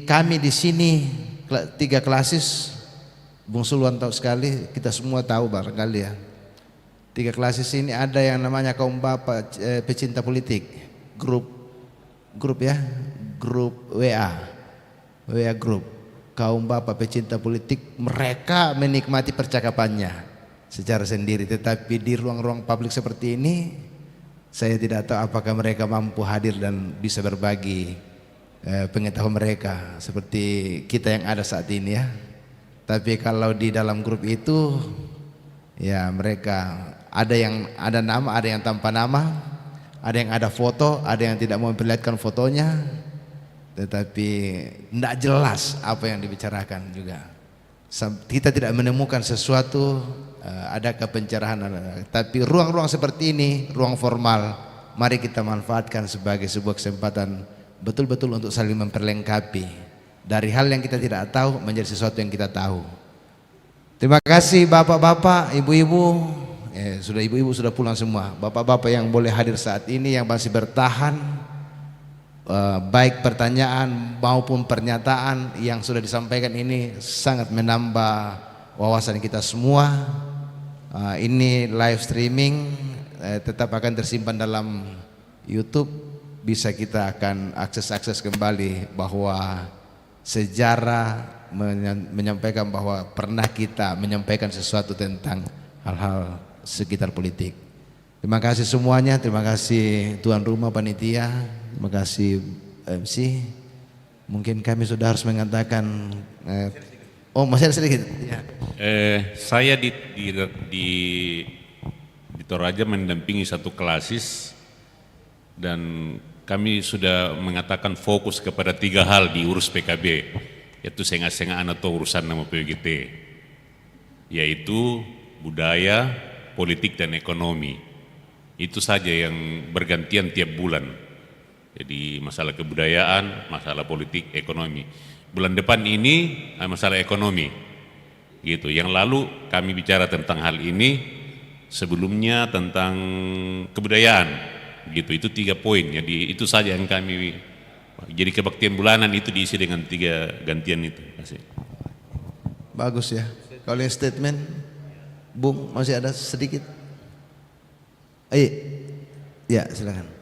Kami di sini 3 klasis, Bung Sulwan tahu sekali, kita semua tahu barangkali ya. 3 klasis ini ada yang namanya kaum bapak pecinta politik, grup ya, grup WA grup kaum bapak pecinta politik. Mereka menikmati percakapannya secara sendiri, tetapi di ruang-ruang publik seperti ini saya tidak tahu apakah mereka mampu hadir dan bisa berbagi pengetahuan mereka seperti kita yang ada saat ini ya. Tapi kalau di dalam grup itu ya mereka ada yang ada nama, ada yang tanpa nama, ada yang ada foto, ada yang tidak mau memperlihatkan fotonya, tetapi tidak jelas apa yang dibicarakan juga. Kita tidak menemukan sesuatu, adakah pencerahan, tapi ruang-ruang seperti ini, ruang formal, mari kita manfaatkan sebagai sebuah kesempatan betul-betul untuk saling memperlengkapi dari hal yang kita tidak tahu menjadi sesuatu yang kita tahu. Terima kasih bapak-bapak, ibu-ibu. Sudah ibu-ibu sudah pulang semua. Bapak-bapak yang boleh hadir saat ini, yang masih bertahan, baik pertanyaan maupun pernyataan yang sudah disampaikan ini sangat menambah wawasan kita semua. Ini live streaming, tetap akan tersimpan dalam YouTube, bisa kita akan akses kembali bahwa sejarah menyampaikan bahwa pernah kita menyampaikan sesuatu tentang hal-hal sekitar politik. Terima kasih semuanya, terima kasih tuan rumah, panitia, terima kasih MC. Mungkin kami sudah harus mengatakan masih ada sedikit ya. Saya di Toraja mendampingi satu klasis dan kami sudah mengatakan fokus kepada 3 hal diurus PKB, yaitu sengah-sengah atau urusan nama PWGT, yaitu budaya, politik dan ekonomi. Itu saja yang bergantian tiap bulan. Jadi masalah kebudayaan, masalah politik, ekonomi. Bulan depan ini masalah ekonomi. Gitu. Yang lalu kami bicara tentang hal ini, sebelumnya tentang kebudayaan. Gitu. Itu 3 poin. Jadi itu saja yang kami. Jadi kebaktian bulanan itu diisi dengan 3 gantian itu. Kasih. Bagus ya. Kalau yang statement, Bung, masih ada sedikit? Ya silakan.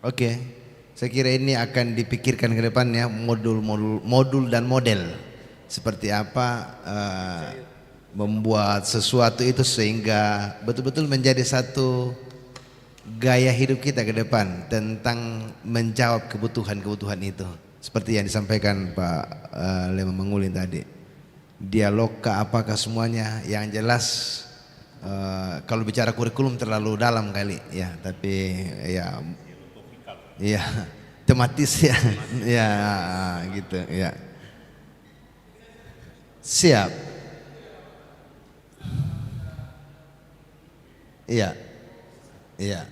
Oke, saya kira ini akan dipikirkan ke depannya, modul dan model seperti apa membuat sesuatu itu sehingga betul-betul menjadi satu gaya hidup kita ke depan tentang menjawab kebutuhan-kebutuhan itu. Seperti yang disampaikan Pak Lema Mangulin tadi, dialog ke apakah semuanya, yang jelas kalau bicara kurikulum terlalu dalam kali ya, tapi ya tematis ya, ya gitu ya. Siap. Iya, iya.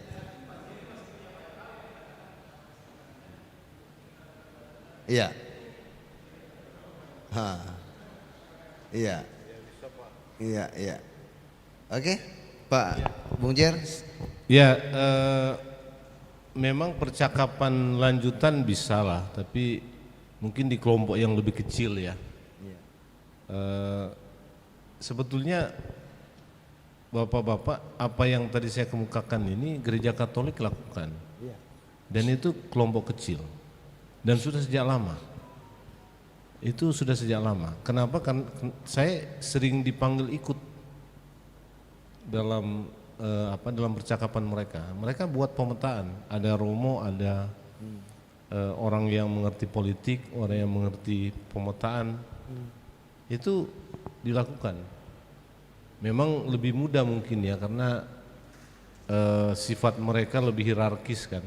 Iya. Iya. Iya, iya. Oke, Pak. Bung Jer? Ya, memang percakapan lanjutan bisa lah, tapi mungkin di kelompok yang lebih kecil ya. Sebetulnya Bapak-bapak, apa yang tadi saya kemukakan ini Gereja Katolik lakukan, dan itu kelompok kecil, dan sudah sejak lama. Itu sudah sejak lama. Kenapa? Kan saya sering dipanggil ikut dalam dalam percakapan mereka. Mereka buat pemetaan. Ada Romo, ada orang yang mengerti politik, orang yang mengerti pemetaan. Itu dilakukan. Memang lebih mudah mungkin ya, karena sifat mereka lebih hierarkis kan.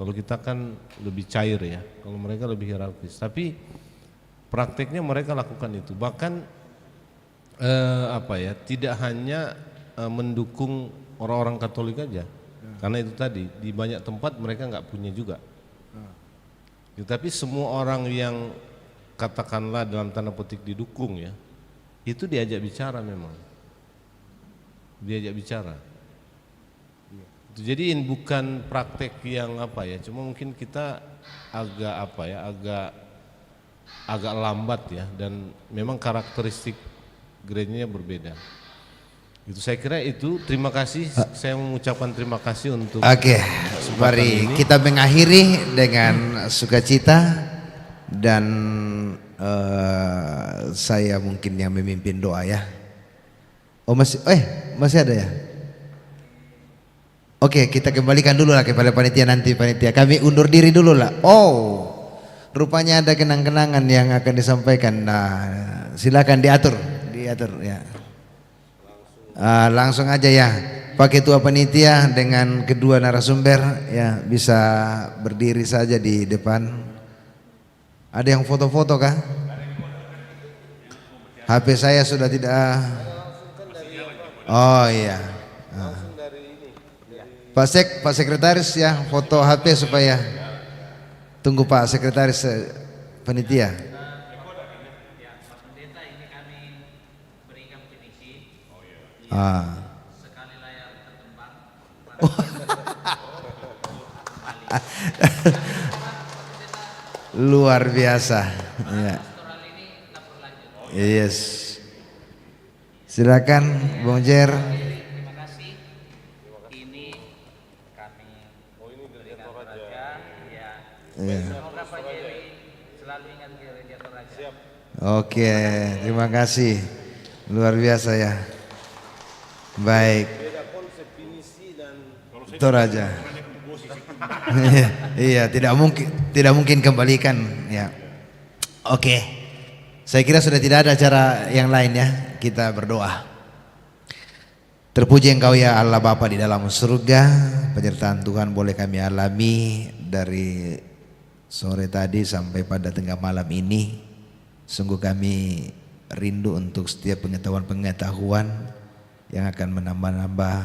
Kalau kita kan lebih cair ya. Kalau mereka lebih hierarkis. Tapi prakteknya mereka lakukan itu. Bahkan tidak hanya mendukung orang-orang Katolik aja, karena itu tadi di banyak tempat mereka nggak punya juga. Tapi semua orang yang katakanlah dalam tanda petik didukung ya, itu diajak bicara memang, diajak bicara. Jadi bukan praktek yang cuma mungkin kita agak lambat ya, dan memang karakteristik gerejanya berbeda. Itu saya kira itu. Terima kasih. Saya mengucapkan terima kasih untuk. Oke, mari kita mengakhiri dengan sukacita, dan saya mungkin yang memimpin doa ya. Oh masih ada ya. Oke, kita kembalikan dulu lah kepada panitia nanti. Panitia kami undur diri dulu lah. Oh, rupanya ada kenang-kenangan yang akan disampaikan. Nah, silakan diatur ya. Langsung aja ya, Pak Ketua Panitia dengan kedua narasumber ya, bisa berdiri saja di depan. Ada yang foto-foto kah? HP saya sudah tidak. Oh iya. Pak Sekretaris ya, foto HP supaya. Tunggu Pak Sekretaris Panitia. Sekali layar terkembang. Luar biasa. Ya. Yes. Silakan Bung Jer. Terima kasih. Ini kami berikan Toraja. Ya. Semoga Pak Jerry selalu ingat Gereja Toraja. Oke, terima kasih. Luar biasa ya. Baik. Toraja. Iya, tidak mungkin kembalikan ya. Oke. Saya kira sudah tidak ada cara yang lain ya. Kita berdoa. Terpuji Engkau ya Allah Bapa di dalam surga. Penyertaan Tuhan boleh kami alami dari sore tadi sampai pada tengah malam ini. Sungguh kami rindu untuk setiap pengetahuan yang akan menambah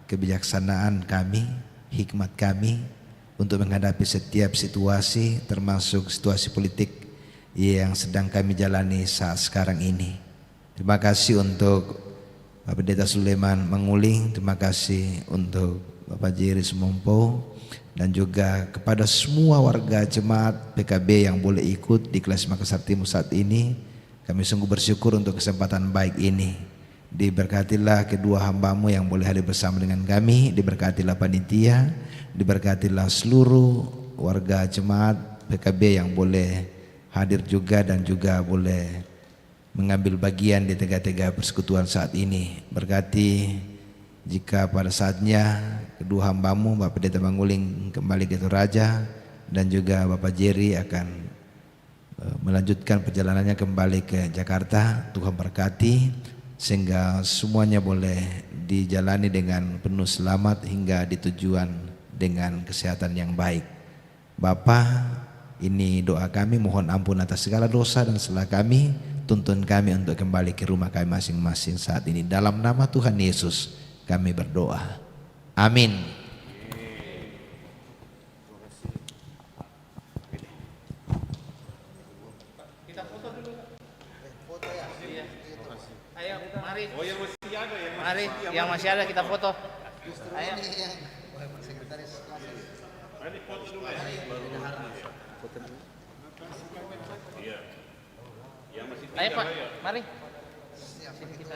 kebijaksanaan kami, hikmat kami untuk menghadapi setiap situasi, termasuk situasi politik yang sedang kami jalani saat sekarang ini. Terima kasih untuk Pak Pendeta Sulaiman Manguling, terima kasih untuk Bapak Jerry Sumompo, dan juga kepada semua warga jemaat PKB yang boleh ikut di Kelas Makassar Timur saat ini. Kami sungguh bersyukur untuk kesempatan baik ini. Diberkatilah kedua hambamu yang boleh hadir bersama dengan kami, diberkatilah panitia, diberkatilah seluruh warga jemaat PKB yang boleh hadir juga dan juga boleh mengambil bagian di tengah-tengah persekutuan saat ini. Berkati jika pada saatnya kedua hambamu Bapak Pendeta Manguling kembali ke Toraja, dan juga Bapak Jerry akan melanjutkan perjalanannya kembali ke Jakarta. Tuhan berkati sehingga semuanya boleh dijalani dengan penuh selamat hingga di tujuan dengan kesehatan yang baik. Bapa, ini doa kami, mohon ampun atas segala dosa dan salah kami, tuntun kami untuk kembali ke rumah kami masing-masing saat ini. Dalam nama Tuhan Yesus kami berdoa. Amin. Mari, yang masih ada kita foto. Ayo Pak, mari. Sini kita.